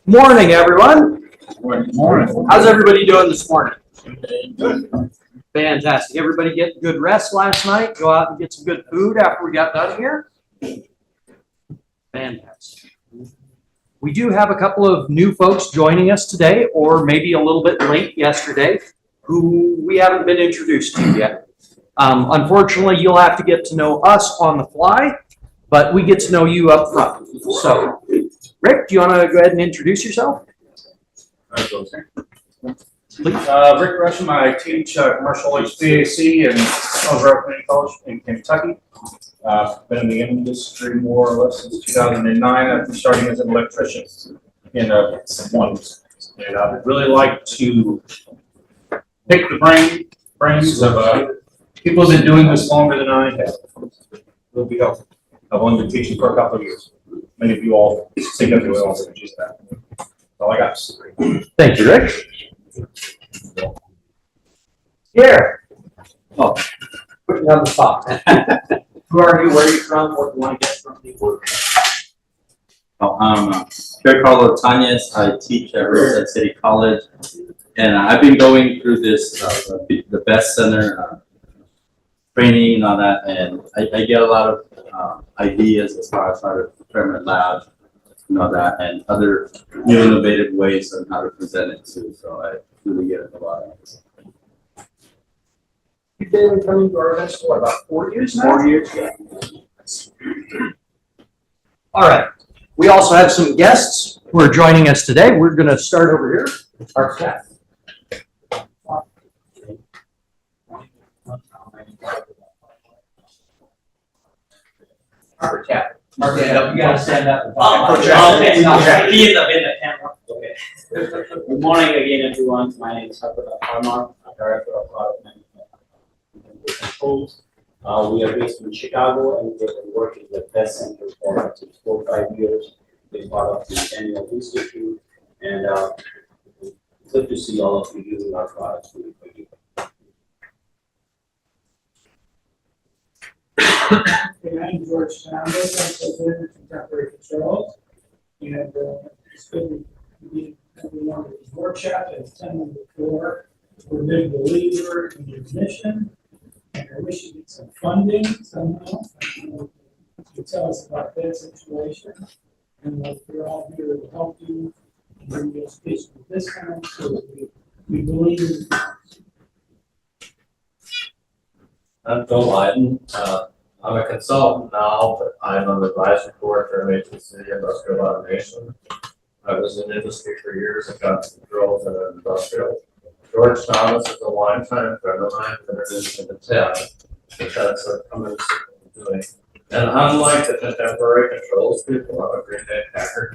Morning, everyone. Morning. How's everybody doing this morning? Fantastic. Everybody get good rest last night? Go out and get some good food after we got done here? Fantastic. We do have a couple of new folks joining us today, or maybe a little bit late yesterday, who we haven't been introduced to yet. Unfortunately, you'll have to get to know us on the fly, but we get to know you up front. So, Rick, do you want to go ahead and introduce yourself? Please. Rick Gresham. I teach commercial HVAC in Elmsgrove Community College in Kentucky. Been in the industry more or less since 2009. I've been starting as an electrician in ones. And I'd really like to pick the brains of people who've been doing this longer than I have. It'll be helpful. I've only been teaching for a couple of years. Many of you all significantly also teach that. That's all I got. Thank you, Rick. Here. Oh, put you on the spot. Who are you? Where are you from? What do you want to get from the work? I'm Pierre Carlo Tanez. I teach at Riverside City College, and I've been going through this the Best Center training and all that, and I get a lot of ideas as far as how to prepare my lab, and all that, and other new innovative ways on how to present it too. So I really get a lot of it. You've been coming to our events for about 4 years now? 4 years, yeah. All right. We also have some guests who are joining us today. We're going to start over here with our staff. Our cat. You got to stand up. Okay. He is up in the camera. Okay. Good morning again, everyone. My name is Harper Parmar. I'm Director of Product Management Controls. We are based in Chicago, and we have been working with Best Center for 4 or 5 years. We're part of the Annual Institute, and good to see all of you using our products. I'm George Chandler, I'm president of Contemporary Controls, and it's good to be at one of these workshops. As 10 on the floor, we're a big believer in your mission, and I wish you get some funding somehow. You tell us about that situation, and we're all here to help you and bring you education discounts. So we believe in. I'm Phil Lyden. I'm a consultant now, but I'm an advisory board for MHC Industrial Automation. I was in industry for years and got some roles in industrial. George Thomas is a longtime friend of mine, introduced me to Ted, which that's what I'm doing. And unlike the contemporary controls people, I'm a Green Bay Packer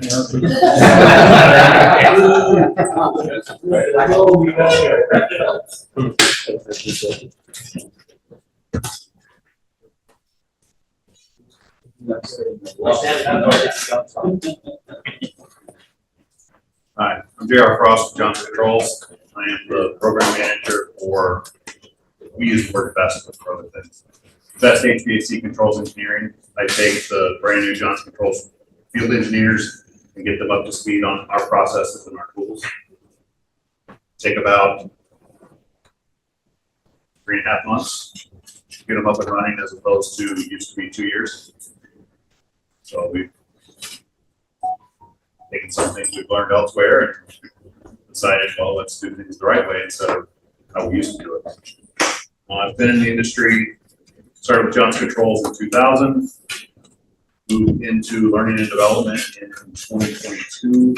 Hi, I'm J.R. Frost with Johnson Controls. I am the program manager for, we use the word best for other things. Best HVAC Controls Engineering. I take the brand new Johnson Controls field engineers and get them up to speed on our processes and our tools. Take about 3.5 months to get them up and running, as opposed to used to be 2 years. So we've taken some things we've learned elsewhere and decided, well, let's do things the right way instead of how we used to do it. I've been in the industry, started with Johnson Controls in 2000, moved into learning and development in 2022.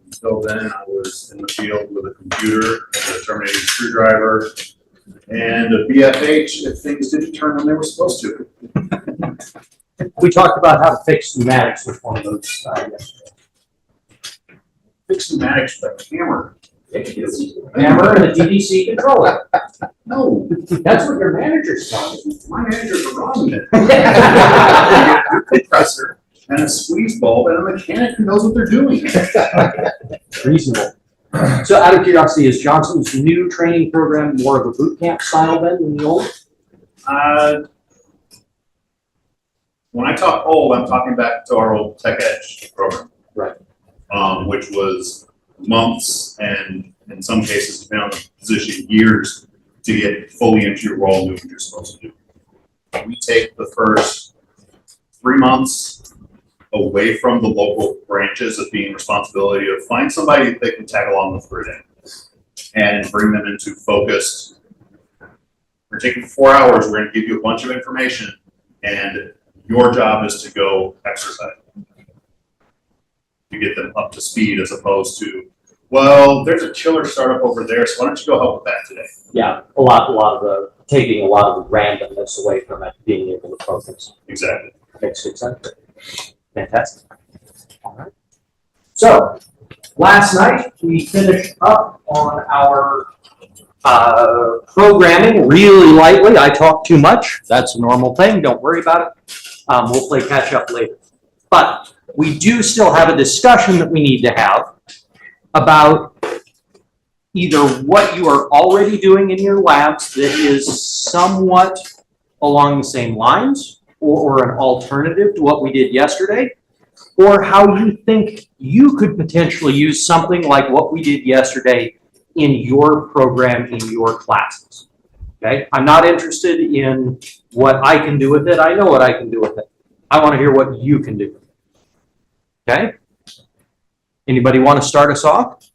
Until then, I was in the field with a computer and a terminating screwdriver and a BFH if things didn't turn when they were supposed to. We talked about how to fix pneumatics with one of those yesterday. Fix pneumatics with a hammer. Hammer and a DDC controller. No, That's what your manager's telling you. my manager's a wrong minute. A compressor and a squeeze bulb and a mechanic who knows what they're doing. Reasonable. So out of curiosity, is Johnson's new training program more of a boot camp style then than the old? When I talk old, I'm talking back to our old Tech Edge program. Right. Which was months and in some cases, depending on the position, years to get fully into your role, doing what you're supposed to do. We take the first 3 months away from the local branches as being responsibility of find somebody that can tag along with for a day and bring them into focused. We're taking 4 hours, we're gonna give you a bunch of information and your job is to go exercise. To get them up to speed as opposed to, well, there's a killer startup over there, so why don't you go help with that today? Yeah, a lot of the, taking a lot of the randomness away from it, being able to focus. Exactly. Makes good sense. Fantastic. All right. So, last night, we finished up on our programming really lightly. I talk too much. That's a normal thing. Don't worry about it. We'll play catch up later. But we do still have a discussion that we need to have about either what you are already doing in your labs that is somewhat along the same lines or an alternative to what we did yesterday, or how you think you could potentially use something like what we did yesterday in your program, in your classes. Okay? I'm not interested in what I can do with it. I know what I can do with it. I want to hear what you can do. Okay? Anybody want to start us off?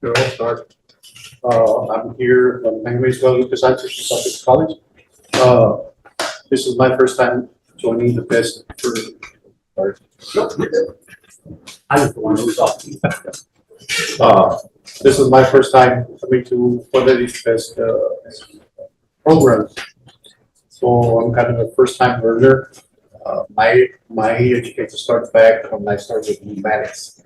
Sure, I'll start. I'm here, my name is Lucas Sanchez from Suffolk College. This is my first time joining the best for, I was the one who was off. this is my first time coming to one of these best programs. So I'm kind of a first time learner. My education starts back when I started with pneumatics.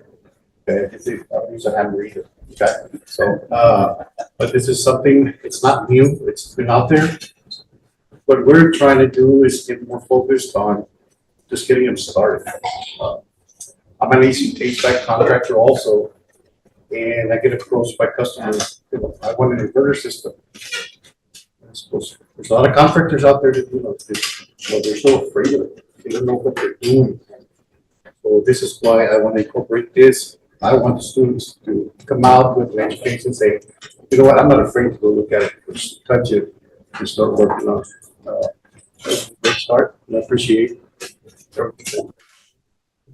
Okay, I use a hand reader. Okay, so, but this is something, it's not new, it's been out there. What we're trying to do is get more focused on just getting them started. I'm an AC HVAC contractor also, and I get approached by customers, you know, I want an inverter system. I suppose there's a lot of contractors out there that, you know, they're so afraid of it, they don't know what they're doing. So this is why I want to incorporate this. I want the students to come out with an education and say, you know what, I'm not afraid to go look at it, just touch it, and start working on it. Great start, and I appreciate everything.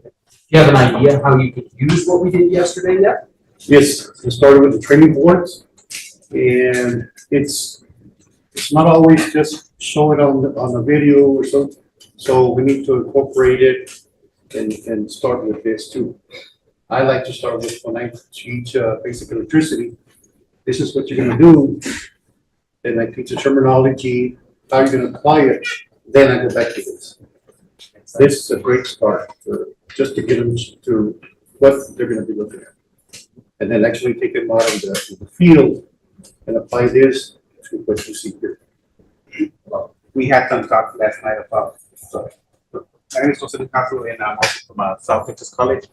Do you have an idea how you could use what we did yesterday yet? Yes, we started with the training boards, and it's not always just show it on the video or something. So we need to incorporate it and start with this too. I like to start with when I teach basic electricity. This is what you're gonna do. Then I teach the terminology, how you're gonna apply it. Then I go back to this. This is a great start for just to get them to what they're gonna be looking at. And then actually take them out in the field and apply this to what you see here. We had some talk last night about, my name is Jose Picasso and I'm also from South Texas College.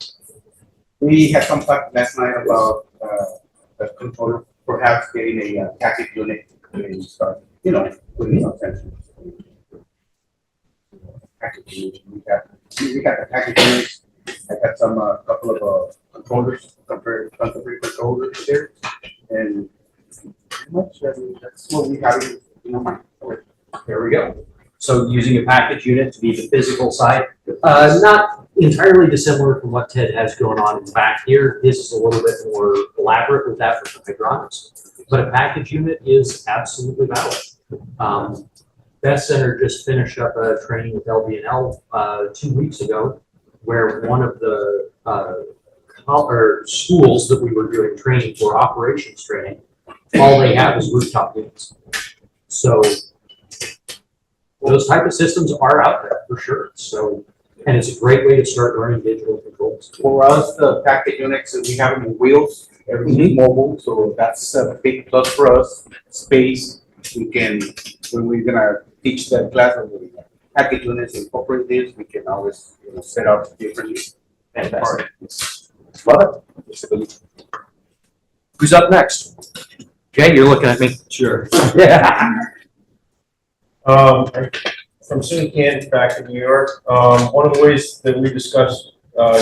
We had some talk last night about the controller perhaps getting a package unit and start, you know, putting some attention. Package unit, we got the package units. I got some couple of controllers, temporary controllers there, and pretty much that's what we have in mind. There we go. So using a package unit to be the physical side, not entirely dissimilar from what Ted has going on in the back here. This is a little bit more elaborate with that for the hydronics, but a package unit is absolutely valid. Best Center just finished up a training with LBNL 2 weeks ago, where one of the schools that we were doing training for, operations training, all they have is rooftop units. So those type of systems are out there for sure. So, and it's a great way to start learning digital controls. For us, the package units, we have them in wheels, everything's mobile, so that's a big plus for us. Space, we can, when we're gonna teach that class of the package units, incorporate this, we can always, you know, set up differently. Fantastic. Love it. Who's up next? Jay, you're looking at me. Sure. Yeah. From SUNY Canton back in New York, one of the ways that we discussed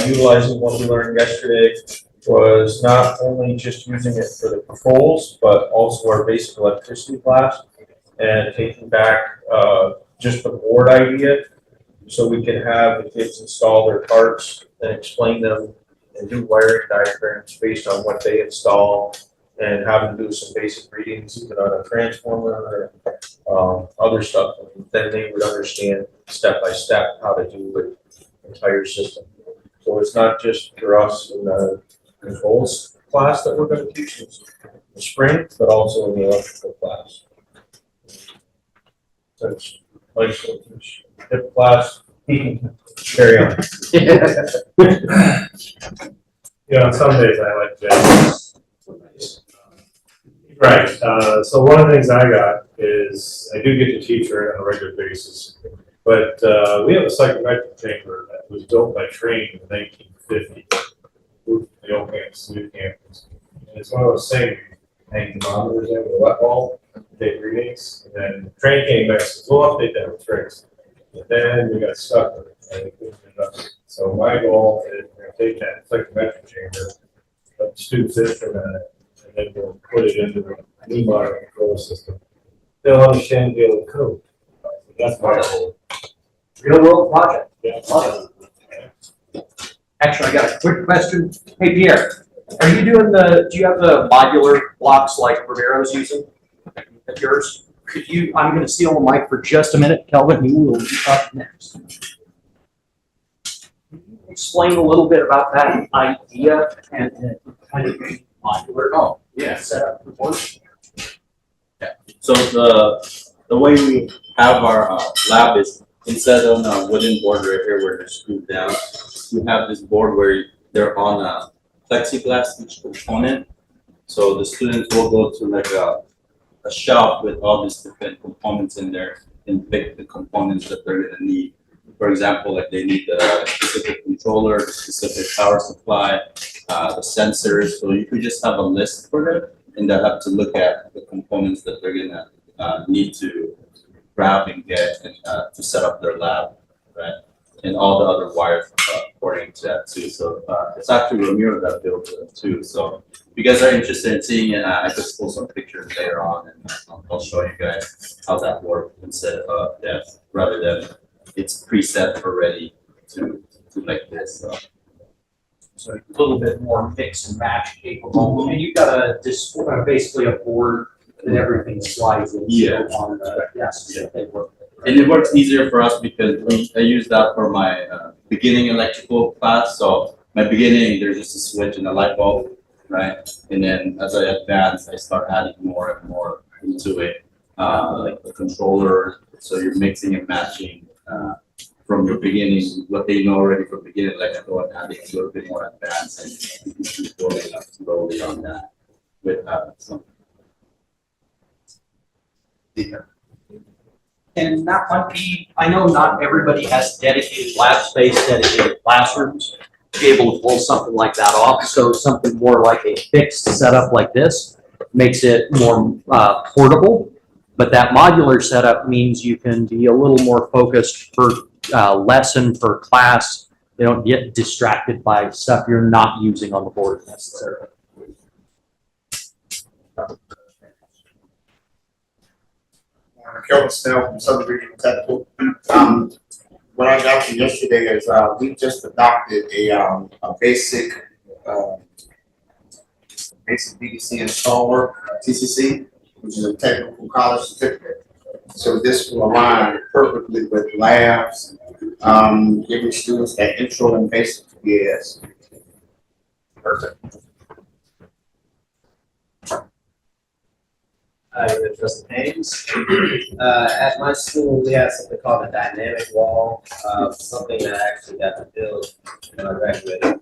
utilizing what we learned yesterday was not only just using it for the controls, but also our basic electricity class and taking back just the board idea so we can have the kids install their parts and explain them and do wiring diagrams based on what they install and have them do some basic readings even on a transformer or other stuff. And then they would understand step by step how to do the entire system. So it's not just for us in the controls class that we're going to teach in the spring, but also in the electrical class. So it's like hip class, carry on. Yeah, on some days I like jazz. Right, so one of the things I got is, I do get to teach her on a regular basis, but, we have a psychometric chamber that was built by Train in 1950. The old campus, new campus. And it's one of those things, hang thermometers in with a wet ball, take readings, and then Train came back, says, we'll update that with tricks. And then we got stuck with it, and we couldn't get it up. So my goal is we're gonna take that psychometric chamber, let the students instrument it, and then we'll put it into the new modern control system. They'll understand the old code. That's my goal. Real world project. Yeah. Love it. Actually, I got a quick question. Hey, Pierre, are you doing do you have the modular blocks like Romero's using at yours? Could you, I'm gonna steal the mic for just a minute, Kelvin, you will be up next. Can you explain a little bit about that idea and kind of modular setup for board? So the way we have our lab is instead of a wooden board right here where they're screwed down, we have this board where they're on a plexiglass each component. So the students will go to like a shelf with all these different components in there and pick the components that they're gonna need. For example, like they need the specific controller, the specific power supply, the sensors. So you could just have a list for them and they'll have to look at the components that they're gonna need to grab and get and to set up their lab, right? And all the other wires according to that too. So it's actually Ramiro that built it too. So if you guys are interested in seeing it, I could pull some pictures later on and I'll show you guys how that works instead of rather than it's preset already to like this. So a little bit more mix and match capable. And you've got basically a board that everything slides in. Yeah. On the desk. Yeah. And it works easier for us because I use that for my beginning electrical class. So my beginning, there's just a switch and a light bulb, right? And then as I advance, I start adding more and more into it, like the controller. So you're mixing and matching from your beginning, what they know already from beginning electrical and adding a little bit more advanced, and you can keep going up slowly on that with some. Yeah. And that might be, I know not everybody has dedicated lab space, dedicated classrooms to be able to pull something like that off. So something more like a fixed setup like this makes it more portable. But that modular setup means you can be a little more focused per lesson, per class. They don't get distracted by stuff you're not using on the board necessarily. Kelvin Snell from Southern Regional Technical. What I got from yesterday is we just adopted a basic BBC installer, TCC, which is a technical college certificate. So this will align perfectly with labs, giving students that intro and basic BS. Perfect. Justin Haynes. At my school, we have something called a dynamic wall, something that I actually got to build when I graduated.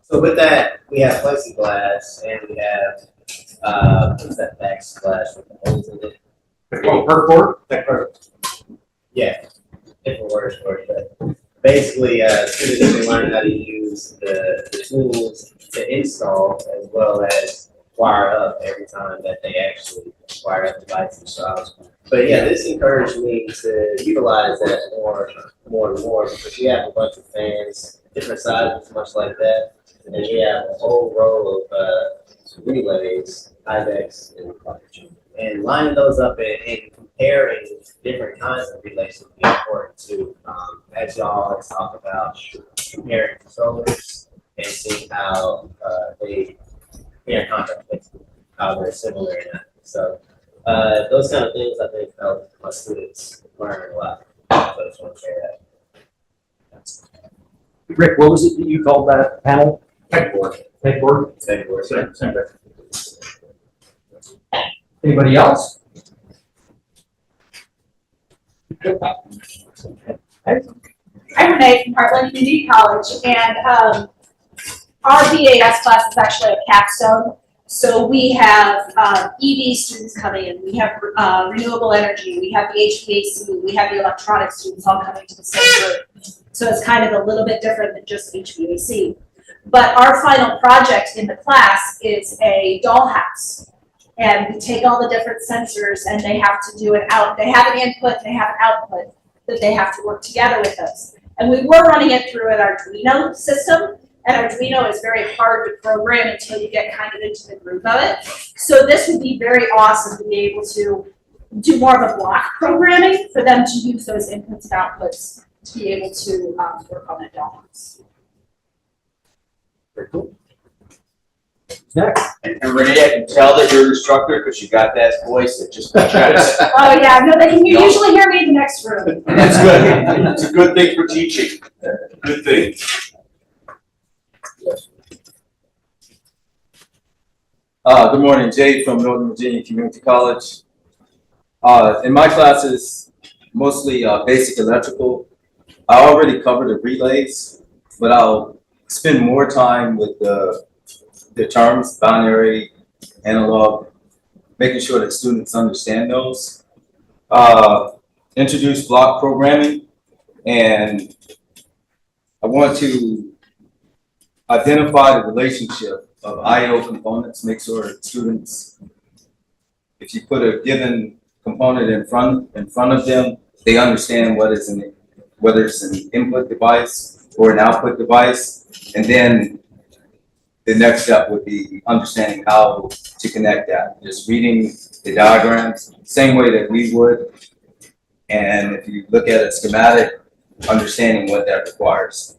So with that, we have plexiglass and we have what's that backsplash with the holes in it? Oh, perforator? Yeah, different words for it, but basically, students can learn how to use the tools to install as well as wire up every time that they actually wire up the lights themselves. But yeah, this encouraged me to utilize that more and more because you have a bunch of fans, different sizes, much like that, and you have a whole row of relays, IVEX, and lining those up and comparing different kinds of relays would be important too. As y'all always talk about comparing controllers and seeing how they contract with how they're similar and not. So those kind of things I think help my students learn a lot. So I just want to share that. Rick, what was it that you called that panel? Pegboard. Pegboard? Same. Anybody else? I'm Renee from Heartland Community College, and our BAS class is actually a capstone. So we have EV students coming in, we have renewable energy, we have the HVAC, we have the electronics students all coming to the same group. So it's kind of a little bit different than just HVAC. But our final project in the class is a dollhouse. And we take all the different sensors and they have to do an they have an input, they have an output that they have to work together with us. And we were running it through an Arduino system, and Arduino is very hard to program until you get kind of into the groove of it. So this would be very awesome to be able to do more of a block programming for them to use those inputs and outputs to be able to work on that dollhouse. Very cool. Next. And Renee, I can tell that you're an instructor because you got that voice that just projects. Oh yeah, no, they can usually hear me in the next room. That's good. It's a good thing for teaching. Good thing. Good morning, Jay from Northern Virginia Community College. In my classes, mostly basic electrical, I already covered the relays, but I'll spend more time with the terms, binary, analog, making sure that students understand those. Introduce block programming, and I want to identify the relationship of I/O components, make sure students, if you put a given component in front of them, they understand what is in it, whether it's an input device or an output device, and then the next step would be understanding how to connect that. Just reading the diagrams, same way that we would. And if you look at a schematic, understanding what that requires.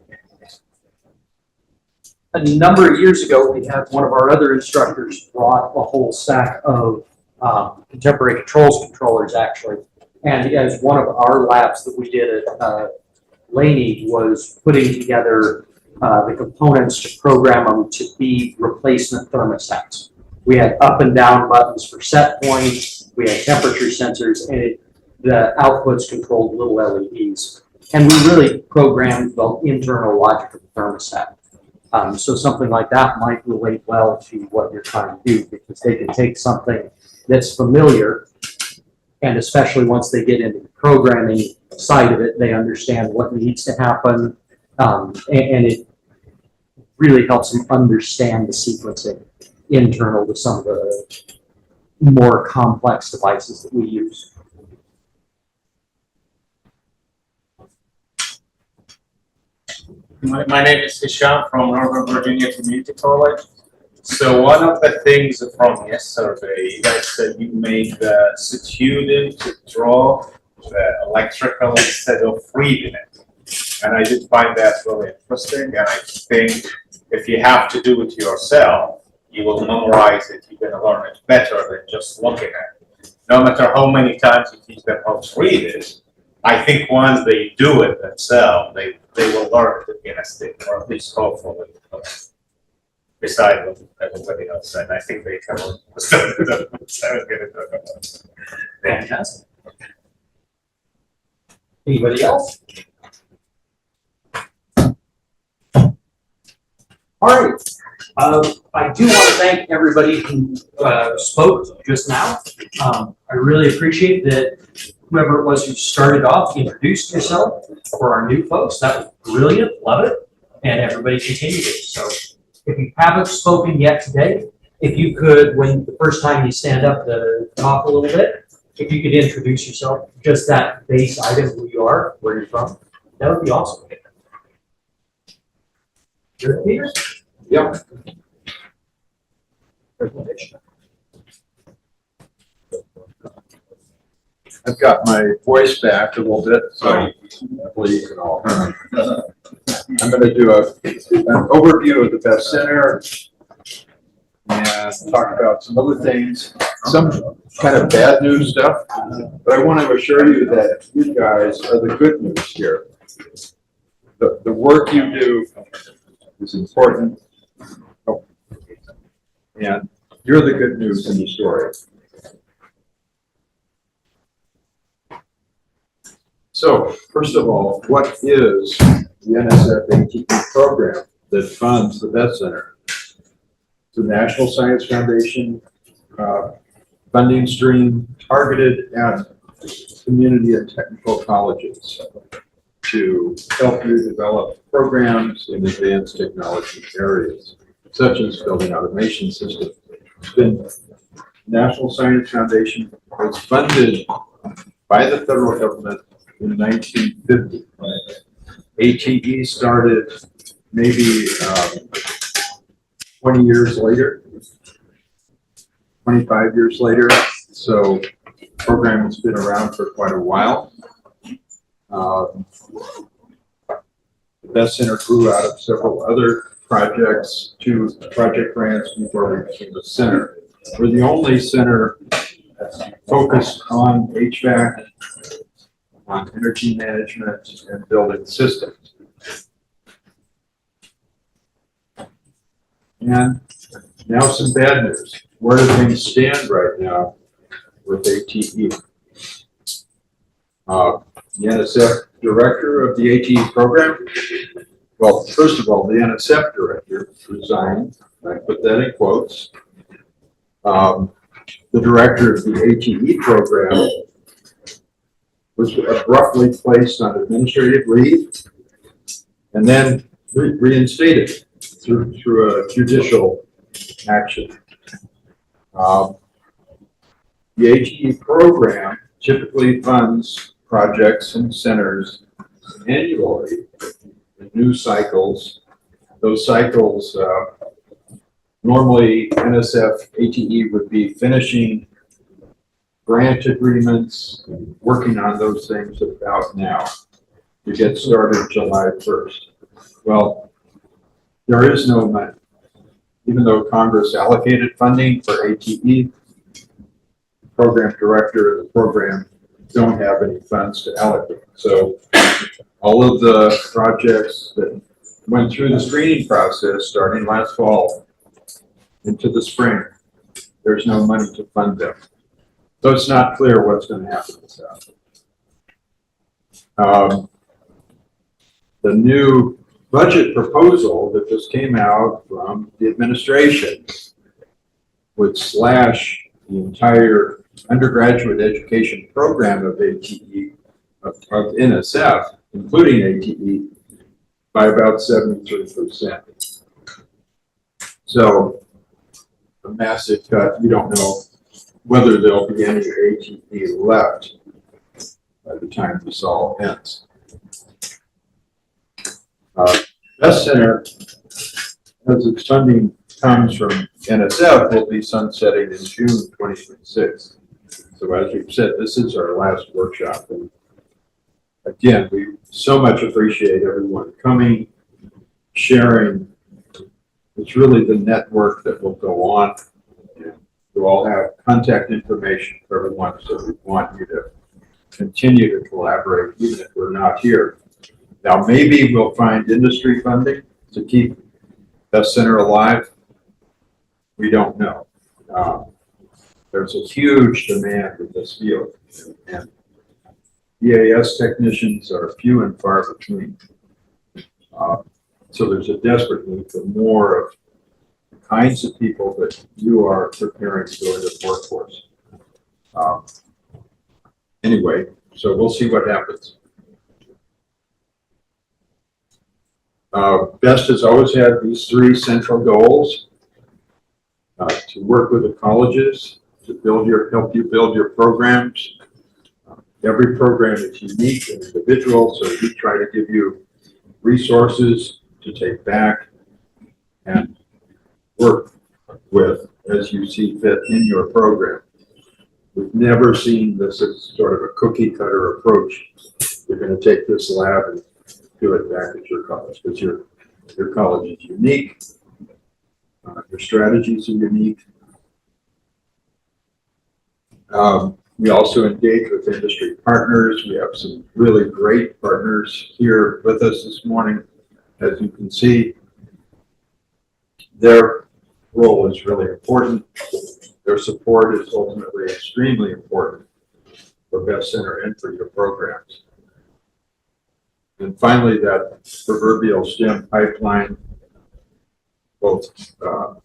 A number of years ago, we had one of our other instructors brought a whole stack of contemporary controls controllers, actually. And as one of our labs that we did at Laney was putting together the components to program them to be replacement thermostats. We had up and down buttons for set point, we had temperature sensors, and the outputs controlled little LEDs. And we really programmed the internal logic of the thermostat. So something like that might relate well to what you're trying to do, because they can take something that's familiar, and especially once they get into the programming side of it, they understand what needs to happen, and it really helps them understand the sequencing internal to some of the more complex devices that we use. My name is Hisham from Northern Virginia Community College. So one of the things from yesterday, you guys said you made the student to draw the electrical instead of reading it. And I did find that really interesting, and I think if you have to do it yourself, you will memorize it, you're gonna learn it better than just looking at it. No matter how many times you teach them how to read it, I think once they do it themselves, they will learn it in a stick, or at least hopefully, beside what everybody else said. I think they can. Fantastic. Anybody else? All right. I do want to thank everybody who spoke just now. I really appreciate that whoever it was who started off introduced yourself. For our new folks, that was brilliant, love it, and everybody continued it. So if you haven't spoken yet today if you could, when the first time you stand up to talk a little bit, if you could introduce yourself, just that base item, who you are, where you're from, that would be awesome. You're Peter? Yep. I've got my voice back a little bit, so hopefully you can all. I'm gonna do an overview of the Best Center and talk about some other things, some kind of bad news stuff, but I want to assure you that you guys are the good news here. The work you do is important, and you're the good news in the story. So, first of all, what is the NSF ATE program that funds the Best Center? It's a National Science Foundation funding stream targeted at community and technical colleges to help you develop programs in advanced technology areas, such as building automation systems. It's been National Science Foundation was funded by the federal government in 1950. ATE started maybe 20 years later, 25 years later. So the program has been around for quite a while. The Best Center grew out of several other projects, 2 project grants before we became the center. We're the only center focused on HVAC, on energy management, and building systems. And now some bad news. Where do things stand right now with ATE? The NSF director of the ATE program, well, first of all, the NSF director resigned. I put that in quotes. The director of the ATE program was abruptly placed on administrative leave and then reinstated through a judicial action. The ATE program typically funds projects and centers annually in new cycles. Those cycles, normally NSF ATE would be finishing grant agreements, working on those things about now to get started July 1st. Well, there is no money. Even though Congress allocated funding for ATE, the program director of the program don't have any funds to allocate. So all of the projects that went through the screening process starting last fall into the spring, there's no money to fund them. So it's not clear what's going to happen with that. The new budget proposal that just came out from the administration would slash the entire undergraduate education program of ATE, of NSF, including ATE, by about 73%. So a massive cut. You don't know whether there'll be any ATE left by the time this all ends. Best Center, as its funding comes from NSF, will be sunsetting in June 2026. So as we've said, this is our last workshop. And again, we so much appreciate everyone coming, sharing. It's really the network that will go on. And you all have contact information for everyone, so we want you to continue to collaborate, even if we're not here. Now, maybe we'll find industry funding to keep Best Center alive. We don't know. There's a huge demand in this field, and EAS technicians are few and far between. So there's a desperate need for more of the kinds of people that you are preparing to go into the workforce. Anyway, so we'll see what happens. Best has always had these 3 central goals. to work with the colleges to help you build your programs. Every program is unique and individual, so we try to give you resources to take back and work with as you see fit in your program. We've never seen this as sort of a cookie cutter approach. You're going to take this lab and do it back at your college, because your college is unique. Your strategies are unique. We also engage with industry partners. We have some really great partners here with us this morning. As you can see, their role is really important. Their support is ultimately extremely important for Best Center and for your programs. And finally, that proverbial STEM pipeline, both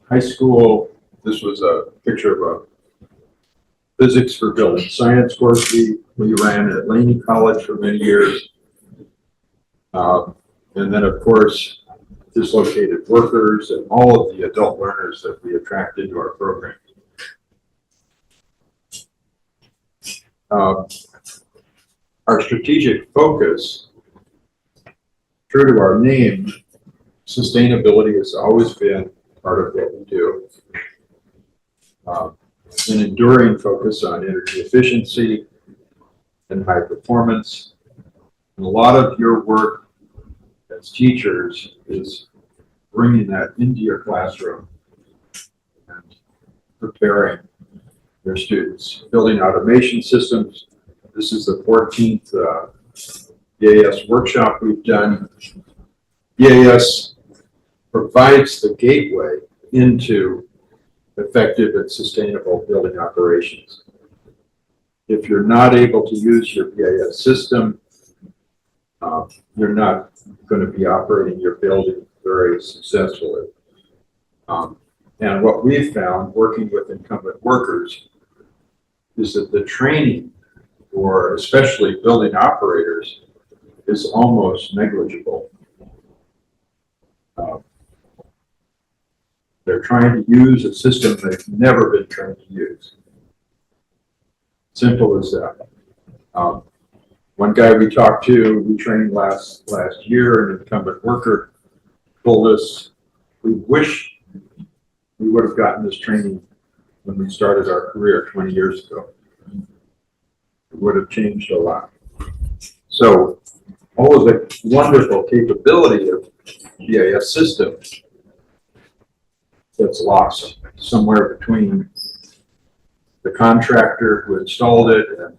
high school, this was a picture of a physics for building science course we ran at Laney College for many years. And then, of course, dislocated workers and all of the adult learners that we attract into our program. Our strategic focus, true to our name, sustainability has always been part of what we do. An enduring focus on energy efficiency and high performance. And a lot of your work as teachers is bringing that into your classroom and preparing your students. Building automation systems. This is the 14th EAS workshop we've done. EAS provides the gateway into effective and sustainable building operations. If you're not able to use your BAS system, you're not going to be operating your building very successfully. And what we've found working with incumbent workers is that the training for especially building operators is almost negligible. They're trying to use a system they've never been trained to use. Simple as that. One guy we talked to, we trained last year, an incumbent worker, told us, we wish we would have gotten this training when we started our career 20 years ago. It would have changed a lot. So all of the wonderful capability of the BAS system gets lost somewhere between the contractor who installed it and,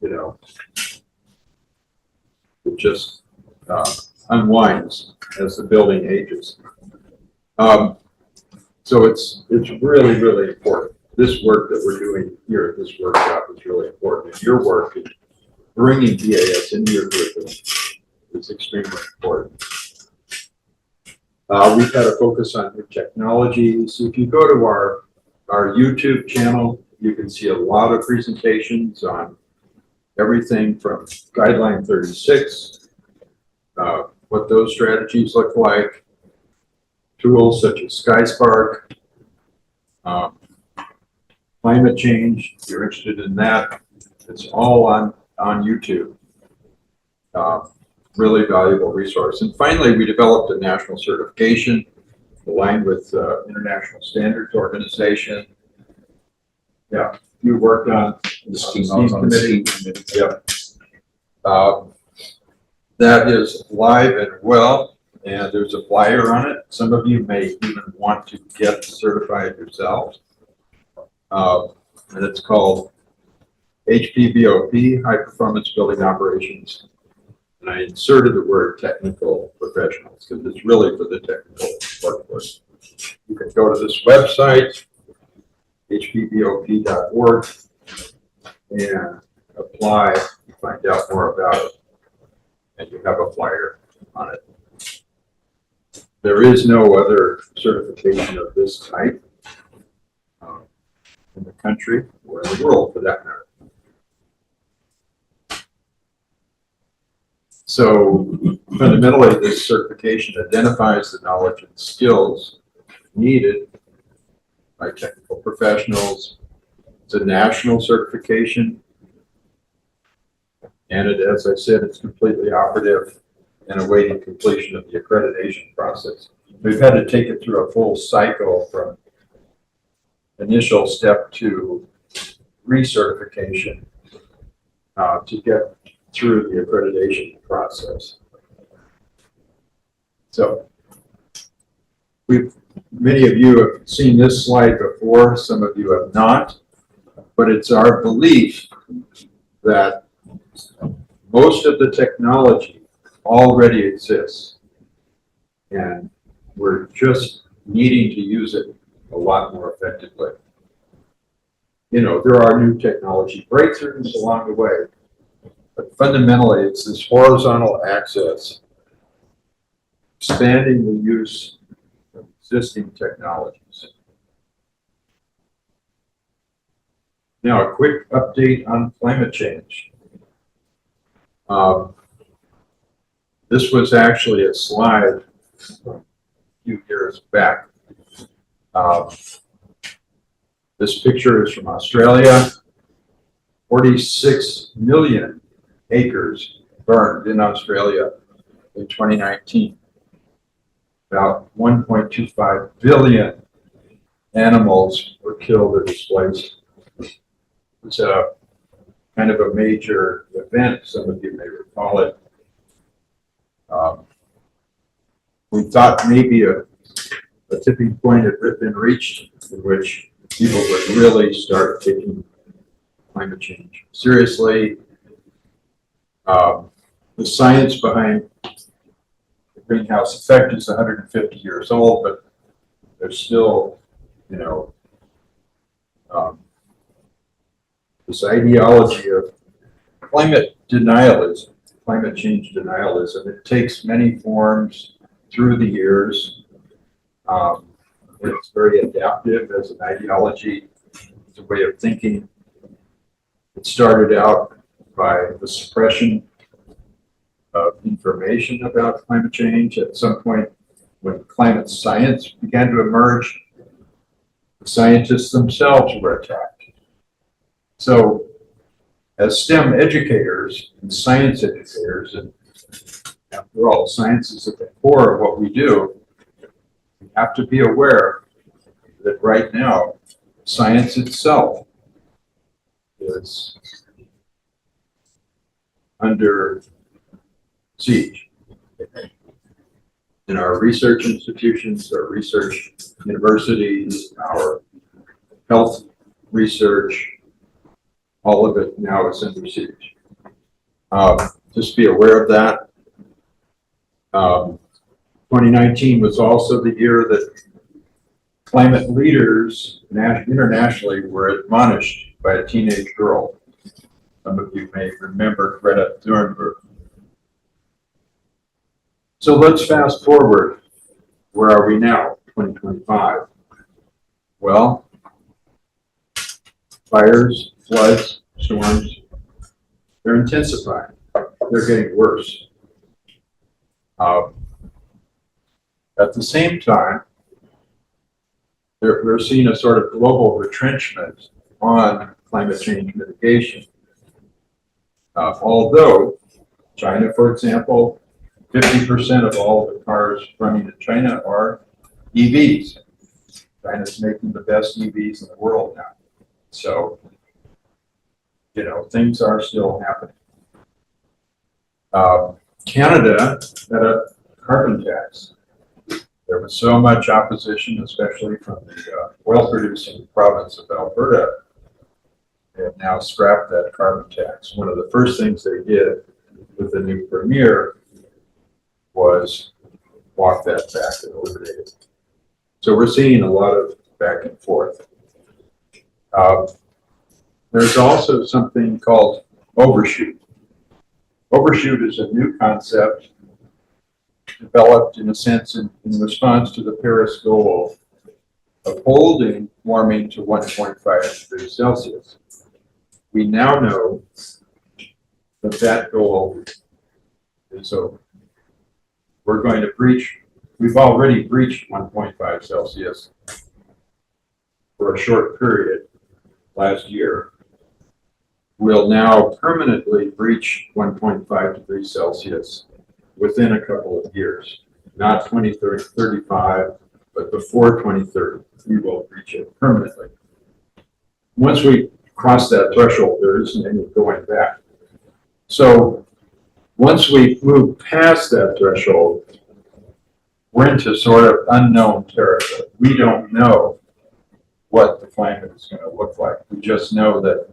you know, it just unwinds as the building ages. So it's really, really important. This work that we're doing here at this workshop is really important. And your work in bringing BAS into your curriculum is extremely important. We've had a focus on new technologies. If you go to our YouTube channel, you can see a lot of presentations on everything from Guideline 36, what those strategies look like, tools such as SkySpark, climate change, if you're interested in that, it's all on YouTube. Really valuable resource. And finally, we developed a national certification aligned with International Standards Organization. Yeah, you worked on the STEAM committee. Yep. That is live and well, and there's a flyer on it. Some of you may even want to get certified yourselves. And it's called HPBOP, High Performance Building Operations. And I inserted the word technical professionals because it's really for the technical workforce. You can go to this website, hpbop.org, and apply and find out more about it. And you have a flyer on it. There is no other certification of this type in the country or in the world for that matter. So fundamentally, this certification identifies the knowledge and skills needed by technical professionals. It's a national certification. And it, as I said, it's completely operative and awaiting completion of the accreditation process. We've had to take it through a full cycle from initial step to recertification to get through the accreditation process. So many of you have seen this slide before, some of you have not, but it's our belief that most of the technology already exists, and we're just needing to use it a lot more effectively. You know, there are new technology breakthroughs along the way, but fundamentally it's this horizontal access, expanding the use of existing technologies. Now, a quick update on climate change. This was actually a slide a few years back. This picture is from Australia. 46 million acres burned in Australia in 2019. About 1.25 billion animals were killed or displaced. It's a kind of a major event, some of you may recall it. We thought maybe a tipping point had been reached in which people would really start taking climate change seriously. The science behind the greenhouse effect is 150 years old, but there's still, you know, this ideology of climate denialism, climate change denialism. It takes many forms through the years. It's very adaptive as an ideology. It's a way of thinking. It started out by the suppression of information about climate change. At some point, when climate science began to emerge, the scientists themselves were attacked. So, as STEM educators and science educators, and after all, science is at the core of what we do, we have to be aware that right now, science itself is under siege. In our research institutions, our research universities, our health research, all of it now is under siege. Just be aware of that. 2019 was also the year that climate leaders internationally were admonished by a teenage girl. Some of you may remember Greta Thunberg. So let's fast forward. Where are we now? 2025. Well, fires, floods, storms, they're intensifying. They're getting worse. At the same time, we're seeing a sort of global retrenchment on climate change mitigation. Although China, for example, 50% of all the cars running in China are EVs. China's making the best EVs in the world now. So, you know, things are still happening. Canada had a carbon tax. There was so much opposition, especially from the oil-producing province of Alberta. They have now scrapped that carbon tax. One of the first things they did with the new premier was walk that back and eliminate it. So we're seeing a lot of back and forth. There's also something called overshoot. Overshoot is a new concept developed in a sense in response to the Paris goal of holding warming to 1.5 degrees Celsius. We now know that that goal is over. We're going to breach we've already breached 1.5 Celsius for a short period last year. We'll now permanently breach 1.5 degrees Celsius within a couple of years, not 2035, but before 2030, we will reach it permanently. Once we cross that threshold, there isn't any going back. So once we move past that threshold, we're into sort of unknown territory. We don't know what the climate is going to look like. We just know that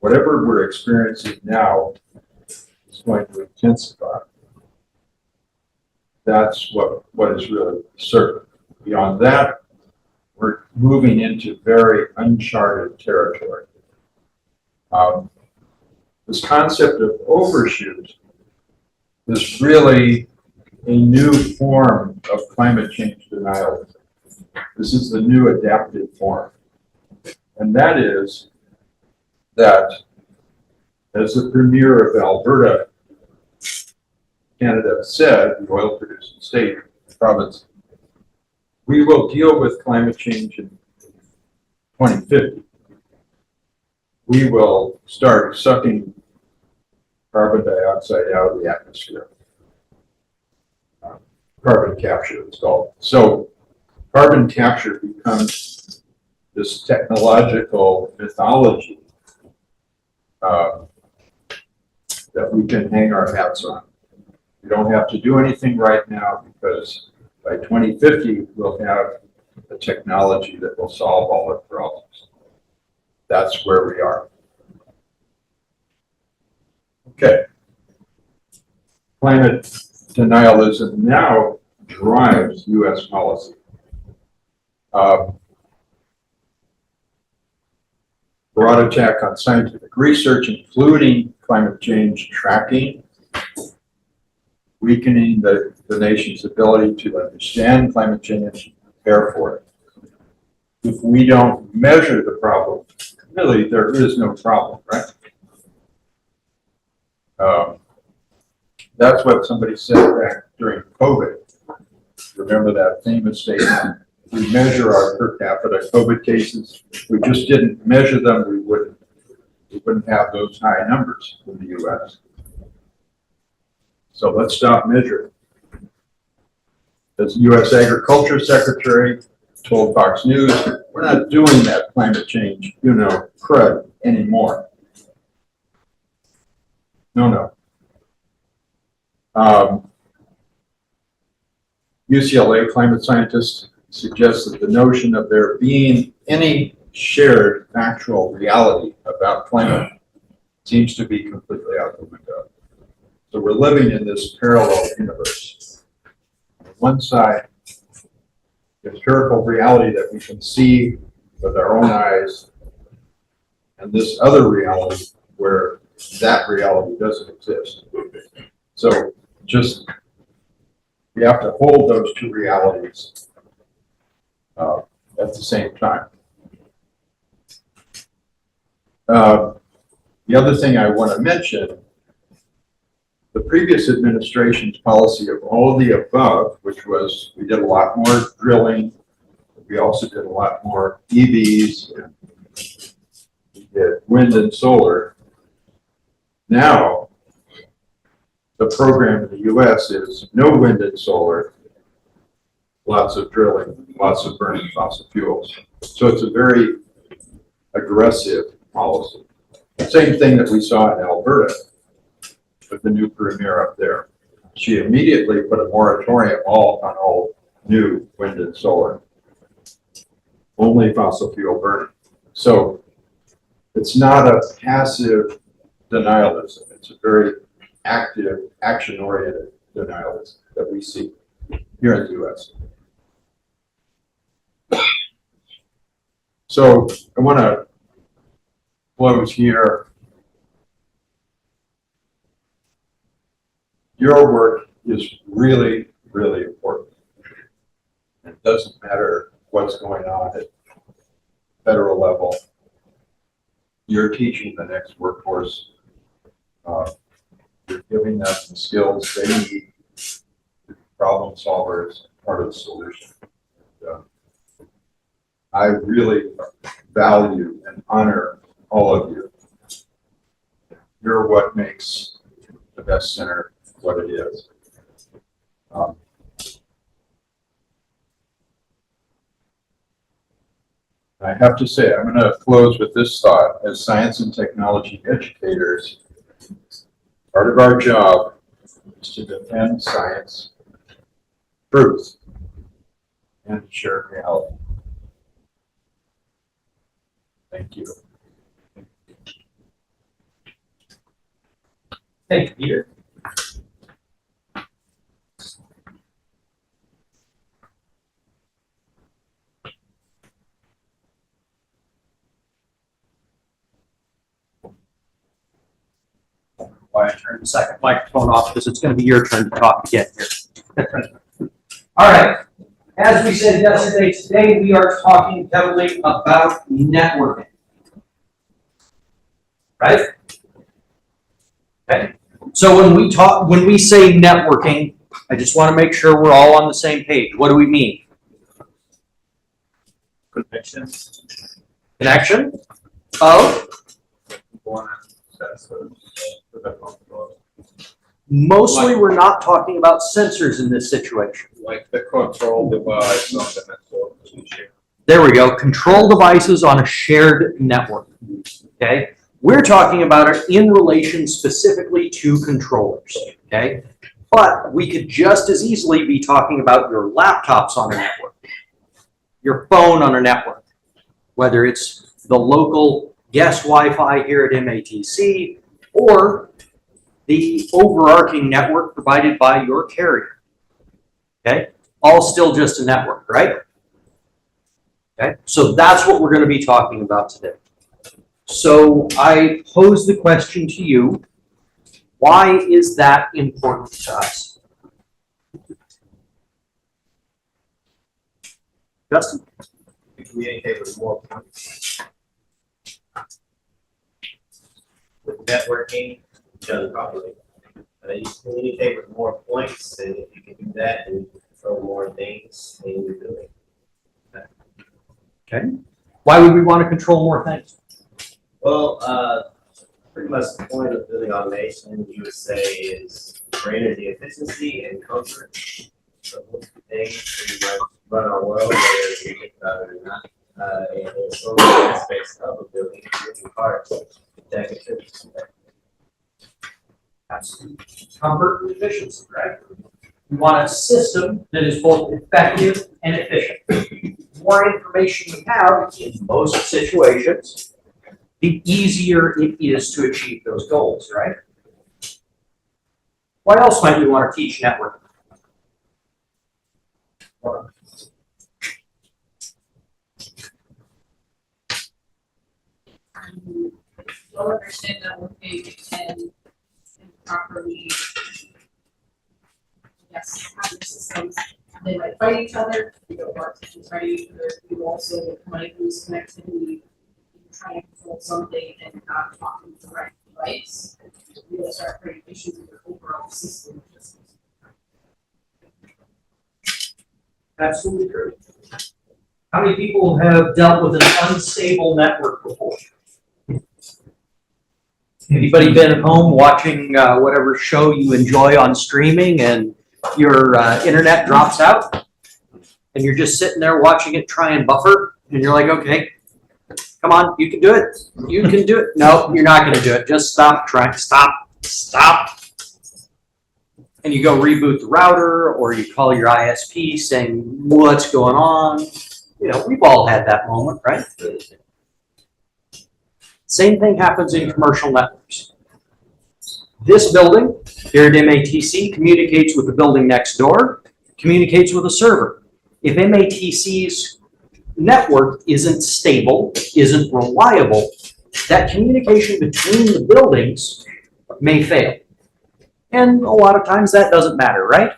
whatever we're experiencing now is going to intensify. That's what is really certain. Beyond that, we're moving into very uncharted territory. This concept of overshoot is really a new form of climate change denialism. This is the new adaptive form. And that is that, as the Premier of Alberta, Canada, said, the oil producing state, province, we will deal with climate change in 2050. We will start sucking carbon dioxide out of the atmosphere. Carbon capture, it's called. So carbon capture becomes this technological mythology that we can hang our hats on. We don't have to do anything right now because by 2050, we'll have a technology that will solve all our problems. That's where we are. Okay. Climate denialism now drives U.S. policy. Broad attack on scientific research, including climate change tracking, weakening the nation's ability to understand climate change, prepare for it. If we don't measure the problem, really there is no problem, right? That's what somebody said back during COVID. Remember that famous statement? We measure our per capita COVID cases. If we just didn't measure them, we wouldn't have those high numbers in the U.S. So let's stop measuring. As U.S. Agriculture Secretary told Fox News, we're not doing that climate change, crud anymore. No. UCLA climate scientists suggest that the notion of there being any shared factual reality about climate seems to be completely out the window. So we're living in this parallel universe. On one side, empirical reality that we can see with our own eyes, and this other reality where that reality doesn't exist. So we have to hold those two realities at the same time. The other thing I want to mention, the previous administration's policy of all of the above, which was we did a lot more drilling, we also did a lot more EVs, and we did wind and solar. Now, the program in the U.S. is no wind and solar, lots of drilling, lots of burning fossil fuels. So it's a very aggressive policy. Same thing that we saw in Alberta with the new premier up there. She immediately put a moratorium on all new wind and solar. Only fossil fuel burning. So it's not a passive denialism. It's a very active, action-oriented denialism that we see here in the U.S. So I want to close here. Your work is really, really important. It doesn't matter what's going on at federal level. You're teaching the next workforce. You're giving them the skills they need to be problem solvers part of the solution. I really value and honor all of you. You're what makes the Best Center what it is. I have to say, I'm going to close with this thought. As science and technology educators, part of our job is to defend science, truth, and share reality. Thank you. Thank you, Peter. Why I turned the second microphone off, because it's going to be your turn to talk again here. All right. As we said yesterday, today we are talking heavily about networking. Right? Okay. So when we say networking, I just want to make sure we're all on the same page. What do we mean? Connections. Connection of? Mostly we're not talking about sensors in this situation. Like the control device on the network. There we go, control devices on a shared network, okay? We're talking about it in relation specifically to controllers, okay? But we could just as easily be talking about your laptops on a network, your phone on a network, whether it's the local guest Wi-Fi here at MATC or the overarching network provided by your carrier, okay? All still just a network, right? Okay, so that's what we're going to be talking about today. So I pose the question to you, why is that important to us? Justin? We communicate with more points. With networking done properly. You communicate with more points, and if you can do that, then you can control more things in your building. Okay. Why would we want to control more things? Well, pretty much the point of building automation, you would say, is for energy efficiency and comfort. So most of the things pretty much run our world, whether you think about it or not. And there's so many aspects of a building, moving parts that contribute to that. Absolutely. Comfort and efficiency, right? We want a system that is both effective and efficient. The more information we have in most situations, the easier it is to achieve those goals, right? Why else might we want to teach networking? Well understand networking and properly, yes, have your systems. They might fight each other, you don't want to fight each other, you also might lose connectivity, trying to control something and not talking to the right device. You will start creating issues with your overall system. Absolutely true. How many people have dealt with an unstable network before? Anybody been at home watching whatever show you enjoy on streaming and your internet drops out and you're just sitting there watching it try and buffer and you're like, okay, come on, you can do it. You can do it. No, you're not going to do it. Just stop trying. Stop. And you go reboot the router or you call your ISP saying, what's going on? You know, we've all had that moment, right? Same thing happens in commercial networks. This building here at MATC communicates with the building next door, communicates with a server. If MATC's network isn't stable, isn't reliable, that communication between the buildings may fail. And a lot of times that doesn't matter, right?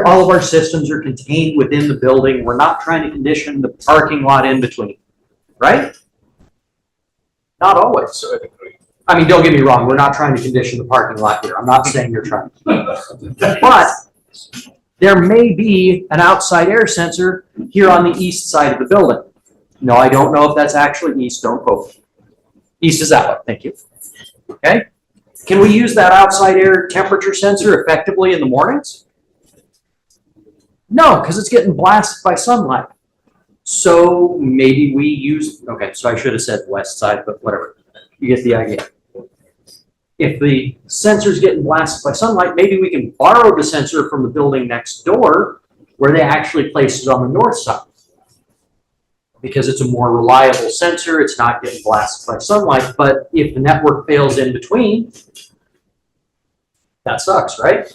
All of our systems are contained within the building. We're not trying to condition the parking lot in between, right? Not always. I mean, don't get me wrong, we're not trying to condition the parking lot here. I'm not saying you're trying. But there may be an outside air sensor here on the east side of the building. No, I don't know if that's actually east, don't quote me. East is out, thank you. Okay? Can we use that outside air temperature sensor effectively in the mornings? No, because it's getting blasted by sunlight. So maybe we use, okay, so I should have said west side, but whatever. You get the idea. If the sensor's getting blasted by sunlight, maybe we can borrow the sensor from the building next door where they actually place it on the north side. Because it's a more reliable sensor, it's not getting blasted by sunlight, but if the network fails in between, that sucks, right?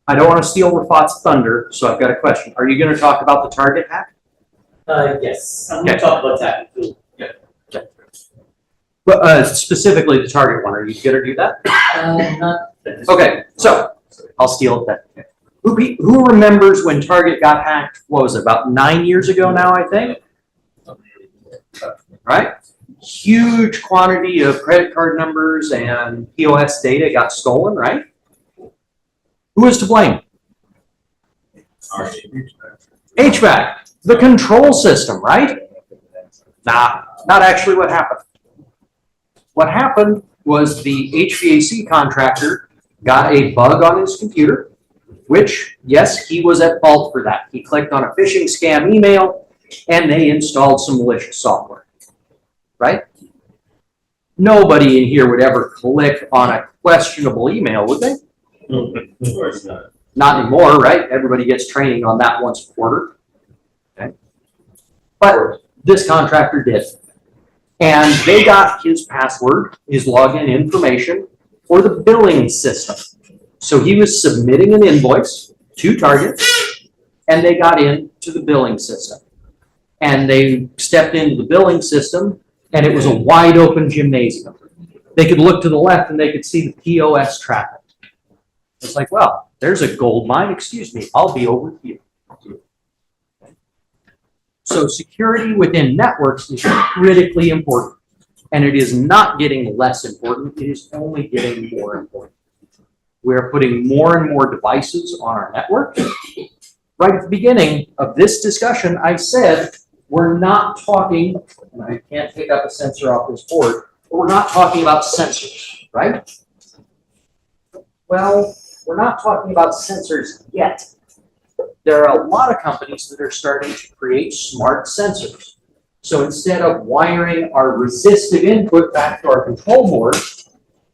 I don't want to steal Rafat's thunder, so I've got a question. Are you going to talk about the Target hack? Yes, I'm gonna talk about that too. But specifically the Target one, are you going to do that? Not. Okay, so I'll steal it then. Who remembers when Target got hacked? What was it, about 9 years ago now, I think? Right? Huge quantity of credit card numbers and POS data got stolen, right? Who is to blame? HVAC, the control system, right? Nah, not actually what happened. What happened was the HVAC contractor got a bug on his computer, which, yes, he was at fault for that. He clicked on a phishing scam email and they installed some malicious software, right? Nobody in here would ever click on a questionable email, would they? Of course not. Not anymore, right? Everybody gets training on that once a quarter. Okay. But this contractor did. And they got his password, his login information for the billing system. So he was submitting an invoice to Target and they got into the billing system. And they stepped into the billing system and it was a wide open gymnasium. They could look to the left and they could see the POS traffic. It's like, well, there's a gold mine, excuse me, I'll be over here. So security within networks is critically important, and it is not getting less important, it is only getting more important. We're putting more and more devices on our network. Right at the beginning of this discussion, I said, we're not talking, and I can't pick up a sensor off this board, but we're not talking about sensors, right? Well, we're not talking about sensors yet. There are a lot of companies that are starting to create smart sensors. So instead of wiring our resistive input back to our control board,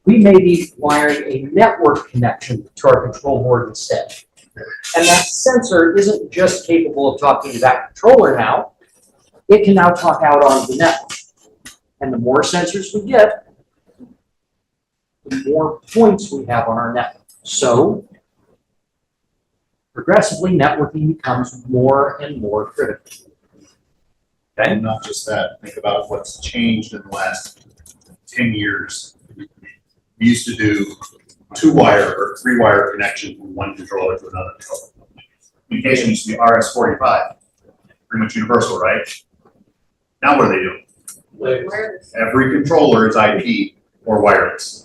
we may be wiring a network connection to our control board instead. And that sensor isn't just capable of talking to that controller now, it can now talk out onto the network. And the more sensors we get, the more points we have on our network. So progressively, networking becomes more and more critical. Okay. And not just that, think about what's changed in the last 10 years. We used to do 2-wire or 3-wire connection from one controller to another controller. Communication used to be RS-45, pretty much universal, right? Now what are they doing? Wireless. Every controller is IP or wireless.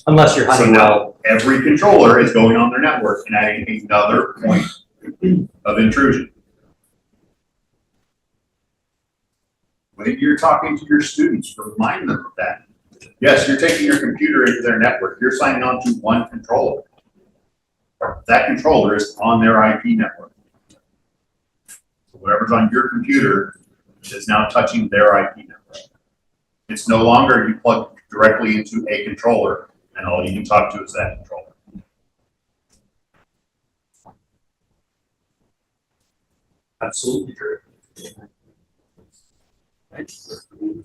Unless you're So Honeywell. now every controller is going on their network and adding another point of intrusion. When you're talking to your students, remind them of that. Yes, you're taking your computer into their network. You're signing on to one controller. That controller is on their IP network. So whatever's on your computer is now touching their IP network. It's no longer you plug directly into a controller and all you can talk to is that controller. Absolutely true.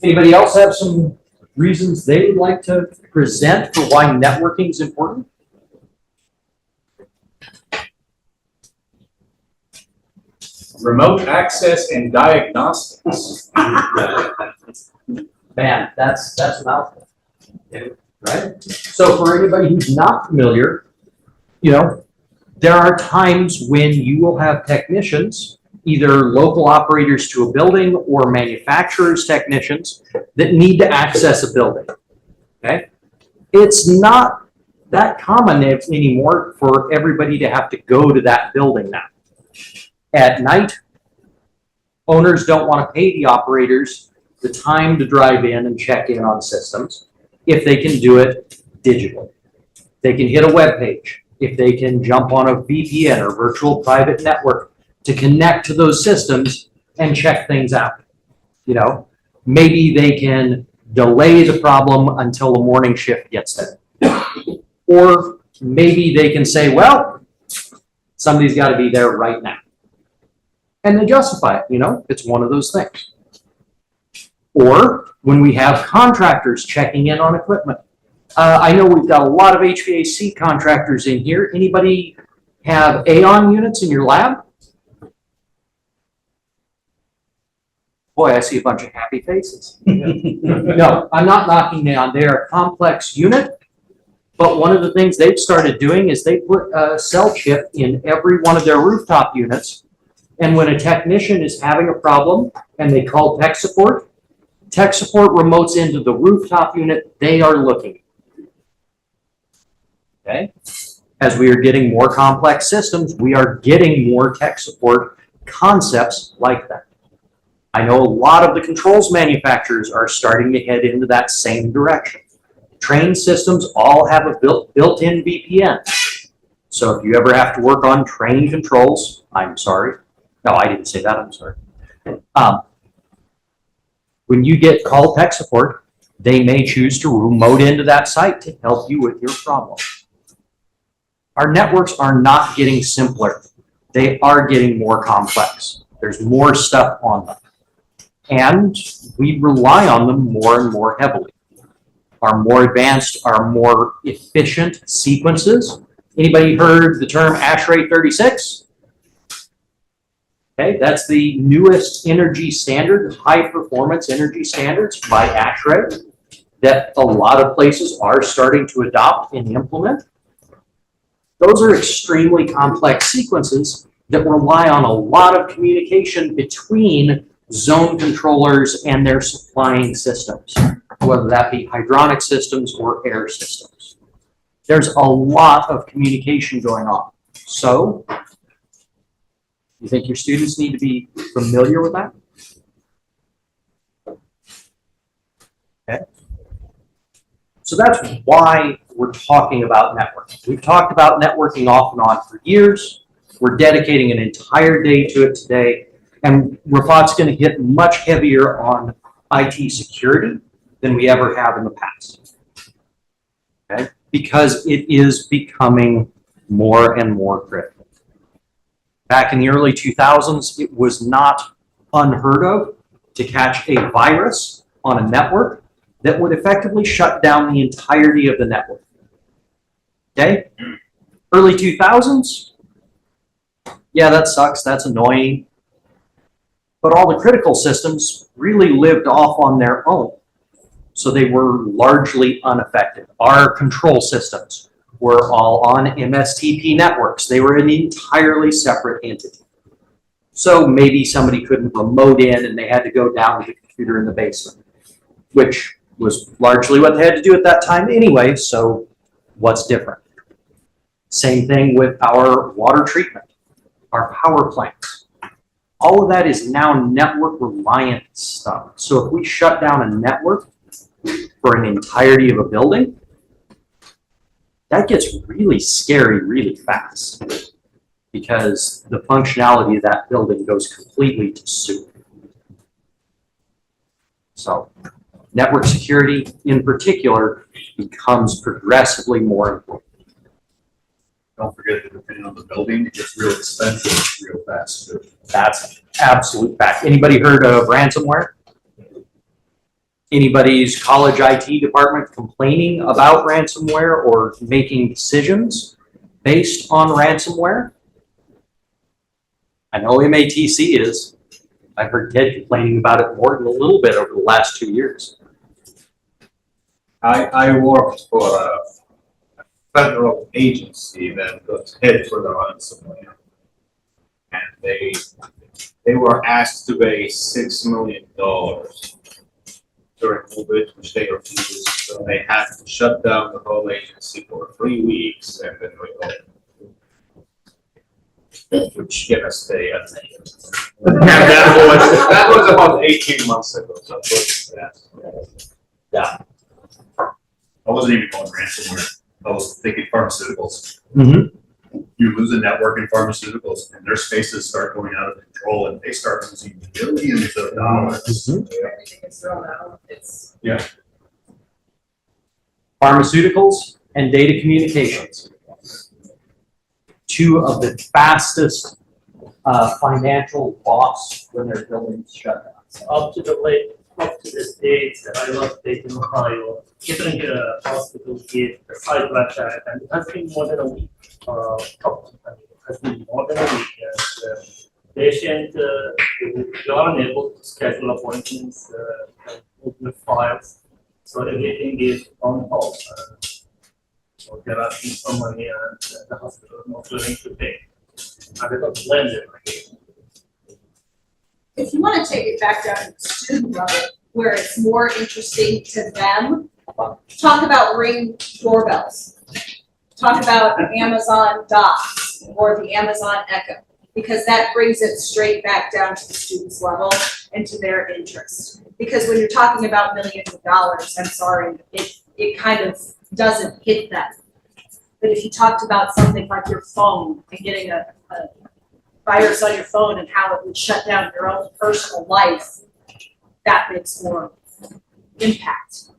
Anybody else have some reasons they would like to present for why networking is important? Remote access and diagnostics. Man, that's a mouthful, right? So for anybody who's not familiar, you know, there are times when you will have technicians, either local operators to a building or manufacturers technicians that need to access a building, okay? It's not that common anymore for everybody to have to go to that building now. At night, owners don't want to pay the operators the time to drive in and check in on systems if they can do it digitally. They can hit a web page, if they can jump on a VPN or virtual private network to connect to those systems and check things out. You know, maybe they can delay the problem until the morning shift gets there. Or maybe they can say, well, somebody's got to be there right now. And they justify it, you know, it's one of those things. Or when we have contractors checking in on equipment. I know we've got a lot of HVAC contractors in here. Anybody have AON units in your lab? Boy, I see a bunch of happy faces. No, I'm not knocking down. They're a complex unit, but one of the things they've started doing is they put a cell chip in every one of their rooftop units. And when a technician is having a problem and they call tech support remotes into the rooftop unit they are looking at. Okay? As we are getting more complex systems, we are getting more tech support concepts like that. I know a lot of the controls manufacturers are starting to head into that same direction. Train systems all have a built-in VPN. So if you ever have to work on train controls, I'm sorry. No, I didn't say that, I'm sorry. When you get call tech support, they may choose to remote into that site to help you with your problem. Our networks are not getting simpler. They are getting more complex. There's more stuff on them. And we rely on them more and more heavily. Our more advanced, our more efficient sequences. Anybody heard the term ASHRAE 36? Okay, that's the newest energy standard, high performance energy standards by ASHRAE that a lot of places are starting to adopt and implement. Those are extremely complex sequences that rely on a lot of communication between zone controllers and their supplying systems, whether that be hydronic systems or air systems. There's a lot of communication going on. So, you think your students need to be familiar with that? Okay. So that's why we're talking about networking. We've talked about networking off and on for years. We're dedicating an entire day to it today. And Rafat's going to hit much heavier on IT security than we ever have in the past. Okay? Because it is becoming more and more critical. Back in the early 2000s, it was not unheard of to catch a virus on a network that would effectively shut down the entirety of the network. Okay? Early 2000s, yeah, that sucks, that's annoying. But all the critical systems really lived off on their own. So they were largely unaffected. Our control systems were all on MSTP networks. They were an entirely separate entity. So maybe somebody couldn't remote in and they had to go down to the computer in the basement, which was largely what they had to do at that time anyway, so what's different? Same thing with our water treatment, our power plants. All of that is now network reliant stuff. So if we shut down a network for an entirety of a building, that gets really scary really fast because the functionality of that building goes completely to soup. So network security in particular becomes progressively more important. Don't forget that depending on the building, it gets real expensive real fast too. That's absolute fact. Anybody heard of ransomware? Anybody's college IT department complaining about ransomware or making decisions based on ransomware? I know MATC is. I've heard Ted complaining about it more than a little bit over the last 2 years. I worked for a federal agency that got hit for the ransomware. And they were asked to pay $6 million to remove it, which they refused. So they had to shut down the whole agency for 3 weeks and then reopen. Which gave us the, that was about 18 months ago, so it was, yeah. I wasn't even going ransomware. I was thinking pharmaceuticals. Mhm. You lose a network in pharmaceuticals and their spaces start going out of control and they start losing billions of dollars. Everything is thrown out, it's. Pharmaceuticals and data communications. Two of the fastest financial loss when their buildings shut down. Up to the date, I was based in Ohio, different hospitals give a site like that, and it has been more than a week. It has been more than a week, and patient, they are unable to schedule appointments, and open files, so everything is on hold. So they're asking for money, and the hospital is not willing to pay. And they don't blame them. If you want to take it back down to the student level, where it's more interesting to them, talk about Ring doorbells. Talk about Amazon Docs or the Amazon Echo, because that brings it straight back down to the student's level and to their interest. Because when you're talking about millions of dollars, I'm sorry, it kind of doesn't hit them. But if you talked about something like your phone and getting a virus on your phone and how it would shut down your own personal life, that makes more impact.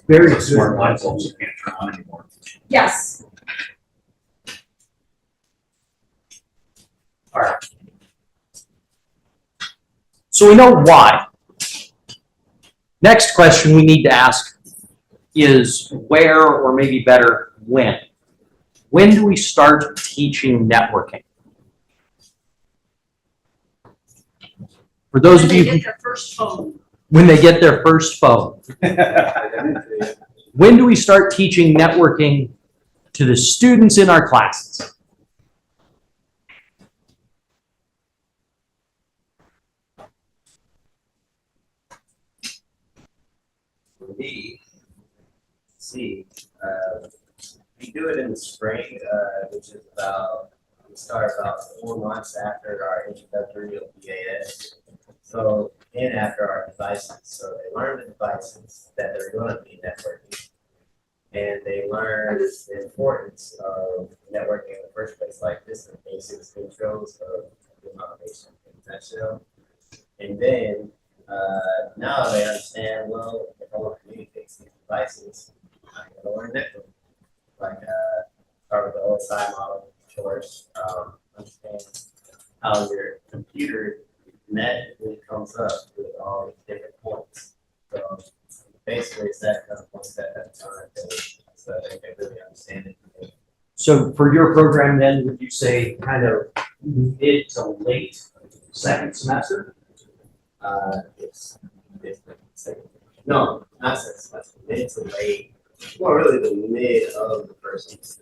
Very Smart light bulbs you can't turn on anymore. Yes. All right. So we know why. Next question we need to ask is where, or maybe better, when. When do we start teaching networking? For those of you When they who, get their first phone. when they get their first phone. When do we start teaching networking to the students in our classes? For me, we do it in the spring, which is we start about 4 months after our introductory of BAS. So, and after our devices. So they learn the devices that they're going to be networking. And they learn the importance of networking in the first place, like this, the basics controls of the automation in a nutshell. And then now they understand, well, if I want to communicate to these devices, I'm going to learn networking. Like start with the OSI model, of course, understand how your computer net really comes up with all these different points. So basically, it's that kind of one step at a time, so they can really understand it. So for your program then, would you say kind of mid to late second semester? It's no, not second semester, mid to late. Well, really the mid of the first semester.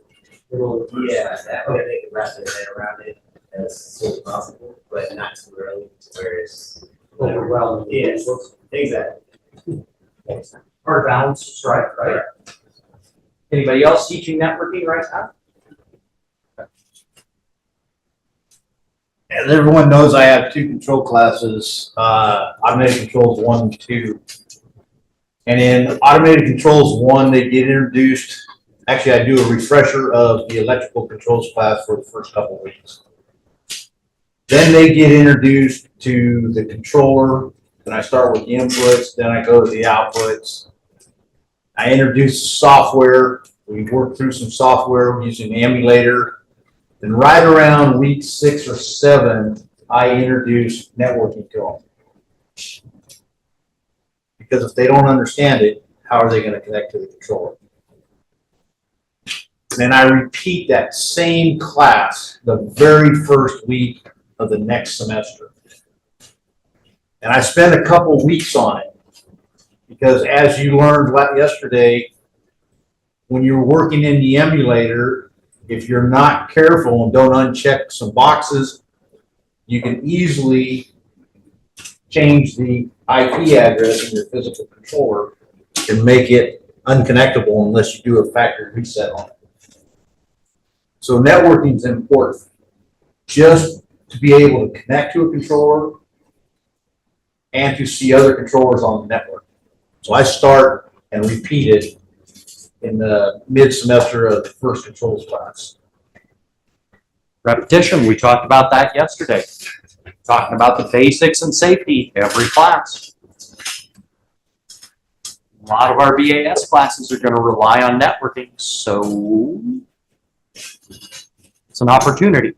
Yeah, that way they can wrap their head around it as soon as possible, but not too early to where it's Overwhelming. Yes, exactly. Hard balance is right? Anybody else teaching networking right now? As everyone knows, I have 2 control classes, automated controls 1 and 2. And in automated controls 1, they get introduced, actually I do a refresher of the electrical controls class for the first couple of weeks. Then they get introduced to the controller, and I start with the inputs, then I go to the outputs. I introduce software, we work through some software using the emulator. Then right around week 6 or 7, I introduce networking to them. Because if they don't understand it, how are they going to connect to the controller? And then I repeat that same class the very first week of the next semester. And I spend a couple weeks on it. Because as you learned yesterday, when you're working in the emulator, if you're not careful and don't uncheck some boxes, you can easily change the IP address in your physical controller can make it unconnectable unless you do a factory reset on it. So networking is important. Just to be able to connect to a controller and to see other controllers on the network. So I start and repeat it in the mid-semester of the first controls class. Repetition, we talked about that yesterday. Talking about the basics and safety every class. A lot of our BAS classes are going to rely on networking, so it's an opportunity.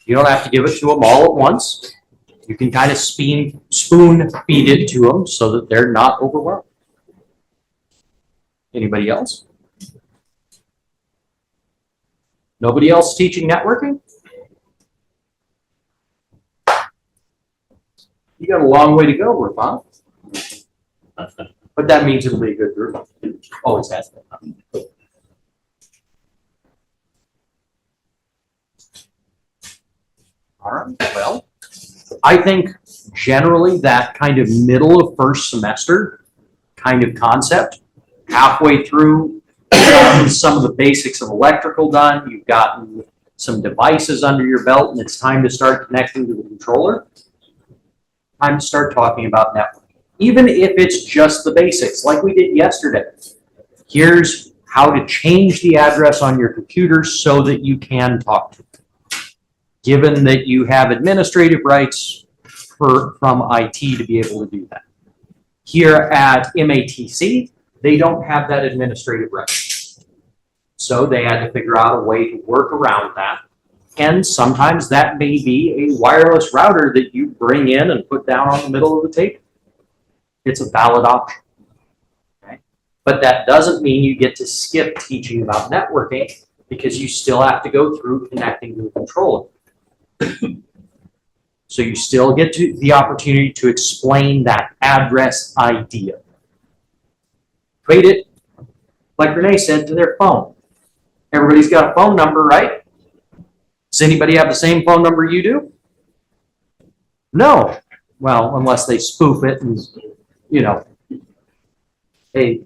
You don't have to give it to them all at once. You can kind of spoon feed it to them so that they're not overwhelmed. Anybody else? Nobody else teaching networking? You got a long way to go, Rafa. But that means it'll be a good group. Always has been. All right, well, I think generally that kind of middle of first semester kind of concept, halfway through, you've gotten some of the basics of electrical done, you've gotten some devices under your belt, and it's time to start connecting to the controller. Time to start talking about networking. Even if it's just the basics, like we did yesterday. Here's how to change the address on your computer so that you can talk to it. Given that you have administrative rights from IT to be able to do that. Here at MATC, they don't have that administrative right. So they had to figure out a way to work around that. And sometimes that may be a wireless router that you bring in and put down on the middle of the table. It's a valid option. Okay? But that doesn't mean you get to skip teaching about networking because you still have to go through connecting to the controller. So you still get to the opportunity to explain that address idea. Equate it, like Renee said, to their phone. Everybody's got a phone number, right? Does anybody have the same phone number you do? No. Well, unless they spoof it and, you know, hey,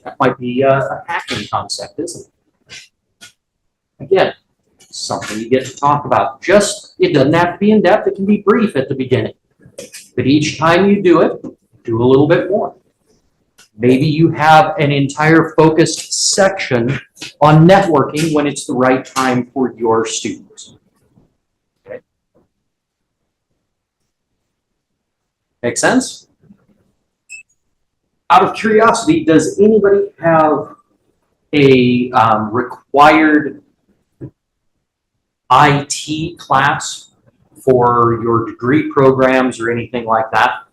that might be a hacking concept, isn't it? Again, something you get to talk about. Just, it doesn't have to be in depth, it can be brief at the beginning. But each time you do it, do a little bit more. Maybe you have an entire focused section on networking when it's the right time for your students. Okay. Make sense? Out of curiosity, does anybody have a required IT class for your degree programs or anything like that?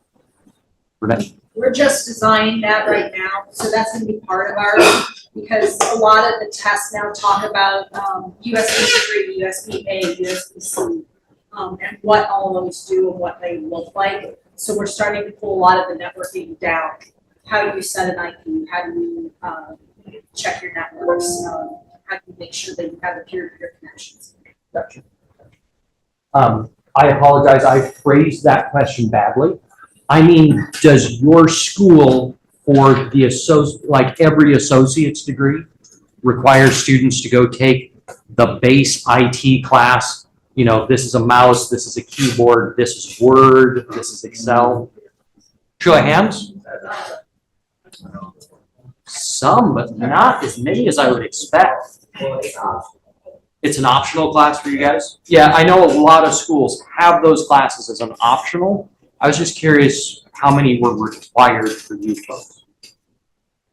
Renee? We're just designing that right now, so that's gonna be part of ours, because a lot of the tests now talk about USB 3, USB A, USB-C, and what all of those do and what they look like. So we're starting to pull a lot of the networking down. How do you set an IP? How do you check your networks? How do you make sure that you have the peer-to-peer connections? Gotcha. I apologize, I phrased that question badly. I mean, does your school for the like every associate's degree require students to go take the base IT class? You know, this is a mouse, this is a keyboard, this is Word, this is Excel. Show of hands. Some, but not as many as I would expect. It's an optional class for you guys? Yeah, I know a lot of schools have those classes as an optional. I was just curious how many were required for you folks.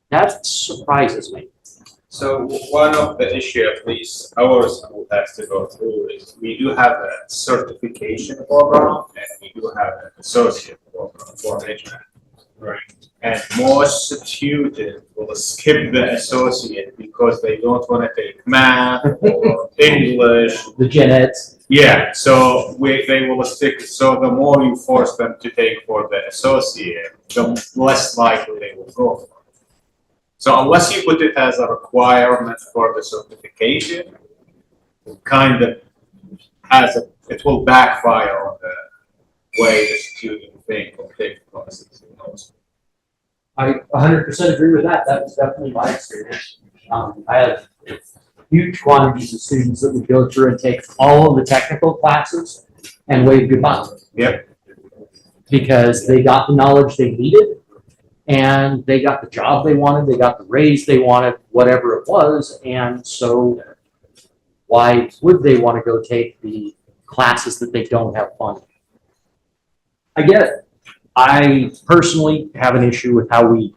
That surprises me. So one of the issue, at least our school has to go through, is we do have a certification program and we do have an associate program for management. Right. And most students will skip the associate because they don't want to take math or English. The gen eds. Yeah, so they will stick. So the more you force them to take for the associate, the less likely they will go for it. So unless you put it as a requirement for the certification, kind of it will backfire on the way the student think or take classes. I 100% agree with that. That was definitely my experience. I have huge quantities of students that would go through and take all of the technical classes and wave goodbye. Yep. Because they got the knowledge they needed and they got the job they wanted, they got the raise they wanted, whatever it was. And so why would they want to go take the classes that they don't have fun? I get it. I personally have an issue with how we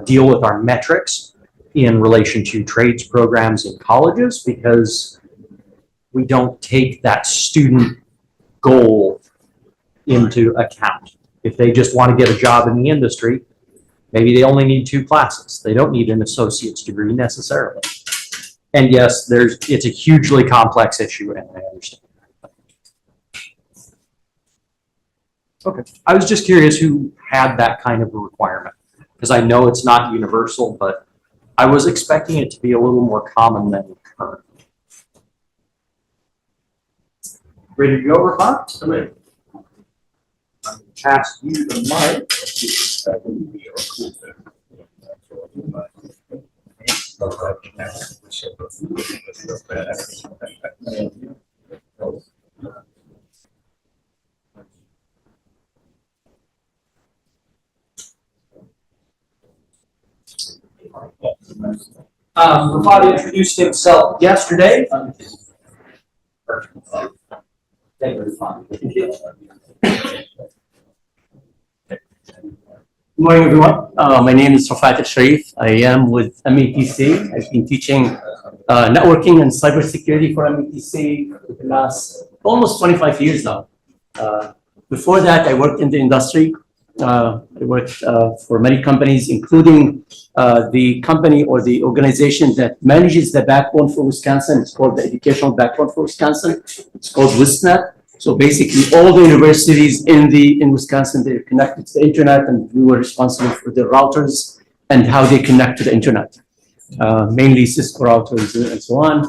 deal with our metrics in relation to trades programs in colleges because we don't take that student goal into account. If they just want to get a job in the industry, maybe they only need 2 classes. They don't need an associate's degree necessarily. And yes, it's a hugely complex issue, and I understand. Okay, I was just curious who had that kind of a requirement, because I know it's not universal, but I was expecting it to be a little more common than current. Ready to go, Rafa? Come in. Pass you the mic. Rafa introduced himself yesterday. Good morning, everyone. My name is Rafat Al-Sharif. I am with METC. I've been teaching networking and cybersecurity for METC for the last almost 25 years now. Before that, I worked in the industry. I worked for many companies, including the company or the organization that manages the backbone for Wisconsin. It's called the Educational Backbone for Wisconsin. It's called WisNet. So basically, all the universities in Wisconsin, they're connected to the internet, and we were responsible for the routers and how they connect to the internet, mainly Cisco routers and so on.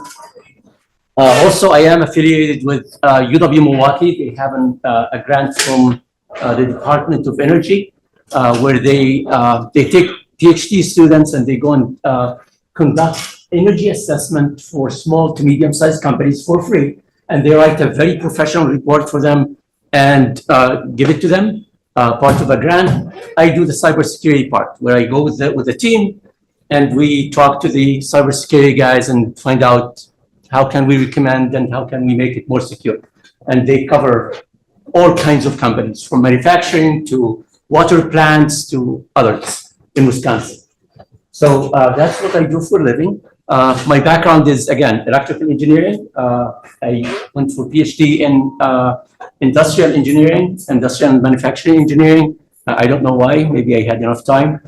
Also, I am affiliated with UW Milwaukee. They have a grant from the Department of Energy, where they take PhD students and they go and conduct energy assessment for small to medium-sized companies for free. And they write a very professional report for them and give it to them, part of a grant. I do the cybersecurity part, where I go with the team and we talk to the cybersecurity guys and find out how can we recommend and how can we make it more secure. And they cover all kinds of companies, from manufacturing to water plants to others in Wisconsin. So that's what I do for a living. My background is, again, electrical engineering. I went for PhD in industrial engineering, industrial and manufacturing engineering. I don't know why, maybe I had enough time,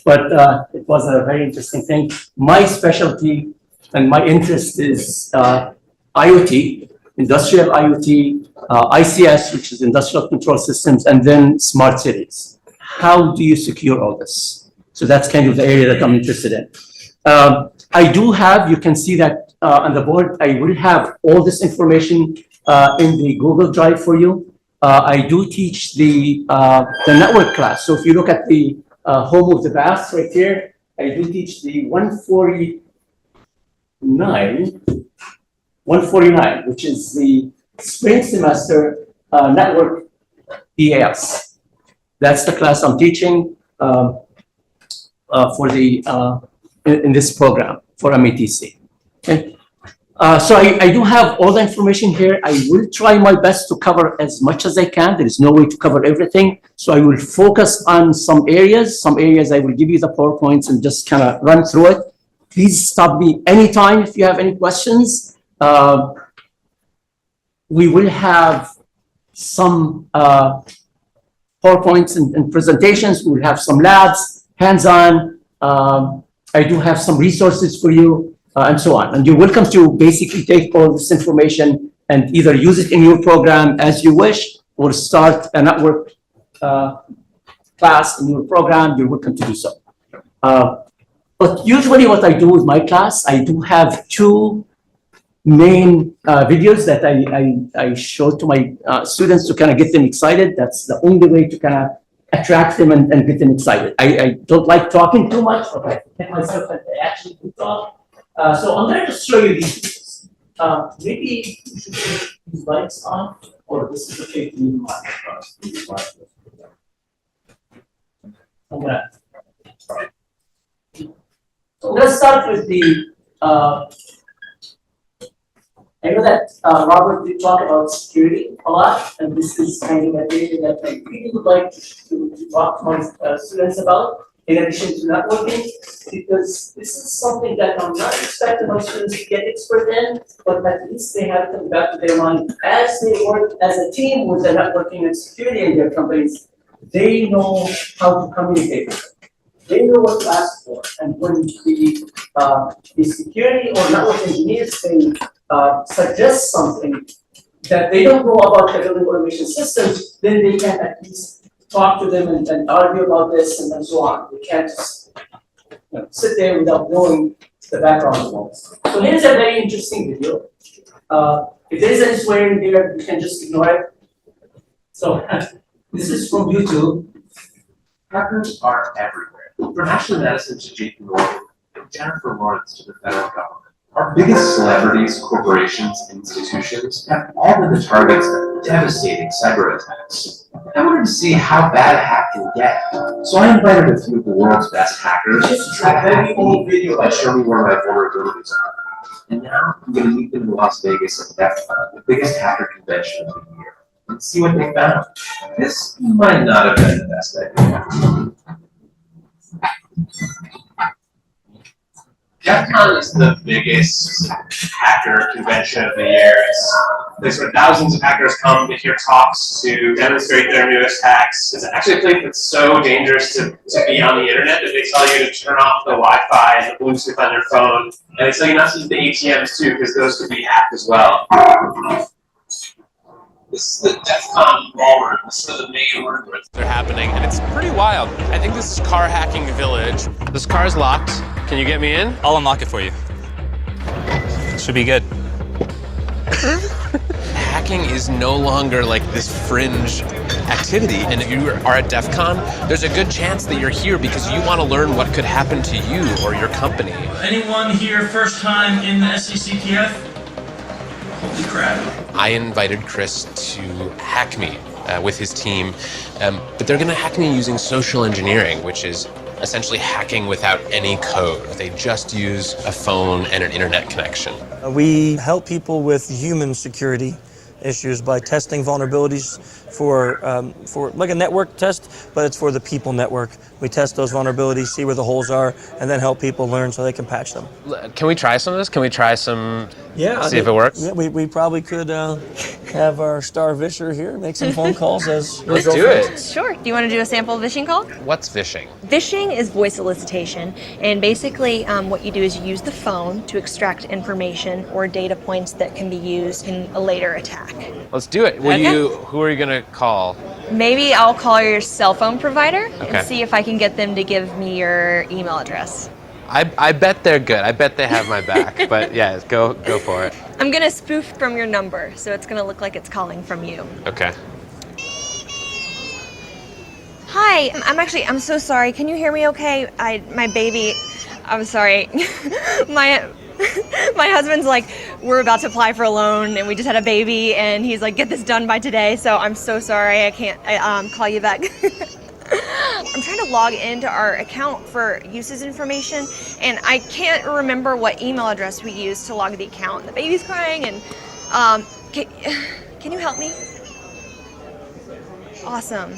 but it was a very interesting thing. My specialty and my interest is IoT, industrial IoT, ICS, which is industrial control systems, and then smart cities. How do you secure all this? So that's kind of the area that I'm interested in. I do have, you can see that on the board, I will have all this information in the Google Drive for you. I do teach the network class. So if you look at the home of the baths right here, I do teach the 149, which is the spring semester network EAS. That's the class I'm teaching for the in this program for METC. Okay. So I do have all the information here. I will try my best to cover as much as I can. There is no way to cover everything. So I will focus on some areas. Some areas I will give you the PowerPoints and just kind of run through it. Please stop me anytime if you have any questions. We will have some PowerPoints and presentations. We will have some labs, hands-on. I do have some resources for you and so on. And you're welcome to basically take all this information and either use it in your program as you wish or start a network class in your program. You're welcome to do so. But usually what I do with my class, I do have two main videos that I show to my students to kind of get them excited. That's the only way to kind of attract them and get them excited. I don't like talking too much, but I get myself that I actually do talk. So I'm gonna just show you these pieces. Maybe you should put these lights on, or this is okay to leave these lights. I'm gonna. So let's start with the, I know that Robert did talk about security a lot, and this is kind of an area that I really would like to talk to my students about, in addition to networking, because this is something that I'm not expecting my students to get expert in, but at least they have it in the back of their mind as they work as a team with the networking and security in their companies. They know how to communicate with them. They know what to ask for, and when the security or network engineers they suggest something that they don't know about the building automation systems, then they can at least talk to them and argue about this and so on. We can't just sit there without knowing the background of this. So here's a very interesting video. If there is any swearing there, you can just ignore it. So this is from YouTube. Hackers are everywhere. From Ashley Madison to JP Morgan, and Jennifer Lawrence to the federal government. Our biggest celebrities, corporations, and institutions have all been the targets of devastating cyber attacks. I wanted to see how bad a hack can get. So I invited a few of the world's best hackers to track a very old video that showed me where my vulnerabilities are. And now I'm going to meet them in Las Vegas at DEF CON, the biggest hacker convention of the year, and see what they found. This might not have been the best idea. DEF CON is the biggest hacker convention of the year. It's a place where thousands of hackers come to hear talks to demonstrate their newest hacks. It's actually a place that's so dangerous to be on the internet that they tell you to turn off the Wi-Fi and the Bluetooth on your phone. And they tell you not to use the ATMs too, because those could be hacked as well. This is the DEF CON ballroom. This is the main room where they're happening, and it's pretty wild. I think this is Car Hacking Village. This car's locked. Can you get me in? I'll unlock it for you. Should be good. Hacking is no longer like this fringe activity, and if you are at DEF CON, there's a good chance that you're here because you want to learn what could happen to you or your company. Anyone here first time in the SCCTF? Holy crap. I invited Chris to hack me with his team, but they're gonna hack me using social engineering, which is essentially hacking without any code. They just use a phone and an internet connection. We help people with human security issues by testing vulnerabilities for like a network test, but it's for the people network. We test those vulnerabilities, see where the holes are, and then help people learn so they can patch them. Can we try some of this? Can we try some, yeah, see if it works? Yeah, we probably could have our star visher here make some phone calls as Let's do it. Sure. Do you want to do a sample vishing call? What's phishing? Phishing is voice elicitation, and basically what you do is you use the phone to extract information or data points that can be used in a later attack. Let's do it. Who are you gonna call? Maybe I'll call your cell phone provider Okay. and see if I can get them to give me your email address. I bet they're good. I bet they have my back. But yeah, go for it. I'm gonna spoof from your number, so it's gonna look like it's calling from you. Okay. Hi, I'm so sorry. Can you hear me okay? My baby, I'm sorry. My husband's like, we're about to apply for a loan and we just had a baby and he's like, get this done by today. So I'm so sorry, I can't call you back. I'm trying to log into our account for uses information and I can't remember what email address we used to log the account. The baby's crying and can you help me? Awesome.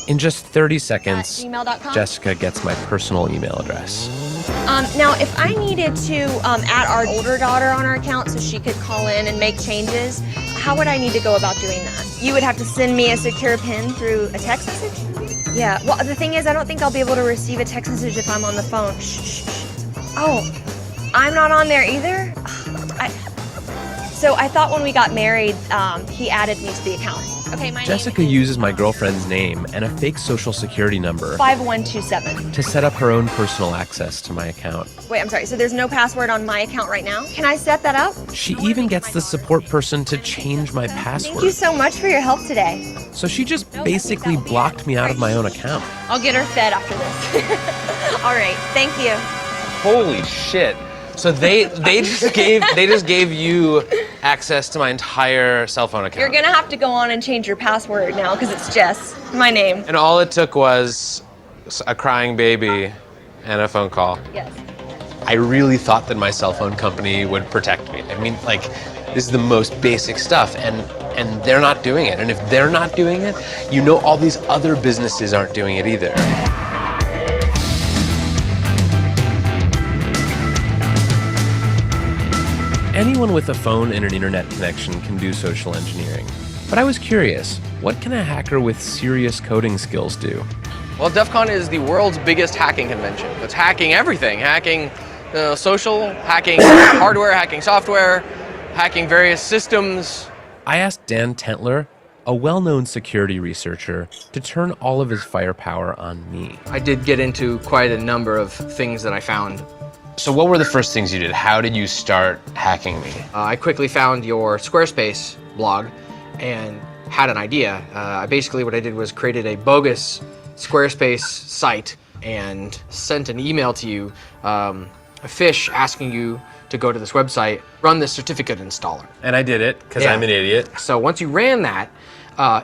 In just 30 seconds, gmail.com? Jessica gets my personal email address. Now, if I needed to add our older daughter on our account so she could call in and make changes, how would I need to go about doing that? You would have to send me a secure PIN through a text message? Yeah, well, the thing is, I don't think I'll be able to receive a text message if I'm on the phone. Shh. Oh, I'm not on there either? So I thought when we got married, he added me to the account. Okay, my Jessica uses my girlfriend's name and a fake social security number 5127. to set up her own personal access to my account. Wait, I'm sorry. So there's no password on my account right now? Can I set that up? She even gets the support person to change my password. Thank you so much for your help today. So she just basically blocked me out of my own account. I'll get her fed after this. All right, thank you. Holy shit. So they just gave you access to my entire cell phone account. You're gonna have to go on and change your password now because it's Jess, my name. And all it took was a crying baby and a phone call. Yes. I really thought that my cell phone company would protect me. I mean, like, this is the most basic stuff, and they're not doing it. And if they're not doing it, you know all these other businesses aren't doing it either. Anyone with a phone and an internet connection can do social engineering. But I was curious, what can a hacker with serious coding skills do? Well, DEF CON is the world's biggest hacking convention. It's hacking everything, hacking social, hacking hardware, hacking software, hacking various systems. I asked Dan Tentler, a well-known security researcher, to turn all of his firepower on me. I did get into quite a number of things that I found. So what were the first things you did? How did you start hacking me? I quickly found your Squarespace blog and had an idea. Basically what I did was created a bogus Squarespace site and sent an email to you, a fish asking you to go to this website, run this certificate installer. And I did it, because I'm an idiot. So once you ran that,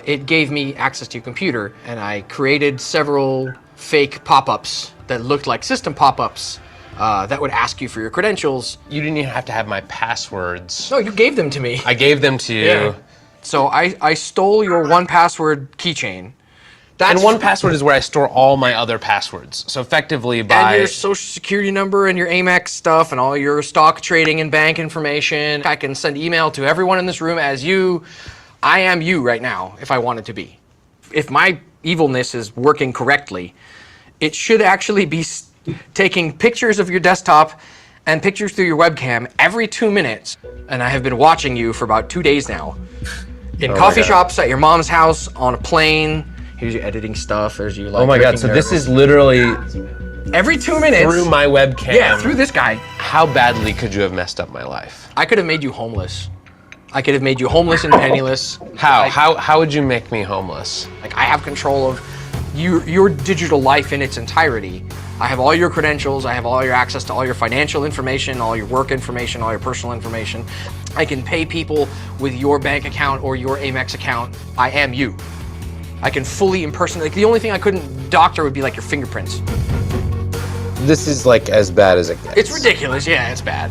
it gave me access to your computer, and I created several fake pop-ups that looked like system pop-ups that would ask you for your credentials. You didn't even have to have my passwords. No, you gave them to me. I gave them to you. Yeah. So I stole your 1Password keychain. And 1Password is where I store all my other passwords. So effectively by... And your social security number and your Amex stuff and all your stock trading and bank information. I can send email to everyone in this room as you. I am you right now, if I wanted to be. If my evilness is working correctly, it should actually be taking pictures of your desktop and pictures through your webcam every 2 minutes. And I have been watching you for about 2 days now. In coffee shops, at your mom's house, on a plane. Here's you editing stuff. There's you like. Oh my god! So this is literally every 2 minutes through my webcam. Yeah, through this guy. How badly could you have messed up my life? I could have made you homeless. I could have made you homeless and penniless. How? How would you make me homeless? Like I have control of your digital life in its entirety. I have all your credentials. I have all your access to all your financial information, all your work information, all your personal information. I can pay people with your bank account or your Amex account. I am you. I can fully impersonate. Like the only thing I couldn't doctor would be like your fingerprints. This is like as bad as it gets. It's ridiculous. Yeah, it's bad.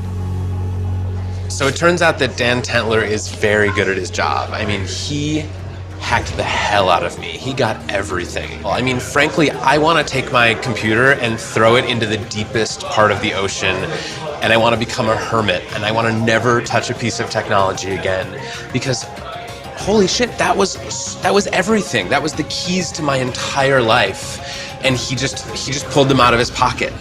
So it turns out that Dan Tentler is very good at his job. I mean, he hacked the hell out of me. He got everything. Well, I mean, frankly, I want to take my computer and throw it into the deepest part of the ocean, and I want to become a hermit, and I want to never touch a piece of technology again, because holy shit, that was everything. That was the keys to my entire life, and he just pulled them out of his pocket.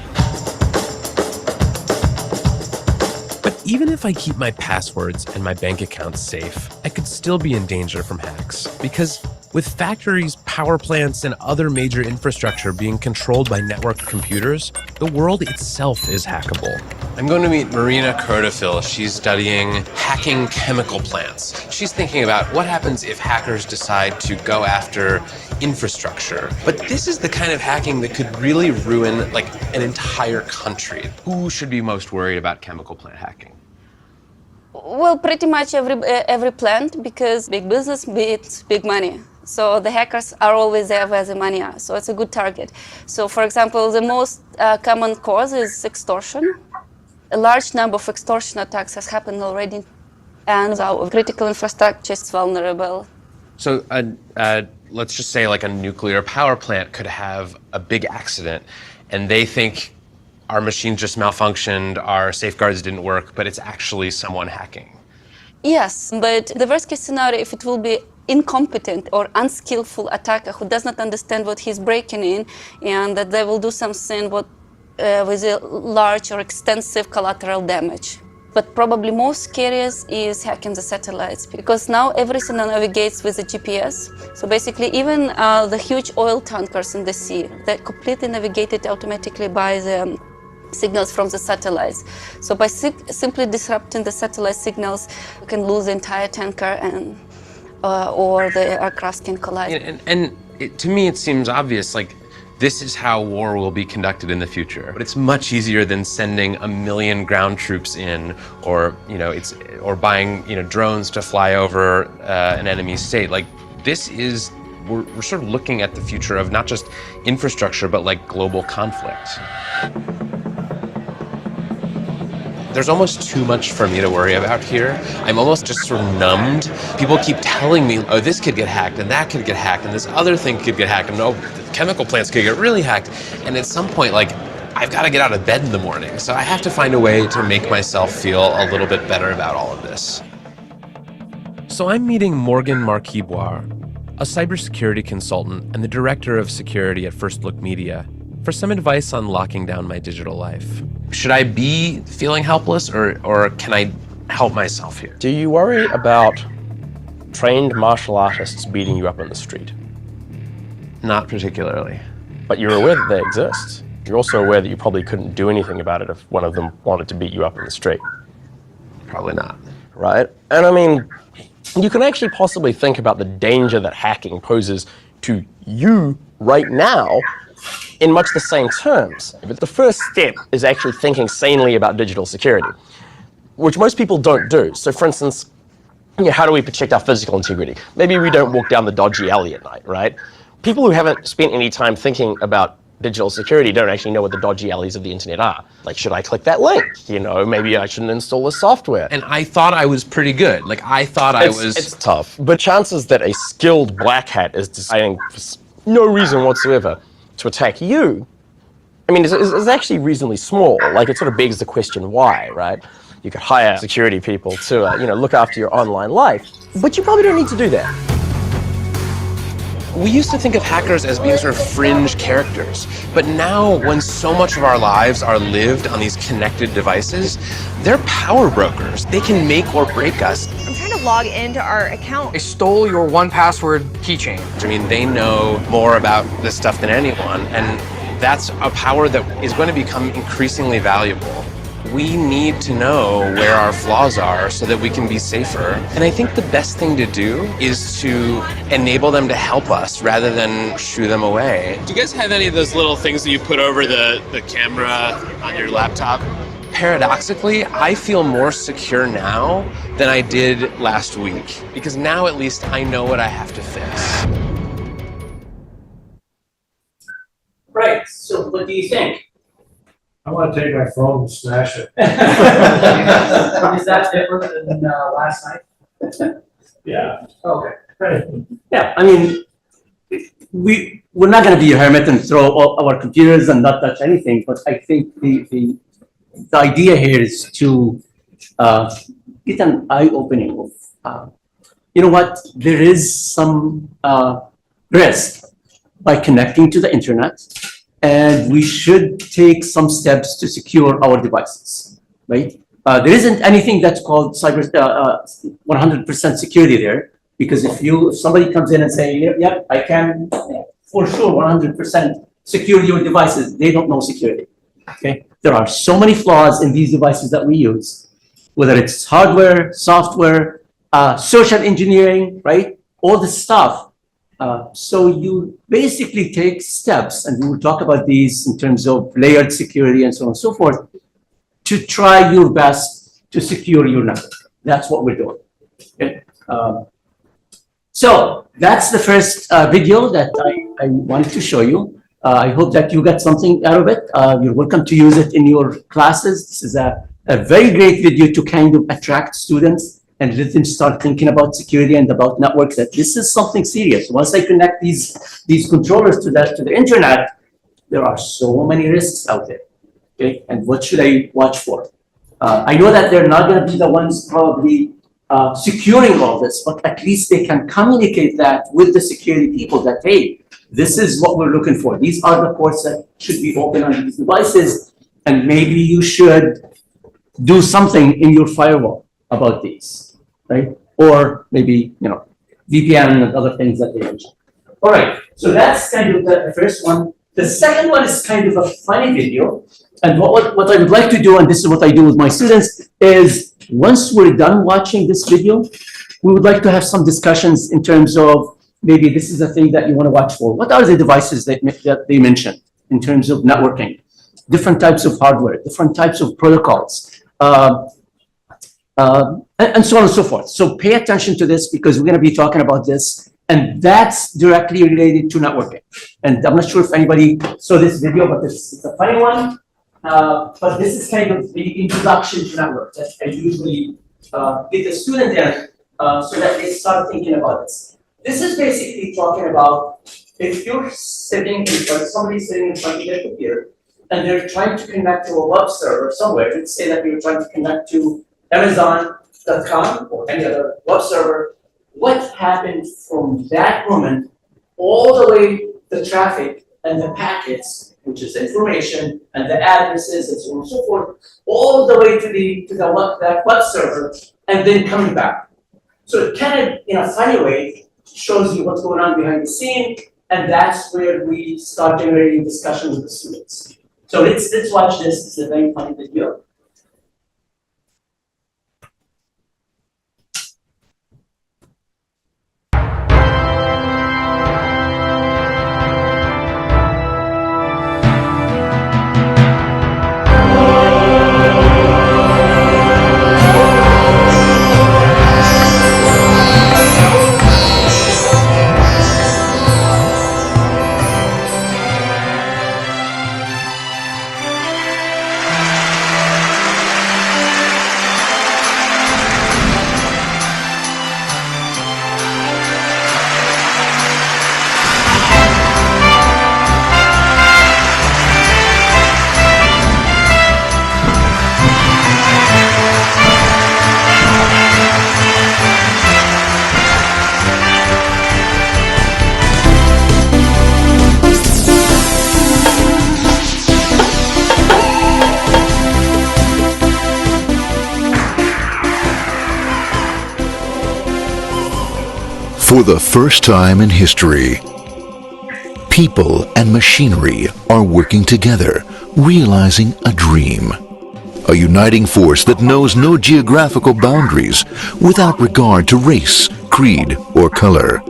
But even if I keep my passwords and my bank accounts safe, I could still be in danger from hacks. Because with factories, power plants, and other major infrastructure being controlled by networked computers, the world itself is hackable. I'm going to meet Marina Crotofil. She's studying hacking chemical plants. She's thinking about what happens if hackers decide to go after infrastructure. But this is the kind of hacking that could really ruin like an entire country. Who should be most worried about chemical plant hacking? Well, pretty much every plant, because big business beats big money. So the hackers are always there where the money are. So it's a good target. So for example, the most common cause is extortion. A large number of extortion attacks has happened already, and our critical infrastructure is vulnerable. So let's just say like a nuclear power plant could have a big accident, and they think our machine just malfunctioned, our safeguards didn't work, but it's actually someone hacking. Yes, but the worst case scenario, if it will be incompetent or unskillful attacker who does not understand what he's breaking in, and that they will do something with a large or extensive collateral damage. But probably most scariest is hacking the satellites, because now everything navigates with the GPS. So basically, even the huge oil tankers in the sea, they're completely navigated automatically by the signals from the satellites. So by simply disrupting the satellite signals, you can lose the entire tanker and or the aircraft can collide. To me, it seems obvious, like, this is how war will be conducted in the future. But it's much easier than sending 1 million ground troops in, or or buying drones to fly over an enemy state. Like, this is we're sort of looking at the future of not just infrastructure, but like global conflict. There's almost too much for me to worry about here. I'm almost just sort of numbed. People keep telling me, oh, this could get hacked, and that could get hacked, and this other thing could get hacked, and oh, the chemical plants could get really hacked. And at some point, like, I've got to get out of bed in the morning. So I have to find a way to make myself feel a little bit better about all of this. So I'm meeting Morgan Marquis-Boire, a cybersecurity consultant and the director of security at First Look Media, for some advice on locking down my digital life. Should I be feeling helpless, or can I help myself here? Do you worry about trained martial artists beating you up in the street? Not particularly. But you're aware that they exist. You're also aware that you probably couldn't do anything about it if one of them wanted to beat you up in the street. Probably not. Right? And I mean, you can actually possibly think about the danger that hacking poses to you right now in much the same terms. But the first step is actually thinking sanely about digital security, which most people don't do. So for instance, how do we protect our physical integrity? Maybe we don't walk down the dodgy alley at night, right? People who haven't spent any time thinking about digital security don't actually know what the dodgy alleys of the internet are. Like, should I click that link? Maybe I shouldn't install this software. And I thought I was pretty good. Like, I thought It's tough. But chances that a skilled black hat is deciding for no reason whatsoever to attack you, I mean, is actually reasonably small. Like, it sort of begs the question, why, right? You could hire security people to, look after your online life, but you probably don't need to do that. We used to think of hackers as being sort of fringe characters, but now when so much of our lives are lived on these connected devices, they're power brokers. They can make or break us. I'm trying to log into our account. They stole your 1Password keychain. I mean, they know more about this stuff than anyone, and that's a power that is going to become increasingly valuable. We need to know where our flaws are so that we can be safer. And I think the best thing to do is to enable them to help us rather than shoo them away. Do you guys have any of those little things that you put over the camera on your laptop? Paradoxically, I feel more secure now than I did last week, because now at least I know what I have to fix. Right, so what do you think? I want to take my phone and smash it. Is that different than last night? Yeah. Okay. Yeah, I mean, we're not going to be a hermit and throw all our computers and not touch anything, but I think the idea here is to get an eye-opening of, there is some risk by connecting to the internet, and we should take some steps to secure our devices, right? There isn't anything that's called cyber 100% security there, because if somebody comes in and say, yep, I can for sure 100% secure your devices, they don't know security, okay? There are so many flaws in these devices that we use, whether it's hardware, software, social engineering, right? All this stuff. So you basically take steps, and we will talk about these in terms of layered security and so on and so forth, to try your best to secure your network. That's what we're doing. Okay? So that's the first video that I wanted to show you. I hope that you got something out of it. You're welcome to use it in your classes. This is a very great video to kind of attract students and let them start thinking about security and about networks, that this is something serious. Once I connect these controllers to the internet, there are so many risks out there, okay? And what should I watch for? I know that they're not gonna be the ones probably securing all this, but at least they can communicate that with the security people that, hey, this is what we're looking for. These are the ports that should be open on these devices, and maybe you should do something in your firewall about these, right? Or maybe, VPN and other things that they mentioned. All right, so that's kind of the first one. The second one is kind of a funny video. And what I would like to do, and this is what I do with my students, is once we're done watching this video, we would like to have some discussions in terms of maybe this is the thing that you want to watch for. What are the devices that they mentioned in terms of networking? Different types of hardware, different types of protocols, and so on and so forth. So pay attention to this because we're going to be talking about this, and that's directly related to networking. And I'm not sure if anybody saw this video, but it's a funny one. But this is kind of the introduction to network that I usually get the student in so that they start thinking about this. This is basically talking about if you're sitting in front, somebody's sitting in front of their computer, and they're trying to connect to a web server somewhere. Let's say that you're trying to connect to Amazon.com or any other web server. What happened from that moment all the way the traffic and the packets, which is information and the addresses and so on and so forth, all the way to that web server, and then coming back. So it kind of, in a funny way, shows you what's going on behind the scene, and that's where we start generating discussion with the students. So let's watch this. It's a very funny video. For the first time in history, people and machinery are working together, realizing a dream. A uniting force that knows no geographical boundaries without regard to race, creed, or color.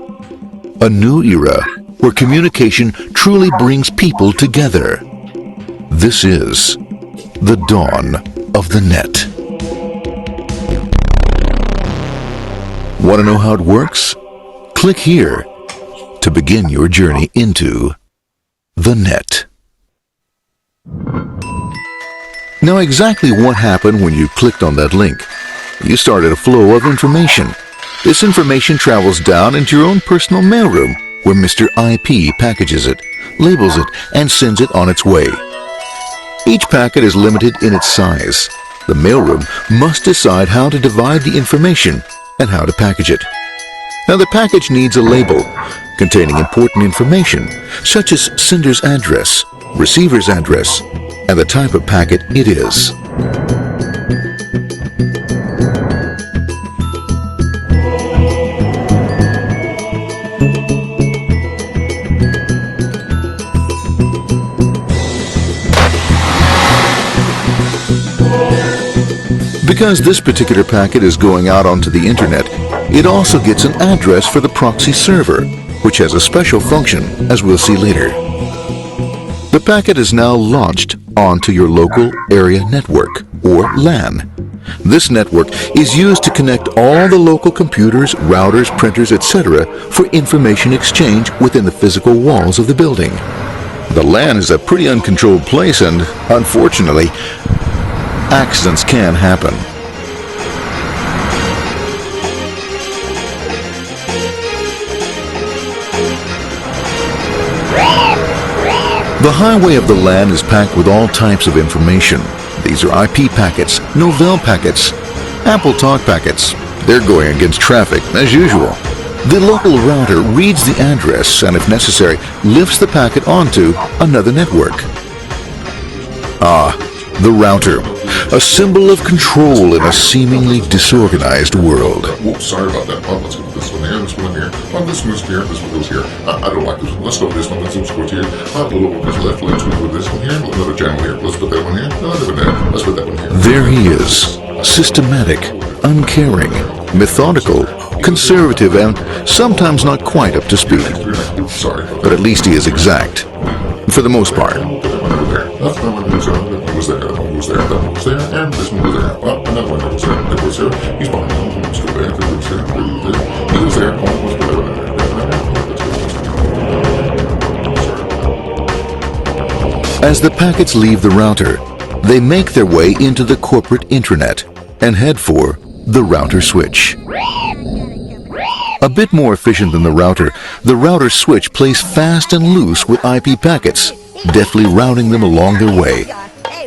A new era where communication truly brings people together. This is the dawn of the net. Want to know how it works? Click here to begin your journey into the net. Now, exactly what happened when you clicked on that link? You started a flow of information. This information travels down into your own personal mailroom, where Mr. IP packages it, labels it, and sends it on its way. Each packet is limited in its size. The mailroom must decide how to divide the information and how to package it. Now, the package needs a label containing important information, such as sender's address, receiver's address, and the type of packet it is. Because this particular packet is going out onto the internet, it also gets an address for the proxy server, which has a special function, as we'll see later. The packet is now launched onto your local area network, or LAN. This network is used to connect all the local computers, routers, printers, etc. for information exchange within the physical walls of the building. The LAN is a pretty uncontrolled place, and unfortunately, accidents can happen. The highway of the LAN is packed with all types of information. These are IP packets, Novell packets, Apple Talk packets. They're going against traffic, as usual. The local router reads the address and, if necessary, lifts the packet onto another network. The router. a symbol of control in a seemingly disorganized world. Whoops, sorry about that. Well, let's go with this one here, this one here. Well, this one goes here, this one goes here. I don't like this one. Let's go with this one. Let's go here. The little one goes left. Let's go with this one here. Another channel here. Let's put that one here. Another one there. Let's put that one here. There he is, systematic, uncaring, methodical, conservative, and sometimes not quite up to speed. Sorry. But at least he is exact, for the most part. That's the one goes there. That one goes there. That one goes there. That one goes there. And this one goes there. Well, and that one goes there. That goes there. He's behind him. He's still there. That goes there. He goes there. Oh, let's put that one there. As the packets leave the router, they make their way into the corporate intranet and head for the router switch. A bit more efficient than the router switch plays fast and loose with IP packets, deftly routing them along their way.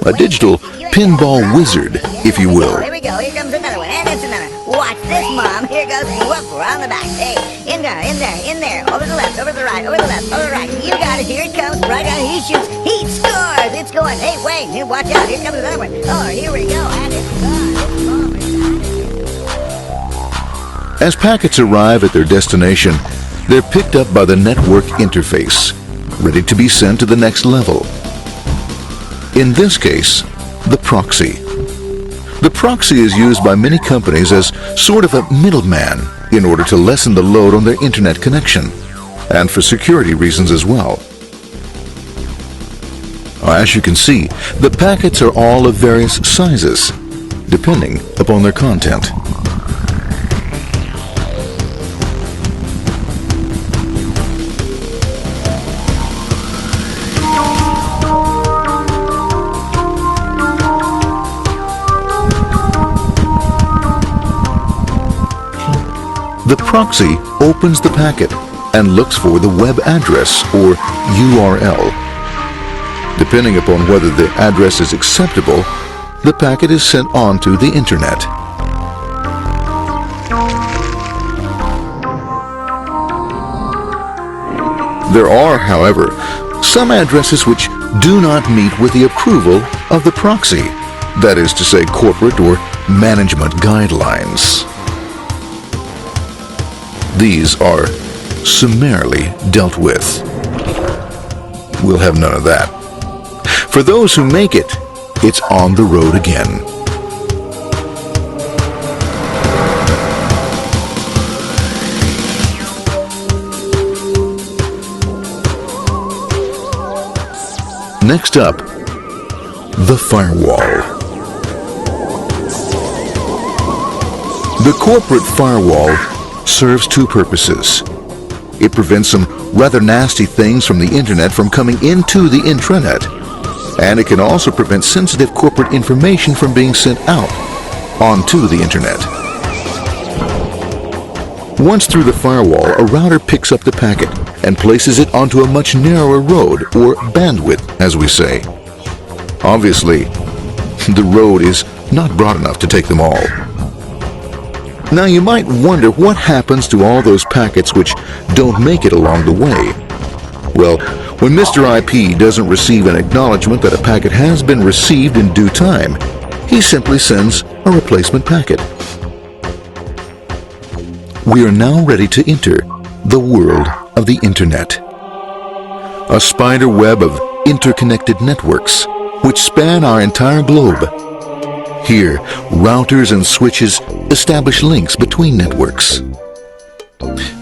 A digital pinball wizard, if you will. Here we go, here comes another one, and it's another. Watch this, Mom. Here goes, whoop, around the back. Hey, in there, over the left, over the right, over the left, over the right. You got it, here it comes, right on, he shoots, he scores, it's going. Hey, wait, here, watch out, here comes another one. Oh, here we go, and it's gone. As packets arrive at their destination, they're picked up by the network interface, ready to be sent to the next level. In this case, the proxy. The proxy is used by many companies as sort of a middleman in order to lessen the load on their internet connection, and for security reasons as well. As you can see, the packets are all of various sizes, depending upon their content. The proxy opens the packet and looks for the web address or URL. Depending upon whether the address is acceptable, the packet is sent on to the internet. There are, however, some addresses which do not meet with the approval of the proxy, that is to say, corporate or management guidelines. These are summarily dealt with. We'll have none of that. For those who make it, it's on the road again. Next up, the firewall. The corporate firewall serves two purposes. It prevents some rather nasty things from the internet from coming into the intranet, and it can also prevent sensitive corporate information from being sent out onto the internet. Once through the firewall, a router picks up the packet and places it onto a much narrower road, or bandwidth, as we say. Obviously, the road is not broad enough to take them all. Now you might wonder what happens to all those packets which don't make it along the way. Well, when Mr. IP doesn't receive an acknowledgement that a packet has been received in due time, he simply sends a replacement packet. We are now ready to enter the world of the Internet. A spider web of interconnected networks which span our entire globe. Here, routers and switches establish links between networks.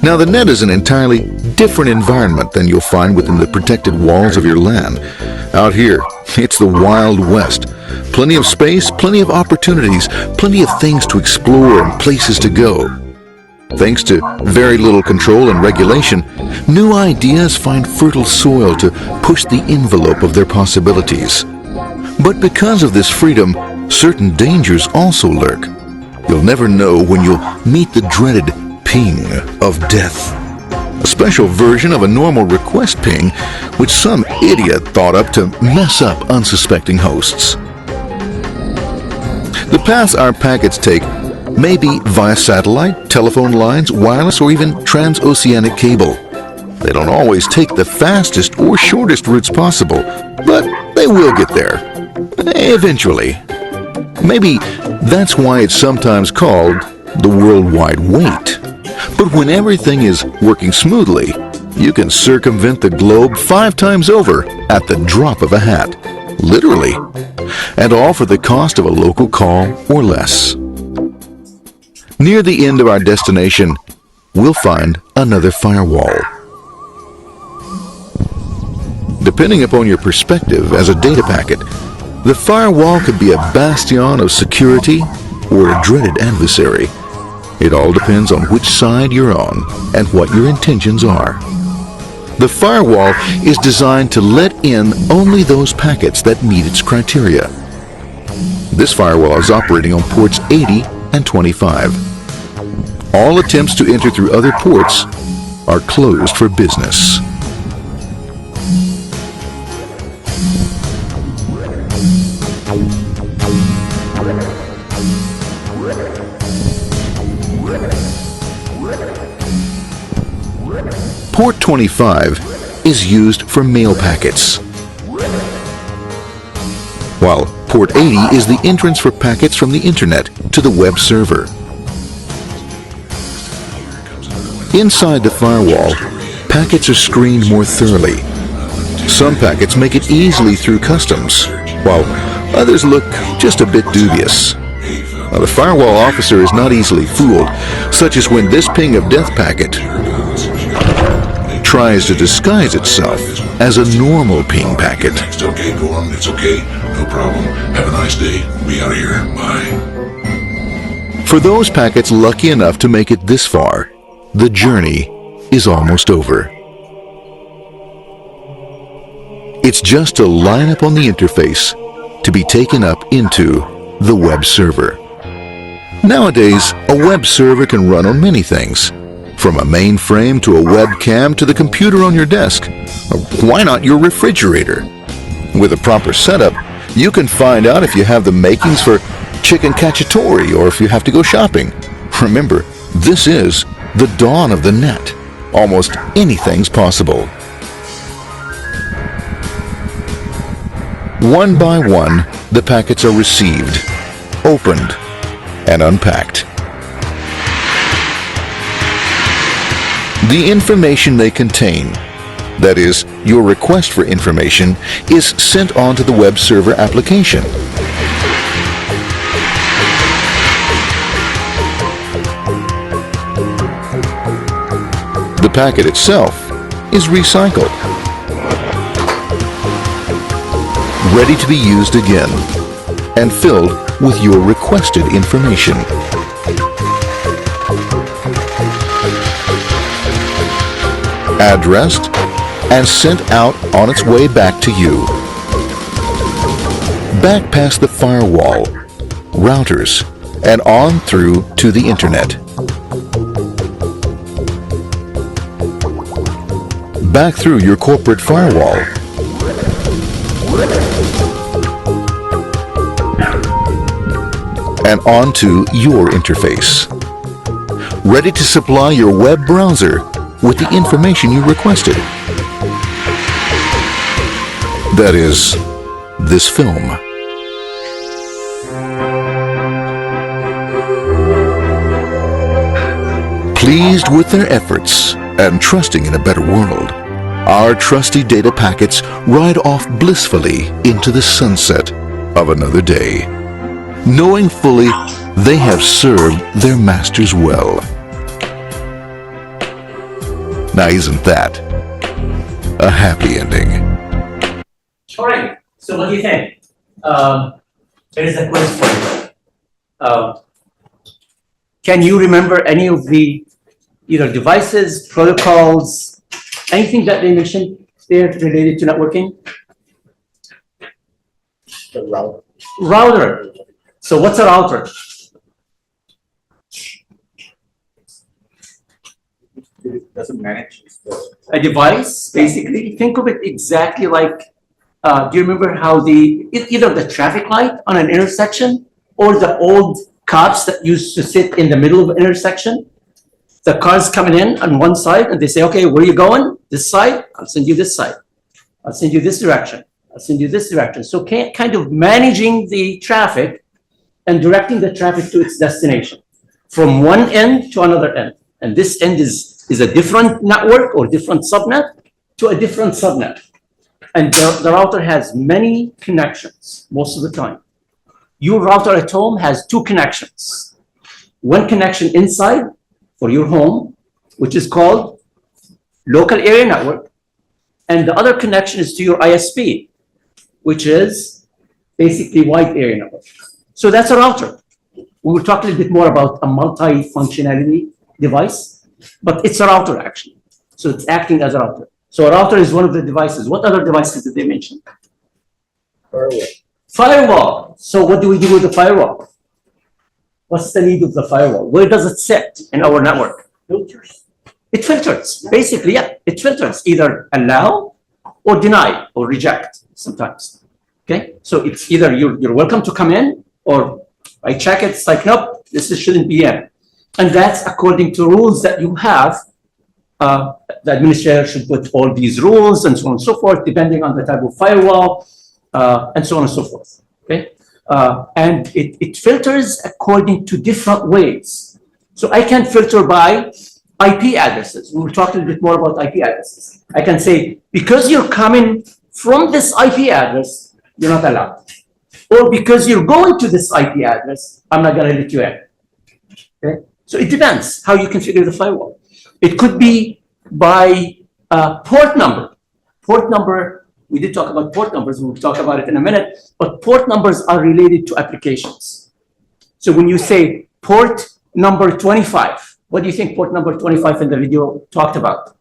Now, the net is an entirely different environment than you'll find within the protected walls of your LAN. Out here, it's the Wild West. Plenty of space, plenty of opportunities, plenty of things to explore and places to go. Thanks to very little control and regulation, new ideas find fertile soil to push the envelope of their possibilities. But because of this freedom, certain dangers also lurk. You'll never know when you'll meet the dreaded ping of death. A special version of a normal request ping, which some idiot thought up to mess up unsuspecting hosts. The paths our packets take may be via satellite, telephone lines, wireless, or even transoceanic cable. They don't always take the fastest or shortest routes possible, but they will get there. Eventually. Maybe that's why it's sometimes called the worldwide wait. But when everything is working smoothly, you can circumvent the globe 5 times over at the drop of a hat. Literally. And all for the cost of a local call or less. Near the end of our destination, we'll find another firewall. Depending upon your perspective as a data packet, the firewall could be a bastion of security or a dreaded adversary. It all depends on which side you're on and what your intentions are. The firewall is designed to let in only those packets that meet its criteria. This firewall is operating on ports 80 and 25. All attempts to enter through other ports are closed for business. Port 25 is used for mail packets, while Port 80 is the entrance for packets from the internet to the web server. Inside the firewall, packets are screened more thoroughly. Some packets make it easily through customs, while others look just a bit dubious. Now, the firewall officer is not easily fooled, such as when this ping of death packet tries to disguise itself as a normal ping packet. It's okay, go on, it's okay, no problem. Have a nice day, be out of here, bye. For those packets lucky enough to make it this far, the journey is almost over. It's just a line up on the interface to be taken up into the web server. Nowadays, a web server can run on many things, from a mainframe to a webcam to the computer on your desk. Or why not your refrigerator? With a proper setup, you can find out if you have the makings for chicken cacciatore or if you have to go shopping. Remember, this is the dawn of the net. Almost anything's possible. One by one, the packets are received, opened, and unpacked. The information they contain, that is, your request for information, is sent on to the web server application. The packet itself is recycled, ready to be used again, and filled with your requested information. Addressed and sent out on its way back to you. Back past the firewall, routers, and on through to the internet. Back through your corporate firewall. And onto your interface. Ready to supply your web browser with the information you requested. That is, this film. Pleased with their efforts and trusting in a better world, our trusty data packets ride off blissfully into the sunset of another day, knowing fully they have served their masters well. Now, isn't that a happy ending? All right, so what do you think? Here's a quiz for you. Can you remember any of the either devices, protocols, anything that they mentioned there related to networking? The router. Router. So what's a router? It doesn't manage. A device, basically. Think of it exactly like, do you remember how either the traffic light on an intersection or the old cops that used to sit in the middle of an intersection? The cars coming in on one side and they say, okay, where are you going? This side? I'll send you this side. I'll send you this direction. I'll send you this direction. So kind of managing the traffic and directing the traffic to its destination from one end to another end. And this end is a different network or different subnet to a different subnet. And the router has many connections most of the time. Your router at home has two connections. One connection inside for your home, which is called local area network. And the other connection is to your ISP, which is basically wide area network. So that's a router. We will talk a little bit more about a multi-functionality device, but it's a router actually. So it's acting as a router. So a router is one of the devices. What other devices did they mention? Firewall. Firewall. So what do we do with the firewall? What's the need of the firewall? Where does it sit in our network? Filters. It filters, basically, yeah. It filters, either allow or deny or reject sometimes. Okay, so it's either you're welcome to come in, or I check it, it's like, nope, shouldn't be in. And that's according to rules that you have. The administrator should put all these rules and so on and so forth, depending on the type of firewall, and so on and so forth. Okay, and it filters according to different ways. So I can filter by IP addresses. We'll talk a little bit more about IP addresses. I can say, because you're coming from this IP address, you're not allowed. Or because you're going to this IP address, I'm not going to let you in. Okay? So it depends how you configure the firewall. It could be by port number. Port number, we did talk about port numbers. We'll talk about it in a minute. But port numbers are related to applications. So when you say port number 25, what do you think port number 25 in the video talked about?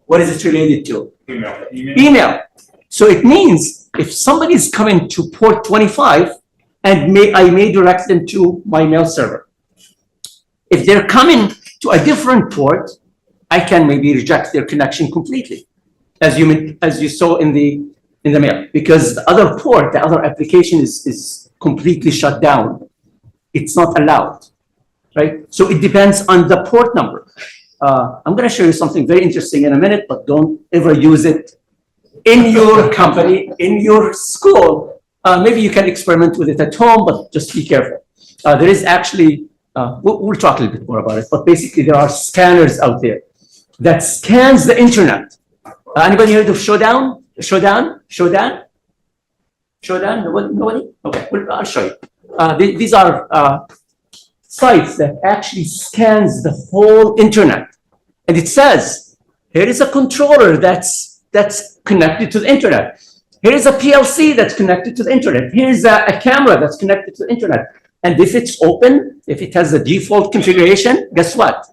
What is it related to? Email. So it means if somebody is coming to port 25, and I may direct them to my mail server. If they're coming to a different port, I can maybe reject their connection completely, as you saw in the mail, because the other port, the other application is completely shut down. It's not allowed. Right? So it depends on the port number. I'm going to show you something very interesting in a minute, but don't ever use it in your company, in your school. Maybe you can experiment with it at home, but just be careful. There is actually, we'll talk a little bit more about it, but basically there are scanners out there that scans the internet. Anybody heard of Showdown? Showdown? Nobody? Okay, well, I'll show you. These are sites that actually scans the whole internet. And it says, here is a controller that's connected to the internet. Here is a PLC that's connected to the internet. Here's a camera that's connected to the internet. And if it's open, if it has the default configuration, guess what?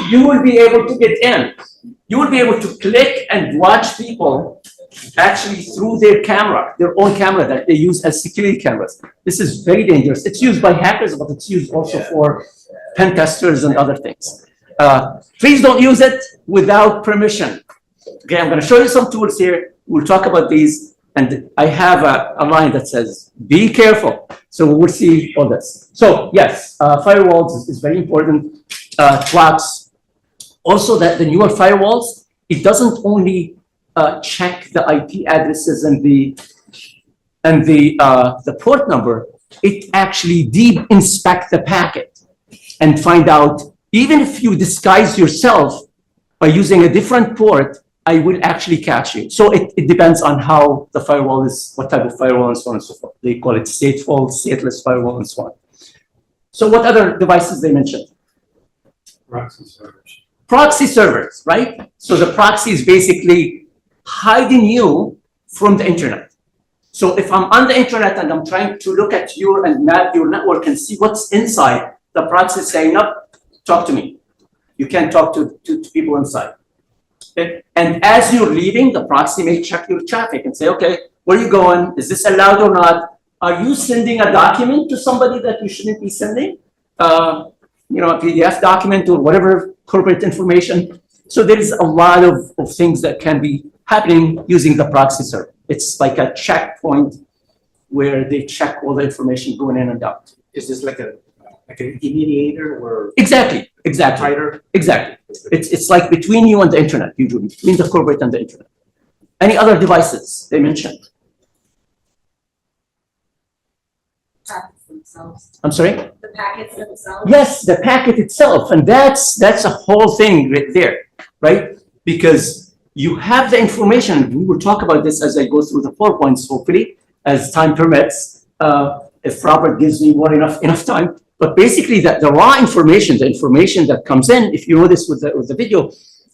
You will be able to get in. You will be able to click and watch people actually through their camera, their own camera that they use as security cameras. This is very dangerous. It's used by hackers, but it's used also for pen testers and other things. Please don't use it without permission. Okay, I'm going to show you some tools here. We'll talk about these. And I have a line that says, be careful. So we will see all this. So yes, firewalls is very important. Clocks. Also, that the newer firewalls, it doesn't only check the IP addresses and the port number. It actually deep inspect the packet and find out, even if you disguise yourself by using a different port, I will actually catch you. So it depends on how the firewall is, what type of firewall, and so on and so forth. They call it stateful, stateless firewall, and so on. So what other devices they mentioned? Proxy servers. Proxy servers, right? So the proxy is basically hiding you from the internet. So if I'm on the internet and I'm trying to look at you and map your network and see what's inside, the proxy is saying, no, talk to me. You can't talk to people inside. Okay? And as you're leaving, the proxy may check your traffic and say, okay, where are you going? Is this allowed or not? Are you sending a document to somebody that you shouldn't be sending? A PDF document or whatever corporate information. So there is a lot of things that can be happening using the proxy server. It's like a checkpoint where they check all the information going in and out. Is this like an intermediator or? Exactly. It's like between you and the internet, usually, between the corporate and the internet. Any other devices they mentioned? themselves. I'm sorry? The packets themselves. Yes, the packet itself, and that's a whole thing right there, right? Because you have the information. We will talk about this as I go through the PowerPoints, hopefully, as time permits, if Robert gives me enough time. But basically, the raw information, the information that comes in, if you notice with the video,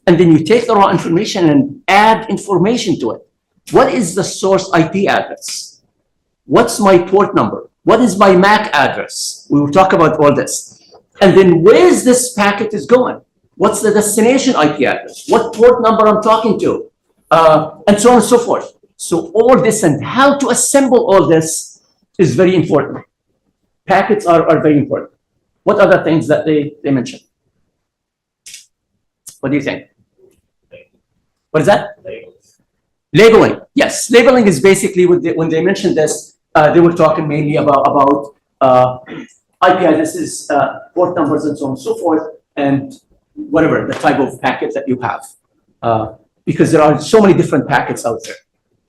and then you take the raw information and add information to it. What is the source IP address? What's my port number? What is my MAC address? We will talk about all this. And then where is this packet is going? What's the destination IP address? What port number I'm talking to? And so on and so forth. So all this and how to assemble all this is very important. Packets are very important. What other things that they mentioned? What do you think? What is that? Labeling. Yes, labeling is basically when they mentioned this, they were talking mainly about IP addresses, port numbers, and so on and so forth, and whatever the type of packet that you have, because there are so many different packets out there.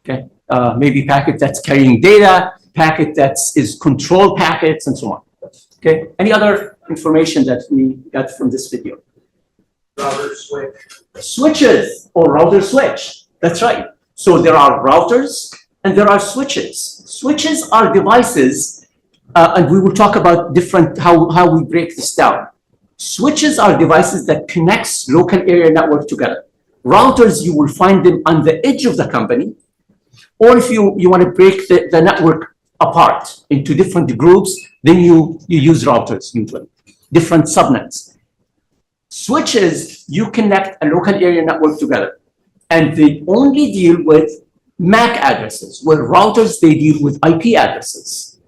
Okay, maybe packet that's carrying data, packet that is control packets, and so on. Okay, any other information that we got from this video? Router switch. Switches or router switch. That's right. So there are routers and there are switches. Switches are devices, and we will talk about different how we break this down. Switches are devices that connects local area network together. Routers, you will find them on the edge of the company, or if you want to break the network apart into different groups, then you use routers usually, different subnets. Switches, you connect a local area network together, and they only deal with MAC addresses, where routers, they deal with IP addresses.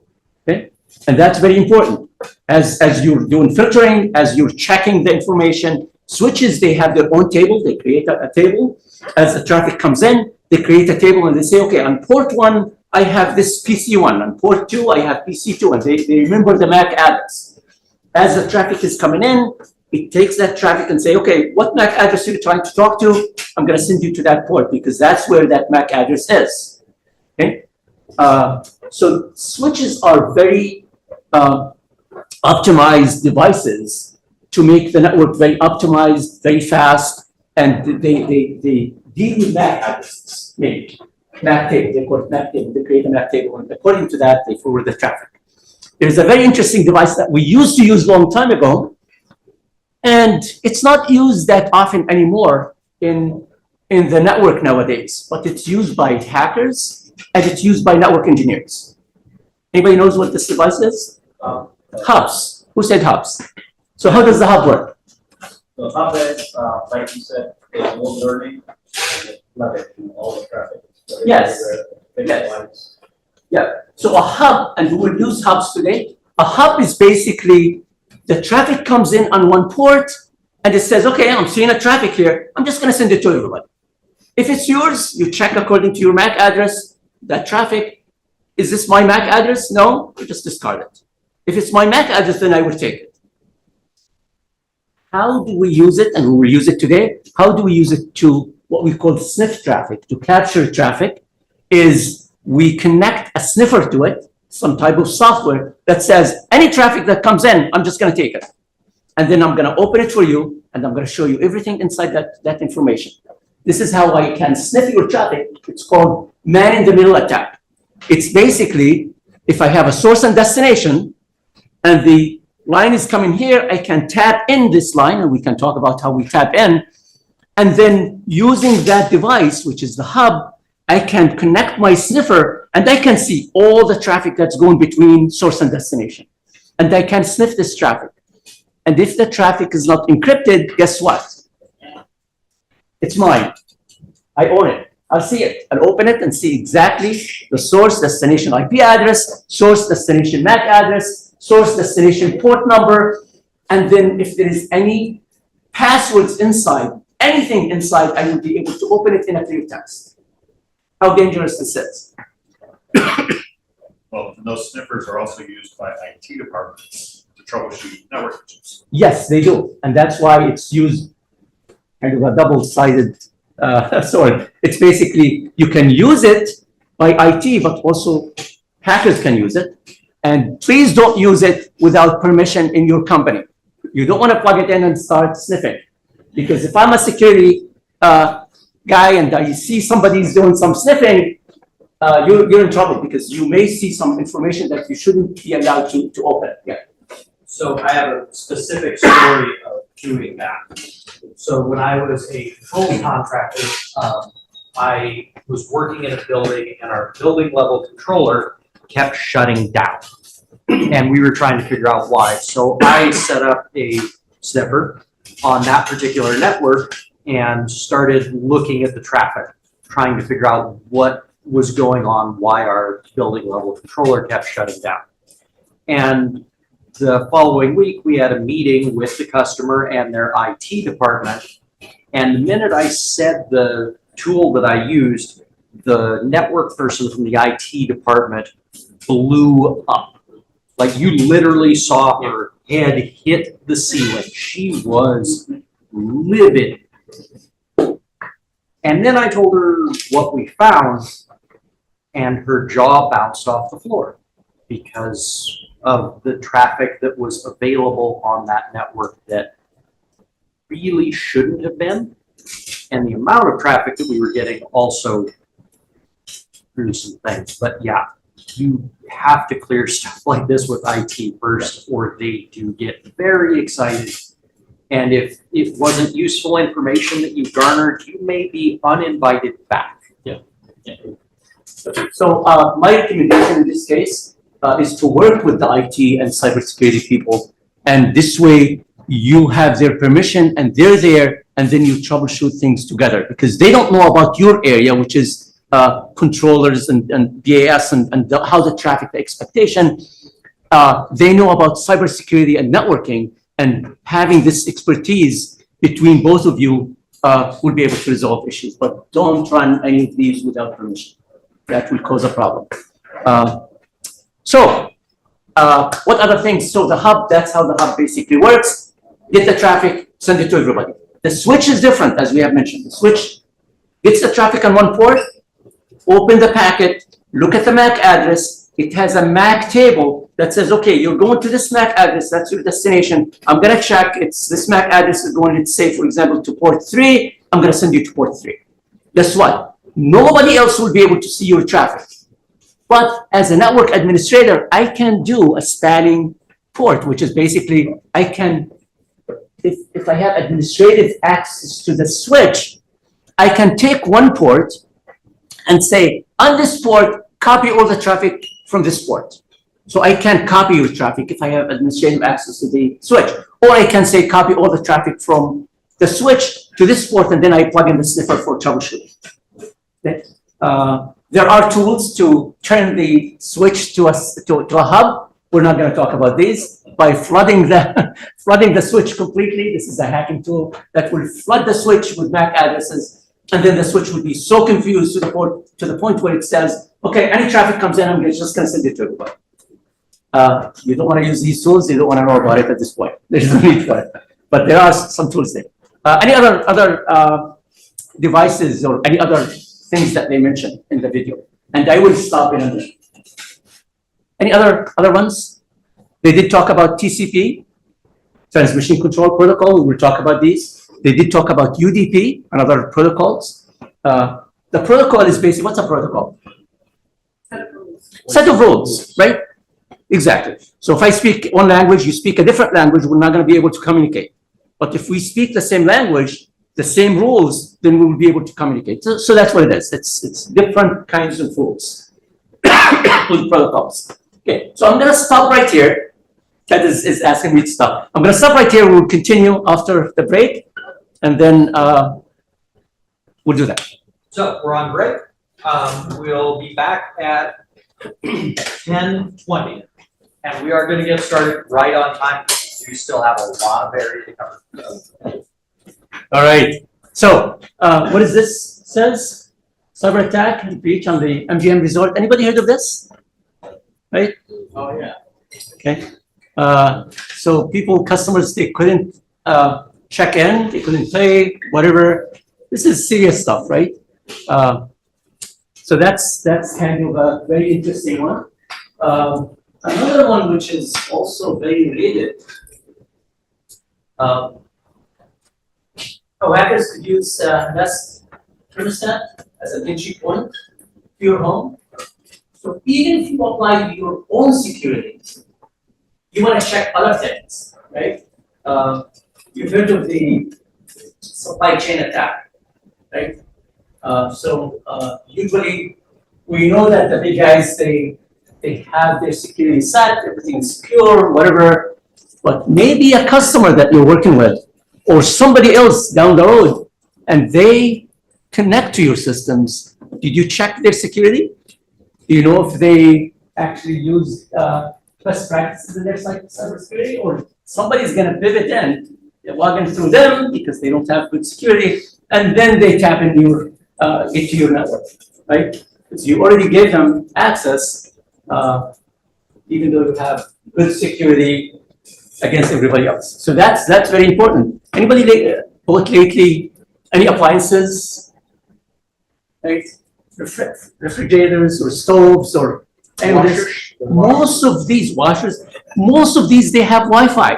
Okay, and that's very important. As you're doing filtering, as you're checking the information, switches, they have their own table. They create a table. As the traffic comes in, they create a table and they say, okay, on port 1, I have this PC1. On port 2, I have PC2. And they remember the MAC address. As the traffic is coming in, it takes that traffic and say, okay, what MAC address are you trying to talk to? I'm going to send you to that port because that's where that MAC address is. Okay. So switches are very optimized devices to make the network very optimized, very fast, and they deal with MAC addresses, maybe. MAC table, they call it MAC table, they create a MAC table, and according to that, they forward the traffic. There's a very interesting device that we used to use a long time ago, and it's not used that often anymore in the network nowadays, but it's used by hackers, and it's used by network engineers. Anybody knows what this device is? Hubs. Who said hubs? So how does the hub work? The hub is, like you said, is more learning, love it, all the traffic. Yes. Yes. Yeah. So a hub, and we will use hubs today. A hub is basically the traffic comes in on one port, and it says, okay, I'm seeing a traffic here. I'm just going to send it to everybody. If it's yours, you check according to your MAC address, that traffic. Is this my MAC address? No, you just discard it. If it's my MAC address, then I will take it. How do we use it? And we will use it today. How do we use it to what we call sniff traffic, to capture traffic? Is we connect a sniffer to it, some type of software that says any traffic that comes in, I'm just going to take it. And then I'm going to open it for you, and I'm going to show you everything inside that information. This is how I can sniff your traffic. It's called man-in-the-middle attack. It's basically, if I have a source and destination, and the line is coming here, I can tap in this line, and we can talk about how we tap in. And then using that device, which is the hub, I can connect my sniffer, and I can see all the traffic that's going between source and destination. And I can sniff this traffic. And if the traffic is not encrypted, guess what? It's mine. I own it. I'll see it. I'll open it and see exactly the source, destination IP address, source, destination MAC address, source, destination port number. And then if there is any passwords inside, anything inside, I will be able to open it in a clear text. How dangerous this is. Well, those sniffers are also used by IT departments to troubleshoot network issues. Yes, they do. And that's why it's used kind of a double-sided sword. It's basically, you can use it by IT, but also hackers can use it. And please don't use it without permission in your company. You don't want to plug it in and start sniffing. Because if I'm a security guy and I see somebody's doing some sniffing, you're in trouble because you may see some information that you shouldn't be allowed to open. Yeah. So I have a specific story of doing that. So when I was a home contractor, I was working in a building and our building level controller kept shutting down. And we were trying to figure out why. So I set up a sniffer on that particular network and started looking at the traffic, trying to figure out what was going on, why our building level controller kept shutting down. And the following week, we had a meeting with the customer and their IT department. And the minute I said the tool that I used, the network person from the IT department blew up. Like you literally saw her head hit the ceiling. She was livid. And then I told her what we found, and her jaw bounced off the floor because of the traffic that was available on that network that really shouldn't have been. And the amount of traffic that we were getting also through some things. But yeah, you have to clear stuff like this with IT first, or they do get very excited. And if it wasn't useful information that you garnered, you may be uninvited back. Yeah. So my recommendation in this case is to work with the IT and cybersecurity people. And this way you have their permission and they're there, and then you troubleshoot things together because they don't know about your area, which is controllers and BAS and how the traffic, the expectation. They know about cybersecurity and networking, and having this expertise between both of you will be able to resolve issues. But don't run any of these without permission. That will cause a problem. So what other things? So the hub, that's how the hub basically works. Get the traffic, send it to everybody. The switch is different, as we have mentioned. The switch gets the traffic on one port, open the packet, look at the MAC address. It has a MAC table that says, okay, you're going to this MAC address, that's your destination. I'm gonna check, it's this MAC address is going, let's say, for example, to port 3. I'm gonna send you to port 3. Guess what? Nobody else will be able to see your traffic. But as a network administrator, I can do a spanning port, which is basically, I can, if I have administrative access to the switch, I can take one port and say, on this port, copy all the traffic from this port. So I can copy your traffic if I have administrative access to the switch. Or I can say, copy all the traffic from the switch to this port, and then I plug in the sniffer for troubleshooting. There are tools to turn the switch to a hub. We're not going to talk about these. By flooding the switch completely, this is a hacking tool that will flood the switch with MAC addresses, and then the switch will be so confused to the point where it says, okay, any traffic comes in, I'm just going to send it to everybody. You don't want to use these tools. You don't want to know about it at this point. There's no need for it. But there are some tools there. Any other devices or any other things that they mentioned in the video? And I will stop in a minute. Any other ones? They did talk about TCP, Transmission Control Protocol. We will talk about these. They did talk about UDP and other protocols. The protocol is basically, what's a protocol? Set of rules, right? Exactly. So if I speak one language, you speak a different language, we're not going to be able to communicate. But if we speak the same language, the same rules, then we will be able to communicate. So that's what it is. It's different kinds of rules with protocols. Okay, so I'm going to stop right here. Ted is asking me to stop. I'm going to stop right here. We'll continue after the break, and then we'll do that. So we're on break. We'll be back at 10:20, and we are going to get started right on time. We still have a lot of area to cover. All right. So what is this says? Cyber attack and breach on the MGM Resort. Anybody heard of this? Right? Oh yeah. Okay. So customers, they couldn't check in, they couldn't pay, whatever. This is serious stuff, right? So that's kind of a very interesting one. Another one which is also very related. How hackers could use Nest thermostat as an entry point to your home. So even if you apply your own security, you want to check other things, right? You've heard of the supply chain attack, right? Usually we know that the big guys, they have their security set, everything's secure, whatever. But maybe a customer that you're working with or somebody else down the road, and they connect to your systems. Did you check their security? Do you know if they actually use best practices in their cybersecurity, or somebody's gonna pivot in, they log in through them because they don't have good security, and then they tap into your, get to your network, right? Because you already gave them access, even though you have good security against everybody else. So that's very important. Anybody bought lately any appliances, right? Refrigerators or stoves or any of this? Most of these washers, most of these, they have Wi-Fi.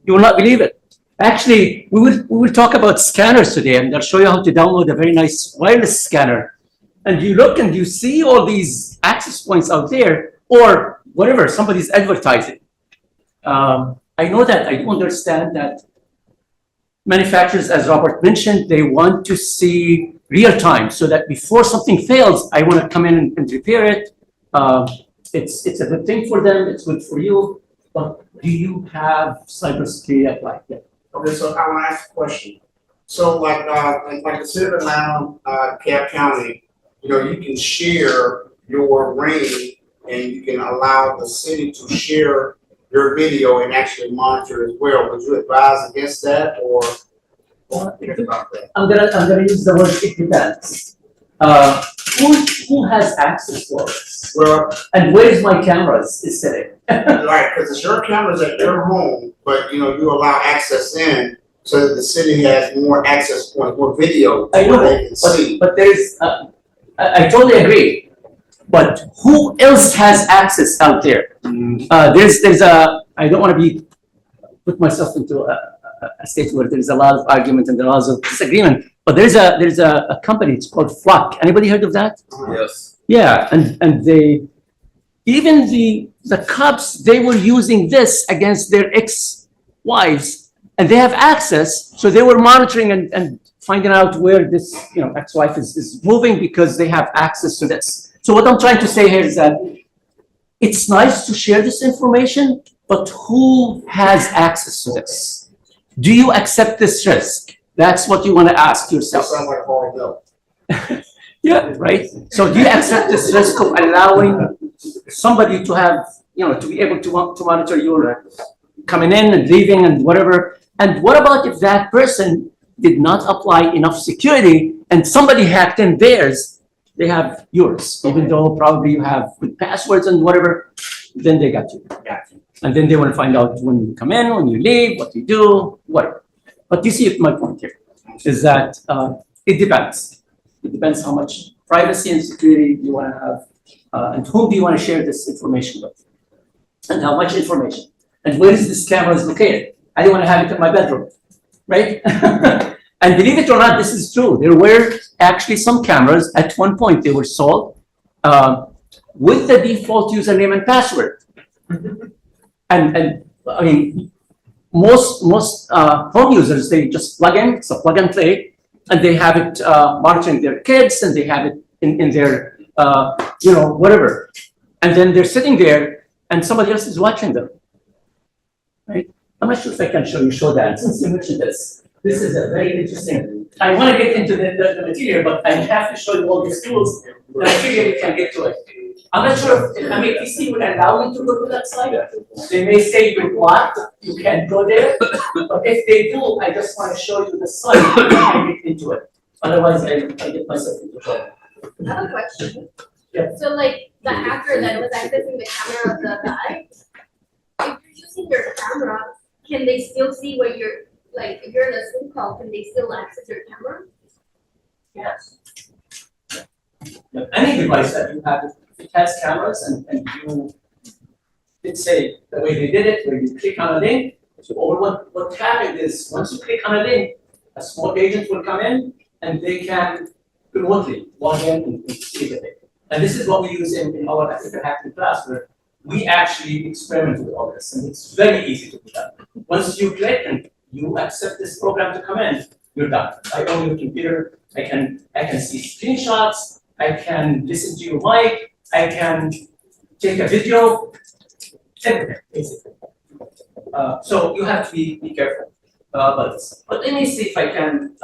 You will not believe it. Actually, we will talk about scanners today, and I'll show you how to download a very nice wireless scanner. And you look and you see all these access points out there, or whatever, somebody's advertising. I know that, I do understand that manufacturers, as Robert mentioned, they want to see real time, so that before something fails, I want to come in and repair it. It's a good thing for them, it's good for you, but do you have cybersecurity applied yet? Okay, so I want to ask a question. So like the city of Atlanta, Cobb County, you can share your ring and you can allow the city to share your video and actually monitor as well. Would you advise against that, or what do you think about that? I'm gonna use the word it depends. Who has access to this? Well, and where is my cameras is sitting? Right, because it's your cameras at your home, but you allow access in so that the city has more access points, more video. I know, they can see. but there's, I totally agree. But who else has access out there? There's I don't want to put myself into a state where there's a lot of argument and a lot of disagreement. But there's a company, it's called Flock. Anybody heard of that? Yes. Yeah, and they, even the cops, they were using this against their ex-wives, and they have access, so they were monitoring and finding out where this ex-wife is moving because they have access to this. So what I'm trying to say here is that it's nice to share this information, but who has access to this? Do you accept this risk? That's what you want to ask yourself. That sounds like a hard no. Yeah, right. So do you accept this risk of allowing somebody to have, to be able to monitor your coming in and leaving and whatever? And what about if that person did not apply enough security and somebody hacked in theirs? They have yours, even though probably you have good passwords and whatever, then they got you. And then they want to find out when you come in, when you leave, what you do, whatever. But you see my point here is that it depends. It depends how much privacy and security you want to have, and whom do you want to share this information with, and how much information, and where is this camera is located. I don't want to have it in my bedroom, right? And believe it or not, this is true. There were actually some cameras at one point, they were sold with the default username and password. And I mean, most home users, they just plug in, it's a plug and play, and they have it monitoring their kids, and they have it in their, whatever. And then they're sitting there, and somebody else is watching them, right? I'm not sure if I can show that, since you mentioned this. This is a very interesting. I want to get into the material, but I have to show you all these tools, and I figure we can get to it. I'm not sure if METC would allow me to go to that slide. They may say you're blocked, you can't go there. But if they do, I just want to show you the slide and I get into it. Otherwise, I get myself into trouble. I have a question. Yeah. So like the hacker that was accessing the camera of the guy, if you're using your camera, can they still see what you're, like if you're in a Zoom call, can they still access your camera? Yes. Any device that you have, it has cameras and let's say the way they did it, where you click on a link. So what happened is once you click on a link, a small agent will come in and they can remotely log in and see the thing. And this is what we use in our ethical hacking class, where we actually experiment with all this, and it's very easy to do that. Once you click and you accept this program to come in, you're done. I own your computer. I can see screenshots. I can listen to your mic. I can take a video. Everything, basically. So you have to be careful about this. But let me see if I can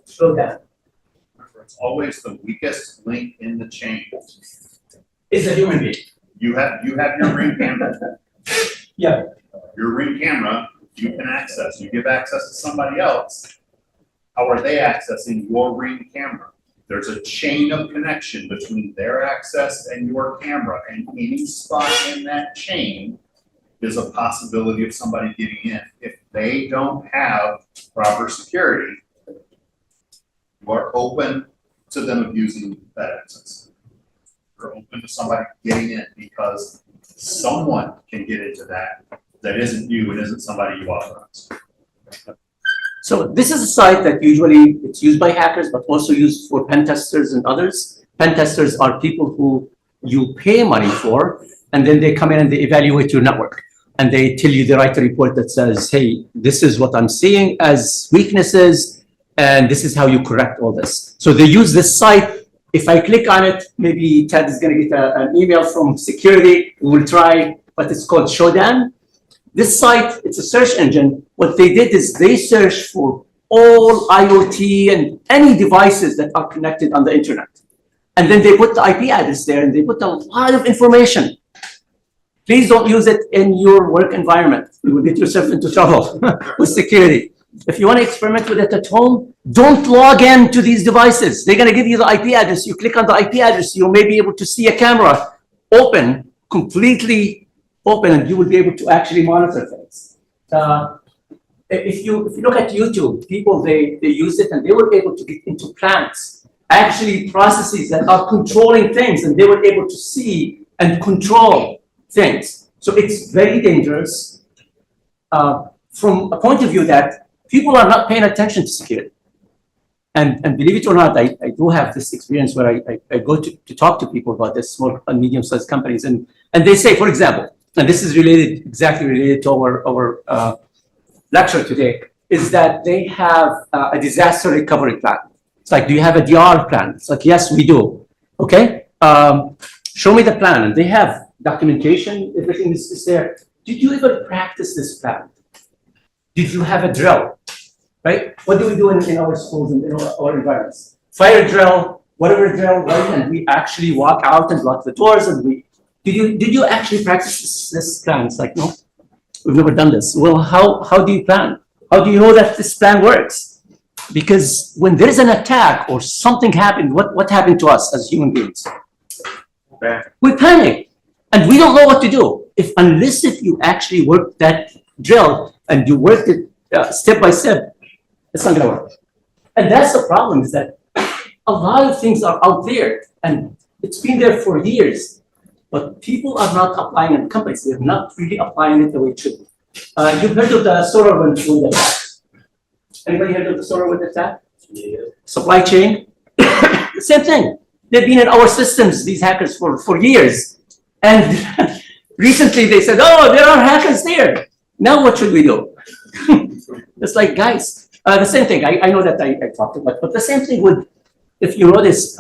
slow down. It's always the weakest link in the chain. It's a human being. You have your Ring camera. Yeah. Your Ring camera, you can access. You give access to somebody else. How are they accessing your Ring camera? There's a chain of connection between their access and your camera, and any spot in that chain is a possibility of somebody getting in. If they don't have proper security, you are open to them abusing that access. You're open to somebody getting in because someone can get into that isn't you and isn't somebody you authorize. So this is a site that usually it's used by hackers, but also used for pen testers and others. Pen testers are people who you pay money for, and then they come in and they evaluate your network. And they tell you, they write a report that says, hey, this is what I'm seeing as weaknesses, and this is how you correct all this. So they use this site. If I click on it, maybe Ted is gonna get an email from security. We will try, but it's called Shodan. This site, it's a search engine. What they did is they searched for all IoT and any devices that are connected on the internet. And then they put the IP address there and they put a lot of information. Please don't use it in your work environment. You will get yourself into trouble with security. If you want to experiment with it at home, don't log in to these devices. They're going to give you the IP address. You click on the IP address, you may be able to see a camera open, completely open, and you will be able to actually monitor things. If you look at YouTube, people, they use it and they were able to get into plants, actually processes that are controlling things, and they were able to see and control things. So it's very dangerous from a point of view that people are not paying attention to security. And believe it or not, I do have this experience where I go to talk to people about this, small and medium-sized companies, and they say, for example, and this is exactly related to our lecture today, is that they have a disaster recovery plan. It's like, do you have a DR plan? It's like, yes, we do. Okay, show me the plan. And they have documentation, everything is there. Did you ever practice this plan? Did you have a drill? Right? What do we do in our schools and in our environments? Fire drill, whatever drill, right? And we actually walk out and lock the doors, and did you actually practice this plan? It's like, no, we've never done this. Well, how do you plan? How do you know that this plan works? Because when there is an attack or something happened, what happened to us as human beings? We panic, and we don't know what to do. Unless you actually work that drill and you work it step by step, it's not gonna work. And that's the problem, is that a lot of things are out there and it's been there for years, but people are not applying it in companies. They're not really applying it the way it should be. You've heard of the SolarWinds attack. Anybody heard of the SolarWinds attack? Yeah. Supply chain, the same thing. They've been in our systems, these hackers, for years. And recently they said, oh, there are hackers there. Now what should we do? It's like, guys, the same thing. I know that I talked about, but the same thing with, if you notice,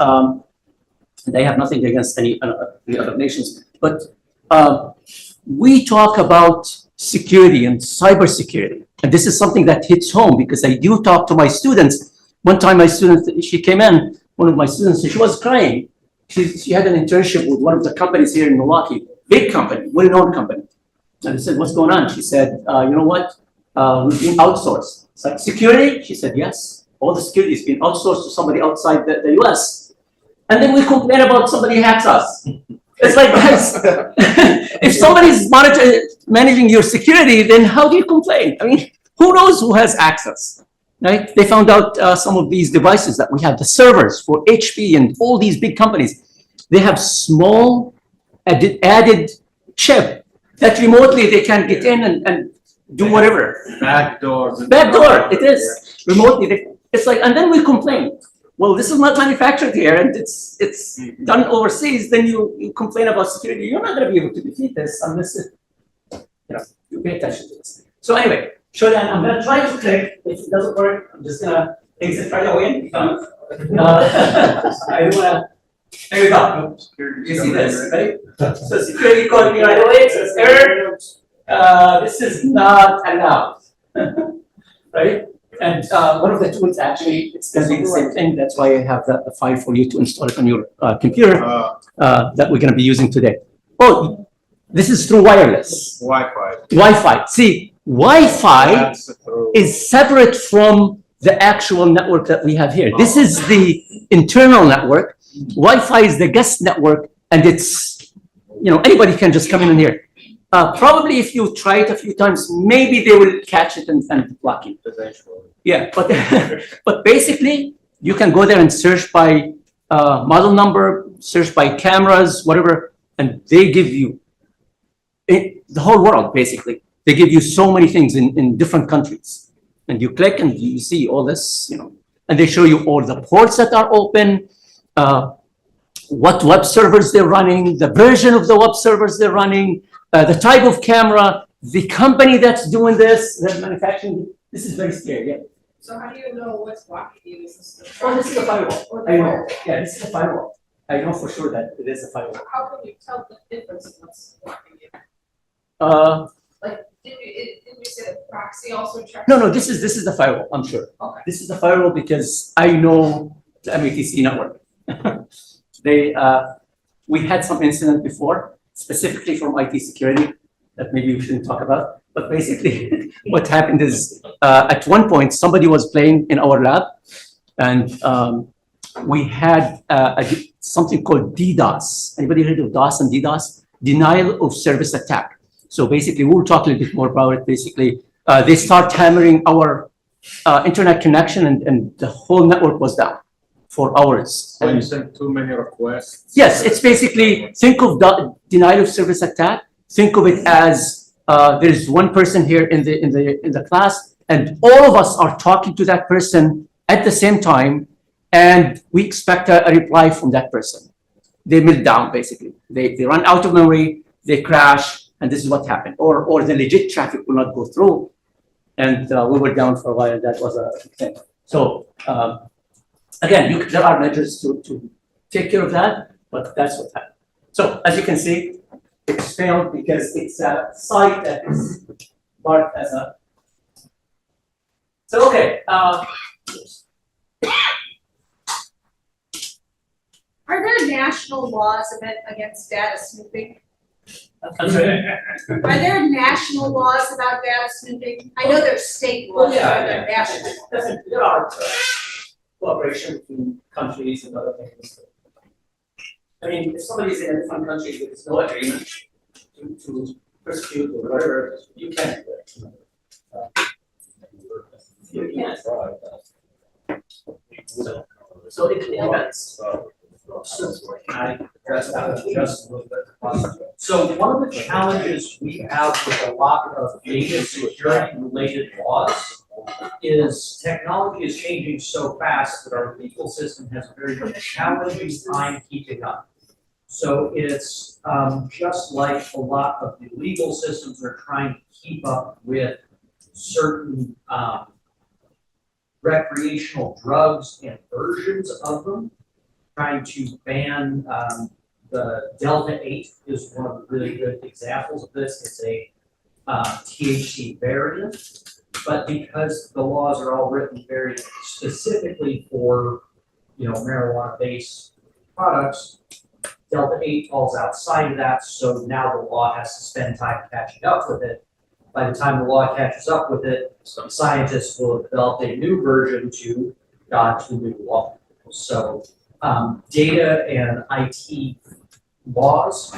they have nothing against any other nations, but we talk about security and cybersecurity. And this is something that hits home because I do talk to my students. One time my student, she came in, one of my students, she was crying. She had an internship with one of the companies here in Milwaukee, big company, well-known company. And I said, what's going on? She said, you know what? We've been outsourced. It's like, security? She said, yes. All the security has been outsourced to somebody outside the US. And then we complain about somebody hacks us. It's like, guys, if somebody's managing your security, then how do you complain? I mean, who knows who has access, right? They found out some of these devices that we have, the servers for HP and all these big companies, they have small added chip that remotely they can get in and do whatever. Backdoor. Backdoor, it is remotely. It's like, and then we complain. Well, this is not manufactured here, and it's done overseas. Then you complain about security. You're not going to be able to defeat this unless you pay attention to this. So anyway, Shodan, I'm going to try to click. If it doesn't work, I'm just going to exit right away. I don't want to. There we go. You see this, right? So security called me right away. It says error. This is not allowed, right? And one of the tools actually, it's going to be the same thing. That's why I have the file for you to install it on your computer that we're going to be using today. Oh, this is through wireless. Wi-Fi. Wi-Fi. See, Wi-Fi is separate from the actual network that we have here. This is the internal network. Wi-Fi is the guest network, and it's, anybody can just come in here. Probably if you try it a few times, maybe they will catch it and block it. Yeah, but but basically, you can go there and search by model number, search by cameras, whatever, and they give you the whole world, basically. They give you so many things in different countries. And you click and you see all this, and they show you all the ports that are open, what web servers they're running, the version of the web servers they're running, the type of camera, the company that's doing this, that manufacturing. This is very scary, yeah. So how do you know what's blocking you? Is this the Oh, this is a firewall. I know. Yeah, this is a firewall. I know for sure that it is a firewall. How can you tell the difference in what's blocking you? Like, did you say the proxy also checks? No, this is the firewall, I'm sure. Okay. This is the firewall because I know the MATC network. We had some incident before, specifically from IT security, that maybe we shouldn't talk about. But basically, what happened is, at one point, somebody was playing in our lab, and we had something called DDoS. Anybody heard of DOS and DDoS? Denial of service attack. So basically, we'll talk a little bit more about it. Basically, they start hammering our internet connection, and the whole network was down for hours. So you sent too many requests? Yes, it's basically, think of the denial of service attack. Think of it as there's one person here in the class, and all of us are talking to that person at the same time, and we expect a reply from that person. They melt down, basically. They run out of memory, they crash, and this is what happened. Or the legit traffic will not go through, and we were down for a while. That was a thing. So again, there are measures to take care of that, but that's what happened. So as you can see, it's failed because it's a site that is marked as a. So okay. Are there national laws against data snooping? I'm sorry? Are there national laws about data snooping? I know there's state laws, but are there national? There are cooperation between countries and other things. I mean, if somebody's in a different country with no agreement to persecute or whatever, you can't do it. You can't. So it depends. I address that just a little bit. So one of the challenges we have with a lot of data security related laws is technology is changing so fast that our legal system has a very challenging time keeping up. So it's just like a lot of the legal systems are trying to keep up with certain recreational drugs and versions of them. Trying to ban the Delta 8 is one of the really good examples of this. It's a THC variant, but because the laws are all written very specifically for marijuana-based products, Delta 8 falls outside of that. So now the law has to spend time catching up with it. By the time the law catches up with it, some scientists will have developed a new version to dodge the new law. So data and IT laws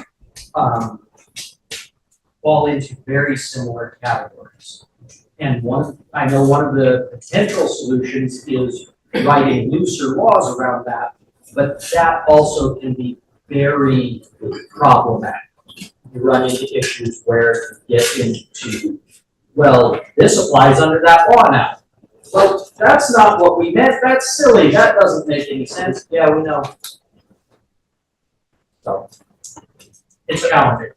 fall into very similar categories. And I know one of the potential solutions is writing looser laws around that, but that also can be very problematic. you run into issues where you get into, well, this applies under that law now. Well, that's not what we meant, that's silly, that doesn't make any sense, yeah, we know. So, it's challenging.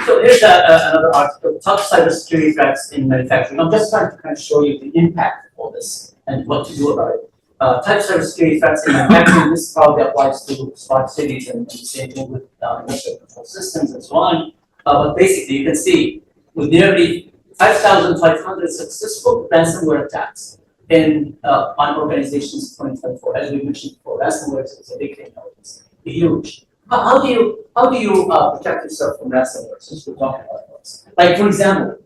So here's another article, top cybersecurity threats in manufacturing. I'm just trying to kind of show you the impact of all this and what to do about it. Type cybersecurity threats in manufacturing, this probably applies to smart cities and the same thing with industrial control systems and so on. But basically, you can see with nearly 5,500 successful ransomware attacks on organizations in 2024, as we mentioned before, ransomware is a big thing nowadays, huge. How do you protect yourself from ransomware? Since we're talking about this, like for example,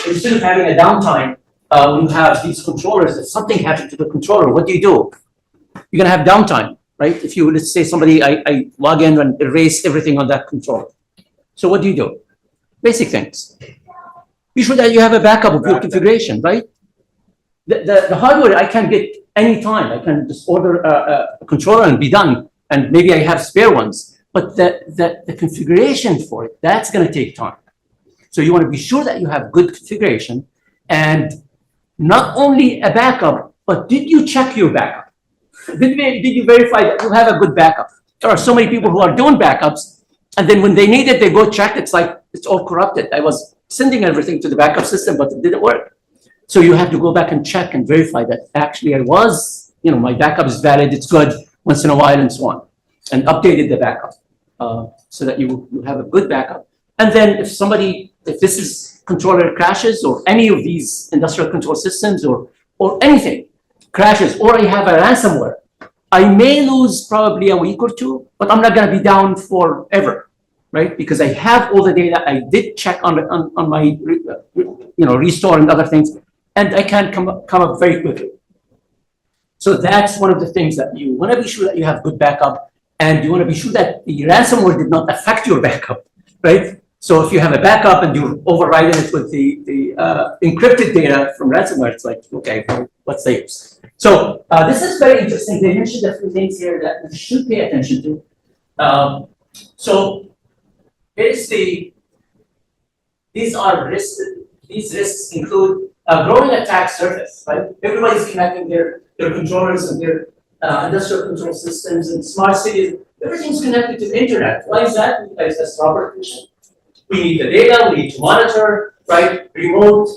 instead of having a downtime, when you have these controllers, if something happened to the controller, what do? You're gonna have downtime, right? If you, let's say somebody, I log in and erase everything on that controller. So what do? Basic things. Be sure that you have a backup of your configuration, right? The hardware I can get anytime. I can just order a controller and be done. And maybe I have spare ones, but the configuration for it, that's gonna take time. So you wanna be sure that you have good configuration and not only a backup, but did you check your backup? Did you verify that you have a good backup? There are so many people who are doing backups, and then when they need it, they go check, it's like, it's all corrupted. I was sending everything to the backup system, but it didn't work. So you have to go back and check and verify that actually my backup is valid, it's good, once in a while and so on, and updated the backup so that you have a good backup. And then if this is controller crashes or any of these industrial control systems or anything crashes, or I have a ransomware, I may lose probably a week or two, but I'm not gonna be down forever, right? Because I have all the data, I did check on my restore and other things, and I can come up very quickly. So that's one of the things that you want to be sure that you have good backup, and you want to be sure that the ransomware did not affect your backup, right? So if you have a backup and you're overriding it with the encrypted data from ransomware, it's like, okay, well, what's the use? So this is very interesting. They mentioned a few things here that we should pay attention to. So here's these are risks. These risks include a growing attack surface, right? Everybody's connecting their controllers and their industrial control systems and smart cities. Everything's connected to the internet. Why is that? Because as Robert mentioned, we need the data, we need to monitor, right? Remote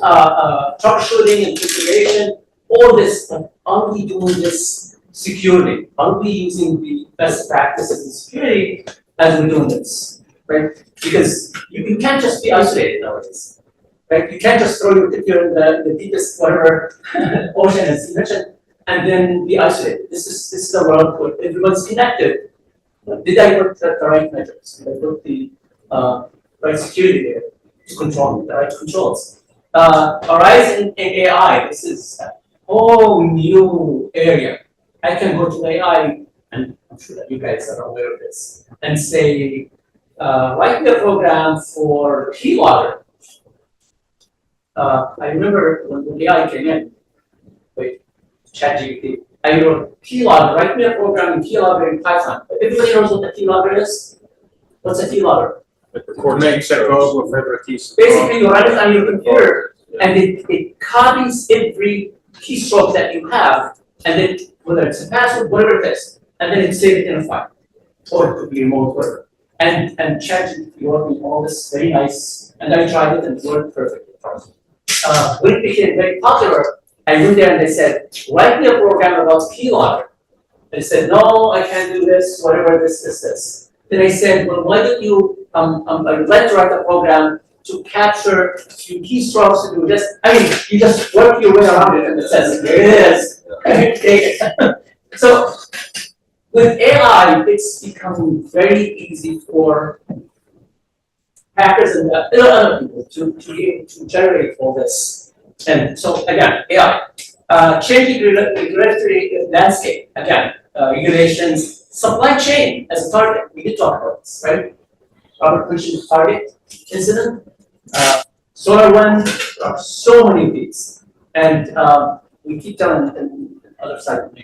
troubleshooting and configuration, all this. Are we doing this securely? Are we using the best practices in security as we're doing this, right? Because you can't just be isolated nowadays, right? You can't just throw your computer in the deepest whatever ocean, as you mentioned, and then be isolated. This is a world where everyone's connected. Did I put the right measures? Did I put the right security there to control the right controls? Horizon in AI, this is a whole new area. I can go to AI, and I'm sure that you guys are aware of this, and say, write me a program for keylogger. I remember when the AI came in, ChatGPT, I wrote keylogger, write me a program in keylogger in Python. Everybody knows what the keylogger is? What's a keylogger? It coordinates that code with every keys. Basically, you run it on your computer, and it copies every keystroke that you have, and then whether it's a password, whatever it is, and then it saves it in a file, or it could be remote work. And ChatGPT worked with all this very nice, and I tried it and it worked perfectly. When it became very popular, I went there and they said, write me a program about keylogger. They said, no, I can't do this, whatever this. Then I said, well, why don't you, I would like to write a program to capture a few keystrokes to do this. I mean, you just work your way around it and it says, here it is. So with AI, it's becoming very easy for hackers and other people to be able to generate all this. And so again, AI, changing regulatory landscape, again, regulations, supply chain as a target. We did talk about this, right? Robert mentioned the target incident. SolarWinds, there are so many of these. And we keep telling the other side of the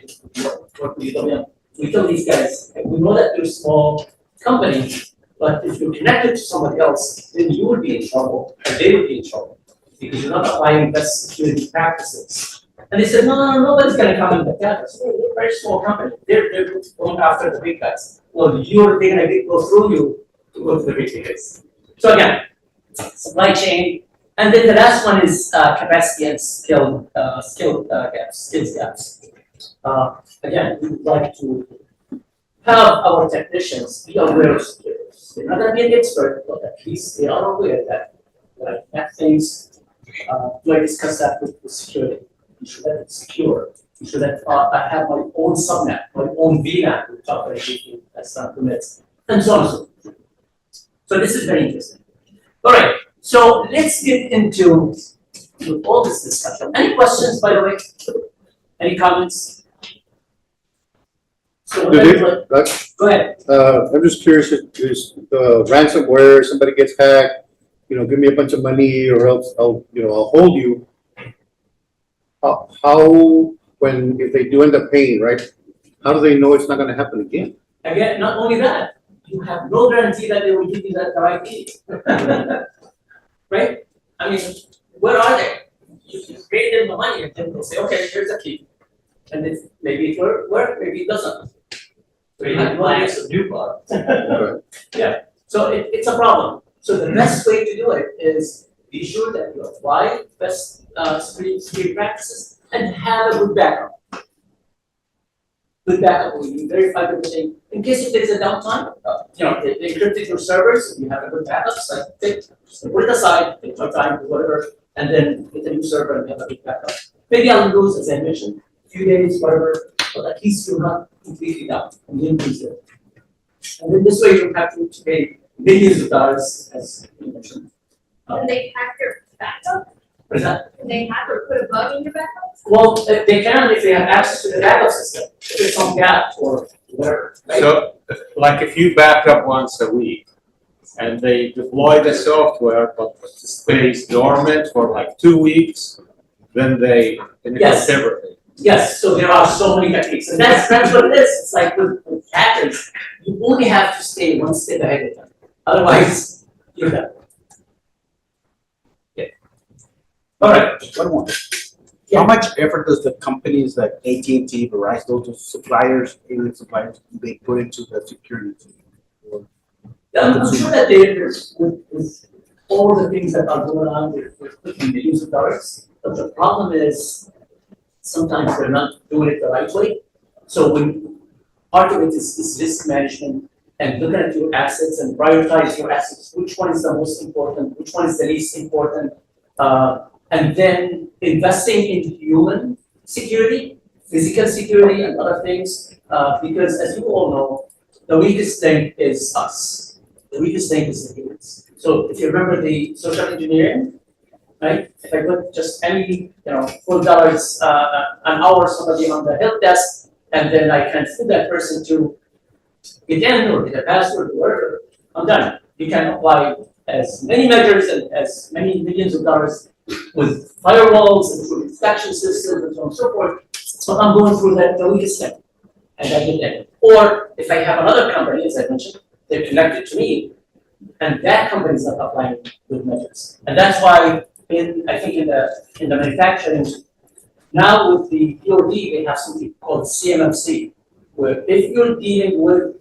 work with UWM. We tell these guys, we know that you're a small company, But if you connect it to somebody else, then you would be in trouble, and they would be in trouble, because you're not applying best security practices. And they said, no, nobody's gonna come in the campus. We're a very small company. They're going after the big guys. Well, they're gonna go through you to go to the big guys. So again, supply chain, and then the last one is capacity and skills gaps. Again, we would like to have our technicians be aware of security. They're not gonna be an expert, but at least they are aware that have things. Do I discuss that with security? You should have it secure. You should have, I have my own subnet, my own VLAN, which operating that's not permits, and so on and so forth. So this is very interesting. All right, so let's get into all this discussion. Any questions, by the way? Any comments? So go ahead. I'm just curious if there's ransomware, somebody gets hacked, give me a bunch of money or else I'll hold you. If they do end up paying, right? How do they know it's not gonna happen again? Again, not only that, you have no guarantee that they will give you the right key. Right? I mean, where are they? You pay them the money and then they'll say, okay, here's the key. And maybe it will work, maybe it doesn't. So you have no idea to do for. Yeah, so it's a problem. So the best way to do it is be sure that you apply best security practices and have a good backup. Good backup will be verify everything. In case if there's a downtime, they encrypted your servers, you have a good backup, so put it aside, take your time, do whatever, and then get a new server and have a good backup. Maybe I'll lose, as I mentioned, a few days, whatever, but at least you're not completely down and you lose it. And then this way you don't have to pay millions of dollars, as you mentioned. Can they hack your backup? What is that? Can they hack or put a bug in your backup? Well, they can if they have access to the backup system, if there's some gap or whatever, right? So, like if you back up once a week and they deploy the software, but it stays dormant for like 2 weeks, then they Yes. encrypt everything. Yes, so there are so many techniques, and that's what it is. It's like with hackers, you only have to stay one step ahead of them. Otherwise, you're done. Yeah. All right. One more. How much effort does the companies like AT&T, Verizon, those suppliers, internet suppliers, they put into the security? I'm sure that there's with all the things that are going on, they're putting millions of dollars. But the problem is sometimes they're not doing it the right way. So when part of it is risk management and looking at your assets and prioritize your assets, which one is the most important, which one is the least important, and then investing in human security, physical security, and other things, because as you all know, the weakest link is us. The weakest link is the humans. So if you remember the social engineering, right? If I put just any, $4 an hour somebody on the help desk, and then I can fool that person to get in or get a password or whatever, I'm done. You can apply as many measures and as many millions of dollars with firewalls and through inspection systems and so on and so forth. So I'm going through the weakest link, and I get in. Or if I have another company, as I mentioned, they're connected to me, and that company is not applying good measures. And that's why I think in the manufacturing, now with the DoD, they have something called CMMC, where if you're dealing with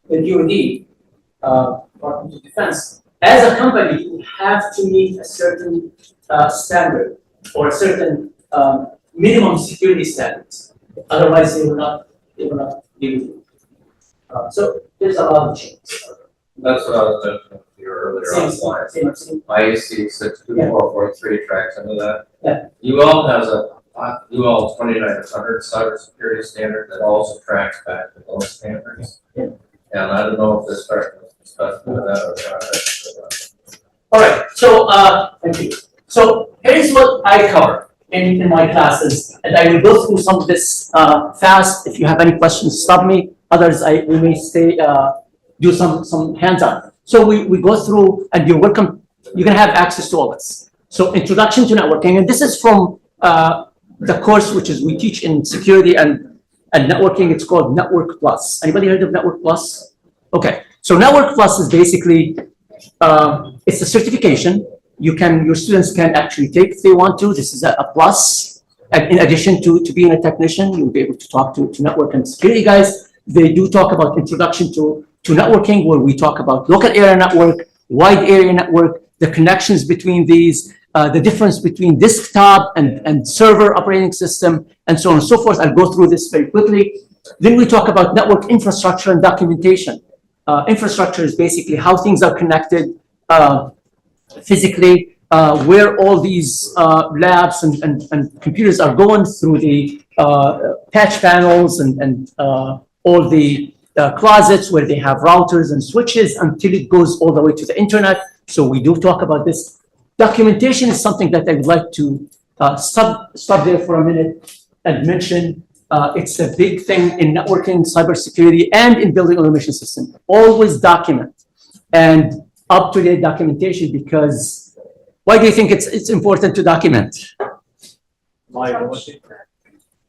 the DoD, Department of Defense, as a company, you have to meet a certain standard or a certain minimum security standards. Otherwise, they will not deal with you. So there's a lot of changes. That's what I was mentioning to you earlier on. IEC 62443 tracks into that. Yeah. UL has a UL 2900 cybersecurity standard that also tracks back to those standards. Yeah. And I don't know if this starts to discuss that or not. All right, so thank you. So here's what I cover in my classes, and I will go through some of this fast. If you have any questions, stop me. Others, we may stay do some hands-on. So we go through, and you're welcome. You can have access to all this. So introduction to networking, and this is from the course which is we teach in security and networking. It's called Network Plus. Anybody heard of Network Plus? Okay. So Network Plus is basically, it's a certification. Your students can actually take if they want to. This is a plus. And in addition to being a technician, you'll be able to talk to network and security guys. They do talk about introduction to networking, where we talk about local area network, wide area network, the connections between these, the difference between desktop and server operating system, and so on and so forth. I'll go through this very quickly. Then we talk about network infrastructure and documentation. Infrastructure is basically how things are connected physically, where all these labs and computers are going through the patch panels and all the closets where they have routers and switches until it goes all the way to the internet. So we do talk about this. Documentation is something that I would like to stop there for a minute and mention. It's a big thing in networking, cybersecurity, and in building automation systems. Always document and up-to-date documentation, because why do you think it's important to document?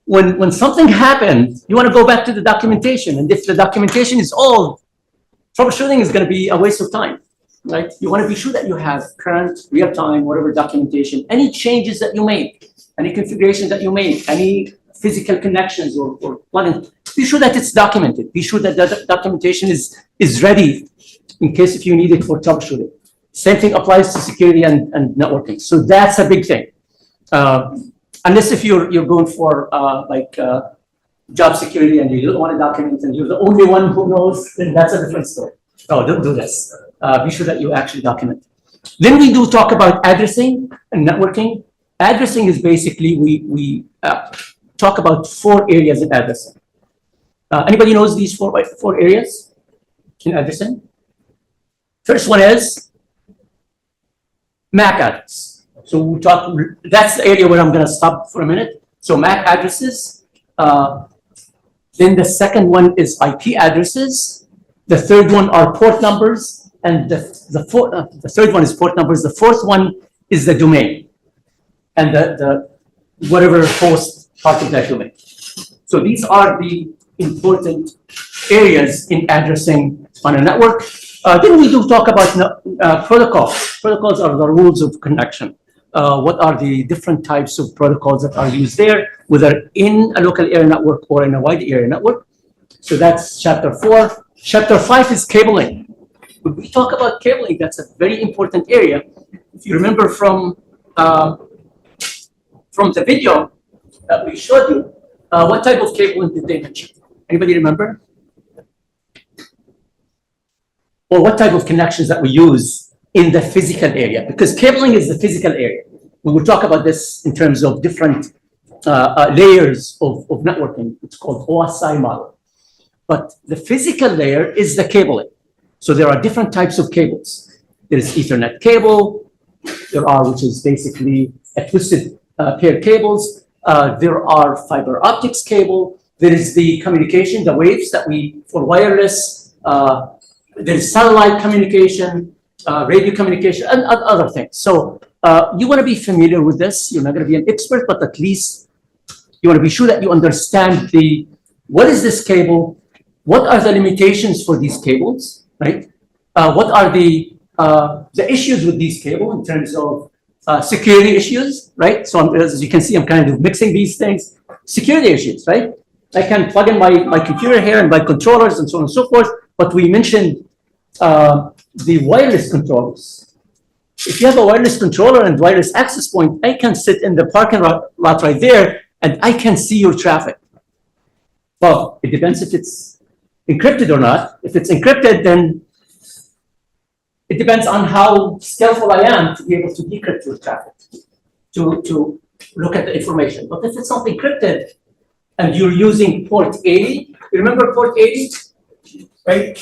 When something happened, you want to go back to the documentation, and if the documentation is old, troubleshooting is going to be a waste of time, right? You want to be sure that you have current, real-time, whatever documentation, any changes that you make, any configurations that you make, any physical connections or plugins, be sure that it's documented. Be sure that the documentation is ready in case if you need it for troubleshooting. Same thing applies to security and networking. So that's a big thing. Unless if you're going for job security and you don't want to document and you're the only one who knows, then that's a different story. No, don't do this. Be sure that you actually document. Then we do talk about addressing and networking. Addressing is basically, we talk about 4 areas in addressing. Anybody knows these four areas in addressing? First one is MAC address. So we talk, that's the area where I'm going to stop for a minute. So MAC addresses. Then the second one is IP addresses. The third one are port numbers. And the third one is port numbers. The fourth one is the domain. And the whatever host part of that domain. So these are the important areas in addressing on a network. Then we do talk about protocols. Protocols are the rules of connection. What are the different types of protocols that are used there, whether in a local area network or in a wide area network. So that's chapter 4. Chapter 5 is cabling. When we talk about cabling, that's a very important area. If you remember from the video that we showed you, what type of cabling did they mention? Anybody remember? Or what type of connections that we use in the physical area? Because cabling is the physical area. We will talk about this in terms of different layers of networking. It's called OSI model. But the physical layer is the cabling. So there are different types of cables. There's Ethernet cable. There are, which is basically a twisted pair cables. There are fiber optics cable. There is the communication, the waves that for wireless. There's satellite communication, radio communication, and other things. So you want to be familiar with this. You're not going to be an expert, but at least you want to be sure that you understand what is this cable, what are the limitations for these cables, right? What are the issues with these cables in terms of security issues, right? So as you can see, I'm kind of mixing these things. Security issues, right? I can plug in my computer here and my controllers and so on and so forth, but we mentioned the wireless controllers. If you have a wireless controller and wireless access point, I can sit in the parking lot right there and I can see your traffic. Well, it depends if it's encrypted or not. If it's encrypted, then it depends on how skillful I am to be able to decrypt your traffic, to look at the information. But if it's not encrypted and you're using port 80, you remember port 80? Right?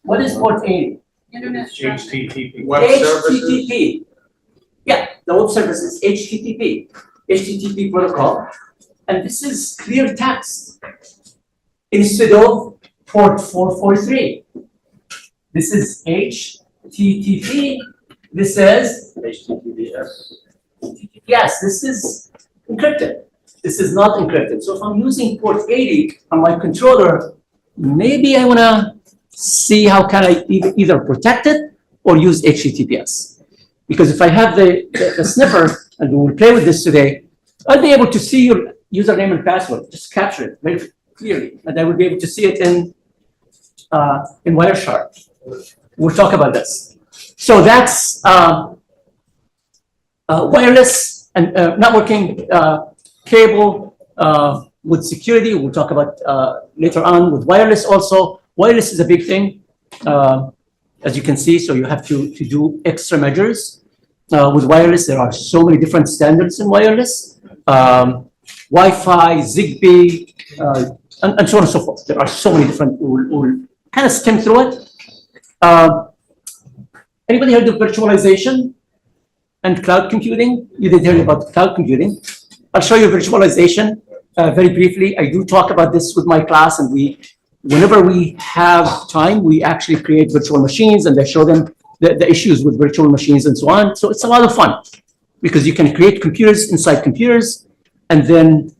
What is port 80? Internet. HTTP. Web services. HTTP. Yeah, the web service is HTTP. HTTP protocol. And this is clear text instead of port 443. This is HTTP. This is HTTPS. Yes, this is encrypted. This is not encrypted. So if I'm using port 80 on my controller, maybe I want to see how can I either protect it or use HTTPS. Because if I have the sniffer, and we'll play with this today, I'll be able to see your username and password, just capture it very clearly, and I will be able to see it in Wireshark. We'll talk about this. So that's wireless and networking cable with security. We'll talk about later on with wireless also. Wireless is a big thing, as you can see, so you have to do extra measures. With wireless, there are so many different standards in wireless. Wi-Fi, Zigbee, and so on and so forth. There are so many different, we'll kind of skim through it. Anybody heard of virtualization and cloud computing? You did hear about cloud computing. I'll show you virtualization very briefly. I do talk about this with my class, and whenever we have time, we actually create virtual machines, and I show them the issues with virtual machines and so on. So it's a lot of fun because you can create computers inside computers and then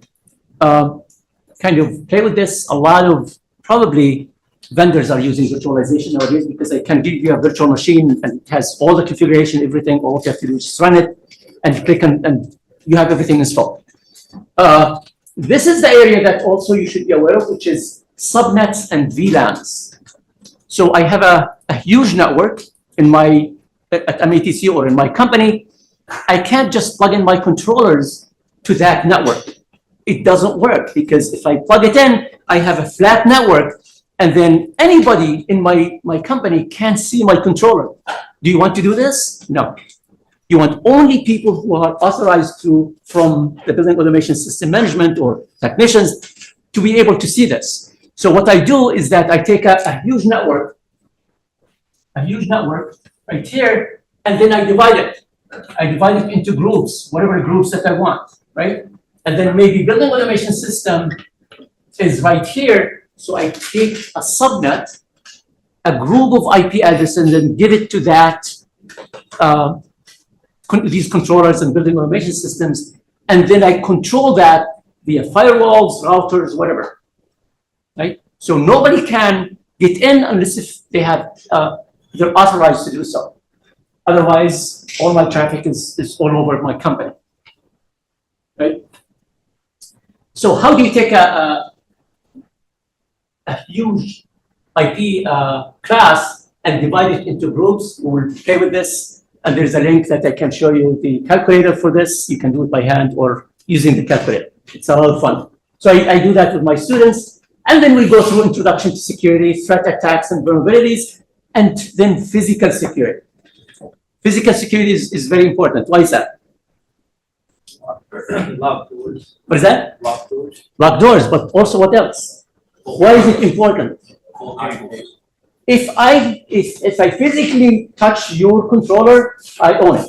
kind of play with this. A lot of probably vendors are using virtualization nowadays because I can give you a virtual machine and it has all the configuration, everything. All you have to do is just run it and click and you have everything installed. This is the area that also you should be aware of, which is subnets and VLANs. So I have a huge network at MATC or in my company. I can't just plug in my controllers to that network. It doesn't work because if I plug it in, I have a flat network, and then anybody in my company can see my controller. Do you want to do this? No. You want only people who are authorized from the Building Automation System Management or technicians to be able to see this. So what I do is that I take a huge network right here, and then I divide it. I divide it into groups, whatever groups that I want, right? And then maybe Building Automation System is right here. So I take a subnet, a group of IP addresses, and then give it to that, these controllers and Building Automation Systems. And then I control that via firewalls, routers, whatever, right? So nobody can get in unless if they have, they're authorized to do so. Otherwise, all my traffic is all over my company, right? So how do you take a huge IP class and divide it into groups? We'll play with this, and there's a link that I can show you the calculator for this. You can do it by hand or using the calculator. It's a lot of fun. So I do that with my students, and then we go through introduction to security, threat attacks and vulnerabilities, and then physical security. Physical security is very important. Why is that? Lock doors. What is that? Lock doors. Lock doors, but also what else? Why is it important? If I physically touch your controller, I own it.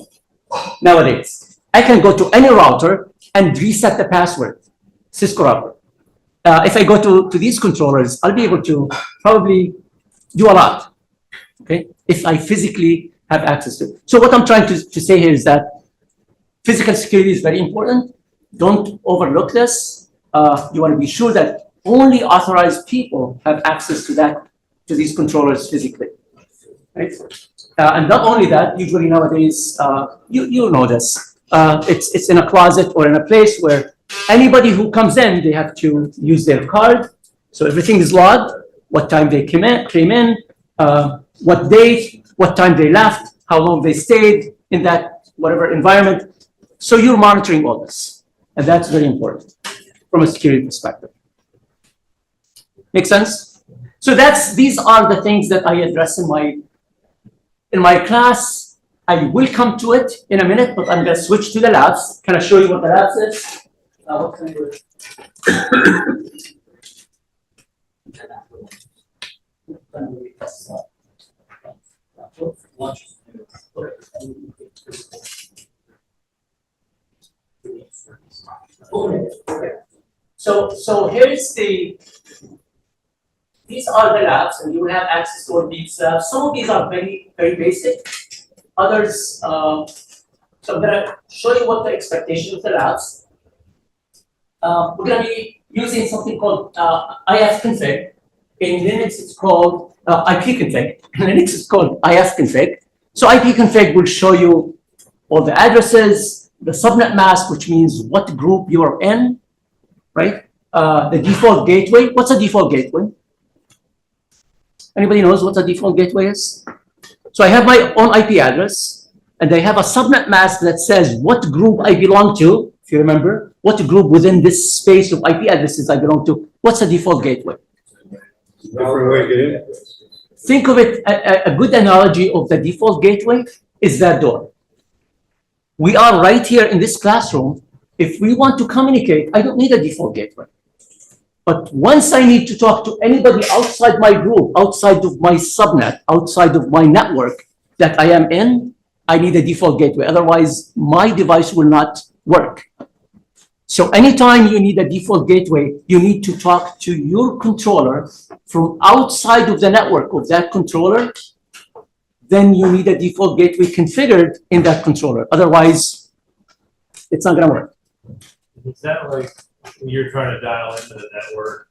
Nowadays, I can go to any router and reset the password, Cisco router. If I go to these controllers, I'll be able to probably do a lot, okay? If I physically have access to it. So what I'm trying to say here is that physical security is very important. Don't overlook this. You want to be sure that only authorized people have access to these controllers physically, right? And not only that, usually nowadays, you know this. It's in a closet or in a place where anybody who comes in, they have to use their card. So everything is logged, what time they came in, what date, what time they left, how long they stayed in that whatever environment. So you're monitoring all this. And that's very important from a security perspective. Make sense? So these are the things that I address in my class. I will come to it in a minute, but I'm going to switch to the labs. Can I show you what the labs is? What can I do? Okay. So here's these are the labs, and you will have access to all these labs. Some of these are very, very basic. Others, so I'm gonna show you what the expectation of the labs. We're gonna be using something called ifconfig. In Linux, it's called ipconfig. In Linux, it's called ifconfig. So ipconfig will show you all the addresses, the subnet mask, which means what group you are in, right? The default gateway. What's a default gateway? Anybody knows what a default gateway is? So I have my own IP address, and I have a subnet mask that says what group I belong to, if you remember, what group within this space of IP addresses I belong to. What's a default gateway? Different way to get in. Think of it, a good analogy of the default gateway is that door. We are right here in this classroom. If we want to communicate, I don't need a default gateway. But once I need to talk to anybody outside my group, outside of my subnet, outside of my network that I am in, I need a default gateway. Otherwise, my device will not work. So anytime you need a default gateway, you need to talk to your controller from outside of the network of that controller. Then you need a default gateway configured in that controller. Otherwise, it's not going to work. Is that like when you're trying to dial into the network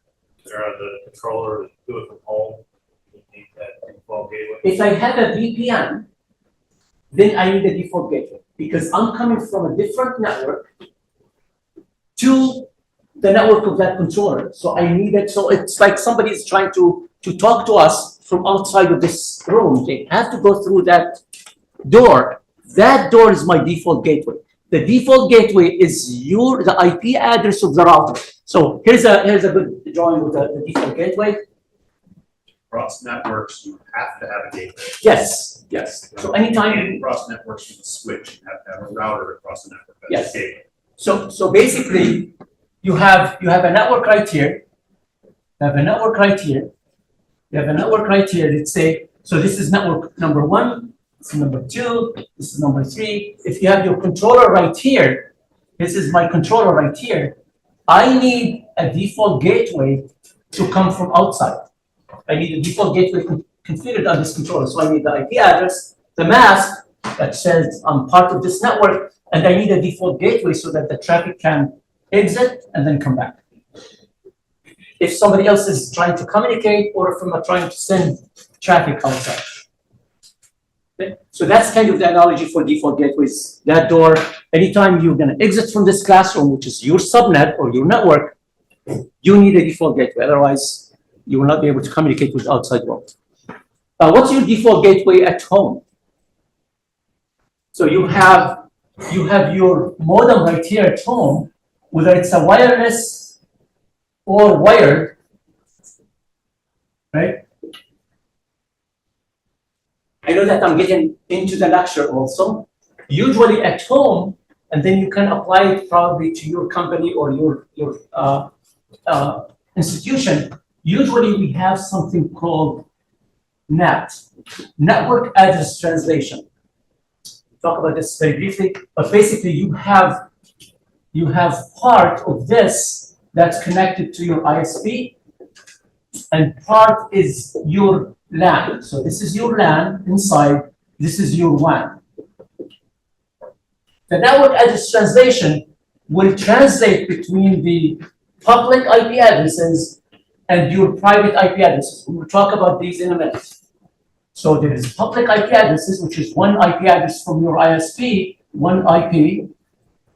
or the controller to do it from home? You need that default gateway? If I have a VPN, then I need a default gateway because I'm coming from a different network to the network of that controller. So I need it. So it's like somebody is trying to talk to us from outside of this room. They have to go through that door. That door is my default gateway. The default gateway is the IP address of the router. So here's a good drawing of the default gateway. Across networks, you have to have a gateway. Yes, yes. So anytime Across networks with a switch, you have to have a router across the network. That's Yes. the gateway. So basically, you have a network right here. You have a network right here. You have a network right here. Let's say, so this is network number 1, this is number 2, this is number 3. If you have your controller right here, this is my controller right here. I need a default gateway to come from outside. I need a default gateway configured on this controller. So I need the IP address, the mask that says I'm part of this network, and I need a default gateway so that the traffic can exit and then come back. If somebody else is trying to communicate or if I'm trying to send traffic outside. Okay? So that's kind of the analogy for default gateways. That door, anytime you're going to exit from this classroom, which is your subnet or your network, you need a default gateway. Otherwise, you will not be able to communicate with the outside world. What's your default gateway at home? So you have your modem right here at home, whether it's a wireless or wired, right? I know that I'm getting into the lecture also. Usually at home, and then you can apply it probably to your company or your institution. Usually we have something called NAT, Network Address Translation. Talk about this very briefly, but basically you have part of this that's connected to your ISP, and part is your LAN. So this is your LAN inside, this is your WAN. The network address translation will translate between the public IP addresses and your private IP addresses. We will talk about these in a minute. So there is public IP addresses, which is one IP address from your ISP, one IP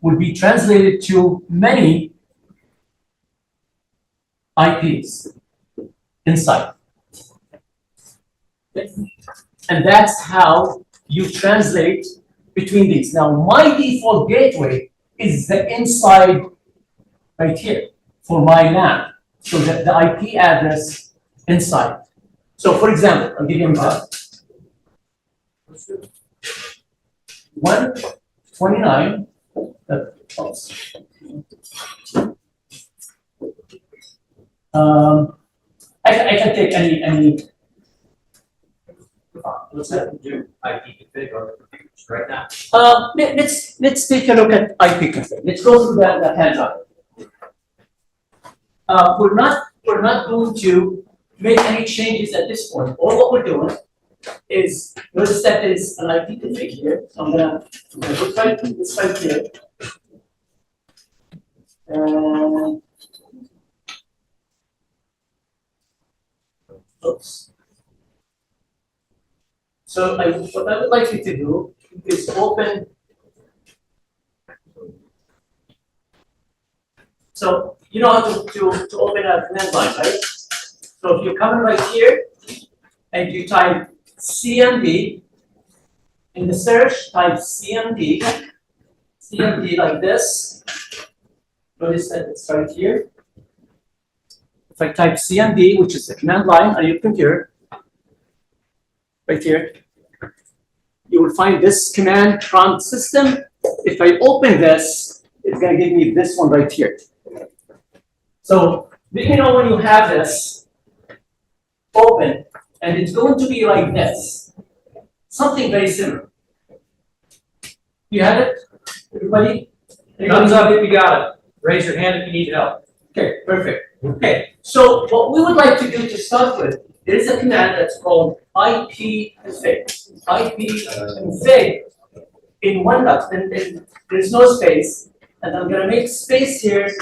will be translated to many IPs inside. Okay. And that's how you translate between these. Now, my default gateway is the inside right here for my LAN. So that the IP address inside. So for example, I'll give you an example. 129. I can take any. Let's have them do IP config right now. Let's take a look at IP config. Let's go through that hands-on. We're not going to make any changes at this point. All what we're doing is, notice that there's an IP config here. So I'm gonna put this right here. And Oops. So what I would like you to do is open. So you know how to open a command line, right? So if you come in right here and you type CMD, in the search, type CMD like this. Notice that it's right here. If I type CMD, which is the command line on your computer, right here, you will find this command prompt system. If I open this, it's going to give me this one right here. So, you know when you have this open, and it's going to be like this. Something very similar. You have it? Everybody? Thumbs up if you got it. Raise your hand if you need help. Okay, perfect. Okay, so what we would like to do to start with, there is a command that's called ipconfig. ipconfig in one dot, and there's no space, and I'm gonna make space here, /?.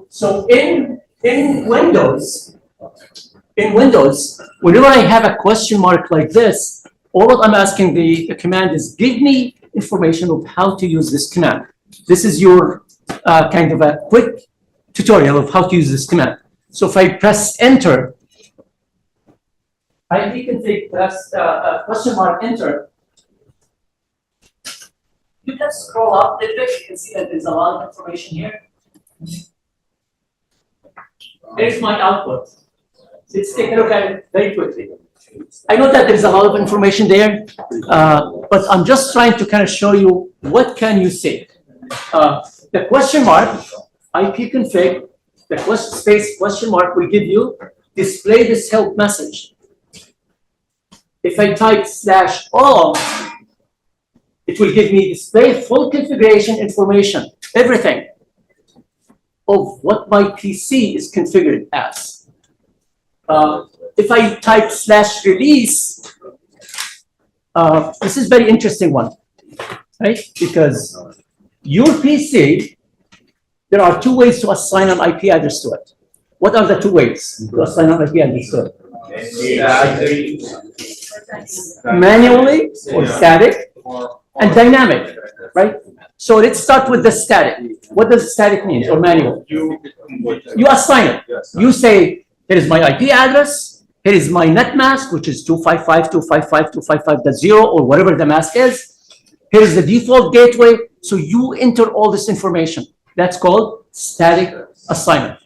So in Windows, whenever I have a question mark like this, all I'm asking the command is give me information of how to use this command. This is your kind of a quick tutorial of how to use this command. So if I press enter, ipconfig press question mark enter. You can scroll up a little bit, you can see that there's a lot of information here. Here's my output. Let's take a look at it very quickly. I know that there's a lot of information there, but I'm just trying to kind of show you what can you say. The question mark, ipconfig, the question mark will give you display this help message. If I type /all, it will give me display full configuration information, everything of what my PC is configured as. If I type /release, this is very interesting one, right? Because your PC, there are two ways to assign an IP address to it. What are the two ways to assign an IP address to it? Manually or static, and dynamic, right? So let's start with the static. What does static mean, or manual? You assign it. You say, here is my IP address, here is my net mask, which is 255.255.255.0, or whatever the mask is. Here is the default gateway. So you enter all this information. That's called static assignment.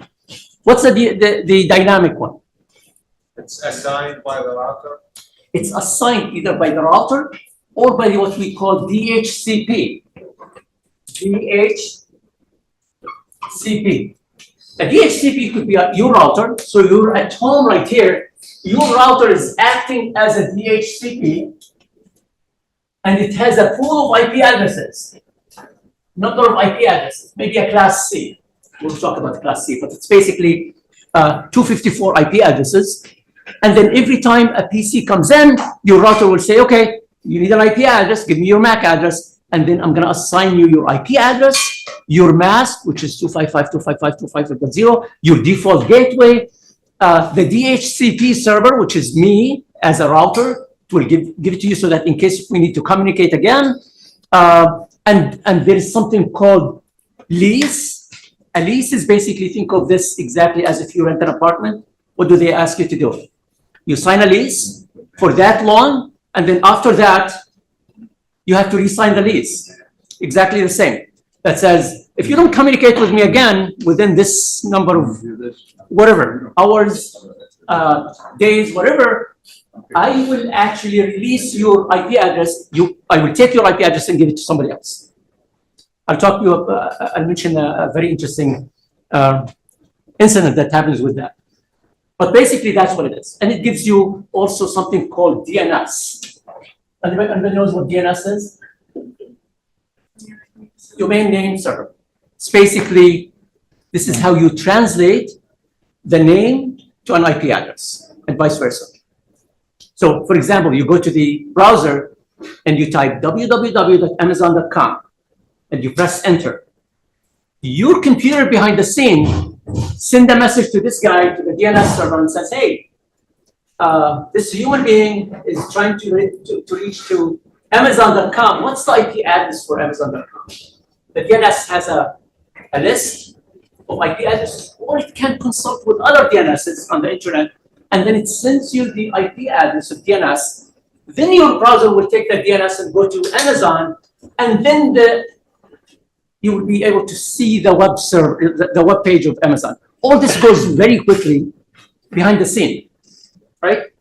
What's the dynamic one? It's assigned by the router. It's assigned either by the router or by what we call DHCP. DHCP. A DHCP could be your router, so you're at home right here. Your router is acting as a DHCP, and it has a pool of IP addresses. Number of IP addresses, maybe a class C. We'll talk about class C, but it's basically 254 IP addresses. And then every time a PC comes in, your router will say, okay, you need an IP address, give me your MAC address, and then I'm gonna assign you your IP address, your mask, which is 255.255.255.0, your default gateway, the DHCP server, which is me as a router, will give it to you so that in case we need to communicate again. And there is something called lease. A lease is basically, think of this exactly as if you rent an apartment. What do they ask you to do? You sign a lease for that long, and then after that, you have to re-sign the lease. Exactly the same. That says, if you don't communicate with me again within this number of whatever, hours, days, whatever, I will actually release your IP address. I will take your IP address and give it to somebody else. I'll talk to you, I'll mention a very interesting incident that happens with that. But basically, that's what it is. And it gives you also something called DNS. Anybody knows what DNS is? Domain name server. It's basically, this is how you translate the name to an IP address and vice versa. So for example, you go to the browser and you type www.amazon.com and you press enter. Your computer behind the scene send a message to this guy, to the DNS server, and says, hey, this human being is trying to reach to Amazon.com. What's the IP address for Amazon.com? The DNS has a list of IP addresses, or it can consult with other DNSs on the internet, and then it sends you the IP address of DNS. Then your browser will take the DNS and go to Amazon, and then you will be able to see the web server, the web page of Amazon. All this goes very quickly behind the scene, right?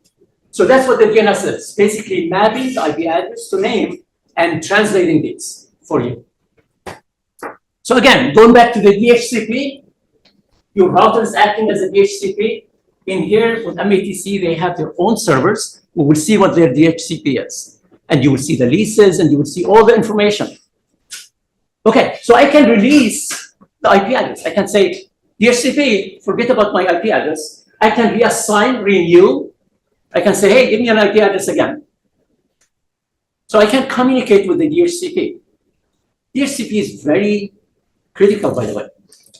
So that's what the DNS is, basically mapping the IP address to name and translating these for you. So again, going back to the DHCP, your router is acting as a DHCP. In here with MATC, they have their own servers. We will see what their DHCP is. And you will see the leases and you will see all the information. Okay, so I can release the IP address. I can say, DHCP, forget about my IP address. I can reassign, renew. I can say, hey, give me an IP address again. So I can communicate with the DHCP. DHCP is very critical, by the way.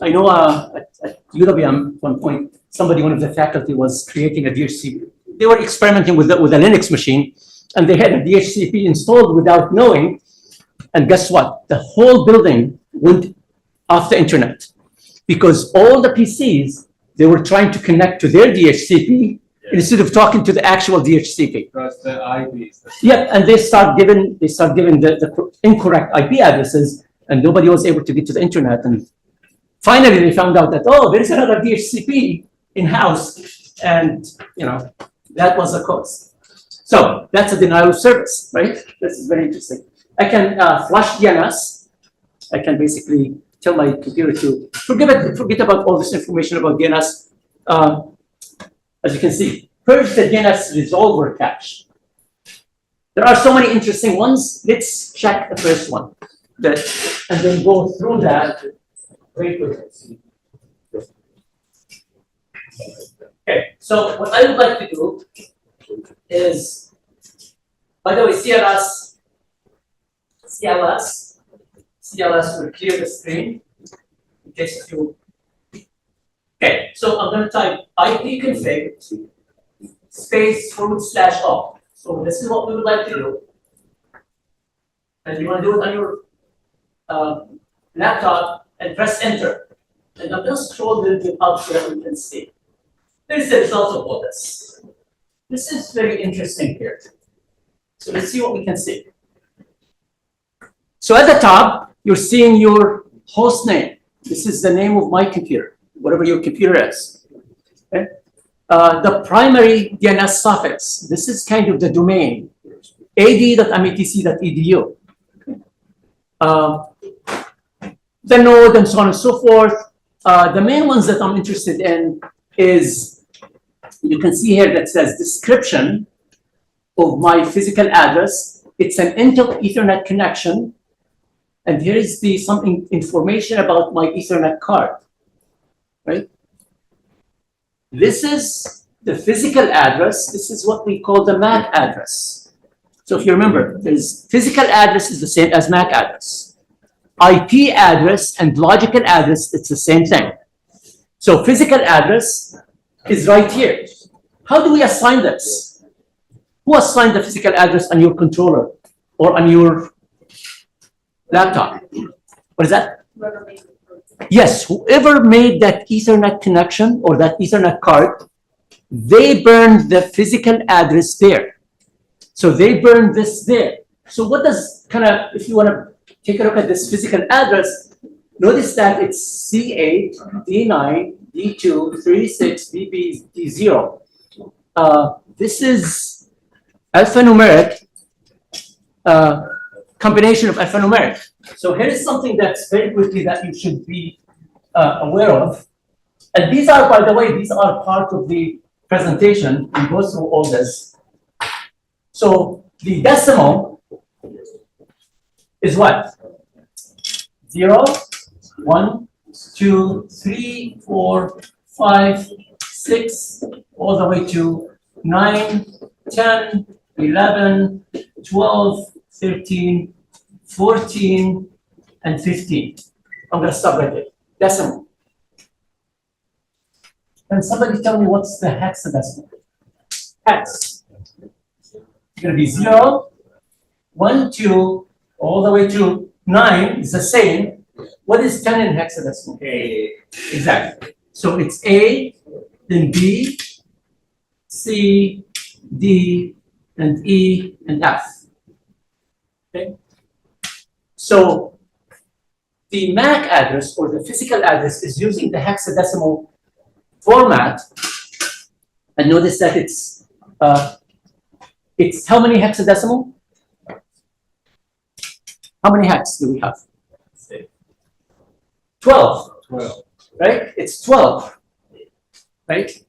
I know at UWM, at one point, one of the faculty was creating a DHCP. They were experimenting with a Linux machine, and they had a DHCP installed without knowing. And guess what? The whole building went off the internet because all the PCs, they were trying to connect to their DHCP instead of talking to the actual DHCP. That's the IPs. Yep, and they start giving the incorrect IP addresses, and nobody was able to get to the internet. And finally, they found out that, oh, there is another DHCP in-house, and that was the cause. So that's a denial of service, right? This is very interesting. I can flush DNS. I can basically tell my computer to forget about all this information about DNS. As you can see, purge the DNS resolver cache. There are so many interesting ones. Let's check the first one, and then go through that very quickly. Okay, so what I would like to do is, by the way, CLS will clear the screen in case you. Okay, so I'm going to type ipconfig /off. So this is what we would like to do, and you want to do it on your laptop and press enter. And I'm going to scroll a little bit up so that we can see. Here's the result of all this. This is very interesting here. So let's see what we can see. So at the top, you're seeing your host name. This is the name of my computer, whatever your computer is. Okay? The primary DNS suffix, this is kind of the domain, ad.matc.edu. The node and so on and so forth. The main ones that I'm interested in is, you can see here that says description of my physical address. It's an Intel Ethernet connection. And here is some information about my Ethernet card, right? This is the physical address. This is what we call the MAC address. So if you remember, there's physical address is the same as MAC address. IP address and logical address, it's the same thing. So physical address is right here. How do we assign this? Who assigned the physical address on your controller or on your laptop? What is that? Yes, whoever made that Ethernet connection or that Ethernet card, they burned the physical address there. So they burned this there. So what does if you want to take a look at this physical address, notice that it's C8, D9, D2, 36, BB, D0. This is alphanumeric, combination of alphanumeric. So here is something that's very quickly that you should be aware of. And these are, by the way, these are part of the presentation. We go through all this. So the decimal is what? 0, 1, 2, 3, 4, 5, 6, all the way to 9, 10, 11, 12, 13, 14, and 15. I'm going to stop right there. Decimal. Can somebody tell me what's the hexadecimal? Hex. It's gonna be 0, 1, 2, all the way to 9 is the same. What is 10 in hexadecimal? A. Exactly. So it's A, then B, C, D, and E, and F. Okay? So the MAC address or the physical address is using the hexadecimal format. And notice that it's how many hexadecimal? How many hex do we have? 12. 12. Right? It's 12. Right?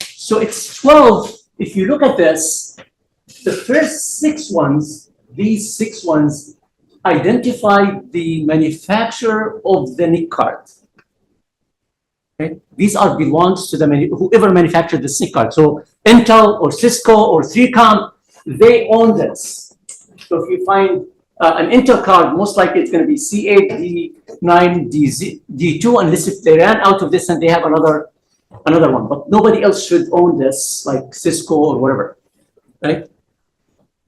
So it's 12. If you look at this, the first 6 ones, these 6 ones, identify the manufacturer of the NIC card. Okay? These are belongs to the whoever manufactured the SNCC card. So Intel or Cisco or 3Com, they own this. So if you find an Intel card, most likely it's going to be C8, D9, D2, unless if they ran out of this and they have another one. But nobody else should own this, like Cisco or whatever. Right?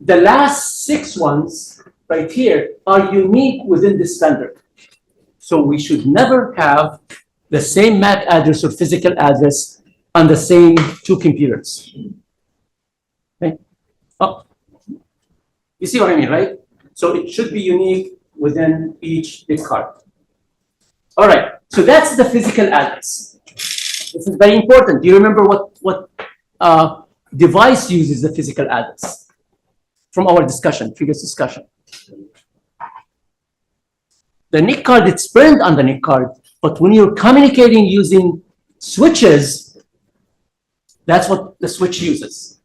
The last 6 ones right here are unique within this vendor. So we should never have the same MAC address or physical address on the same 2 computers. Okay? Oh. You see what I mean, right? So it should be unique within each NIC card. All right, so that's the physical address. This is very important. Do you remember what device uses the physical address from our discussion, previous discussion? The NIC card, it's burned on the NIC card, but when you're communicating using switches, that's what the switch uses.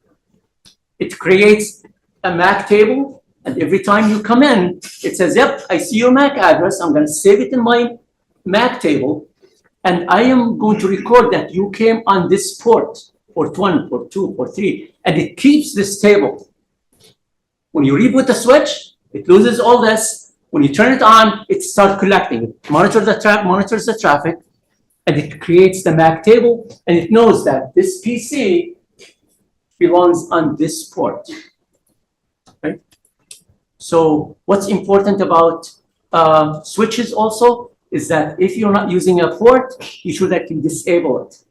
It creates a MAC table, and every time you come in, it says, yep, I see your MAC address. I'm going to save it in my MAC table, and I am going to record that you came on this port, port 1, port 2, port 3, and it keeps this table. When you reboot the switch, it loses all this. When you turn it on, it starts collecting. It monitors the traffic, and it creates the MAC table, and it knows that this PC belongs on this port. Right? So what's important about switches also is that if you're not using a port, you should actually disable it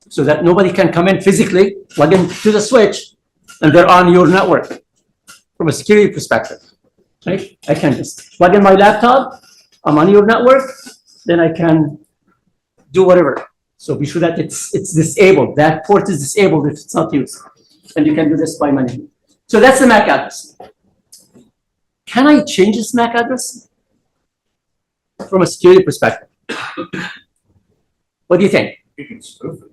so that nobody can come in physically, plug into the switch, and they're on your network from a security perspective. Right? I can just plug in my laptop, I'm on your network, then I can do whatever. So be sure that it's disabled. That port is disabled if it's not used. And you can do this by management. So that's the MAC address. Can I change this MAC address? From a security perspective. What do you think? You can spoof it.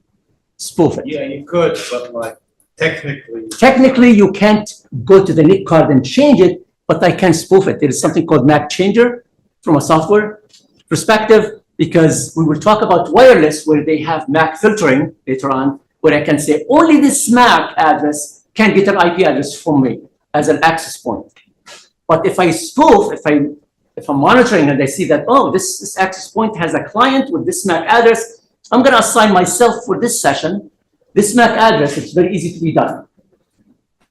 Spoof it. Yeah, you could, but like technically. Technically, you can't go to the NIC card and change it, but I can spoof it. There is something called MAC changer from a software perspective, because we will talk about wireless where they have MAC filtering later on, where I can say only this MAC address can get an IP address from me as an access point. But if I spoof, if I'm monitoring and I see that, oh, this access point has a client with this MAC address, I'm going to assign myself for this session this MAC address. It's very easy to be done.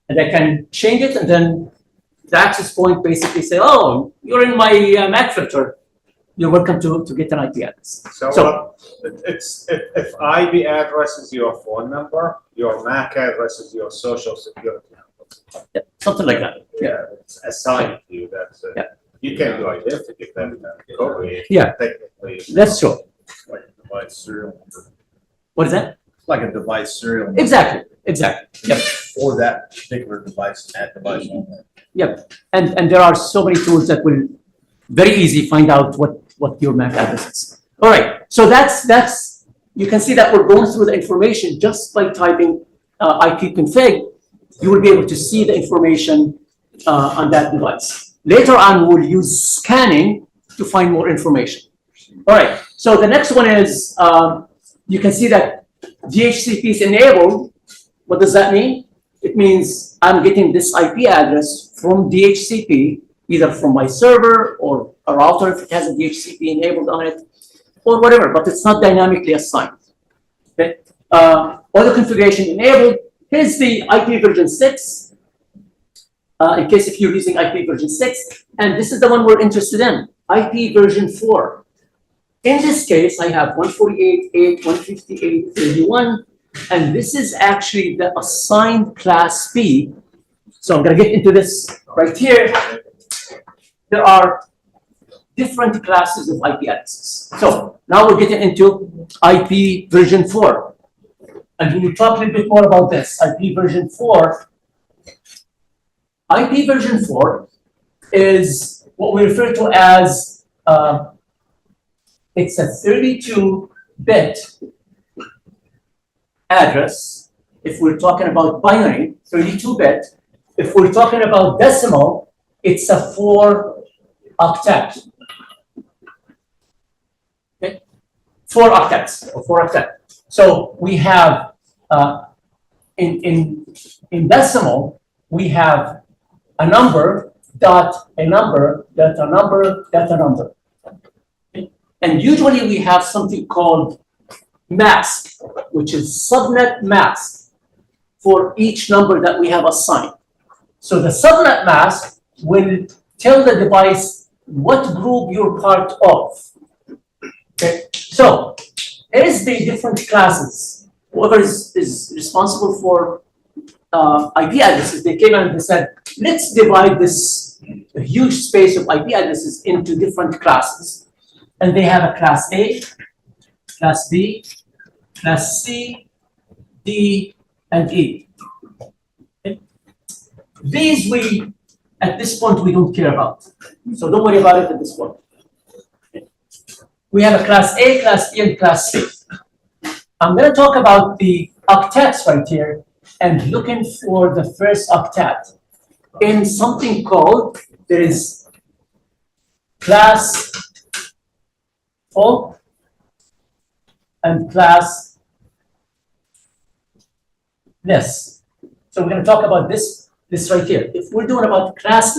And I can change it, and then the access point basically say, oh, you're in my MAC filter. You're welcome to get an IP address. So it's if IP address is your phone number, your MAC address is your social security number. Yeah, something like that. Yeah, it's assigned to you. That's it. Yeah. You can do identity theft and recovery. Yeah. Technically. That's true. Like a device serial number. What is that? Like a device serial number. Exactly. Yep. For that particular device, that device. Yep. And there are so many tools that will very easy find out what your MAC address is. All right. So that's you can see that we're going through the information just by typing ipconfig. You will be able to see the information on that device. Later on, we'll use scanning to find more information. All right. So the next one is you can see that DHCP is enabled. What does that mean? It means I'm getting this IP address from DHCP, either from my server or a router if it has a DHCP enabled on it, or whatever, but it's not dynamically assigned. Okay, auto configuration enabled. Here's the IP version 6. In case if you're using IP version 6, and this is the one we're interested in, IP version 4. In this case, I have 148.8, 158.31, and this is actually the assigned class B. So I'm going to get into this right here. There are different classes of IP addresses. So now we're getting into IP version 4. And when we talk a little bit more about this, IP version 4, IP version 4 is what we refer to as, it's a 32-bit address. If we're talking about binary, 32-bit. If we're talking about decimal, it's a 4-octet. Okay? 4 octets, or 4 octet. So we have, in decimal, we have a number, dot a number, dot a number, dot a number. Okay? And usually we have something called mask, which is subnet mask for each number that we have assigned. So the subnet mask will tell the device what group you're part of. Okay, so here's the different classes. Whoever is responsible for IP addresses, they came and they said, let's divide this huge space of IP addresses into different classes. And they have a class A, class B, class C, D, and E. Okay. These at this point, we don't care about. So don't worry about it at this point. Okay. We have a class A, class B, and class C. I'm going to talk about the octets right here and looking for the first octet in something called, there is class O and class this. So we're going to talk about this right here. If we're doing about class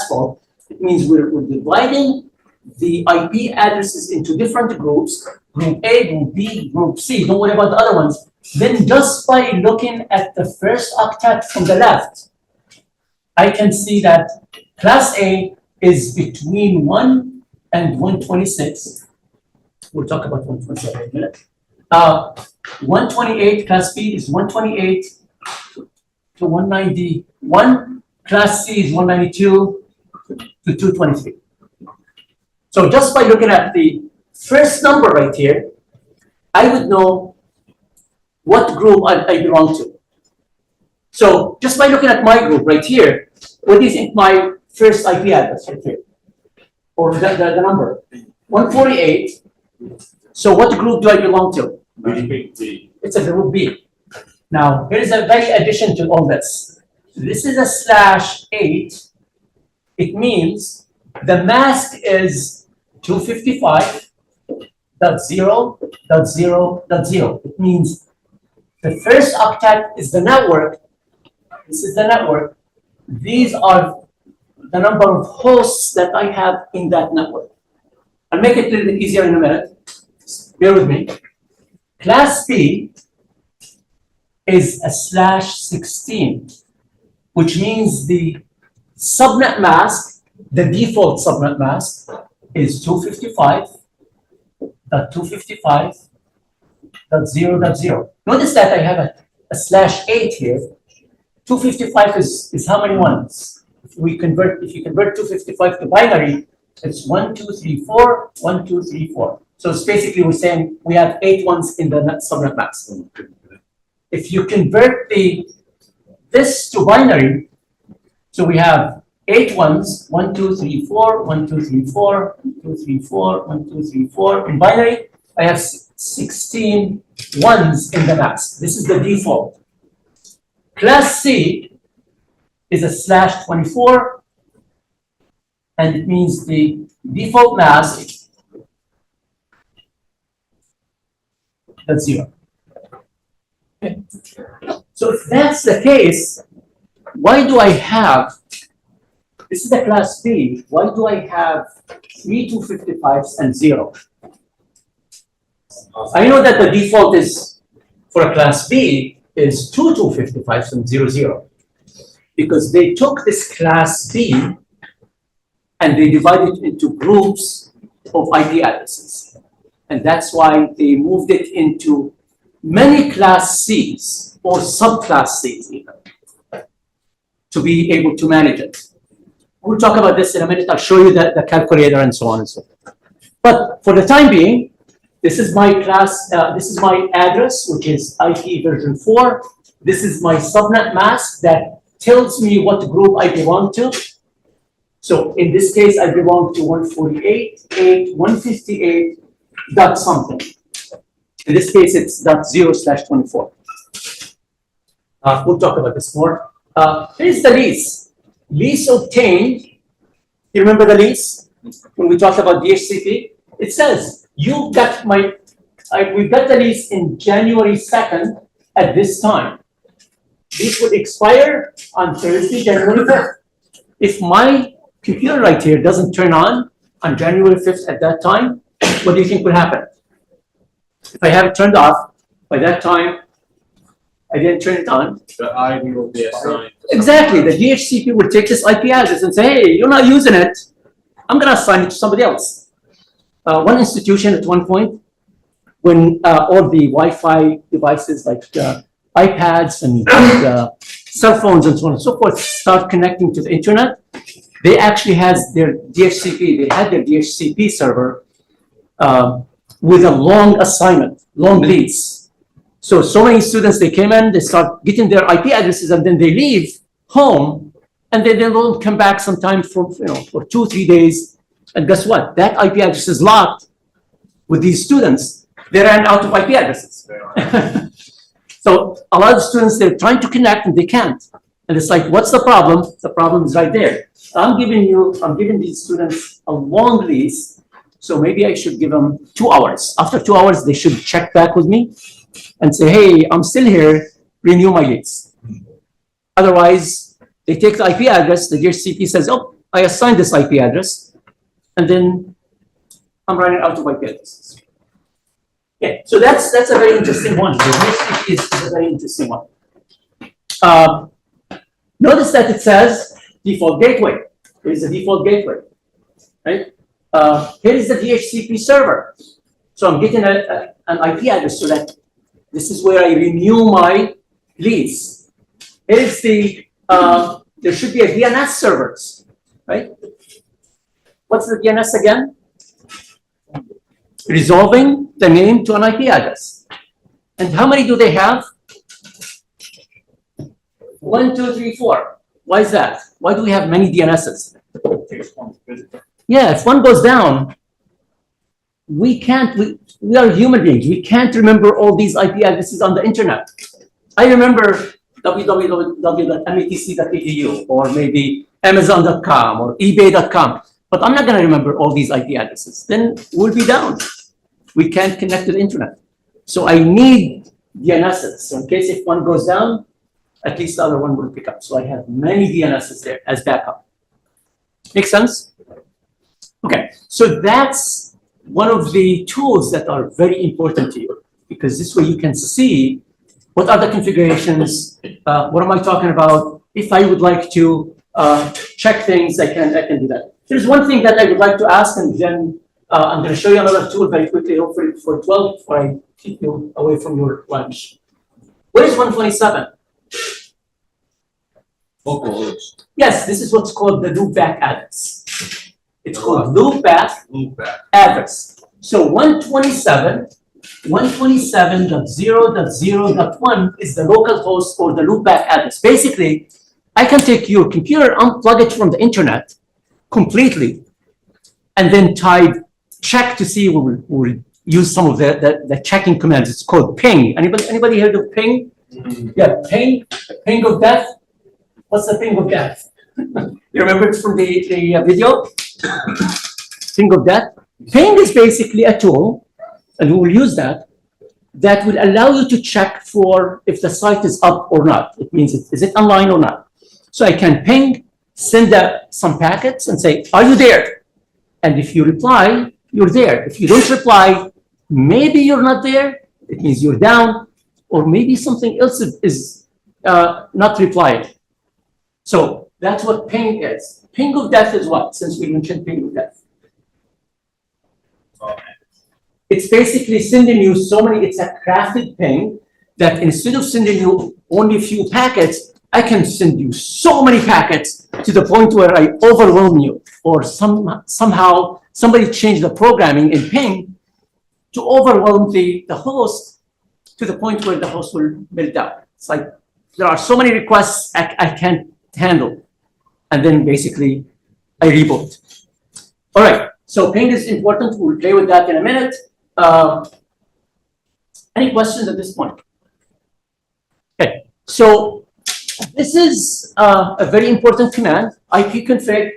fault, it means we're dividing the IP addresses into different groups, group A, group B, group C. Don't worry about the other ones. Then just by looking at the first octet from the left, I can see that class A is between 1 and 126. We'll talk about 127 in a minute. 128, class B is 128 to 191. Class C is 192 to 223. So just by looking at the first number right here, I would know what group I belong to. So just by looking at my group right here, what is in my first IP address right here? Or the number? 148. So what group do I belong to? It's a group B. Now, here's a very addition to all this. This is a /8. It means the mask is 255.0.0.0. It means the first octet is the network. This is the network. These are the number of hosts that I have in that network. I'll make it a little bit easier in a minute. Bear with me. Class B is a /16, which means the subnet mask, the default subnet mask, is 255.255.0.0. Notice that I have a /8 here. 255 is how many ones? If you convert 255 to binary, it's 1, 2, 3, 4, 1, 2, 3, 4. So it's basically we're saying we have 8 ones in the subnet mask. If you convert this to binary, so we have 8 ones, 1, 2, 3, 4, 1, 2, 3, 4, 1, 2, 3, 4, 1, 2, 3, 4. In binary, I have 16 ones in the mask. This is the default. Class C is a /24, and it means the default mask, that's 0. Okay. So if that's the case, why do I have, this is the class B, why do I have 3 255s and 0? I know that the default is for a class B is 255.00. Because they took this class B and they divided it into groups of IP addresses. And that's why they moved it into many class Cs or subclass Cs even, to be able to manage it. We'll talk about this in a minute. I'll show you the calculator and so on and so forth. But for the time being, this is my class, this is my address, which is IP version 4. This is my subnet mask that tells me what group I belong to. So in this case, I belong to 148.8.158 dot something. In this case, it's .0/24. We'll talk about this more. Here's the lease. Lease obtained. You remember the lease? When we talked about DHCP? It says, you got my, we got the lease in January 2nd at this time. This would expire on Thursday, January 5th. If my computer right here doesn't turn on January 5th at that time, what do you think will happen? If I have it turned off, by that time, I didn't turn it on. The ID will be assigned. Exactly, the DHCP would take this IP address and say, hey, you're not using it. I'm gonna assign it to somebody else. One institution at one point, when all the Wi-Fi devices like iPads and cell phones and so on and so forth start connecting to the internet, they actually had their DHCP server with a long assignment, long leads. So many students, they came in, they start getting their IP addresses, and then they leave home, and then they don't come back sometime for 2-3 days. And guess what? That IP address is locked with these students. They ran out of IP addresses. So a lot of students, they're trying to connect and they can't. And it's like, what's the problem? The problem is right there. I'm giving these students a long lease, so maybe I should give them 2 hours. After 2 hours, they should check back with me and say, hey, I'm still here, renew my lease. Otherwise, they take the IP address, the DHCP says, oh, I assigned this IP address, and then I'm running out of IP addresses. Okay, so that's a very interesting one. The DHCP is a very interesting one. Notice that it says default gateway. Here is the default gateway, right? Here is the DHCP server. So I'm getting an IP address so that this is where I renew my lease. Here is the, there should be a DNS servers, right? What's the DNS again? Resolving the name to an IP address. And how many do they have? 1, 2, 3, 4. Why is that? Why do we have many DNSs? Yeah, if one goes down, we are human beings. We can't remember all these IP addresses on the internet. I remember www.metc.edu or maybe Amazon.com or eBay.com, but I'm not going to remember all these IP addresses. Then we'll be down. We can't connect to the internet. So I need DNSs. So in case if one goes down, at least the other one will pick up. So I have many DNSs there as backup. Make sense? Okay, so that's one of the tools that are very important to you, because this way you can see what are the configurations, what am I talking about. If I would like to check things, I can do that. There's one thing that I would like to ask, and then I'm going to show you another tool very quickly, hopefully before 12, before I keep you away from your lunch. What is 127? Localhost. Yes, this is what's called the loopback address. It's called loopback address. So 127.0.0.1 is the local host or the loopback address. Basically, I can take your computer, unplug it from the internet completely, and then type check to see, we'll use some of the checking commands. It's called ping. Anybody heard of ping? Yeah, ping of death. What's the ping of death? You remember it from the video? Ping of death. Ping is basically a tool, and we will use that will allow you to check for if the site is up or not. It means, is it online or not? So I can ping, send some packets and say, are you there? And if you reply, you're there. If you don't reply, maybe you're not there. It means you're down. or maybe something else is not replied. So that's what ping is. Ping of death is what, since we mentioned ping of death? It's basically sending you so many, it's a crafted ping that instead of sending you only a few packets, I can send you so many packets to the point where I overwhelm you, or somehow somebody changed the programming in ping to overwhelm the host to the point where the host will melt down. It's like there are so many requests I can't handle. And then basically I reboot. All right, so ping is important. We'll play with that in a minute. Any questions at this point? Okay, so this is a very important command, ipconfig.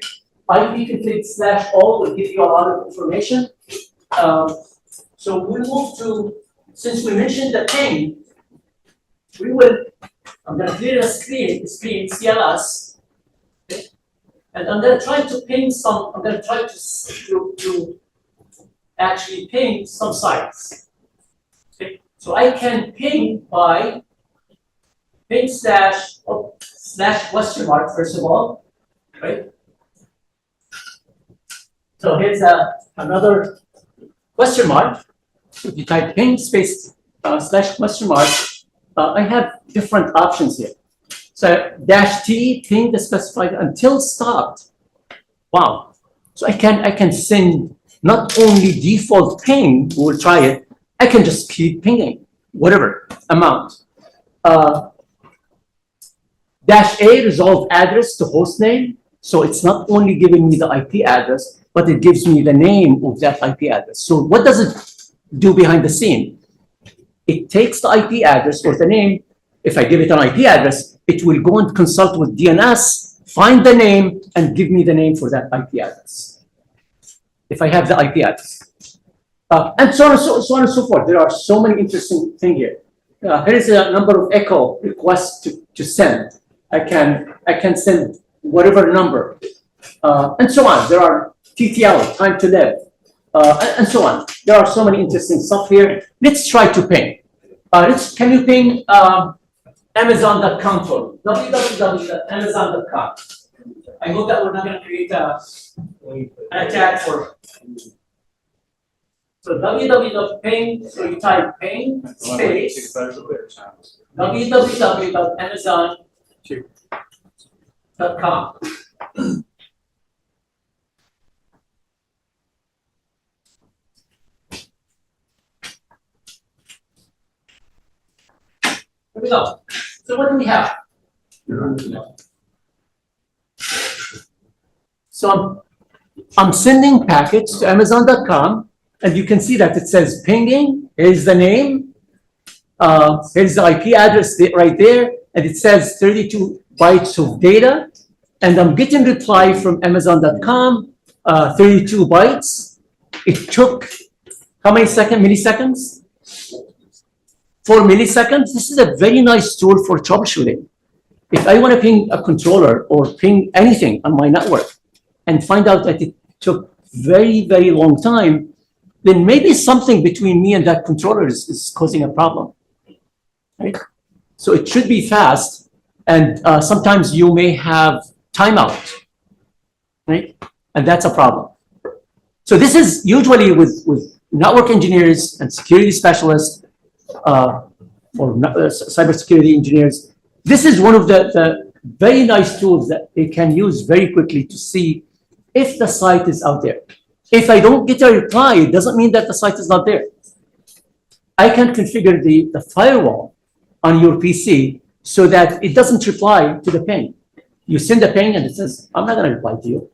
ipconfig/all will give you a lot of information. So we'll move to, since we mentioned the ping, I'm going to clear the screen CLS, okay? And I'm going to try to ping I'm going to try to actually ping some sites. Okay? So I can ping by ping slash question mark, first of all, right? So here's another question mark. If you type ping space slash question mark, I have different options here. So -T, ping the specified until stopped. Wow. So I can send not only default ping, we'll try it, I can just keep pinging, whatever amount. -A, resolve address to host name. So it's not only giving me the IP address, but it gives me the name of that IP address. So what does it do behind the scene? It takes the IP address or the name. If I give it an IP address, it will go and consult with DNS, find the name, and give me the name for that IP address. If I have the IP address. And so on and so forth. There are so many interesting things here. Here is a number of echo requests to send. I can send whatever number, and so on. There are TTL, time to live, and so on. There are so many interesting stuff here. Let's try to ping. Can you ping Amazon.com for www.amazon.com? I hope that we're not going to create an attack for. So www.ping. So you type ping space www.amazon.com. Here we go. So what do we have? So I'm sending packets to Amazon.com, and you can see that it says pinging. Here's the name. Here's the IP address right there, and it says 32 bytes of data. And I'm getting reply from Amazon.com, 32 bytes. It took how many milliseconds? 4 milliseconds. This is a very nice tool for troubleshooting. If I want to ping a controller or ping anything on my network and find out that it took very, very long time, then maybe something between me and that controller is causing a problem, right? So it should be fast, and sometimes you may have timeout, right? And that's a problem. So this is usually with network engineers and security specialists, or cybersecurity engineers. This is one of the very nice tools that they can use very quickly to see if the site is out there. If I don't get a reply, it doesn't mean that the site is not there. I can configure the firewall on your PC so that it doesn't reply to the ping. You send a ping and it says, I'm not going to reply to you.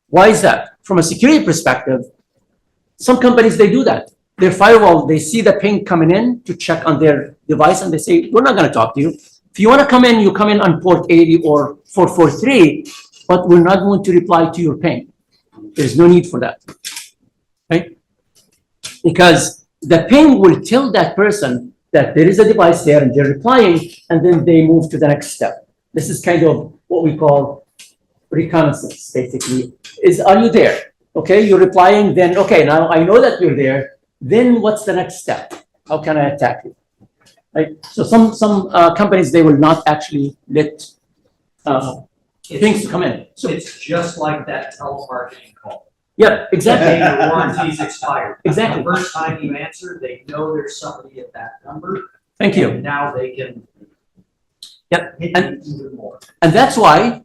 Why is that? From a security perspective, some companies, they do that. Their firewall, they see the ping coming in to check on their device, and they say, we're not going to talk to you. If you want to come in, you come in on port 80 or 443, but we're not going to reply to your ping. There's no need for that, right? Because the ping will tell that person that there is a device there and they're replying, and then they move to the next step. This is kind of what we call reconnaissance, basically. Are you there? Okay, you're replying, then, okay, now I know that you're there. Then what's the next step? how can I attack it? Right? So some companies, they will not actually let things to come in. So It's just like that telemarketing call. yeah, exactly. Your warranty's expired. Exactly. The first time you answer, they know there's somebody at that number. Thank you. And now they can Yep. hit And you even more. And that's why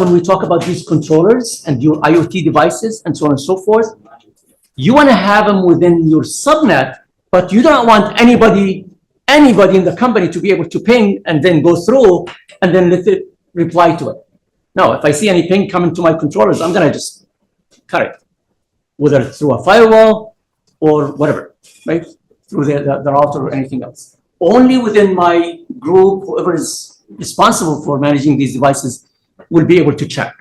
when we talk about these controllers and your IoT devices and so on and so forth, you want to have them within your subnet, but you don't want anybody in the company to be able to ping and then go through and then let it reply to it. No, if I see any ping coming to my controllers, I'm gonna just cut it, whether it's through a firewall or whatever, right? Through the router or anything else. Only within my group, whoever is responsible for managing these devices will be able to check,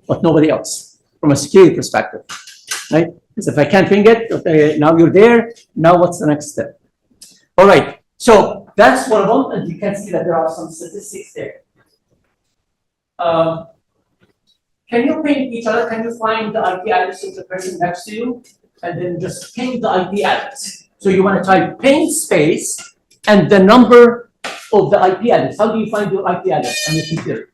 but nobody else from a security perspective, right? Because if I can't ping it, okay, now you're there, now what's the next step? All right, so that's one of them, and you can see that there are some statistics there. Can you ping each other? Can you find the IP address of the person next to you? And then just ping the IP address. So you want to type ping space and the number of the IP address. How do you find your IP address on your computer?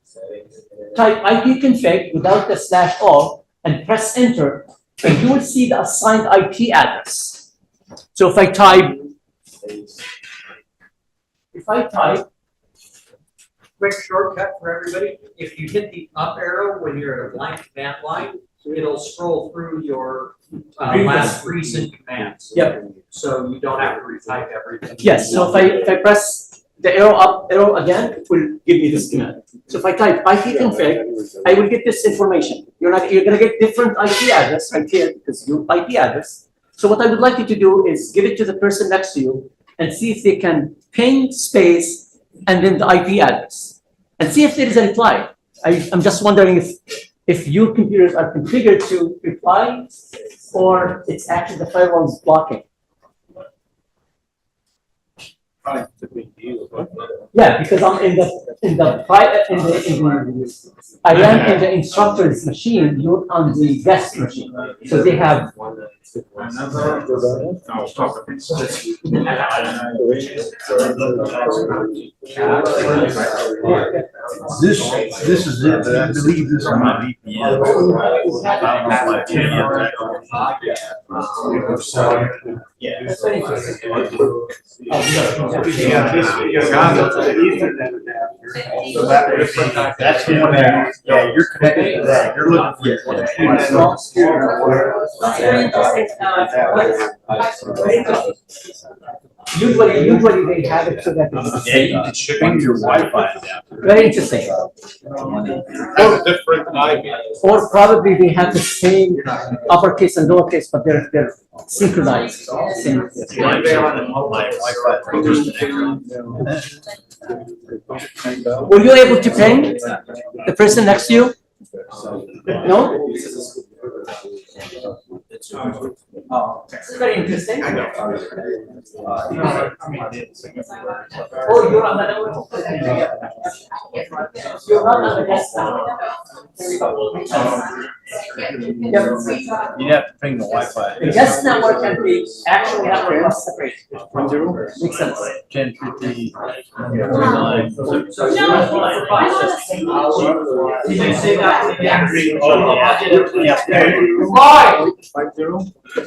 Type ipconfig without the /all and press enter, and you will see the assigned IP address. So if I type, Quick shortcut for everybody, if you hit the up arrow when you're at a blank command line, it'll scroll through your last recent commands. Yep. So you don't have to retype everything. Yes, so if I press the arrow again, it will give me this command. So if I type ipconfig, I will get this information. You're gonna get different IP address right here because your IP address. So what I would like you to do is give it to the person next to you and see if they can ping space and then the IP address and see if there is a reply. I'm just wondering if your computers are configured to reply or it's actually the firewall is blocking. Yeah, because I'm I am in the instructor's machine, you're on the guest machine. So they have. This is it, but I believe this is my VPN. That's in there. Yeah, you're connected to that. You're looking Usually they have it so that it's yeah, you can ship in your Wi-Fi adapter. very interesting. Has a different IP. Or probably they have the same uppercase and lowercase, but they're synchronized. Were you able to ping the person next to you? No? Oh, this is very interesting. Oh, you're on the network. You're not on the desktop. You'd have to ping the Wi-Fi. The guest network and the actual network are separate. 10. Makes sense. 1050. Did you say that? Why? 50.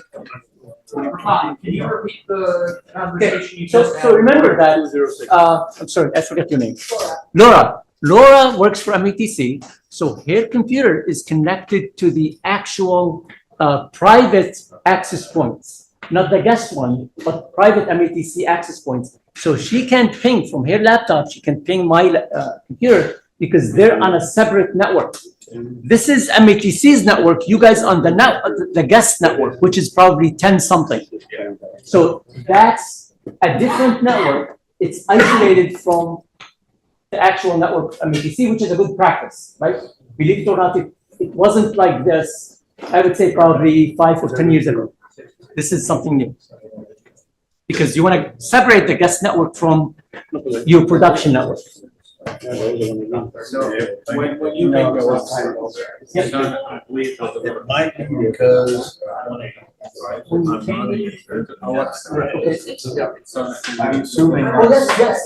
Can you repeat the conversation you So, just had? so remember that, I'm sorry, I forgot your name. Laura. Laura works for METC, so her computer is connected to the actual private access points, not the guest one, but private METC access points. So she can ping from her laptop, she can ping my computer because they're on a separate network. This is METC's network, you guys on the guest network, which is probably 10 something. So that's a different network. It's isolated from the actual network of METC, which is a good practice, right? Believe it or not, it wasn't like this, I would say probably 5 or 10 years ago. This is something new. Because you want to separate the guest network from your production network. So when you make those, it might be because When you ping, I'm assuming. oh, yes.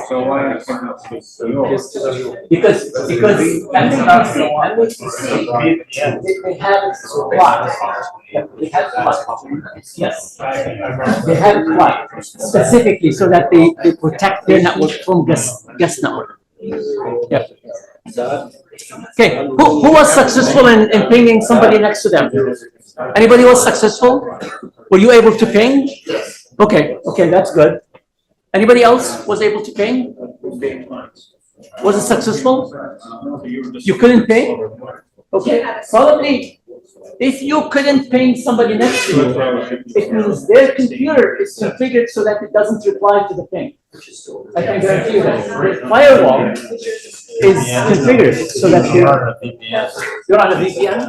So why I cannot speak to you? Because MATC, they have clock. They have clock. Yes. They have clock specifically so that they protect their network from guest network. Yeah. Okay, who was successful in pinging somebody next to them? Anybody was successful? Were you able to ping? Okay, that's good. Anybody else was able to ping? Was it successful? You couldn't ping? Okay, probably if you couldn't ping somebody next to you, it means their computer is configured so that it doesn't reply to the ping. I can guarantee you that. The firewall is configured so that you're on a VPN?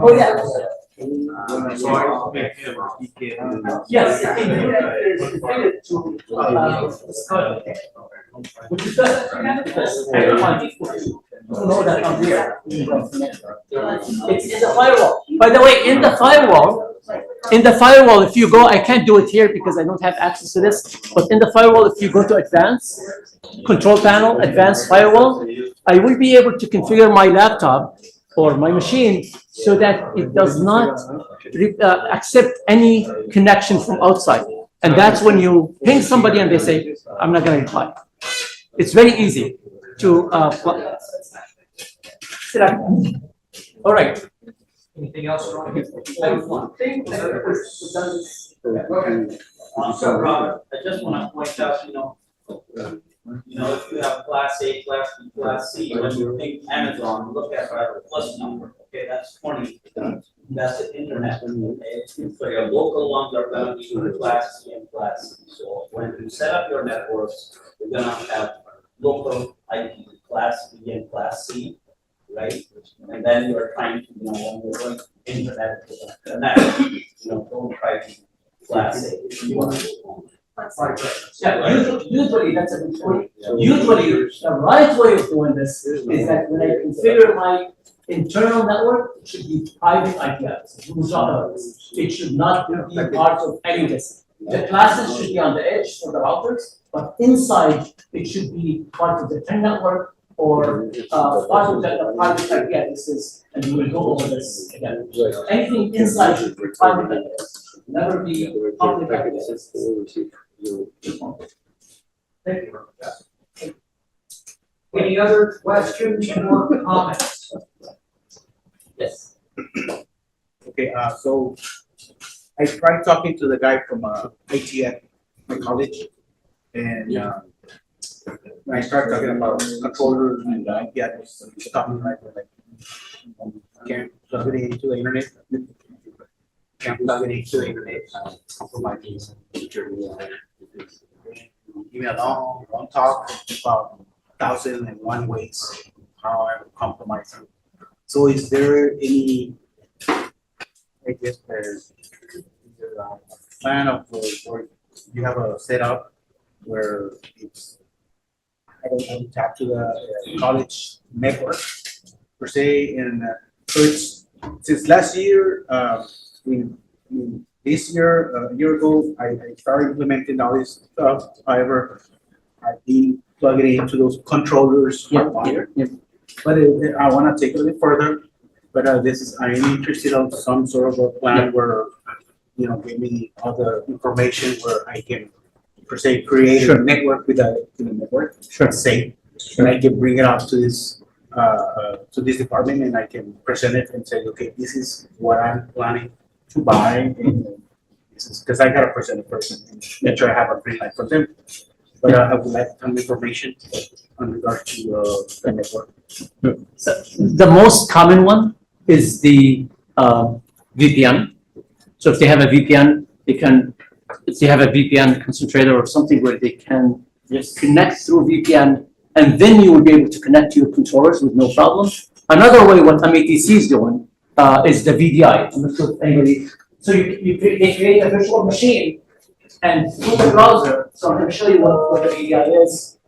Oh, yeah. Yes, it is configured to, which is good. Know that from here. It's in the firewall. By the way, in the firewall, if you go, I can't do it here because I don't have access to this, but in the firewall, if you go to advanced, control panel, advanced firewall, I will be able to configure my laptop or my machine so that it does not accept any connection from outside. And that's when you ping somebody and they say, I'm not going to reply. It's very easy to sit down. All right. Anything else, Ron? I have one thing that was done. So Robert, I just want to point out, if you have class A, class B, class C, when you think Amazon, look at the plus number, okay, that's 20. That's the internet, okay? So your local ones are gonna be class C and class C. So when you set up your networks, you're gonna have local IP, class B and class C, right? And then you're trying to, when you're going internet to connect, don't try to class A. You want to Yeah, usually that's a good point. Usually, the right way of doing this is that when I configure my internal network, it should be private IP address. It should not be part of any of this. The classes should be on the edge for the routers, but inside it should be part of the TEN network or part of the private IP addresses, and we will go over this again. Anything inside should be private IP address, should never be public IP address. Thank you. Any other questions or comments? Yes. Okay, so I tried talking to the guy from IT at my college, and when I started talking about controllers and IP addresses, he taught me like can't plug it into the internet. Can't plug it into the internet for my security. Give me a long talk about 1,001 ways how I would compromise them. So is there any, I guess there's a plan of where you have a setup where it's, I don't tap to the college network per se, and so it's, since last year, this year, a year ago, I started implementing all this stuff. However, I've been plugging into those controllers. But I want to take it a little further. But I'm interested in some sort of a plan where, give me all the information where I can, per se, create a network with a network. Say, and I can bring it up to this department, and I can present it and say, okay, this is what I'm planning to buy, and this is because I got to present it first and make sure I have a green light from them. But I would like some information on regard to the network. So the most common one is the VPN. So if they have a VPN, if they have a VPN concentrator or something where they can just connect through VPN, and then you will be able to connect to your controllers with no problem. Another way, what MATC is doing is the VDI. I'm not sure if anybody. So they create a virtual machine, and through the browser. So I'm going to show you what the VDI is.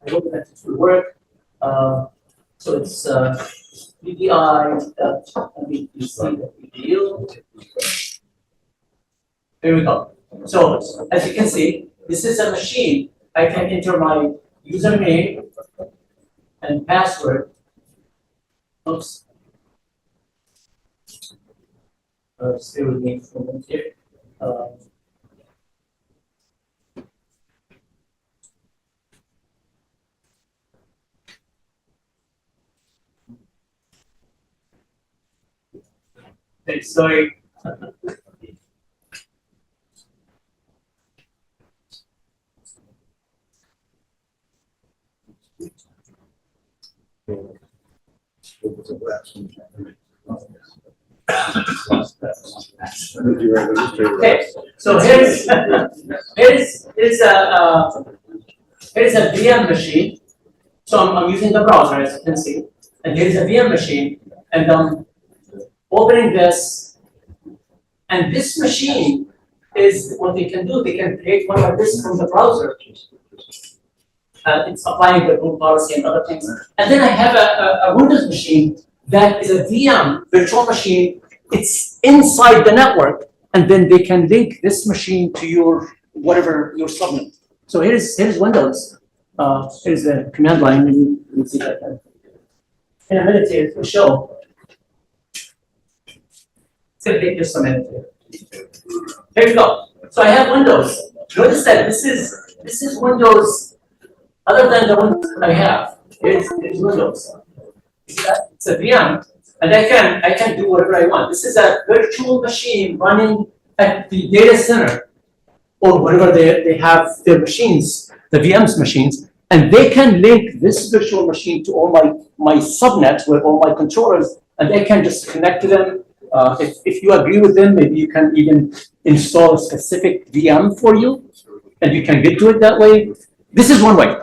I hope that this will work. So it's VDI.MEPC.edu. Here we go. So as you can see, this is a machine. I can enter my username and password. Oops. Stay with me for a moment here. Okay, sorry. Okay, so here's a VM machine. So I'm using the browser, as you can see, and here's a VM machine, and I'm opening this, and this machine is what they can do. They can create one like this from the browser. It's applying the group policy and other things. And then I have a Windows machine that is a VM virtual machine. It's inside the network, and then they can link this machine to your whatever your subnet. So here's Windows. Here's the command line. You can see that in a minute here to show. It's gonna take just a minute here. Here we go. So I have Windows. Notice that this is Windows. Other than the Windows that I have, it's Windows. See that? It's a VM, and I can do whatever I want. This is a virtual machine running at the data center, or whatever they have their machines, the VM's machines, and they can link this virtual machine to all my subnets with all my controllers, and they can just connect to them. If you agree with them, maybe you can even install a specific VM for you, and you can get to it that way. This is one way.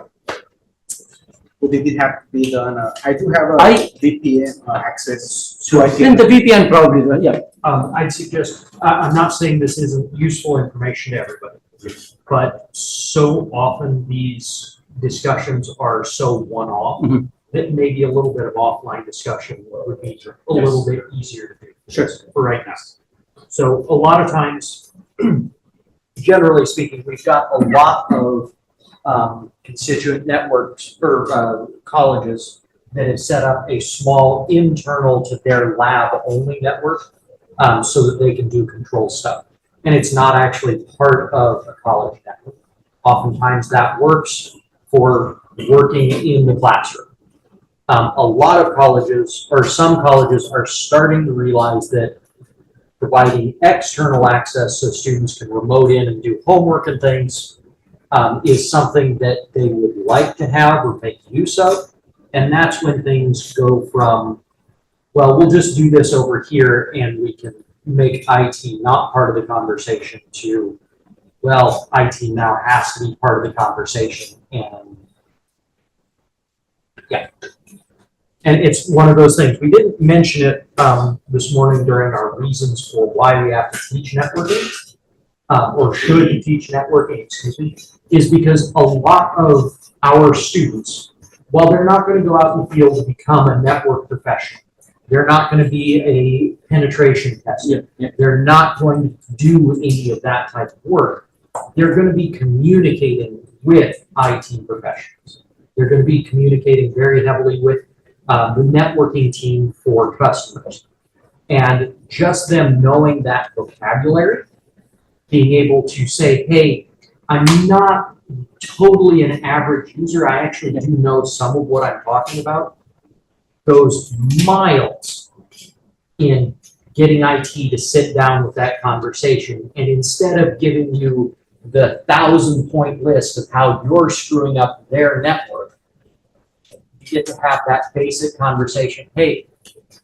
Would it have to be done? I do have a VPN access. So I think the VPN probably, yeah. I'd suggest, I'm not saying this isn't useful information to everybody, but so often these discussions are so one-off that maybe a little bit of offline discussion would be a little bit easier to do. Sure. For right now. So a lot of times, generally speaking, we've got a lot of constituent networks or colleges that have set up a small internal to their lab only network so that they can do control stuff. And it's not actually part of a college network. Oftentimes that works for working in the classroom. A lot of colleges, or some colleges, are starting to realize that providing external access so students can remote in and do homework and things is something that they would like to have or make use of. And that's when things go from, well, we'll just do this over here and we can make IT not part of the conversation, to, well, IT now has to be part of the conversation. And yeah. And it's one of those things. We didn't mention it this morning during our reasons for why we have to teach networking, or should teach networking, excuse me, is because a lot of our students, while they're not going to go out in the field to become a network professional, they're not going to be a penetration tester, they're not going to do any of that type of work, they're going to be communicating with IT professionals. They're going to be communicating very heavily with the networking team for customers. And just them knowing that vocabulary, being able to say, hey, I'm not totally an average user, I actually do know some of what I'm talking about, goes miles in getting IT to sit down with that conversation. And instead of giving you the 1,000-point list of how you're screwing up their network, you get to have that basic conversation. Hey,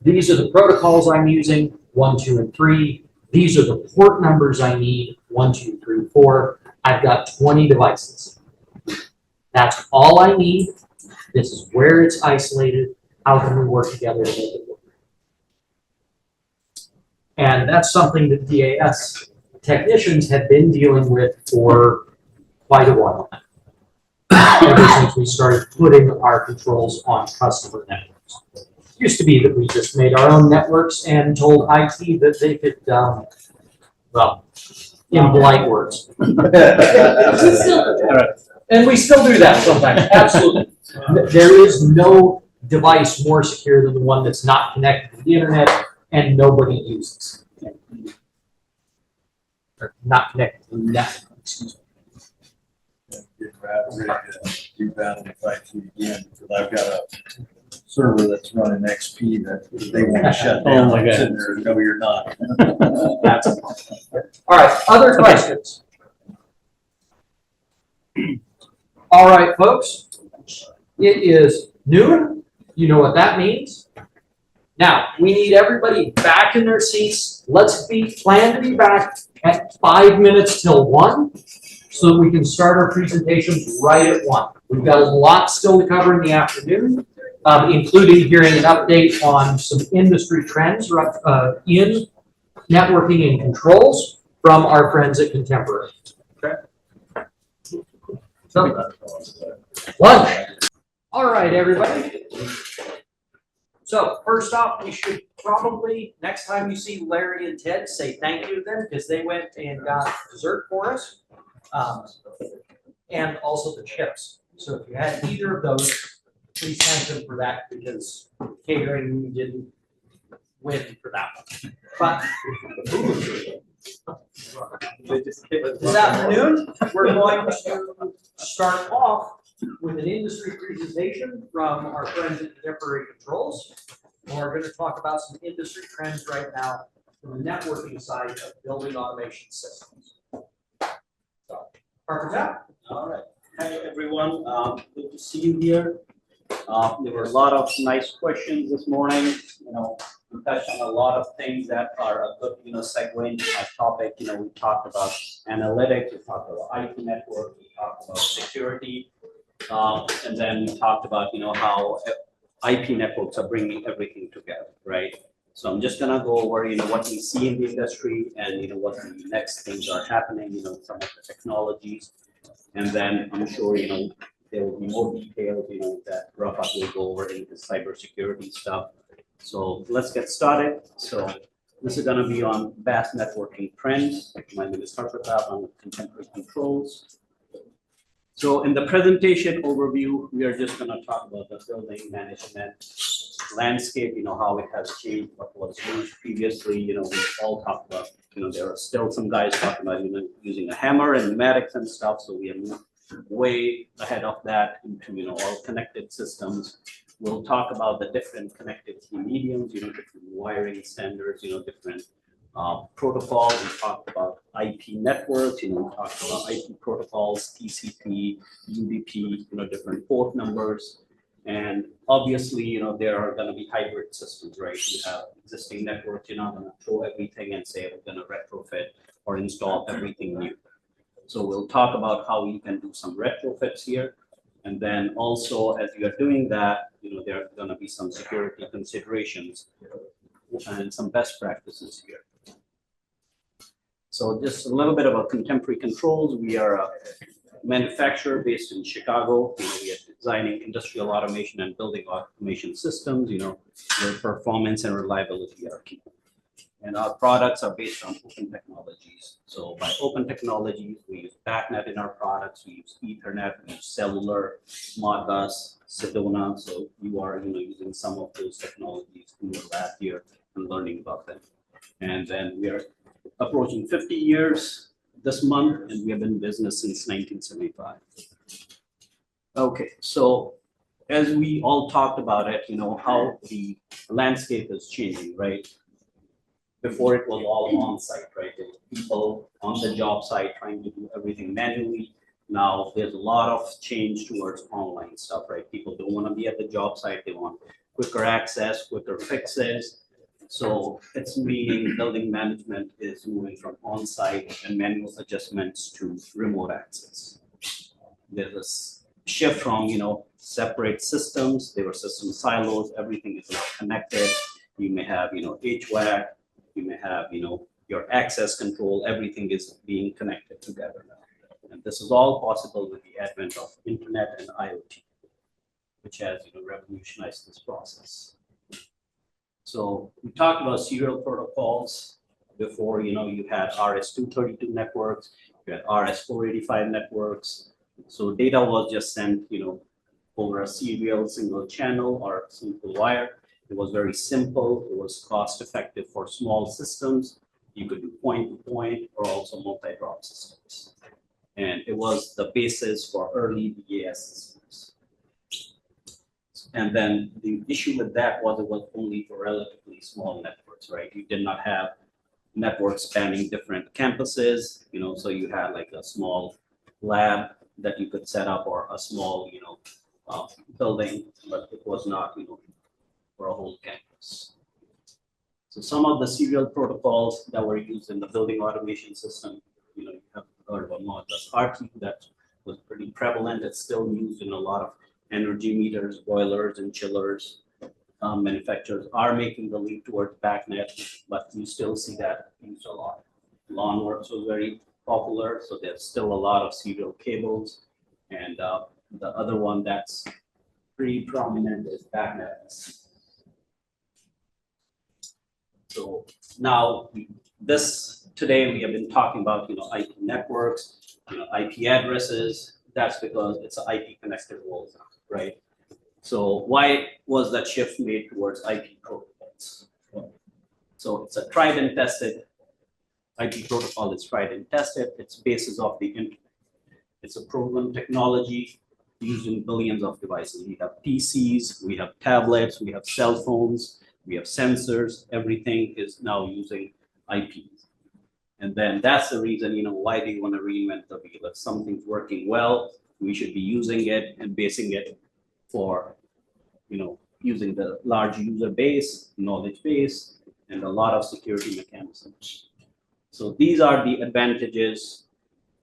these are the protocols I'm using, 1, 2, and 3. These are the port numbers I need, 1, 2, 3, 4. I've got 20 devices. That's all I need. This is where it's isolated. How can we work together to make it work? And that's something that DAS technicians have been dealing with for quite a while now. Ever since we started putting our controls on customer networks. Used to be that we just made our own networks and told IT that they could, well, in polite words. And we still do that sometimes, absolutely. There is no device more secure than the one that's not connected to the internet and nobody uses. Or not connected to the net, excuse me. Do battle with IT again, because I've got a server that's running XP that they want to shut down. Oh my God. Sitting there, no, you're not. All right, other questions? All right, folks. It is noon. You know what that means. Now, we need everybody back in their seats. Let's plan to be back at 5 minutes till 1 so that we can start our presentations right at 1. We've got a lot still to cover in the afternoon, including hearing an update on some industry trends in networking and controls from our friends at Contemporary. Okay. So, lunch. All right, everybody. So first off, we should probably, next time you see Larry and Ted, say thank you to them because they went and got dessert for us. And also the chips. So if you had either of those, please thank them for that because catering didn't win for that one. But this afternoon, we're going to start off with an industry presentation from our friends at Contemporary Controls. And we're going to talk about some industry trends right now from the networking side of building automation systems. So, Parker Tapp. All right. Hi, everyone. Good to see you here. There were a lot of nice questions this morning. You know, we touched on a lot of things that are a good, segue into my topic. We talked about analytics, we talked about IT network, we talked about security, and then we talked about, how IP networks are bringing everything together, right? So I'm just gonna go over, what we see in the industry and, what the next things are happening, some of the technologies. And then I'm sure, there will be more details, that Rafa will go over into cybersecurity stuff. So let's get started. So this is gonna be on vast networking trends. My name is Harper Tapp, I'm with Contemporary Controls. So in the presentation overview, we are just gonna talk about the building management landscape, how it has changed, what was used previously, we all talked about, there are still some guys talking about, using a hammer and pneumatics and stuff. So we have moved way ahead of that into, all connected systems. We'll talk about the different connectivity mediums, different wiring standards, different protocols. We talked about IP networks, we talked about IP protocols, TCP, UDP, different port numbers. And obviously, there are going to be hybrid systems, right? You have existing networks, you're not going to throw everything and say we're going to retrofit or install everything new. So we'll talk about how you can do some retrofits here. And then also, as you are doing that, there are going to be some security considerations and some best practices here. So just a little bit about Contemporary Controls. We are a manufacturer based in Chicago. We are designing industrial automation and building automation systems, where performance and reliability are key. And our products are based on open technologies. So by open technologies, we use BACnet in our products, we use Ethernet, we use cellular, Modbus, Sedona. So you are using some of those technologies in your lab here and learning about them. And then we are approaching 50 years this month, and we have been in business since 1975. Okay, so as we all talked about it, how the landscape is changing, right? Before it was all on-site, right? There were people on the job site trying to do everything manually. Now there's a lot of change towards online stuff, right? People don't want to be at the job site. They want quicker access, quicker fixes. So it's meaning building management is moving from on-site and manual adjustments to remote access. There's a shift from, separate systems. There were system silos. Everything is now connected. You may have, HVAC. You may have, your access control. Everything is being connected together now. And this is all possible with the advent of internet and IoT. which has, revolutionized this process. So we talked about serial protocols before. You had RS-232 networks, you had RS-485 networks. So data was just sent, over a serial single channel or single wire. It was very simple. It was cost effective for small systems. You could do point-to-point or also multi-drop systems. And it was the basis for early DAS systems. And then the issue with that was it was only for relatively small networks, right? You did not have networks spanning different campuses, so you had like a small lab that you could set up or a small, building, but it was not, for a whole campus. So some of the serial protocols that were used in the building automation system, you have heard about Modbus RTU that was pretty prevalent. It's still used in a lot of energy meters, boilers, and chillers. Manufacturers are making the leap towards BACnet, but you still see that used a lot. Lawnworks was very popular, so there's still a lot of serial cables. And the other one that's pretty prominent is BACnet. So now today we have been talking about, IP networks, IP addresses. That's because it's an IP connected world, right? So why was that shift made towards IP protocols? So it's a tried and tested IP protocol. It's tried and tested. It's basis of the internet. It's a proven technology used in billions of devices. We have PCs, we have tablets, we have cell phones, we have sensors. Everything is now using IP. And then that's the reason, why do you want to reinvent the wheel? If something's working well, we should be using it and basing it for, using the large user base, knowledge base, and a lot of security mechanisms. So these are the advantages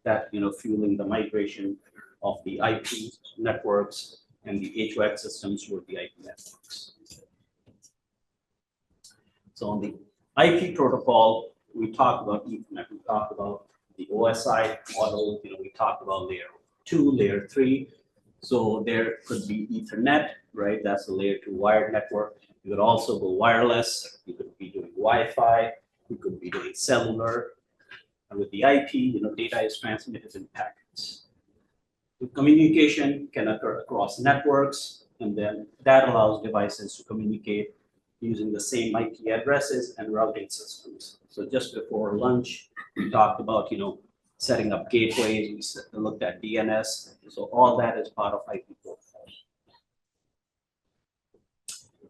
that, fueling the migration of the IP networks and the HVAC systems toward the IP networks. So on the IP protocol, we talked about Ethernet, we talked about the OSI model, we talked about layer 2, layer 3. So there could be Ethernet, right? That's a layer 2 wired network. You could also go wireless. You could be doing Wi-Fi. You could be doing cellular. And with the IP, data is transmitted in packets. The communication can occur across networks, and then that allows devices to communicate using the same IP addresses and routing systems. So just before lunch, we talked about, setting up gateways, we looked at DNS. So all that is part of IP protocols.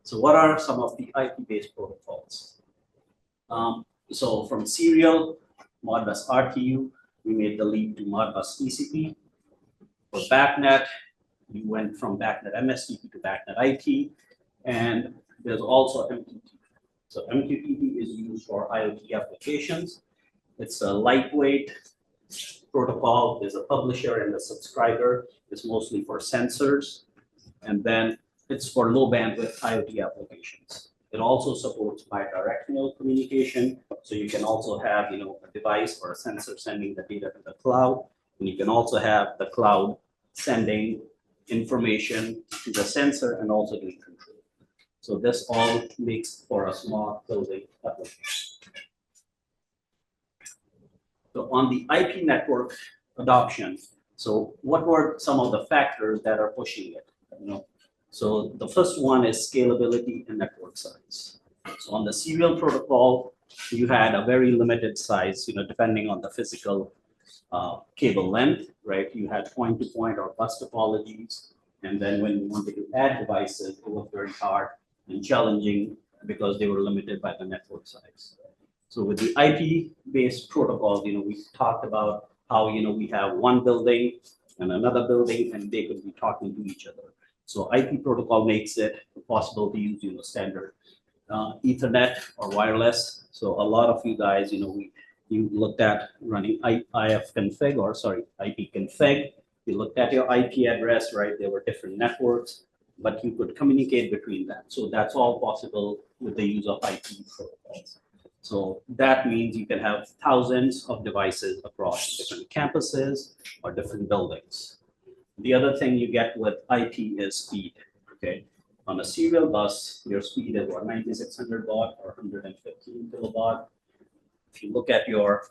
So what are some of the IP-based protocols? So from serial, Modbus RTU, we made the leap to Modbus TCP. For BACnet, we went from BACnet MSTP to BACnet IP, and there's also MQTT. So MQTT is used for IoT applications. It's a lightweight protocol. There's a publisher and a subscriber. It's mostly for sensors. And then it's for low bandwidth IoT applications. It also supports bidirectional communication. So you can also have, a device or a sensor sending the data to the cloud. And you can also have the cloud sending information to the sensor and also doing control. So this all makes for a smart building application. So on the IP network adoption, so what were some of the factors that are pushing it? So the first one is scalability and network size. So on the serial protocol, you had a very limited size, depending on the physical cable length, right? You had point-to-point or bus topologies. And then when you wanted to add devices, it was very hard and challenging because they were limited by the network size. So with the IP-based protocols, we talked about how, we have one building and another building, and they could be talking to each other. So IP protocol makes it possible to use, standard Ethernet or wireless. So a lot of you guys, you looked at running IPconfig. You looked at your IP address, right? There were different networks, but you could communicate between them. So that's all possible with the use of IP protocols. So that means you can have thousands of devices across different campuses or different buildings. The other thing you get with IP is speed, Okay, on a serial bus, your speed is what, 9600 baud or 115 kilobaud. If you look at your,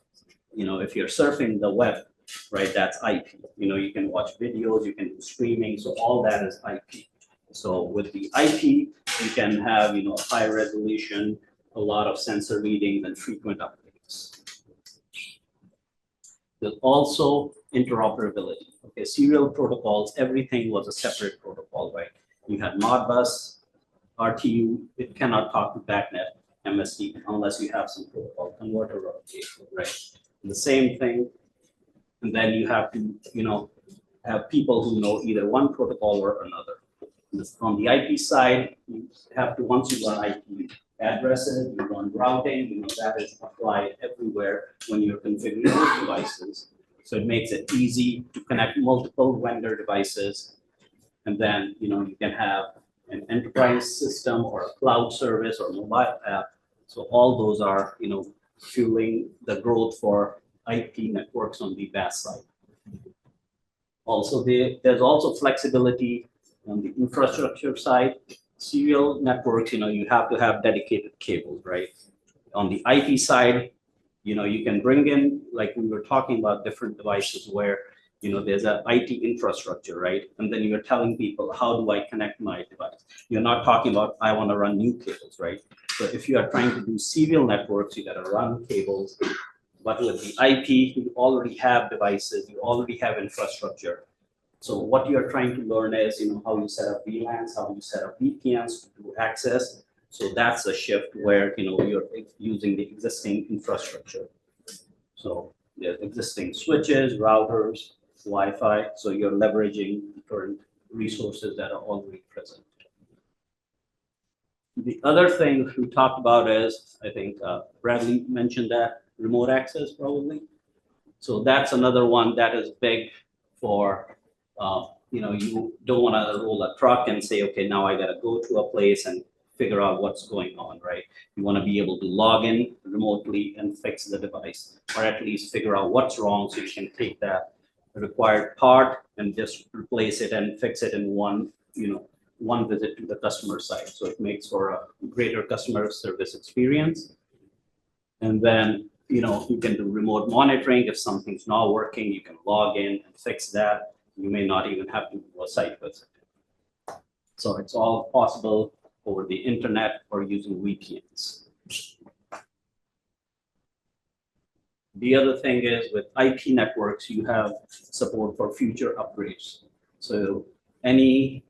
if you're surfing the web, right, that's IP. You can watch videos, you can do streaming, so all that is IP. So with the IP, you can have, high resolution, a lot of sensor readings and frequent updates. There's also interoperability. Okay, serial protocols, everything was a separate protocol, right? You had Modbus, RTU, it cannot talk to BACnet, MSD, unless you have some protocol converter or cable, right? And the same thing, and then you have to, have people who know either one protocol or another. On the IP side, you have to, once you run IP addresses, you run routing, that is applied everywhere when you're configuring those devices. So it makes it easy to connect multiple vendor devices. And then, you can have an enterprise system or a cloud service or mobile app. So all those are, fueling the growth for IP networks on the VAS side. Also, there's also flexibility on the infrastructure side. Serial networks, you have to have dedicated cables, right? On the IP side, you can bring in, like we were talking about, different devices where, there's an IT infrastructure, right? And then you're telling people, how do I connect my device? You're not talking about, I want to run new cables, right? So if you are trying to do serial networks, you got to run cables. But with the IP, you already have devices, you already have infrastructure. So what you're trying to learn is, how you set up VLANs, how you set up VPNs to do access. So that's a shift where, you're using the existing infrastructure. So there's existing switches, routers, Wi-Fi. So you're leveraging the current resources that are already present. The other thing we talked about is, I think Bradley mentioned that, remote access probably. So that's another one that is big for, you don't want to roll a truck and say, okay, now I got to go to a place and figure out what's going on, right? You want to be able to log in remotely and fix the device, or at least figure out what's wrong so you can take that required part and just replace it and fix it in one visit to the customer site. So it makes for a greater customer service experience. And then, you can do remote monitoring. If something's not working, you can log in and fix that. You may not even have to do a site visit. So it's all possible over the internet or using VPNs. The other thing is with IP networks, you have support for future upgrades. So think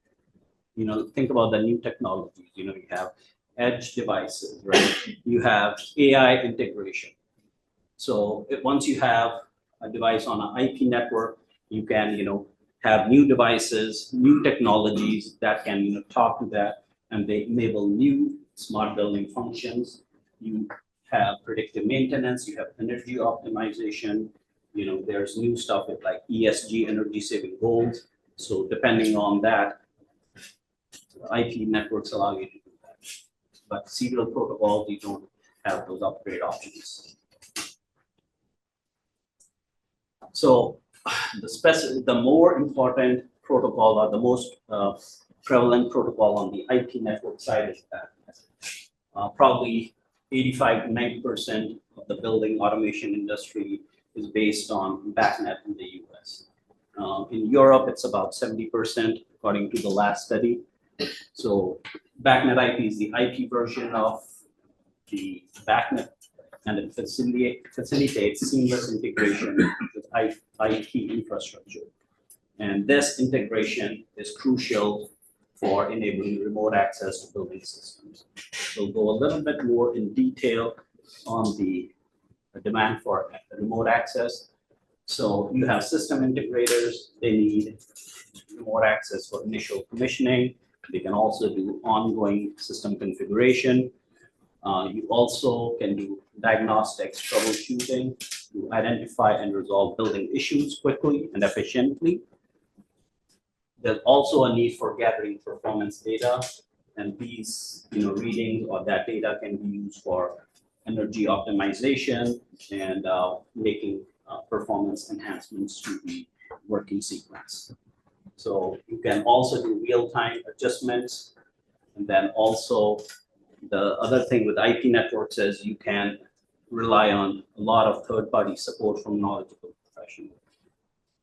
about the new technologies. You have edge devices, right? You have AI integration. So once you have a device on an IP network, you can, have new devices, new technologies that can, talk to that, and they enable new smart building functions. You have predictive maintenance, you have energy optimization, there's new stuff with like ESG, energy saving goals. So depending on that, IP networks allow you to do that. But serial protocols, you don't have those upgrade options. So the more important protocol or the most prevalent protocol on the IP network side is BACnet. Probably 85 to 90% of the building automation industry is based on BACnet in the US. In Europe, it's about 70% according to the last study. So BACnet IP is the IP version of the BACnet, and it facilitates seamless integration with IT infrastructure. And this integration is crucial for enabling remote access to building systems. We'll go a little bit more in detail on the demand for remote access. So you have system integrators, they need remote access for initial commissioning. They can also do ongoing system configuration. You also can do diagnostics, troubleshooting to identify and resolve building issues quickly and efficiently. There's also a need for gathering performance data, and these readings or that data can be used for energy optimization and making performance enhancements to the working sequence. So So you can also do real-time adjustments. And then also the other thing with IP networks is you can rely on a lot of third-party support from knowledgeable professionals.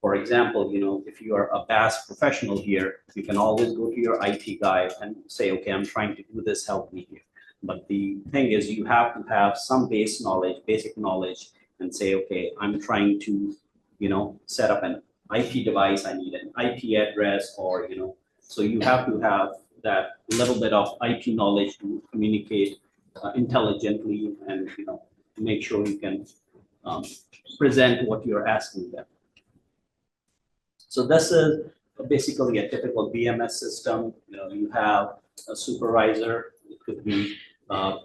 For example, if you are a BAS professional here, you can always go to your IT guy and say, okay, I'm trying to do this, help me here. But the thing is, you have to have some basic knowledge, and say, okay, I'm trying to, set up an IP device, I need an IP address, or, so you have to have that little bit of IP knowledge to communicate intelligently and, make sure you can present what you're asking them. So this is basically a typical BMS system. You have a supervisor. It could be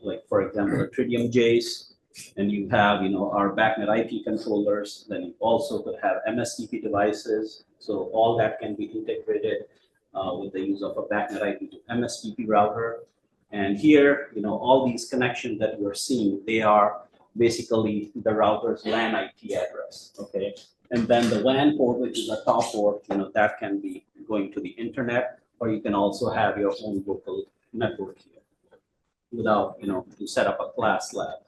like, for example, a Tritium Jace, and you have, our BACnet IP controllers. Then you also could have MSTP devices. So all that can be integrated with the use of a BACnet IP to MSTP router. And here, all these connections that you're seeing, they are basically the router's LAN IP address, okay? And then the WAN port, which is a top port, that can be going to the internet, or you can also have your own local network here without, to set up a class lab.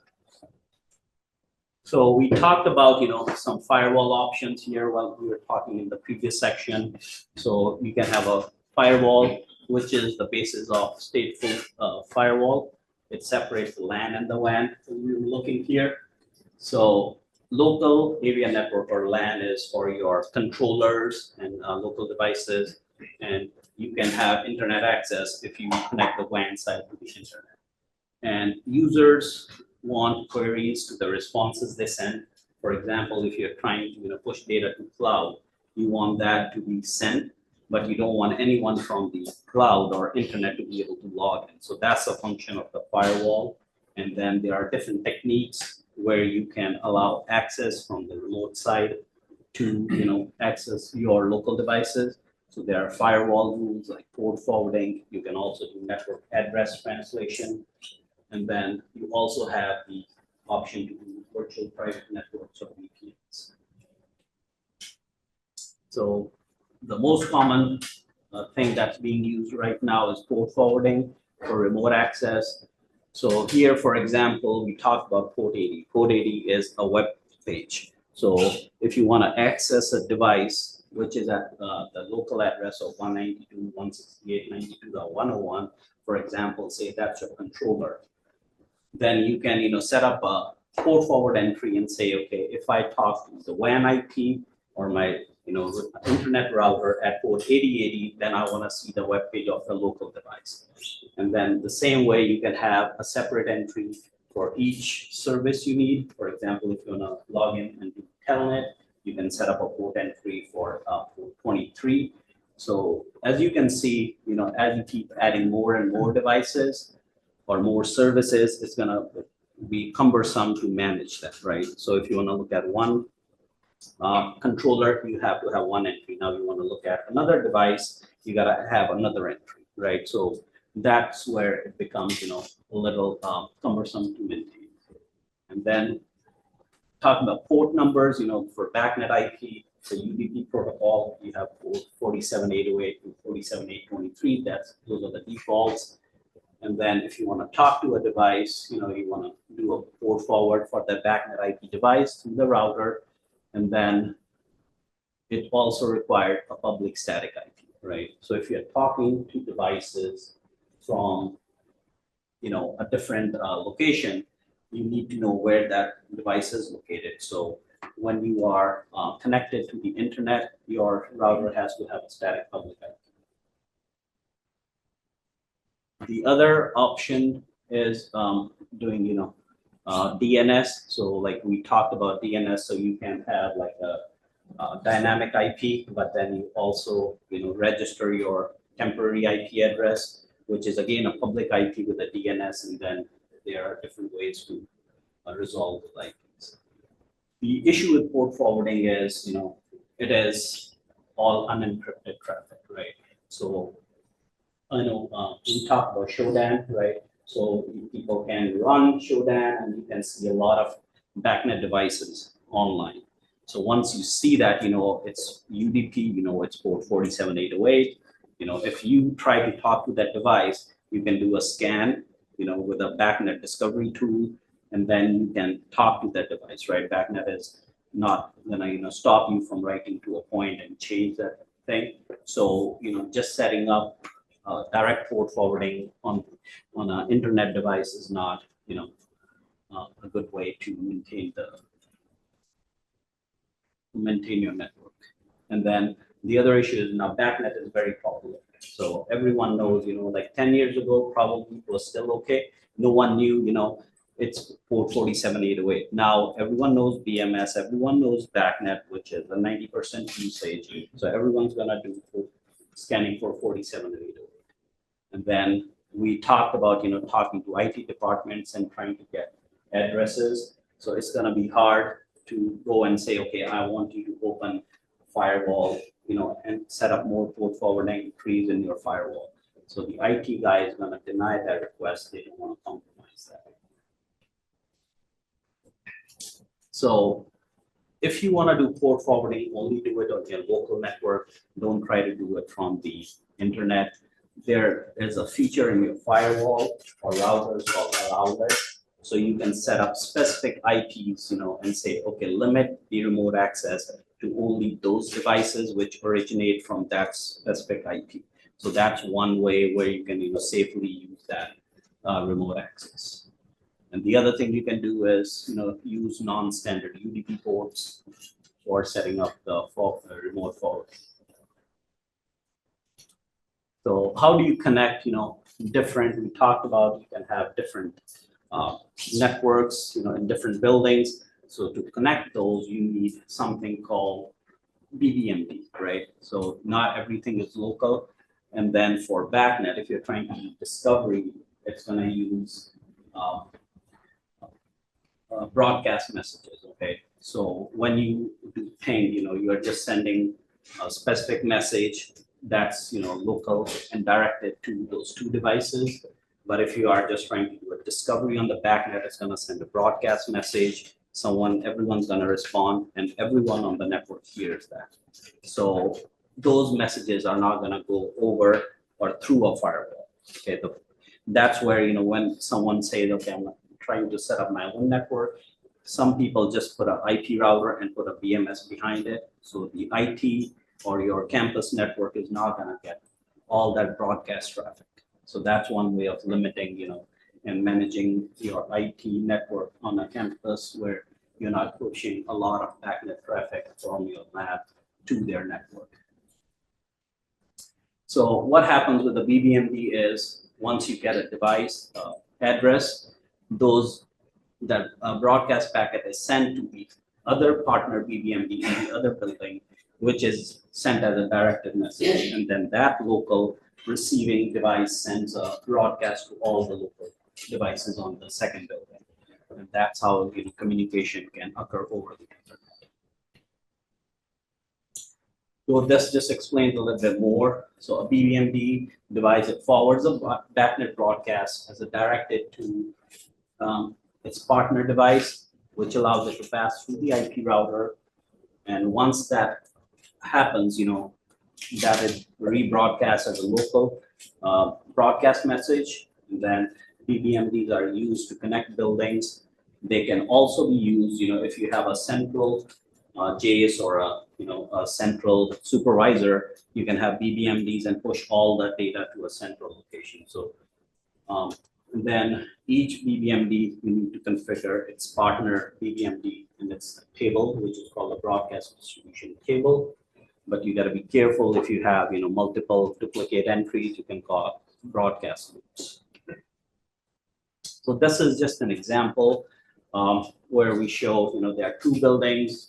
So we talked about, some firewall options here while we were talking in the previous section. So you can have a firewall, which is the basis of stateful firewall. It separates the LAN and the WAN. So we're looking here. So local area network, or LAN, is for your controllers and local devices. And you can have internet access if you connect the WAN side to the internet. And users want queries to the responses they send. For example, if you're trying to push data to cloud, you want that to be sent, but you don't want anyone from the cloud or internet to be able to log in. So that's a function of the firewall. And then there are different techniques where you can allow access from the remote side to access your local devices. So there are firewall rules like port forwarding. You can also do network address translation. And then you also have the option to do virtual private networks or VPNs. So the most common thing that's being used right now is port forwarding for remote access. So here, for example, we talked about port 80. Port 80 is a web page. So if you want to access a device, which is at the local address of 192.168.92.101, for example, say that's your controller, then you can set up a port forward entry and say, okay, if I talk to the WAN IP or my internet router at port 8080, then I want to see the web page of the local device. And then the same way, you can have a separate entry for each service you need. For example, if you want to log in and do Telnet, you can set up a port entry for port 23. So as you can see, as you keep adding more and more devices or more services, it's going to be cumbersome to manage that, right? So if you want to look at one controller, you have to have one entry. Now you want to look at another device, you got to have another entry, right? So that's where it becomes, a little cumbersome to maintain. And then talking about port numbers, for BACnet IP, for UDP protocol, you have port 47808 and 47823. Those are the defaults. And then if you want to talk to a device, you want to do a port forward for the BACnet IP device through the router. And then it also required a public static IP, right? So if you're talking to devices from, a different location, you need to know where that device is located. So when you are connected to the internet, your router has to have a static public IP. The other option is doing, DNS. So like we talked about DNS, so you can have like a dynamic IP, but then you also, register your temporary IP address, which is again a public IP with a DNS, and then there are different ways to resolve the IPs. The issue with port forwarding is, it is all unencrypted traffic, right? So I know we talked about Shodan, right? So people can run Shodan and you can see a lot of BACnet devices online. So once you see that, it's UDP, it's port 47808. If you try to talk to that device, you can do a scan, with a BACnet discovery tool, and then you can talk to that device, right? BACnet is not gonna, stop you from writing to a point and change that thing. So, just setting up direct port forwarding on an internet device is not, a good way to maintain your network. And then the other issue is now BACnet is very popular. So everyone knows, like 10 years ago, probably it was still okay. No one knew, it's port 47808. Now everyone knows BMS, everyone knows BACnet, which is a 90% usage. So everyone's gonna do scanning for 47808. And then we talked about, talking to IT departments and trying to get addresses. So it's gonna be hard to go and say, okay, I want you to open firewall, and set up more port forwarding trees in your firewall. So the IT guy is gonna deny that request. They don't wanna compromise that. So if you wanna do port forwarding, only do it on your local network. Don't try to do it from the internet. There is a feature in your firewall or routers called allow alert. So you can set up specific IPs, and say, okay, limit the remote access to only those devices which originate from that specific IP. So that's one way where you can, safely use that remote access. And the other thing you can do is, use non-standard UDP ports for setting up the remote forwarding. So how do you connect, different, we talked about you can have different networks, in different buildings. So to connect those, you need something called BBMD, right? So not everything is local. And then for BACnet, if you're trying to do discovery, it's gonna use broadcast messages, okay? So when you do ping, you are just sending a specific message that's, local and directed to those two devices. But if you are just trying to do a discovery on the BACnet, it's gonna send a broadcast message. Everyone's gonna respond, and everyone on the network hears that. So those messages are not gonna go over or through a firewall. Okay, that's where, when someone says, okay, I'm trying to set up my own network, some people just put an IP router and put a BMS behind it. So the IT or your campus network is not gonna get all that broadcast traffic. So that's one way of limiting, and managing your IT network on a campus where you're not pushing a lot of BACnet traffic from your lab to their network. So what happens with the BBMD is once you get a device address, that broadcast packet is sent to the other partner BBMD in the other building, which is sent as a directed message. And then that local receiving device sends a broadcast to all the local devices on the second building. And that's how communication can occur over the internet. So this just explains a little bit more. So a BBMD device, it forwards a BACnet broadcast as a directed to its partner device, which allows it to pass through the IP router. And once that happens, that is rebroadcast as a local broadcast message. And then BBMDs are used to connect buildings. They can also be used, if you have a central JACE or a central supervisor, you can have BBMDs and push all that data to a central location. So and then each BBMD, you need to configure its partner BBMD in its table, which is called a broadcast distribution table. But you got to be careful if you have multiple duplicate entries, you can call broadcast loops. So this is just an example where we show there are two buildings,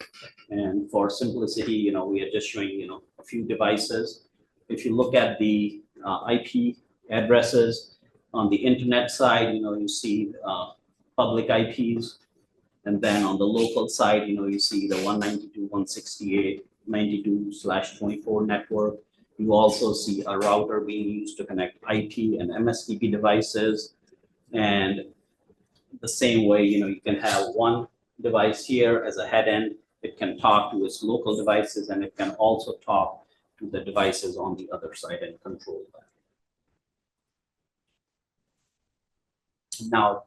and for simplicity we are just showing a few devices. If you look at the IP addresses on the internet side, you see public IPs, and then on the local side you see the 192.168.92/24 network. You also see a router being used to connect IP and MSTP devices. And the same way, you can have one device here as a head end, it can talk to its local devices, and it can also talk to the devices on the other side and control that. Now,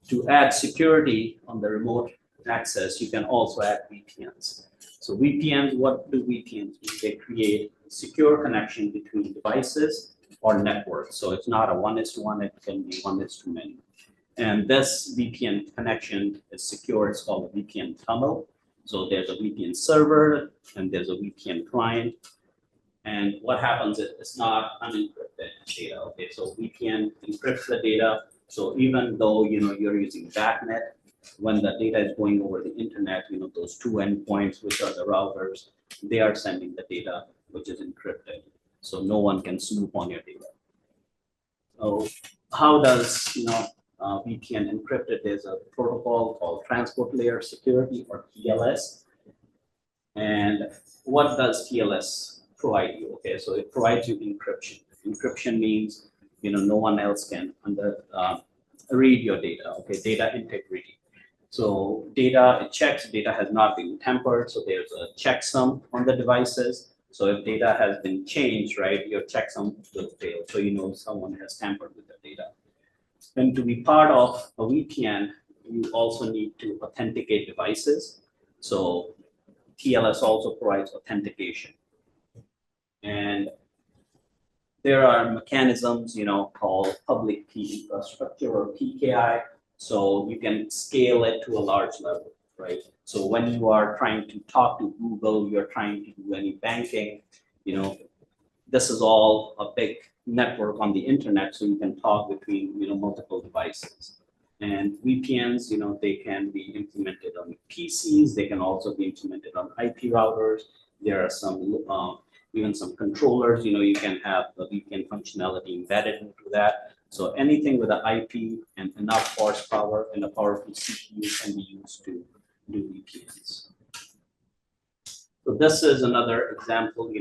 to add security on the remote access, you can also add VPNs. So VPNs, what do VPNs do? They create a secure connection between devices or networks. So it's not a 1:1, it can be 1:many. And this VPN connection is secure. It's called a VPN tunnel. So there's a VPN server and there's a VPN client. And what happens is it's not unencrypted data. Okay, so VPN encrypts the data. So even though you're using BACnet, when the data is going over the internet, those two endpoints, which are the routers, they are sending the data, which is encrypted. So no one can snoop on your data. So how does VPN encrypt it? There's a protocol called Transport Layer Security, or TLS. And what does TLS provide you? Okay, so it provides you encryption. Encryption means no one else can read your data. Okay, data integrity. So it checks data has not been tampered. So there's a checksum on the devices. So if data has been changed, right, your checksum will fail. So someone has tampered with the data. And to be part of a VPN, you also need to authenticate devices. So TLS also provides authentication. And there are mechanisms, called public key infrastructure, or PKI. So you can scale it to a large level, right? So when you are trying to talk to Google, you're trying to do any banking, this is all a big network on the internet, so you can talk between, multiple devices. And VPNs, they can be implemented on PCs. They can also be implemented on IP routers. There are some even some controllers, you can have the VPN functionality embedded into that. So anything with an IP and enough horsepower and a powerful CPU can be used to do VPNs. So this is another example,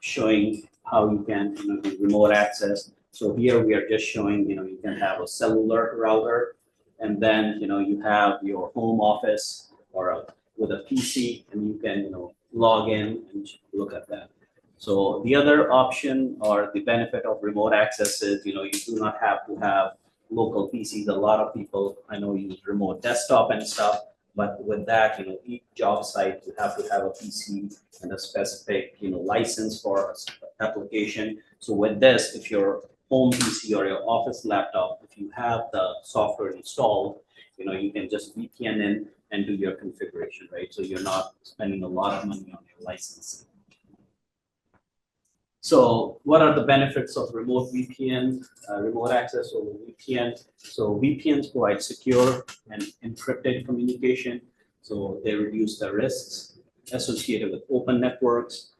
showing how you can do remote access. So here we are just showing, you can have a cellular router, and then you have your home office or with a PC, and you can log in and look at that. So the other option or the benefit of remote access is you do not have to have local PCs. A lot of people I know use remote desktop and stuff, but with that each job site you have to have a PC and a specific license for application. So with this, if your home PC or your office laptop, if you have the software installed, you can just VPN in and do your configuration, right? So you're not spending a lot of money on your licensing. So what are the benefits of remote VPN, remote access over VPN? So VPNs provide secure and encrypted communication. So they reduce the risks associated with open networks.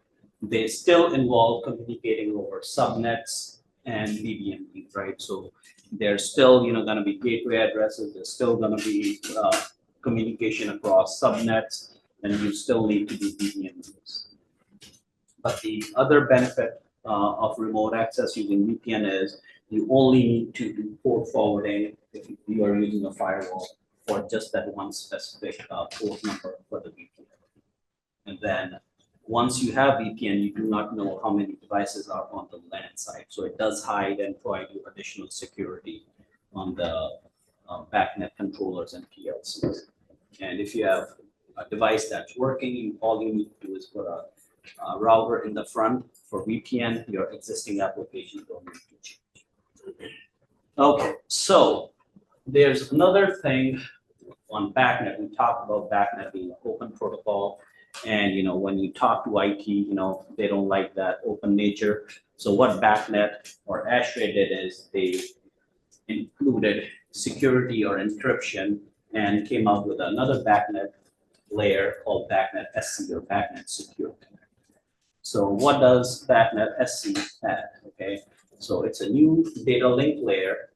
They still involve communicating over subnets and VPN, right? So there's still, going to be gateway addresses. There's still going to be communication across subnets, and you still need to do VPNs. But the other benefit of remote access using VPN is you only need to do port forwarding if you are using a firewall for just that one specific port number for the VPN. And then once you have VPN, you do not know how many devices are on the LAN side. So it does hide and provide you additional security on the BACnet controllers and PLCs. And if you have a device that's working, all you need to do is put a router in the front for VPN. Your existing applications don't need to change. Okay, so there's another thing on BACnet. We talked about BACnet being an open protocol. And when you talk to IT, they don't like that open nature. So what BACnet or ASHRAE did is they included security or encryption and came out with another BACnet layer called BACnet SC, or BACnet Secure Connect. So what does BACnet SC add? Okay, so it's a new data link layer.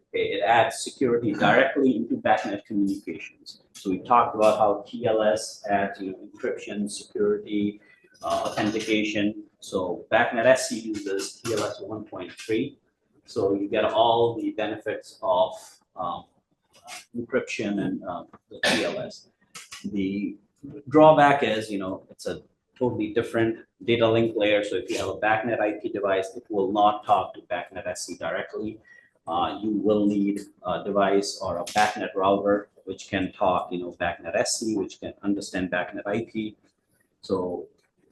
Okay, it adds security directly into BACnet communications. So we talked about how TLS adds encryption, security, authentication. So BACnet SC uses TLS 1.3. So you get all the benefits of encryption and the TLS. The drawback is, it's a totally different data link layer. So if you have a BACnet IP device, it will not talk to BACnet SC directly. You will need a device or a BACnet router, which can talk, BACnet SC, which can understand BACnet IP. So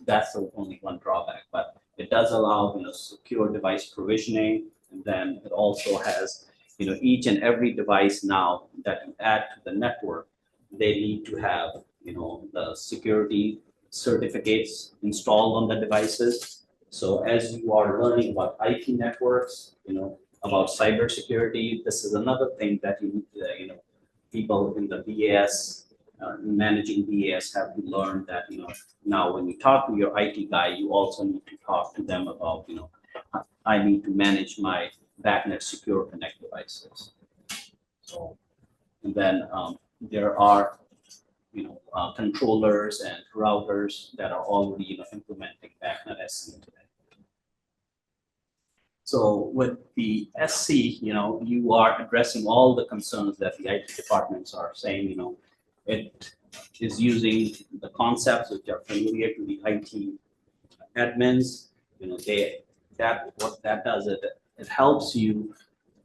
that's the only one drawback, but it does allow, secure device provisioning. And then it also has, each and every device now that you add to the network, they need to have, the security certificates installed on the devices. So as you are learning about IP networks, about cybersecurity, this is another thing that people in the BAS, managing BAS have to learn that, now when you talk to your IT guy, you also need to talk to them about, I need to manage my BACnet secure connect devices. So, and then there are, controllers and routers that are already, implementing BACnet SC today. So with the SC, you are addressing all the concerns that the IT departments are saying, it is using the concepts which are familiar to the IT admins. What that does, it helps you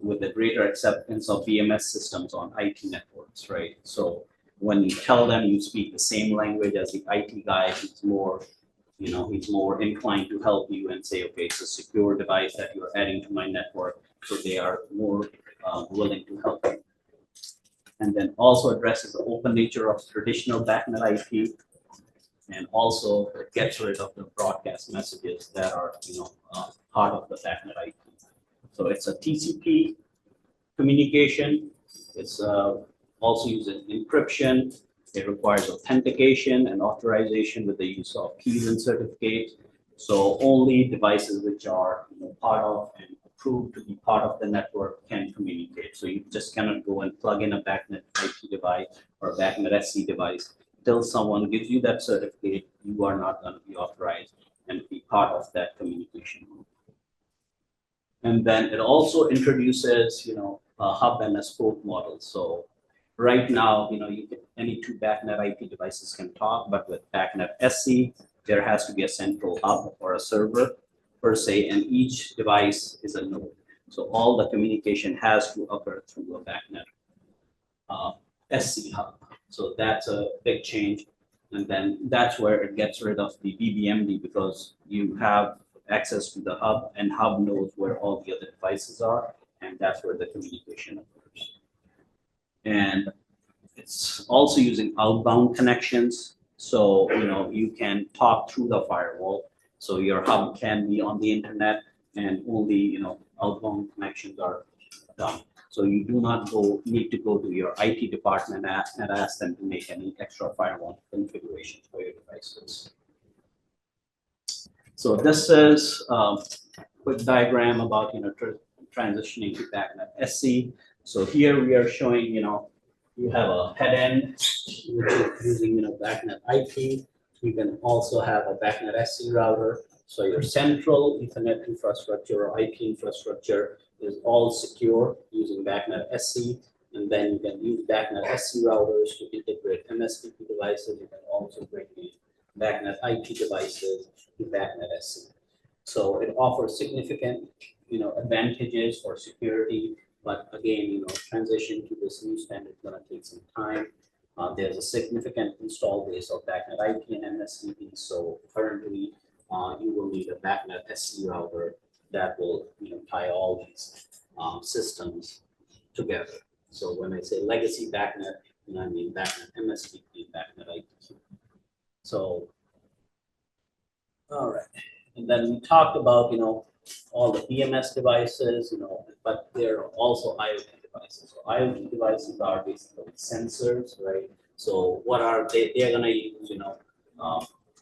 with the greater acceptance of VMS systems on IT networks, right? So when you tell them you speak the same language as the IT guy, it's more, he's more inclined to help you and say, okay, it's a secure device that you're adding to my network. So they are more willing to help you. And then also addresses the open nature of traditional BACnet IP, and also it gets rid of the broadcast messages that are, part of the BACnet IP. So it's a TCP communication. It's also using encryption. It requires authentication and authorization with the use of keys and certificates. So only devices which are part of and approved to be part of the network can communicate. So you just cannot go and plug in a BACnet IP device or a BACnet SC device. Till someone gives you that certificate, you are not going to be authorized and be part of that communication. And then it also introduces, a hub and a spoke model. So right now, any two BACnet IP devices can talk, but with BACnet SC, there has to be a central hub or a server per se, and each device is a node. So all the communication has to occur through a BACnet SC hub. So that's a big change. And then that's where it gets rid of the BBMD, because you have access to the hub, and hub knows where all the other devices are, and that's where the communication occurs. And it's also using outbound connections. So, you can talk through the firewall. So your hub can be on the internet, and only, outbound connections are done. So you do not need to go to your IT department and ask them to make any extra firewall configurations for your devices. So this is a quick diagram about, transitioning to BACnet SC. So here we are showing, you have a head end, which is using, BACnet IP. You can also have a BACnet SC router. So your central Ethernet infrastructure or IP infrastructure is all secure using BACnet SC. And then you can use BACnet SC routers to integrate MSTP devices. You can also bring in BACnet IP devices to BACnet SC. So it offers significant, advantages for security. But again, transition to this new standard is going to take some time. There's a significant install base of BACnet IP and MSTP. So currently, you will need a BACnet SC router that will, tie all these systems together. So when I say legacy BACnet, I mean BACnet MSTP and BACnet IP. So, all right. And then we talked about, all the BMS devices, but there are also IoT devices. So IoT devices are basically sensors, right? So what are they? They're gonna use,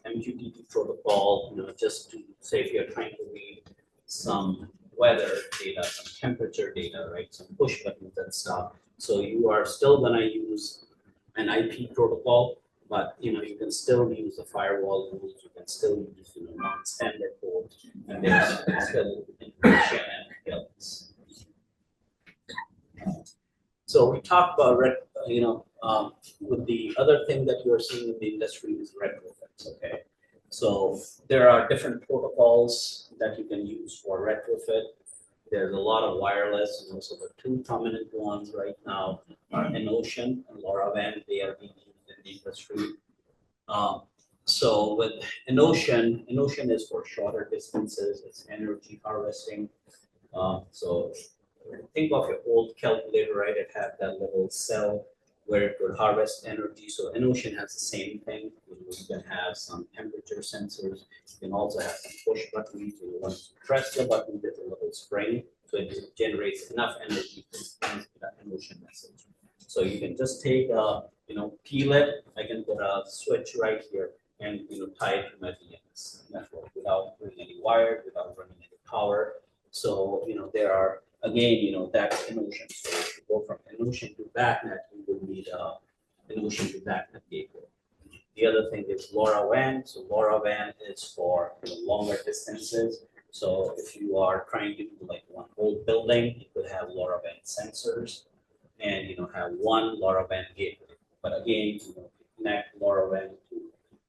MQTT protocol, just to say if you're trying to read some weather data, some temperature data, right? Some push buttons and stuff. So you are still gonna use an IP protocol, but you can still use the firewall rules. You can still use non-standard ports, and there's still encryption and kills. So we talked about with the other thing that you're seeing in the industry is retrofits, okay? So there are different protocols that you can use for retrofit. There's a lot of wireless, and also the two prominent ones right now are Enocean and LoRaWAN. They are being used in the industry. So with Enocean is for shorter distances, it's energy harvesting. So think of your old calculator, right? It had that little cell where it would harvest energy. So Enocean has the same thing. You can have some temperature sensors. You can also have some push buttons. Once you press the button, there's a little spring, so it generates enough energy to send that Enocean message. So you can just take peel it. I can put a switch right here and tie it to my VMS network without doing any wire, without running any power. So there are again that Enocean. So if you go from Enocean to BACnet, you will need Enocean to BACnet gateway. The other thing is LoRaWAN. So LoRaWAN is for longer distances. So if you are trying to do like one whole building, you could have LoRaWAN sensors and have one LoRaWAN gateway. But again, to connect LoRaWAN to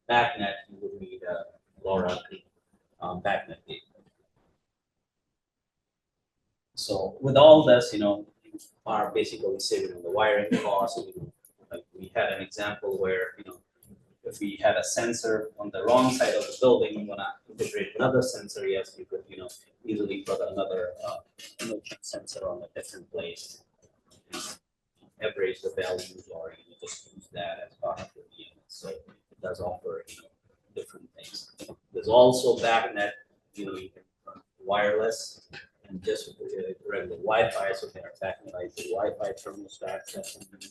BACnet, you would need a LoRa BACnet gateway. So with all this, you are basically saving on the wiring cost. Like we had an example where if we had a sensor on the wrong side of the building, you want to integrate another sensor. Yes, you could easily put another sensor on a different place, average the values, or just use that as part of your VMS. So it does offer different things. There's also BACnet. You can run wireless and just regular Wi-Fi. So there are BACnet IP Wi-Fi thermostats that can be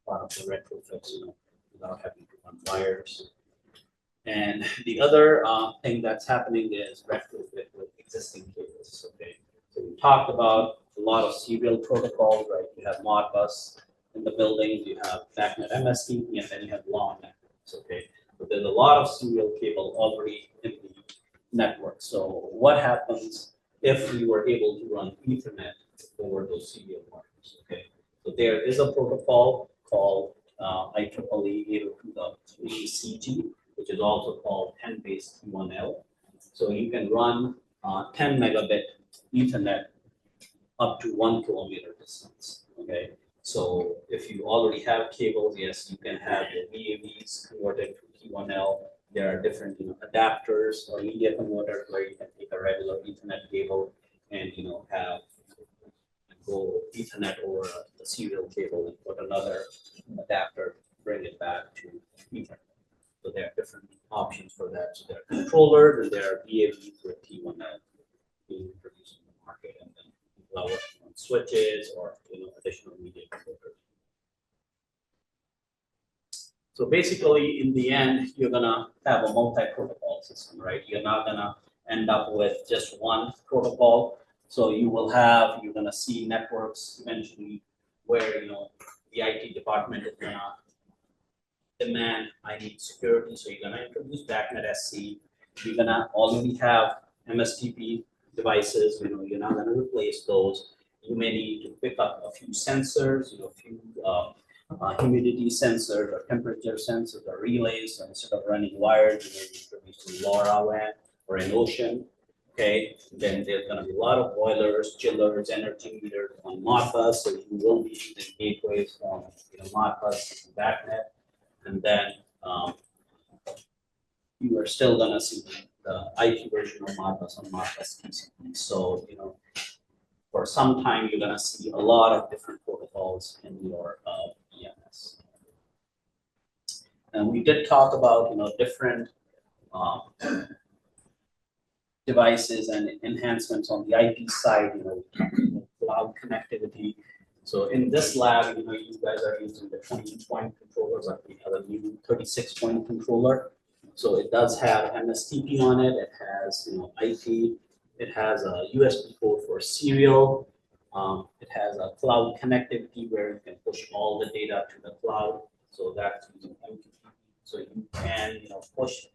part of the retrofits, without having to run wires. And the other thing that's happening is retrofit with existing cables. Okay, so we talked about a lot of serial protocols, right? You have Modbus in the building, you have BACnet MSTP, and then you have LAN networks. Okay, but there's a lot of serial cable already in the network. So what happens if we were able to run Ethernet over those serial wires? Okay, so there is a protocol called IEEE 802.3CG, which is also called 10BASE-T1L. So you can run 10 megabit Ethernet up to 1 kilometer distance. Okay, so if you already have cables, yes, you can have your VAVs converted to T1L. There are different adapters or media converters where you can take a regular Ethernet cable and have go Ethernet over the serial cable and put another adapter, bring it back to Ethernet. So there are different options for that. So there are controllers and there are VAVs with T1L being produced in the market, and then allow us on switches or additional media controllers. So basically, in the end, you're gonna have a multi-protocol system, right? You're not gonna end up with just one protocol. So you're gonna see networks eventually where the IT department is gonna demand, I need security. So you're gonna introduce BACnet SC. You're gonna already have MSTP devices. You're not gonna replace those. You may need to pick up a few sensors, a few humidity sensors or temperature sensors or relays. So instead of running wires, you may be introducing LoRaWAN or Enocean. Okay, then there's going to be a lot of boilers, chillers, energy meters on Modbus. So you will be using gateways from Modbus to BACnet, and then you are still going to see the IP version of Modbus on Modbus TCP. So for some time you're going to see a lot of different protocols in your VMS. And we did talk about different devices and enhancements on the IP side, cloud connectivity. So in this lab, you guys are using the 20-point controllers, like we have a new 36-point controller. So it does have MSTP on it. It has IP. It has a USB port for serial. It has a cloud connectivity where you can push all the data to the cloud. So that's using MQTT. So you can push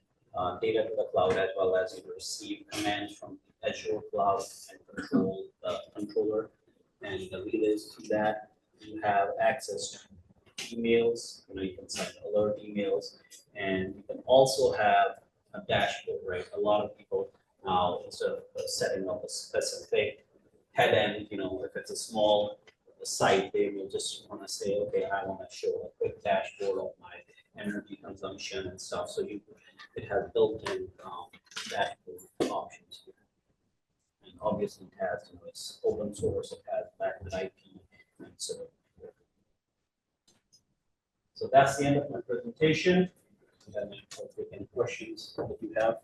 data to the cloud as well as receive commands from Azure cloud and control the controller and the relays to that. You have access to emails, you can send alert emails, and you can also have a dashboard, right? A lot of people now, instead of setting up a specific head end, if it's a small site, they will just want to say, okay, I want to show a quick dashboard of my energy consumption and stuff. So it has built-in dashboard options. And obviously it has, it's open source, it has backend IP, and so. So that's the end of my presentation. And then I'll take any questions that you have.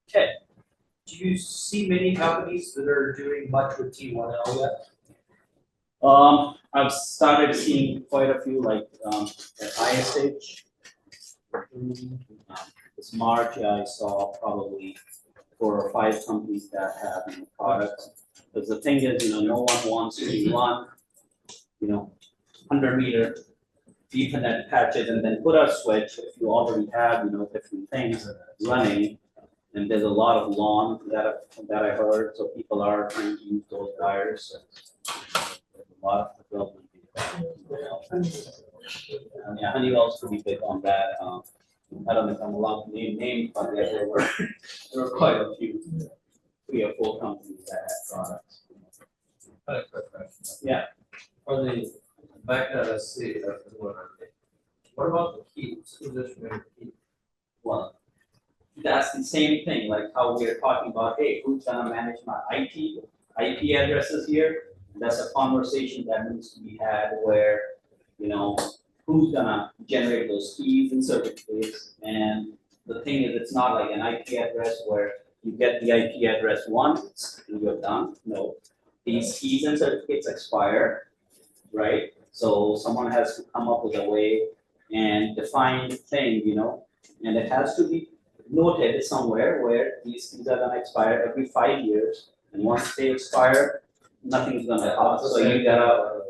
Okay. Do you see many companies that are doing much with T1L yet? I've started seeing quite a few, like at ISH. This March, I saw probably 4 or 5 companies that have products. Because the thing is, no one wants to run, 100-meter Ethernet patches and then put a switch if you already have, different things running. And there's a lot of lawn that I heard, so people are trying to use those wires. There's a lot of development. Yeah, Honeywell's pretty big on that. I don't know if I'm allowed to name names, but yeah, there were quite a few, 3 or 4 companies that had products. Yeah. For the magnet SC, what about the keys? Who's this for the key? Well, that's the same thing, like how we're talking about, hey, who's gonna manage my IP addresses here? That's a conversation that needs to be had where, who's gonna generate those keys and certificates. And the thing is, it's not like an IP address where you get the IP address once and you're done. No, these keys and certificates expire, right? So someone has to come up with a way and define thing, and it has to be noted somewhere where these things are gonna expire every 5 years. And once they expire, nothing's gonna happen. So you gotta,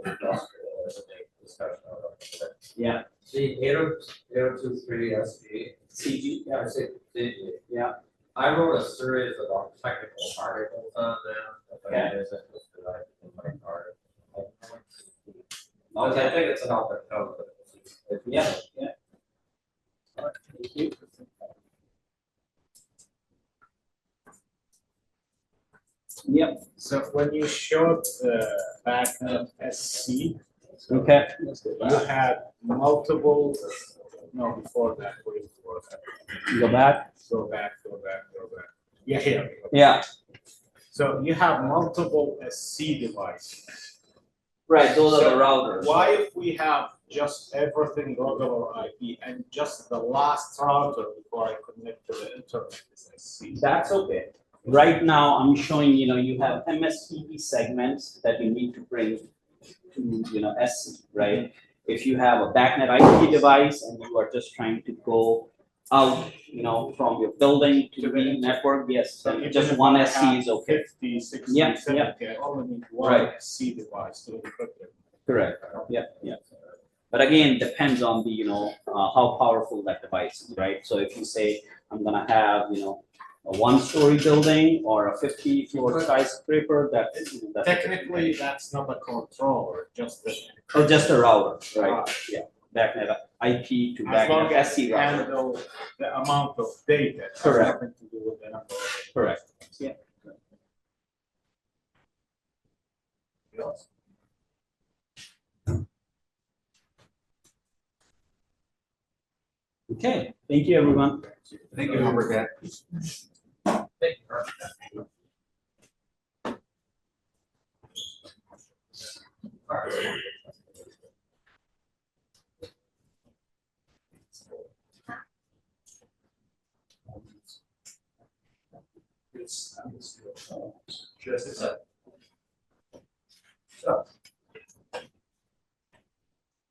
yeah. The 8023 SG. CG, yeah. CG. Yeah. I wrote a series of technical articles on them. Okay. I think it's an opportunity. Yeah, yeah. Thank you. Yep. So when you showed the BACnet SC, okay, you had multiple, no, before that, way before that. Go back. Go back. Yeah, here. Yeah. So you have multiple SC devices. Right, those are So the routers. why if we have just everything regular IP and just the last router before I connect to the internet is SC? That's okay. Right now, I'm showing, you have MSTP segments that you need to bring to, SC, right? If you have a BACnet IP device and you are just trying to go out, from your building to the network, yes, So just even one if I SC have is okay. 50, 60, Yeah, 70, I only need one Right. SC device to encrypt it. Correct, yeah. But again, depends on the, how powerful that device is, right? So if you say, I'm gonna have, a 1-story building or a 50-floor skyscraper, that's. Technically, that's not a controller, just the. Oh, just a router, right? Yeah, BACnet IP to As long BACnet as SC it router. handle the amount of data. It has Correct. nothing to do with the number of. Correct, yeah. Yes. Okay, thank you, everyone. Thank you, Robert.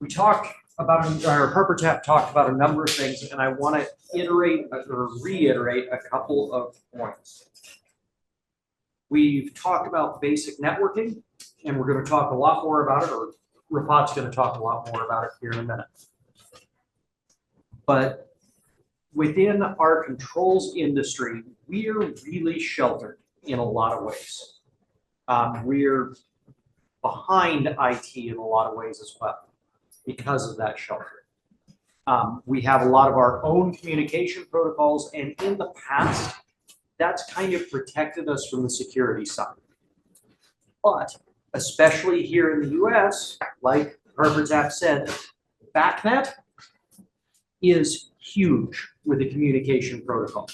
We talked about, or Harper Tap talked about a number of things, and I want to iterate or reiterate a couple of points. We've talked about basic networking, and we're going to talk a lot more about it, or Rapat's going to talk a lot more about it here in a minute. But within our controls industry, we are really sheltered in a lot of ways. We're behind IT in a lot of ways as well because of that shelter. We have a lot of our own communication protocols, and in the past, that's kind of protected us from the security side. But especially here in the US, like Harvard's app said, BACnet is huge with the communication protocol.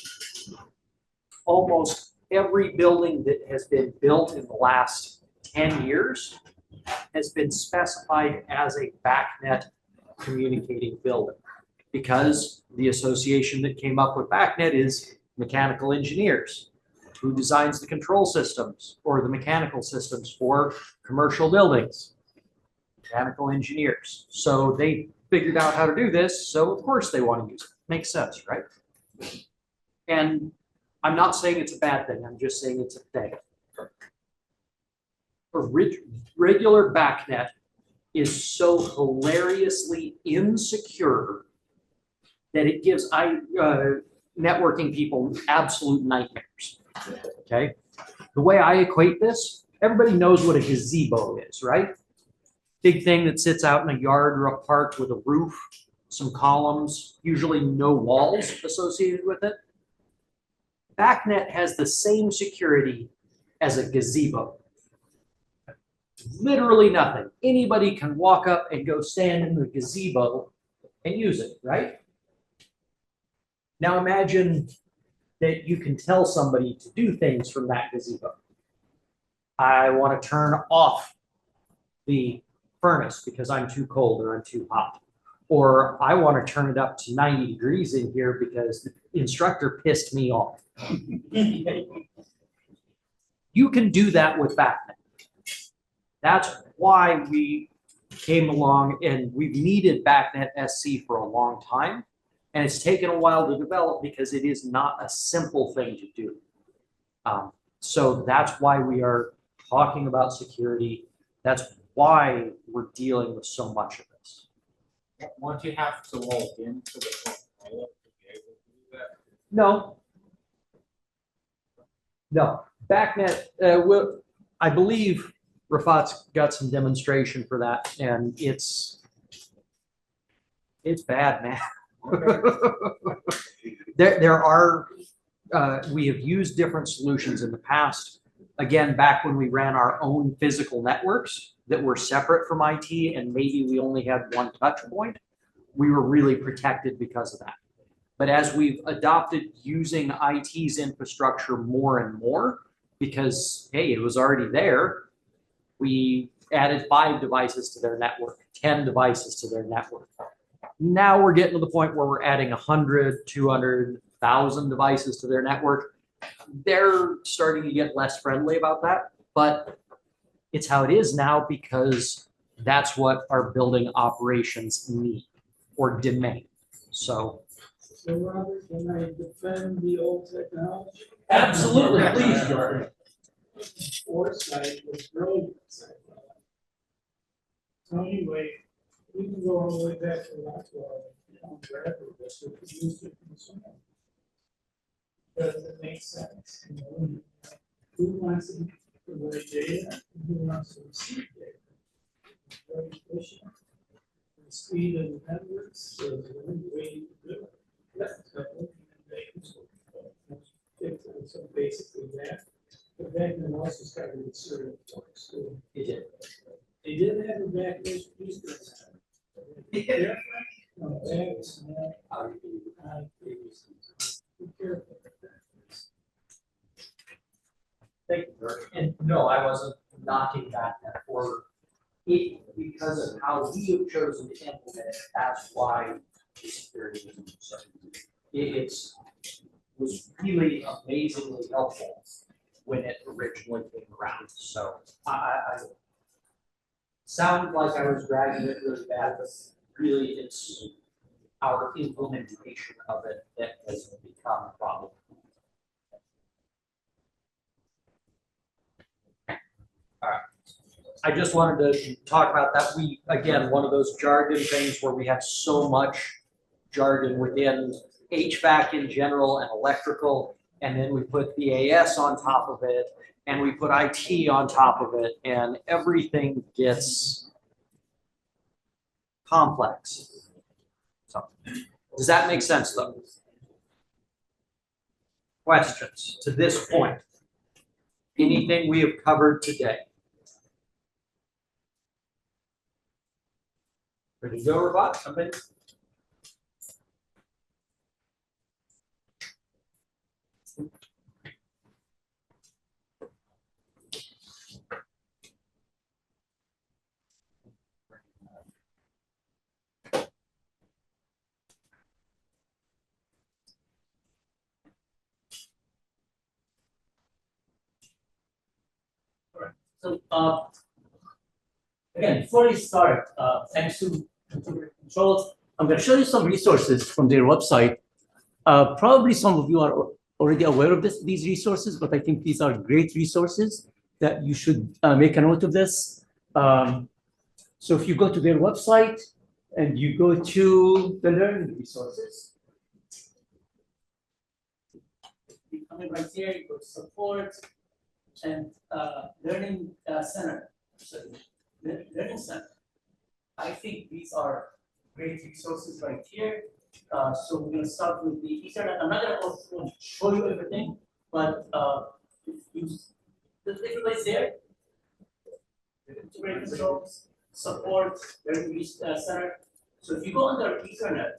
Almost every building that has been built in the last 10 years has been specified as a BACnet communicating building, because the association that came up with BACnet is mechanical engineers. Who designs the control systems or the mechanical systems for commercial buildings? Mechanical engineers. So they figured out how to do this, so of course they want to use it. Makes sense, right? And I'm not saying it's a bad thing, I'm just saying it's a thing. A regular BACnet is so hilariously insecure that it gives networking people absolute nightmares. Okay? The way I equate this, everybody knows what a gazebo is, right? Big thing that sits out in a yard or a park with a roof, some columns, usually no walls associated with it. BACnet has the same security as a gazebo. Literally nothing. Anybody can walk up and go stand in the gazebo and use it, right? Now imagine that you can tell somebody to do things from that gazebo. I want to turn off the furnace because I'm too cold or I'm too hot. Or I want to turn it up to 90 degrees in here because the instructor pissed me off. You can do that with BACnet. That's why we came along and we've needed BACnet SC for a long time. And it's taken a while to develop because it is not a simple thing to do. So that's why we are talking about security. That's why we're dealing with so much of this. Won't you have to log into the portfolio to be able to do that? No. No. BACnet, I believe Rafat's got some demonstration for that, and it's bad, man. There are, we have used different solutions in the past. Again, back when we ran our own physical networks that were separate from IT and maybe we only had one touch point, we were really protected because of that. But as we've adopted using IT's infrastructure more and more, because, hey, it was already there, we added 5 devices to their network, 10 devices to their network. Now we're getting to the point where we're adding 100, 200, 1,000 devices to their network. They're starting to get less friendly about that, but it's how it is now because that's what our building operations need or demand. So. So Robert, can I defend the old technology? Absolutely, please, Jordan. Foresight was brilliant. So anyway, we can go all the way back to Rockwell, Bradford District, we used it in some. Does it make sense? You know, who wants to provide data, and who wants to receive data? Very efficient. The speed of the networks, so the way to do it. So basically that, but then also started with certain folks too. It did. They did have a backlash piece to that. Different. No, that was not. Be careful with that. Thank you, Bert. And no, I wasn't knocking that or it because of how we have chosen to implement it. That's why the security is so. It was really amazingly helpful when it originally came around. So I sound like I was dragging it really bad, but really it's our implementation of it that has become a problem. All right. I just wanted to talk about that. We, again, one of those jargon things where we have so much jargon within HVAC in general and electrical, and then we put BAS on top of it, and we put IT on top of it, and everything gets complex. So, does that make sense though? Questions to this point? Anything we have covered today? Ready to go, Rabat? Somebody? So, again, before we start, thanks to Computer Controls, I'm going to show you some resources from their website. Probably some of you are already aware of these resources, but I think these are great resources that you should make a note of this. So if you go to their website and you go to the learning resources, you come in right here, you go to support, and learning center. So learning center. I think these are great resources right here. So we're going to start with the Ethernet. I'm not going to show you everything, but if you the place there, the integrated controls, support, learning center. So if you go under Ethernet,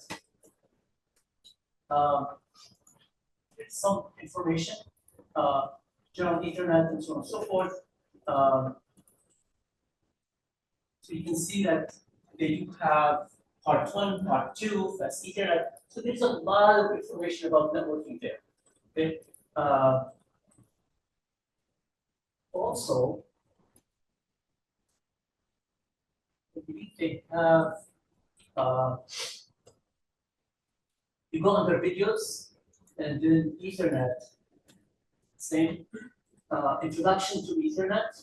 it's some information. General Ethernet and so on and so forth. So you can see that they do have part 1, part 2, that's Ethernet. So there's a lot of information about networking there. Okay. Also, I believe they have, you go under videos and then Ethernet. Same introduction to Ethernet.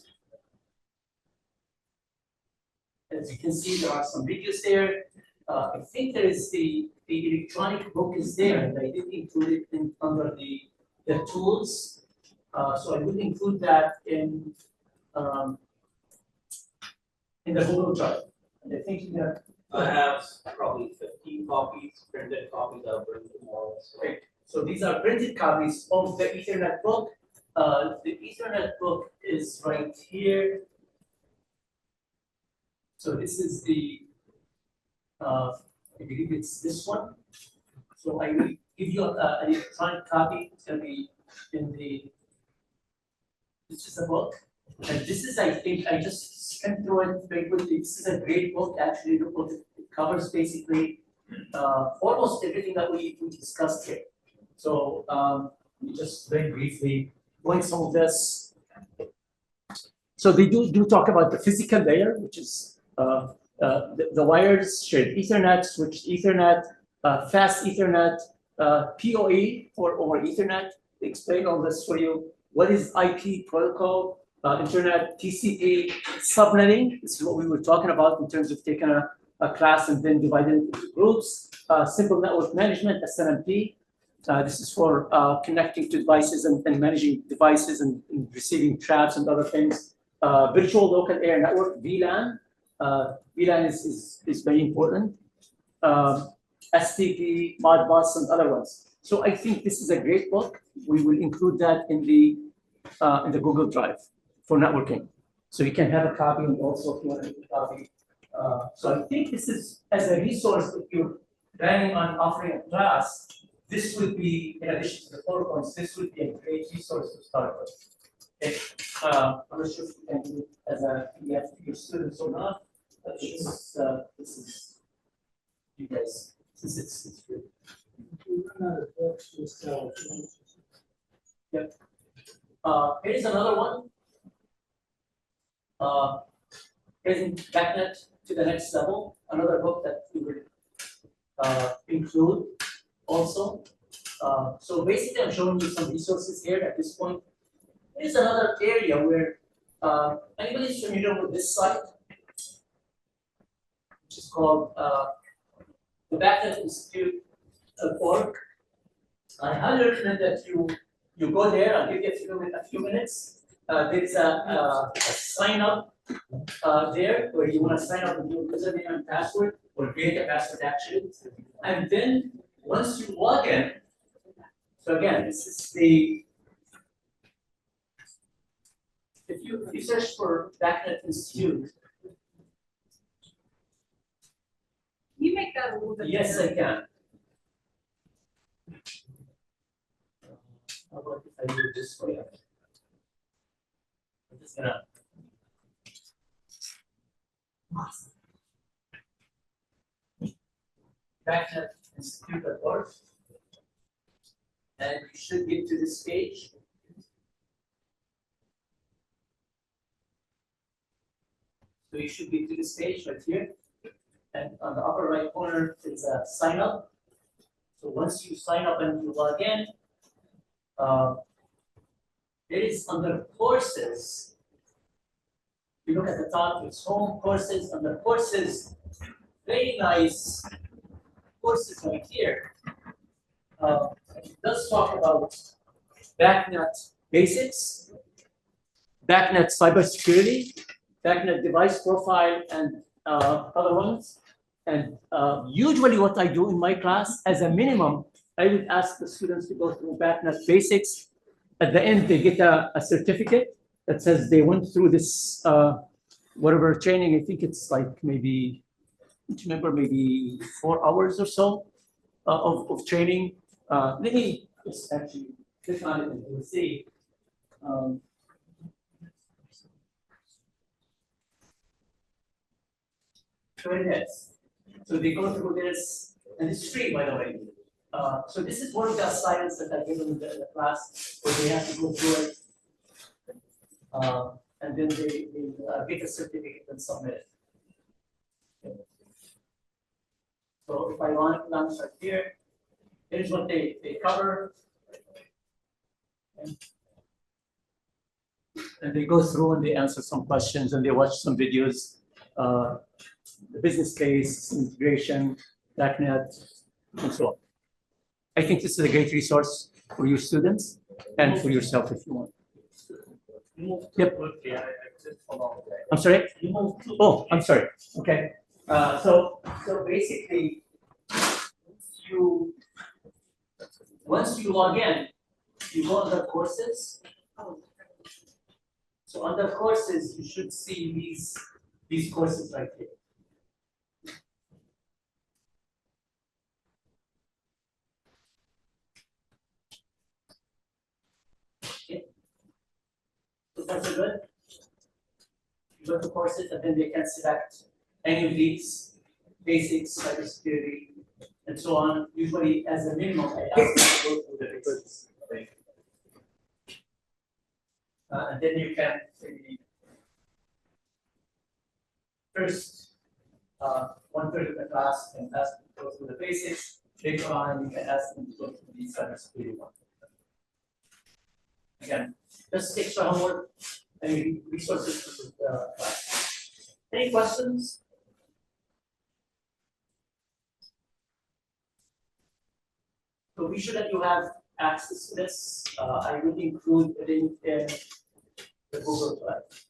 As you can see, there are some videos there. I think there is the electronic book is there, and I did include it under the tools. So I would include that in the Google Drive. And I think that I have probably 15 copies, printed copies. I'll bring them all. Okay. So these are printed copies of the Ethernet book. The Ethernet book is right here. So this is the, I believe it's this one. So I will give you an electronic copy. It's going to be in the, this is the book. And this is, I think, I just skimmed through it very quickly. This is a great book, actually. The book, it covers basically almost everything that we discussed here. So just very briefly going some of this. So they do talk about the physical layer, which is the wires, shared Ethernet, switched Ethernet, fast Ethernet, PoE for over Ethernet. They explain all this for you. What is IP protocol, Internet, TCP, subnetting? This is what we were talking about in terms of taking a class and then dividing it into groups. Simple network management, SNMP. This is for connecting to devices and managing devices and receiving traps and other things. Virtual local area network, VLAN. VLAN is very important. STP, Modbus, and other ones. So I think this is a great book. We will include that in the Google Drive for networking. So you can have a copy, and also if you want to make a copy. So I think this is, as a resource, if you're planning on offering a class, this would be, in addition to the PowerPoints, this would be a great resource to start with. Okay. I'm not sure if you can do it as a PDF to your students or not, but this is you guys, since it's free. Yep. Here's another one. Raising BACnet to the next level. Another book that we will include also. So basically, I'm showing you some resources here at this point. Here's another area where anybody is familiar with this site, which is called the BACnet Institute.org. I highly recommend that you You go there, I'll give you a few minutes. There's a sign up there where you want to sign up with your username and password or create a password actually. And then once you log in, so again, this is the, if you search for BACnet Institute, You make that a little bit. yes, I bigger. can. How about if I do it this way? I'm just gonna. BACnet Institute.org. And you should get to this page. So you should get to this page right here. And on the upper right corner, it's a sign up. So once you sign up and you log in, it is under courses. You look at the top, it's home courses, under courses, very nice courses right here. Let's talk about BACnet basics, BACnet cybersecurity, BACnet device profile, and other ones. And usually what I do in my class, as a minimum, I would ask the students to go through BACnet basics. At the end, they get a certificate that says they went through this, whatever training. I think it's like maybe, I don't remember, maybe 4 hours or so of training. Let me just actually click on it and you'll see. So it is. So they go through this, and it's free, by the way. So this is one of the assignments that I give them in the class, where they have to go through it. And then they get a certificate and submit it. So if I want to launch right here, here's what they cover. And they go through and they answer some questions and they watch some videos. The business case, integration, BACnet, and so on. I think this is a great resource for your students and for yourself if you want. Yep. I'm sorry? Oh, I'm sorry. Okay. So basically, once you log in, you go under courses. So under courses, you should see these courses right here. Okay. So that's good. You go to courses and then they can select any of these basics, cybersecurity, and so on. Usually, as a minimum, I ask them to go through the basics. And then you can first 1/3 of the class can ask them to go through the basics. Later on, you can ask them to go through the cybersecurity one. Again, just extra homework and resources for the class. Any questions? So be sure that you have access to this. I will include a link in the Google Drive.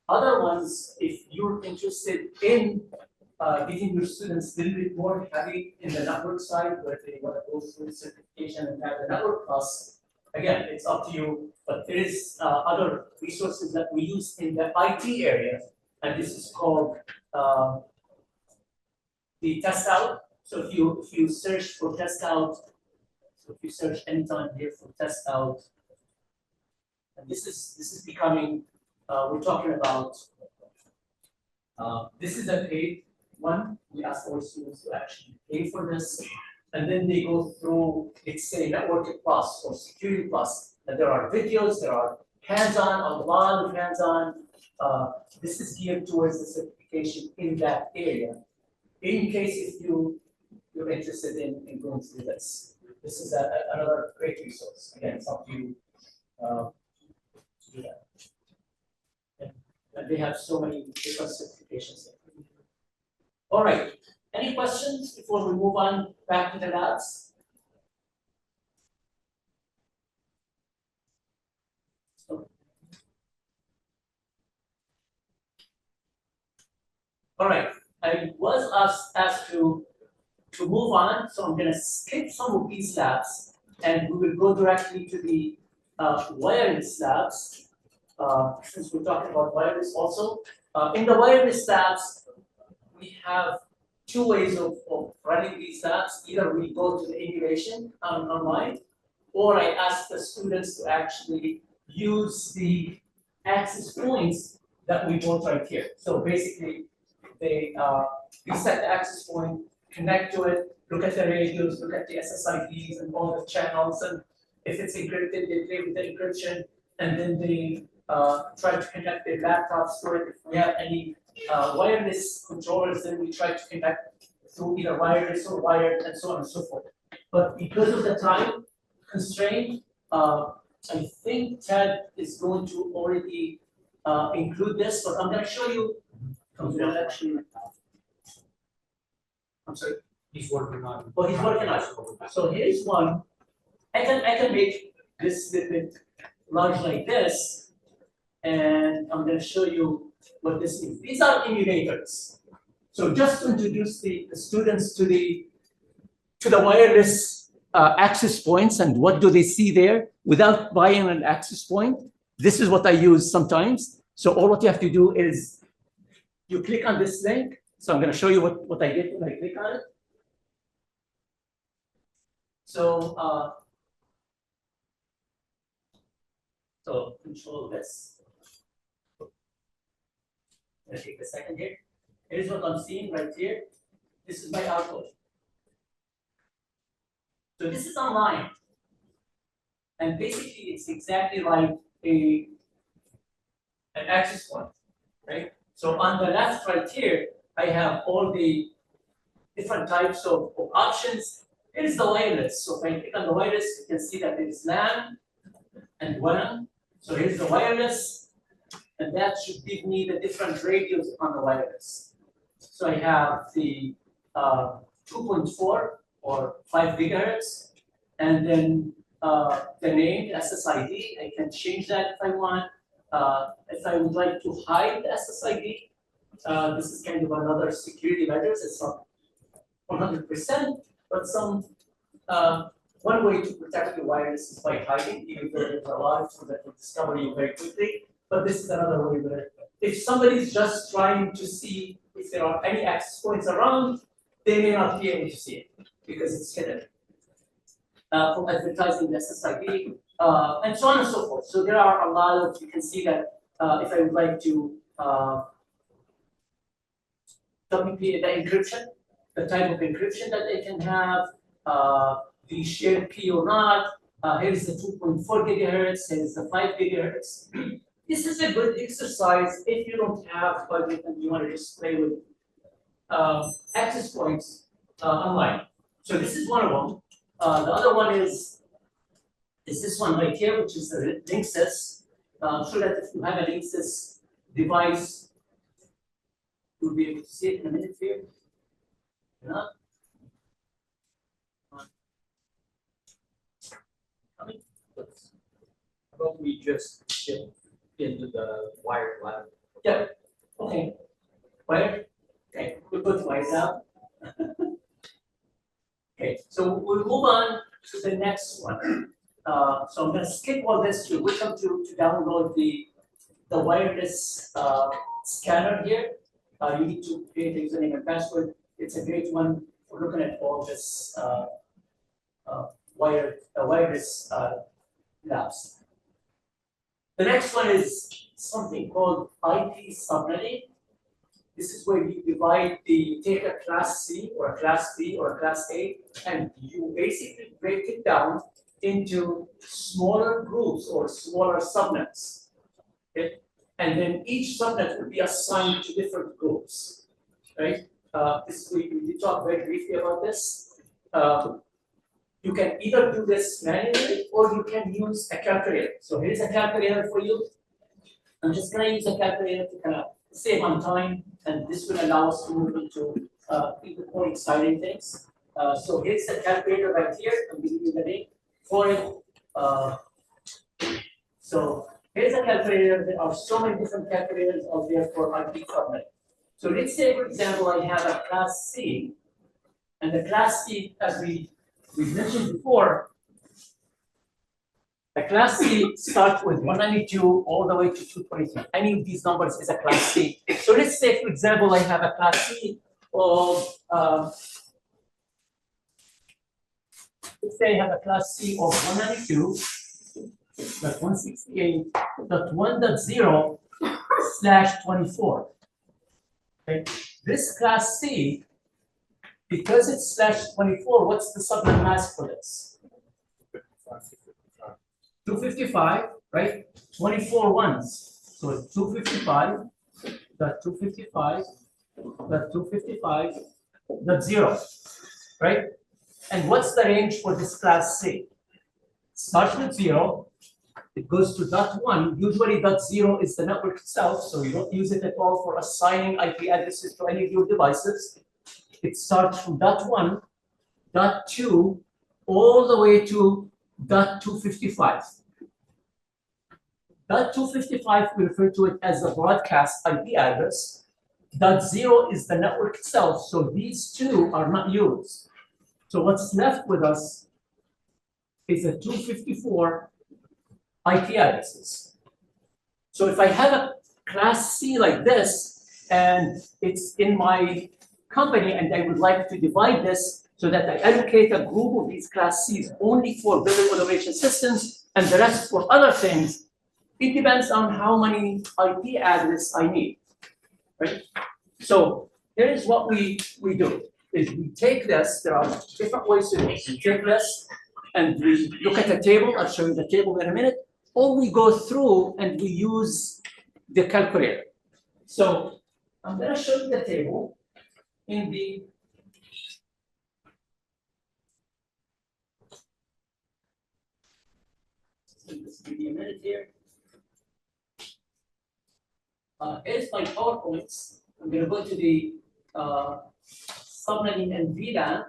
Other ones, if you're interested in getting your students a little bit more heavy in the network side, where they want to go through certification and have the network class, again, it's up to you. But there is other resources that we use in the IT area, and this is called the test out. So if you search for test out, so if you search anytime here for test out, and this is becoming, we're talking about, this is a paid one. We ask our students to actually pay for this, and then they go through, let's say, Networking Plus or Security Plus, and there are videos, there are hands-on, a lot of hands-on. This is geared towards the certification in that area. In case if you're interested in going through this. This is another great resource. Again, it's up to you to do that. And they have so many different certifications. All right. Any questions before we move on back to the labs? All right, I was asked to move on, so I'm gonna skip some of these labs and we will go directly to the wireless labs. Since we're talking about wireless also. In the wireless labs, we have two ways of running these labs. Either we go to the emulation online, or I ask the students to actually use the access points that we built right here. So basically, they set the access point, connect to it, look at the radios, look at the SSIDs and all the channels, and if it's encrypted, they play with the encryption, and then they try to connect their laptops to it. If we have any wireless controllers, then we try to connect through either wireless or wired, and so on and so forth. But because of the time constraint, I think Ted is going to already include this, but I'm going to show you. Actually, I'm sorry. He's working on. Well, he's working on it. So here's one. I can make this little bit large like this, and I'm going to show you what this is. These are emulators. So just to introduce the students to the wireless access points and what do they see there without buying an access point. This is what I use sometimes. So all what you have to do is you click on this link. So I'm going to show you what I did when I click on it. So so control this. I'm going to take a second here. Here's what I'm seeing right here. This is my output. So this is online. And basically it's exactly like an access point, right? So on the left right here, I have all the different types of options. Here's the wireless. So if I click on the wireless, you can see that there's LAN and WAN. So here's the wireless, and that should give me the different radios on the wireless. So I have the 2.4 or 5 gigahertz, and then the name, the SSID, I can change that if I want. If I would like to hide the SSID, this is kind of another security measures. It's not 100%, but some one way to protect your wireless is by hiding, even though there's a lot of tools that will discover you very quickly. But this is another way where if somebody's just trying to see if there are any access points around, they may not be able to see it because it's hidden. From advertising the SSID, and so on and so forth. So there are a lot of, you can see that if I would like to WPA, the encryption, the type of encryption that they can have, the shared key or not. Here's the 2.4 gigahertz, here's the 5 gigahertz. This is a good exercise if you don't have budget and you want to just play with access points online. So this is one of them. The other one is this one right here, which is the Linksys. I'm sure that if you have a Linksys device, you'll be able to see it in a minute here. Yeah. How about we just shift into the wired lab? Yeah. Okay. Wired. Okay. We'll put wired now. Okay. So we'll move on to the next one. So I'm going to skip all this. You're welcome to download the wireless scanner here. You need to create a username and password. It's a great one for looking at all this wireless labs. The next one is something called IP subnetting. This is where you take a class C or a class B or a class A, and you basically break it down into smaller groups or smaller subnets. Okay? And then each subnet will be assigned to different groups. Right? We did talk very briefly about this. You can either do this manually or you can use a calculator. So here's a calculator for you. I'm just going to use a calculator to kind of save on time, and this will allow us to move into even more exciting things. So here's the calculator right here. I'm giving you the link for it. So here's a calculator. There are so many different calculators out there for IP subnet. So let's say, for example, I have a class C, and the class C, as we mentioned before, the class C starts with 192 all the way to 223. Any of these numbers is a class C. So let's say, for example, I have a class C of, let's say I have a class C of 192.168.1.0/24. Okay, this class C, because it's /24, what's the subnet mask for this? 255, right? 24 ones. So it's 255.255.255.0, right? And what's the range for this class C? Starts with 0, it goes to .1. Usually .0 is the network itself, so you don't use it at all for assigning IP addresses to any of your devices. It starts from .1, .2, all the way to .255. .255, we refer to it as the broadcast IP address. .0 is the network itself, so these two are not used. So what's left with us is a 254 IP addresses. So if I have a class C like this, and it's in my company, and I would like to divide this so that I allocate a group of these class Cs only for building automation systems and the rest for other things, it depends on how many IP address I need, right? So here's what we do, is we take this, there are different ways to do it. We take this and we look at the table, I'll show you the table in a minute, or we go through and we use the calculator. So I'm gonna show you the table in the just give me a minute here. Here's my PowerPoints. I'm going to go to the subnetting and VLAN.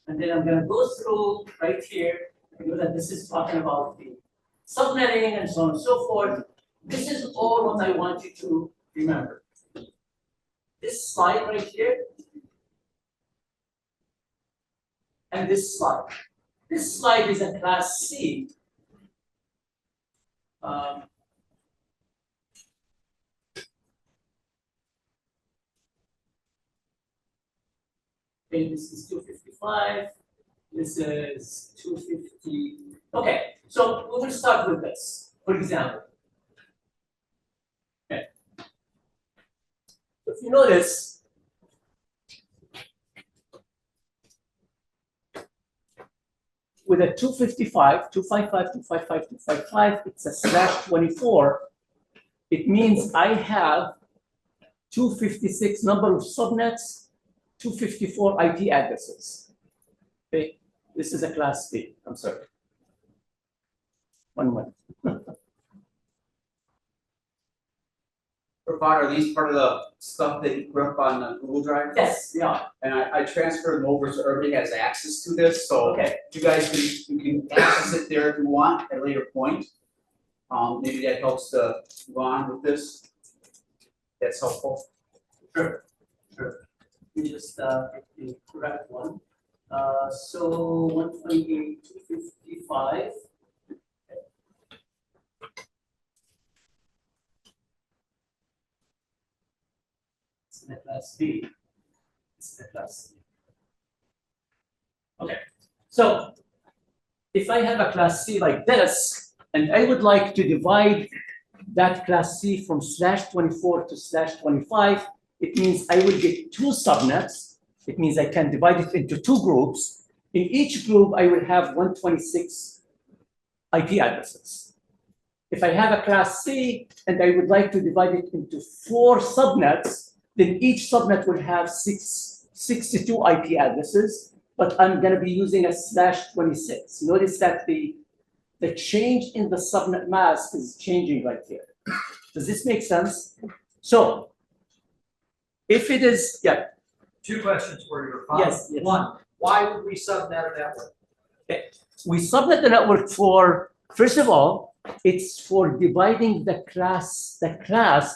And then I'm going to go through right here. I know that this is talking about the subnetting and so on and so forth. This is all what I want you to remember. This slide right here, and this slide. This slide is a class C. Okay, this is 255. This is 250. Okay, so we will start with this, for example. Okay. If you notice, with a 255, 255, 255, 255, it's a /24. It means I have 256 number of subnets, 254 IP addresses. Okay, this is a class B. I'm sorry. 1 minute. Praveen, are these part of the stuff that you grew up on Google Drive? Yes, they are. And I transferred them over so everybody has access to this, so Okay. you guys can access it there if you want at a later point. Maybe that helps to move on with this. That's helpful. Sure. Sure. Let me just get the correct one. So 128, 255. It's in the class B. It's the class C. Okay. So if I have a class C like this, and I would like to divide that class C from /24 to /25, it means I will get 2 subnets. It means I can divide it into 2 groups. In each group, I will have 126 IP addresses. If I have a class C and I would like to divide it into 4 subnets, then each subnet will have 62 IP addresses, but I'm going to be using a /26. Notice that the change in the subnet mask is changing right here. Does this make sense? So if it is, yeah. 2 questions for you. Yes, yes. 1, why would we subnet a network? Okay. We subnet the network for First of all, it's for dividing the class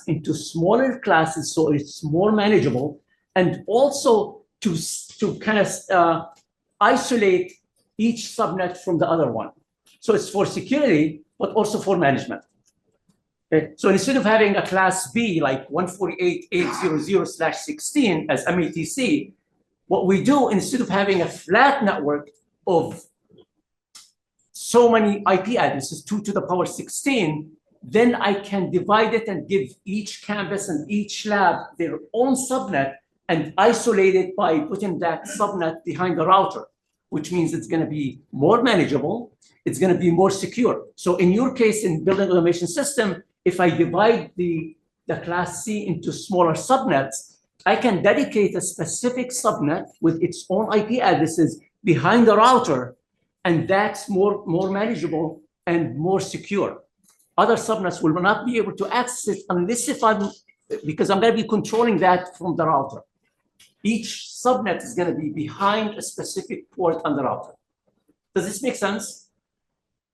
into smaller classes so it's more manageable, and also to kind of isolate each subnet from the other one. So it's for security, but also for management. Okay. So instead of having a class B like 148.800/16 as MATC, what we do, instead of having a flat network of so many IP addresses, 2 to the power 16, then I can divide it and give each campus and each lab their own subnet and isolate it by putting that subnet behind the router, which means it's going to be more manageable, it's going to be more secure. So in your case, in building automation system, if I divide the class C into smaller subnets, I can dedicate a specific subnet with its own IP addresses behind the router, and that's more manageable and more secure. Other subnets will not be able to access it unless because I'm going to be controlling that from the router. Each subnet is going to be behind a specific port on the router. Does this make sense?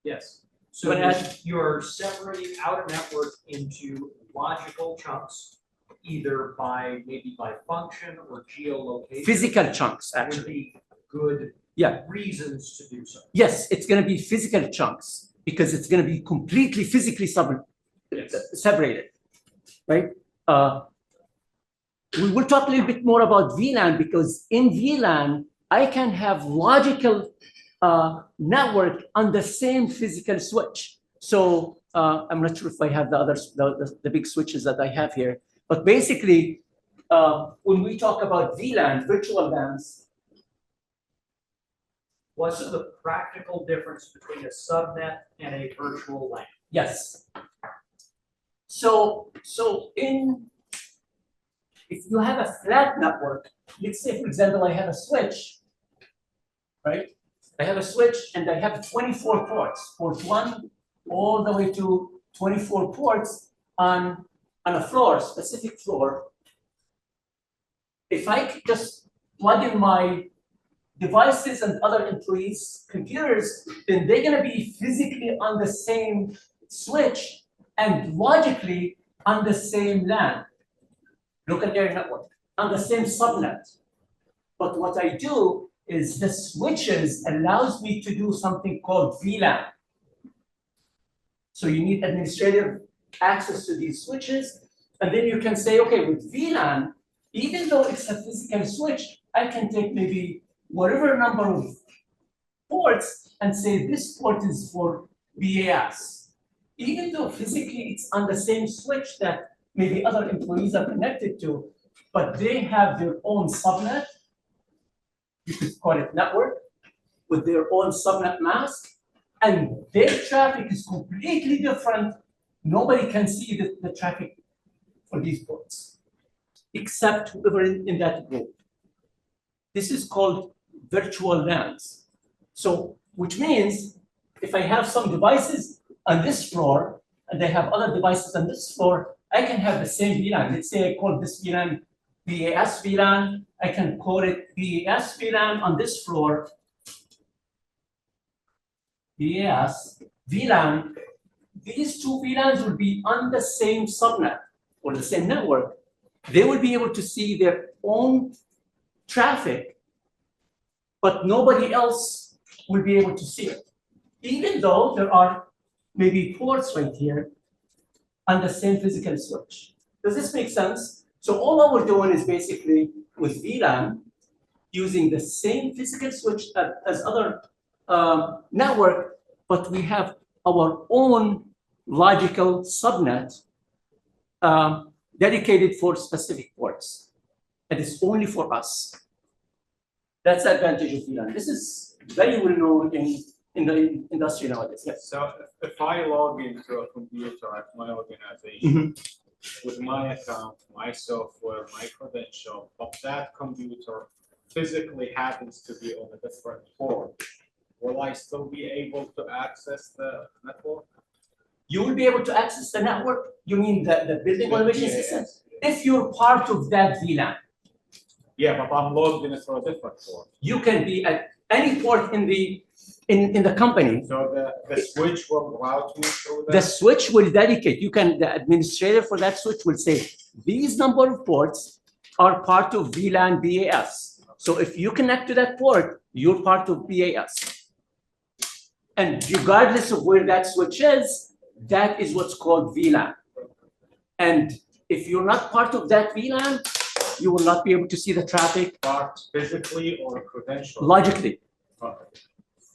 Yes. So you're separating outer network into logical chunks, either maybe by function or geolocation. Physical chunks, Would actually. be good reasons to do so. Yes, it's going to be physical chunks because it's going to be completely physically separated, right? We will talk a little bit more about VLAN because in VLAN, I can have logical network on the same physical switch. So I'm not sure if I have the others, the big switches that I have here, but basically, when we talk about VLAN, virtual LANs, what's the practical difference between a subnet and a virtual LAN? Yes. So if you have a flat network, let's say, for example, I have a switch, right? I have a switch and I have 24 ports, port 1 all the way to 24 ports on a floor, specific floor. If I could just plug in my devices and other employees' computers, then they're going to be physically on the same switch and logically on the same LAN, local area network, on the same subnet. But what I do is the switches allows me to do something called VLAN. So you need administrative access to these switches, and then you can say, okay, with VLAN, even though it's a physical switch, I can take maybe whatever number of ports and say this port is for BAS. Even though physically it's on the same switch that maybe other employees are connected to, but they have their own subnet, you could call it network, with their own subnet mask, and their traffic is completely different. Nobody can see the traffic for these ports, except whoever in that group. This is called virtual LANs. So, which means if I have some devices on this floor and I have other devices on this floor, I can have the same VLAN. Let's say I call this VLAN BAS VLAN. I can call it BAS VLAN on this floor. BAS VLAN. These two VLANs will be on the same subnet or the same network. They will be able to see their own traffic, but nobody else will be able to see it, even though there are maybe ports right here on the same physical switch. Does this make sense? So all we're doing is basically with VLAN, using the same physical switch as other network, but we have our own logical subnet dedicated for specific ports, and it's only for us. That's the advantage of VLAN. This is very well known in the industry nowadays. Yes. So if I log into a computer at my organization with my account, my software, my credential, but that computer physically happens to be on a different port, will I still be able to access the network? You will be able to access the network. You mean the building automation system? If you're part of that VLAN. Yeah, but I'm logged in through a different port. You can be any port in the company. So the switch will route me through that? The switch will dedicate, the administrator for that switch will say, these number of ports are part of VLAN BAS. So if you connect to that port, you're part of BAS. And regardless of where that switch is, that is what's called VLAN. And if you're not part of that VLAN, you will not be able to see the traffic. Part physically or credential? Logically.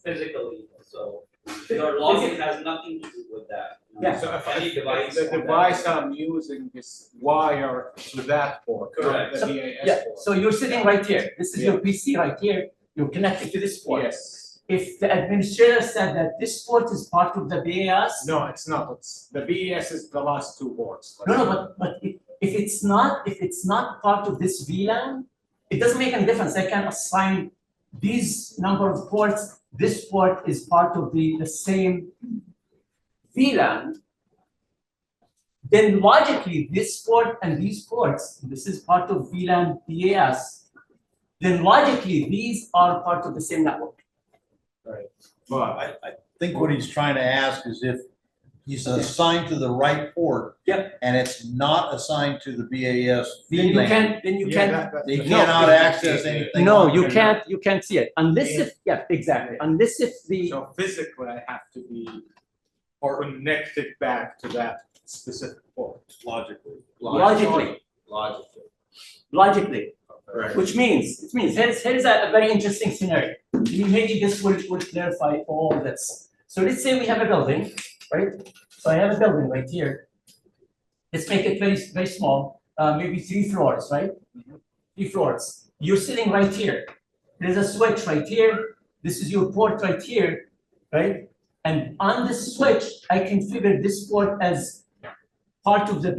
Physically, so your login has nothing to do with that. Yeah. So if Any device. the device I'm using is wired to that port, not Correct. the So, BAS yeah, port. so you're sitting right here. This is your PC right here. You're connected to this port. Yes. If the administrator said that this port is part of the BAS, No, it's not. It's, the BAS is the last two ports. but if it's not part of this VLAN, it doesn't make any difference. I can assign these number of ports. This port is part of the same VLAN. Then logically, this port and these ports, this is part of VLAN BAS. Then logically, these are part of the same network. Right. But I think what he's trying to ask is if he's assigned to the right port. Yep. And it's not assigned to the BAS. Then you VLAN, can, They no. cannot access anything. No, on you it. can't see it unless if, yeah, exactly. Unless if the, So physically, I have to be connected back to that specific port. Logically. logically, Right. which means, here's a very interesting scenario. Maybe this will clarify all this. So let's say we have a building, right? So I have a building right here. Let's make it very, very small, maybe 3 floors, right? 3 floors. You're sitting right here. There's a switch right here. This is your port right here, right? And on this switch, I configure this port as part of the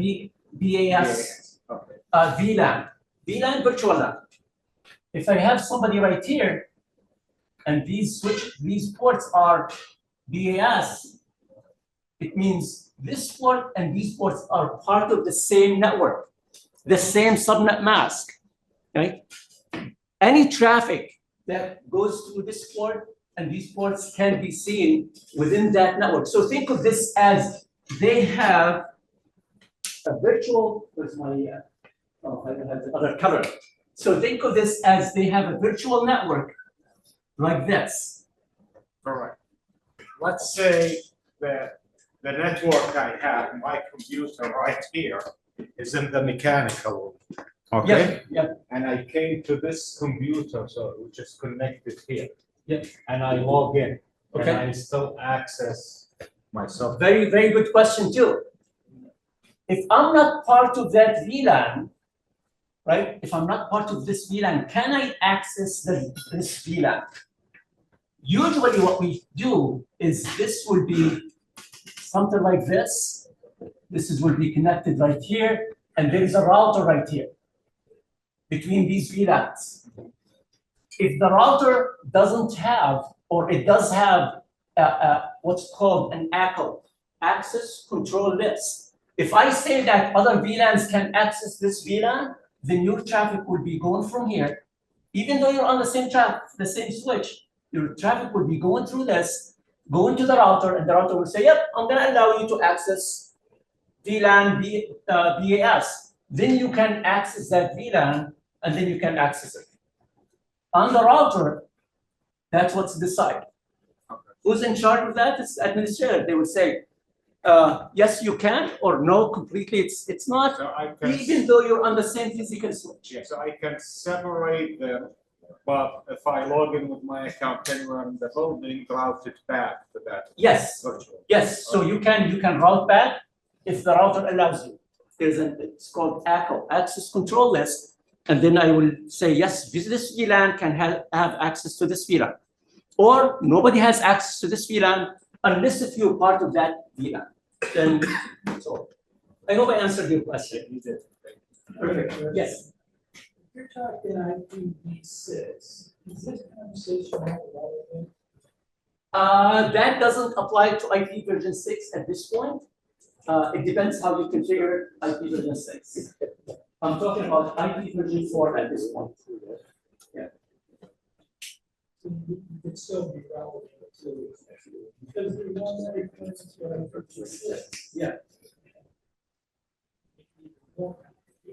BAS VLAN virtual LAN. If I have somebody right here, and these ports are BAS, it means this port and these ports are part of the same network, the same subnet mask, right? Any traffic that goes through this port and these ports can be seen within that network. So think of this as they have a virtual, where's my, I don't have the other color. So think of this as they have a virtual network like this. Correct. Let's say that the network I have, my computer right here, is in the mechanical room. Okay? Yeah. And I came to this computer, so which is connected here. Yeah. And I log in. Okay. And I still access myself. Very, very good question too. If I'm not part of that VLAN, right? If I'm not part of this VLAN, can I access this VLAN? Usually what we do is this will be something like this. This will be connected right here, and there is a router right here between these VLANs. If the router doesn't have, or it does have what's called an ACL, access control list. If I say that other VLANs can access this VLAN, then your traffic will be going from here. Even though you're on the same the same switch, your traffic will be going through this, going to the router, and the router will say, yep, I'm gonna allow you to access VLAN BAS. Then you can access that VLAN, and then you can access it. On the router, that's what's decided. Who's in charge of that? It's the administrator. They would say, yes, you can, or no, completely, it's not, So I can, even though you're on the same physical switch. yeah, so I can separate them, but if I log in with my account anywhere in the building, route it back to that. Yes, virtual. yes, so you can route back if the router allows you. It's called ACL, access control list, and then I will say, yes, this VLAN can have access to this VLAN. Or nobody has access to this VLAN unless if you're part of that VLAN. Then, so, I hope I answered your question. You did. Perfect, yes. You're talking IPv6. Is this conversation relevant? That doesn't apply to IP version 6 at this point. It depends how you configure IP version 6. I'm talking about IP version 4 at this point. Yeah. you could still be relevant to, because the one that influences what I'm Yeah.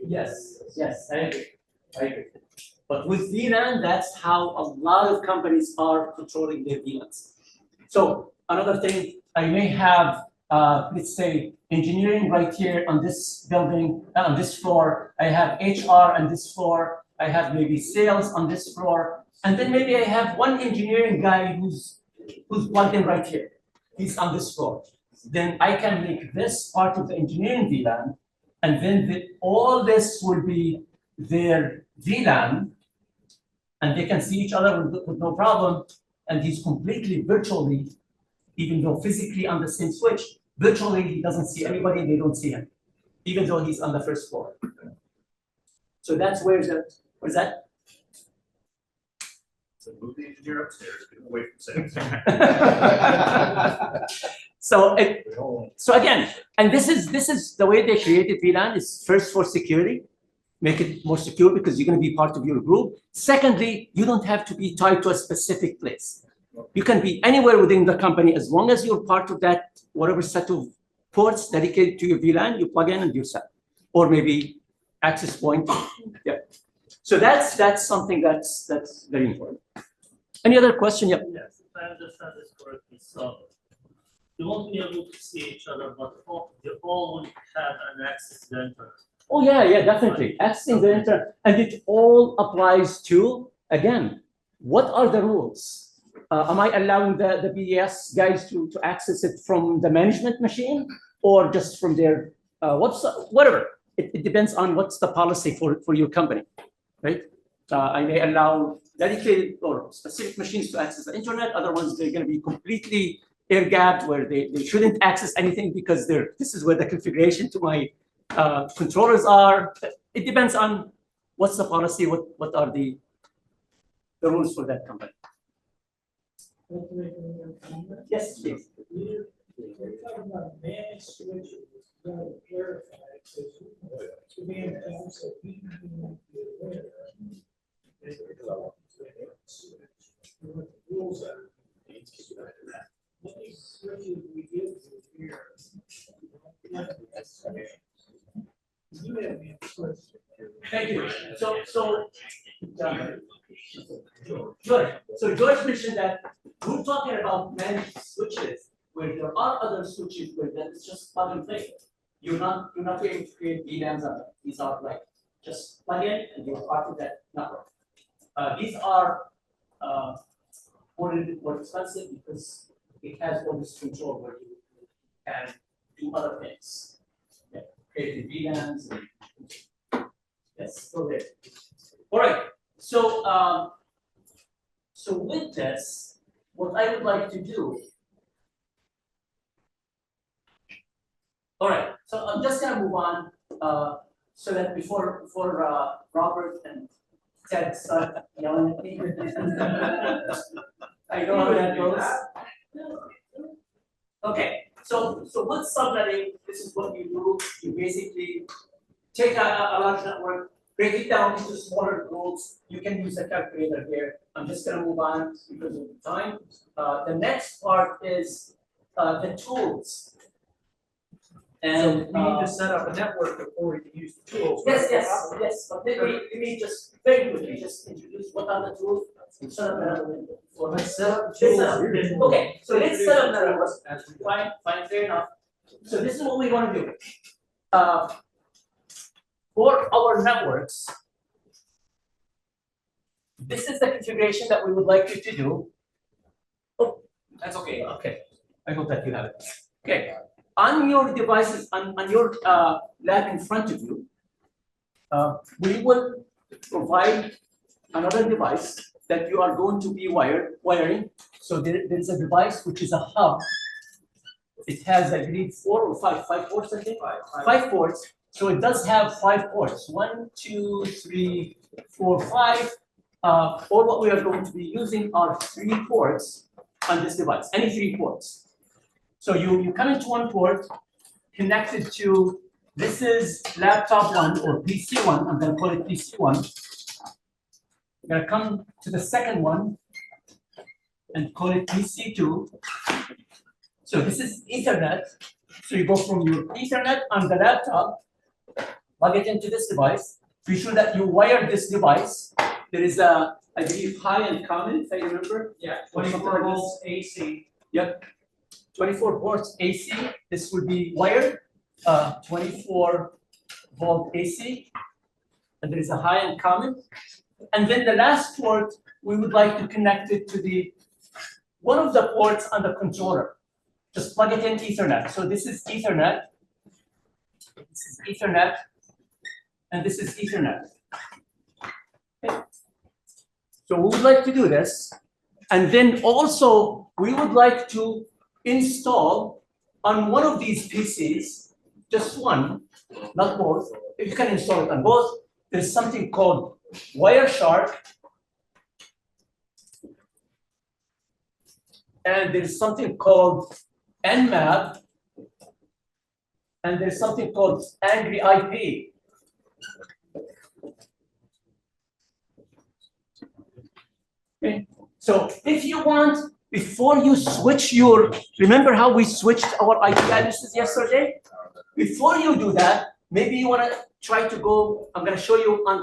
Yes, I agree. But with VLAN, that's how a lot of companies are controlling their VLANs. So another thing, I may have, let's say, engineering right here on this building, on this floor. I have HR on this floor. I have maybe sales on this floor. And then maybe I have one engineering guy who's plugged in right here. He's on this floor. Then I can make this part of the engineering VLAN, and then all this will be their VLAN, and they can see each other with no problem. And he's completely virtually, even though physically on the same switch, virtually he doesn't see anybody, they don't see him, even though he's on the first floor. So that's where's that? So move the engineer upstairs, get away from sales. So again, and this is the way they created VLAN is first for security, make it more secure because you're going to be part of your group. Secondly, you don't have to be tied to a specific place. You can be anywhere within the company as long as you're part of that, whatever set of ports dedicated to your VLAN, you plug in and you're set. Or maybe access point. Yeah. So that's something that's very important. Any other question? Yeah. Yes, if I understand this correctly, so you won't be able to see each other, but they all will have an access to the internet. Oh yeah, definitely. Accessing the internet, and it all applies to, again, what are the rules? Am I allowing the BES guys to access it from the management machine or just from their whatever? It depends on what's the policy for your company, right? I may allow dedicated or specific machines to access the internet. Other ones, they're going to be completely air-gapped where they shouldn't access anything because this is where the configuration to my controllers are. It depends on what's the policy, what are the rules for that company. Yes, please. We're talking about managed switches, verified, to be in terms of we can be aware. What the rules are. Many switches we give you here. You have the first. Thank you. So George. So George mentioned that we're talking about managed switches where there are other switches where that is just plug and play. You're not able to create VLANs on them. These are like just plug in and you're part of that network. These are more expensive because it has all this control where you can do other things. Yeah, create the VLANs. Yes, go there. All right. So so with this, what I would like to do. All right. So I'm just gonna move on so that before Robert and Ted start yelling at me. I know how that goes. Okay. So with subnetting, this is what you do. You basically take a large network, break it down into smaller groups. You can use a calculator here. I'm just going to move on because of the time. The next part is the tools. And we need to set up a network before we can use the tools. Yes. But let me just very quickly just introduce what are the tools. Set up another window. So let's set up the tools. Okay, so let's set up the network. Fine, fair enough. So this is what we want to do. For our networks, this is the configuration that we would like you to do. Oh, that's okay. Okay, I hope that you have it. Okay, on your devices, on your lab in front of you, we will provide another device that you are going to be wiring. So there's a device which is a hub. It has, I believe, 4 or 5 ports, I think. 5 ports. So it does have 5 ports. 1, 2, 3, 4, 5. All what we are going to be using are 3 ports on this device, any 3 ports. So you come into one port connected to, this is laptop 1 or PC 1, I'm gonna call it PC 1. You're gonna come to the second one, and call it PC2. So this is Ethernet. So you go from your Ethernet on the laptop, plug it into this device. Be sure that you wire this device. There is a, I believe, high and common, if I remember. Yeah, 24 volts AC. Yep. 24 volts AC. This will be wired. 24 volt AC. And there is a high and common. And then the last port, we would like to connect it to the one of the ports on the controller. Just plug it in Ethernet. So this is Ethernet. This is Ethernet. And this is Ethernet. Okay. So we would like to do this. And then also, we would like to install on one of these PCs, just one, not both. If you can install it on both, there's something called Wireshark. And there's something called Nmap. And there's something called Angry IP. Okay. So if you want, before you switch your, remember how we switched our IP addresses yesterday? Before you do that, maybe you want to try to go, I'm going to show you on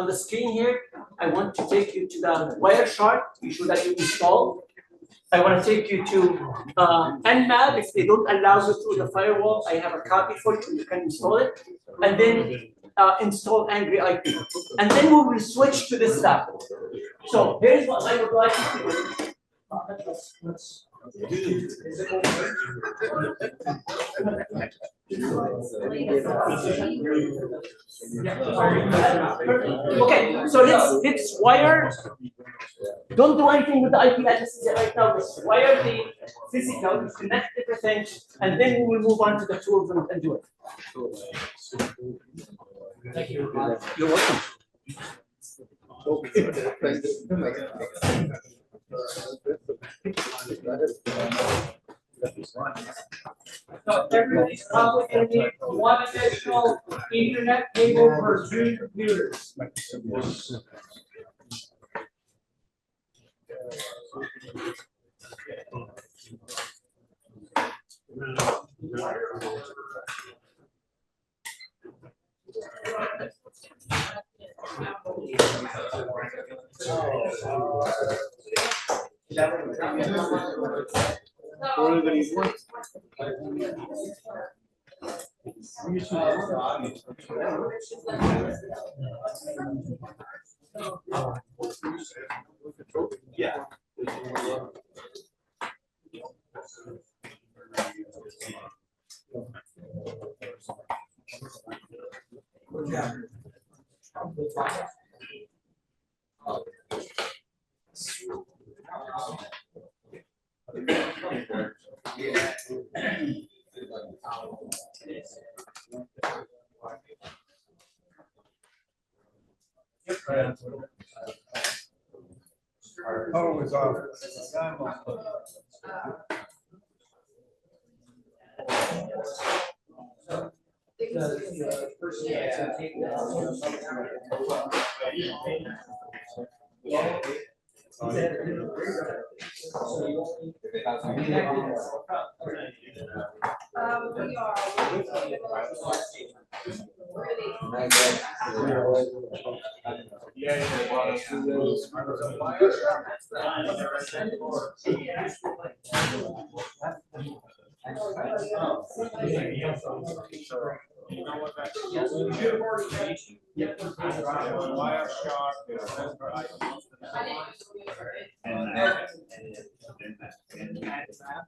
the screen here. I want to take you to the Wireshark. Be sure that you install. I want to take you to Nmap. If they don't allow you through the firewall, I have a copy for you. You can install it. And then install Angry IP. And then we will switch to this stuff. So here's what I would like you to do. Okay, so let's wire. Don't do anything with the IP addresses right now. Let's wire the physical, connect everything, and then we will move on to the tools and do it. Thank you. You're welcome. So everybody's probably going to need one additional Ethernet cable for Zoom computers. Yeah. Oh, it's off. We are.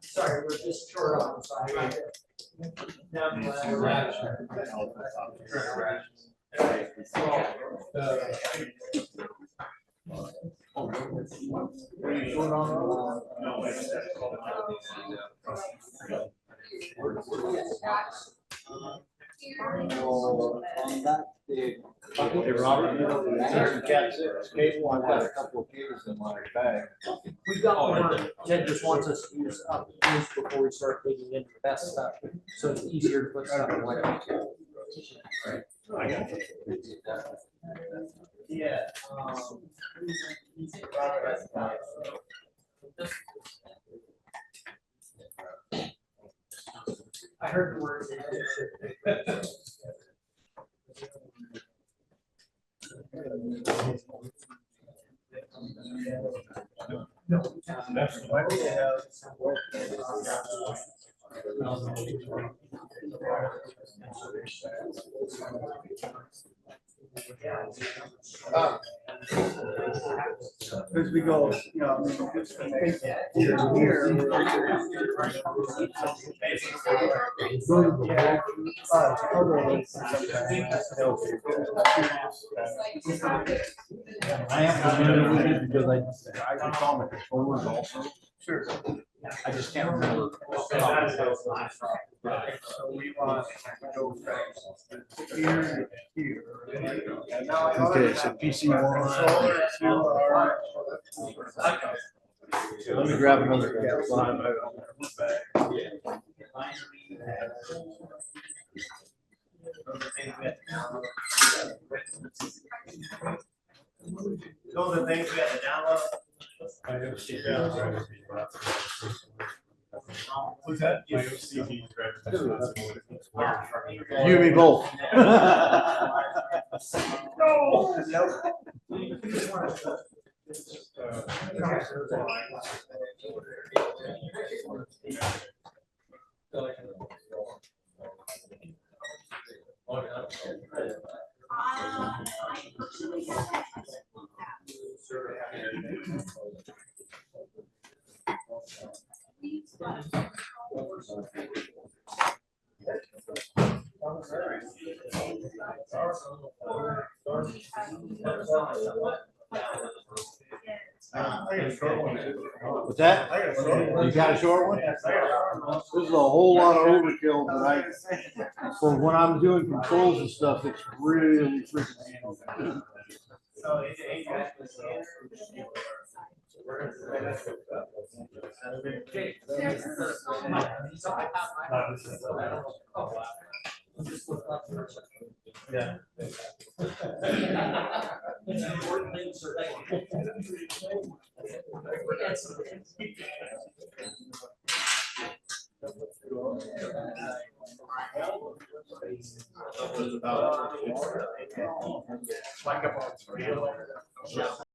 Sorry, we're just short on, sorry. Hey, Robert, since you got this cable, I've got a couple of cables in my bag. We've got one, Ted just wants us to use up these before we start digging into the best stuff, so it's easier to put stuff away. Yeah. As we go, you know, I mean, just I am familiar with it because I can call my controllers also. Sure. I just can't remember. So we want to go from here to here. Okay, so PC one. Let me grab another. Those are things we have to download. Who's that? You and me both. What's that? You got a short one? This is a whole lot of overkill tonight. For when I'm doing controls and stuff, it's really freaking handy. Yeah. Like about 3.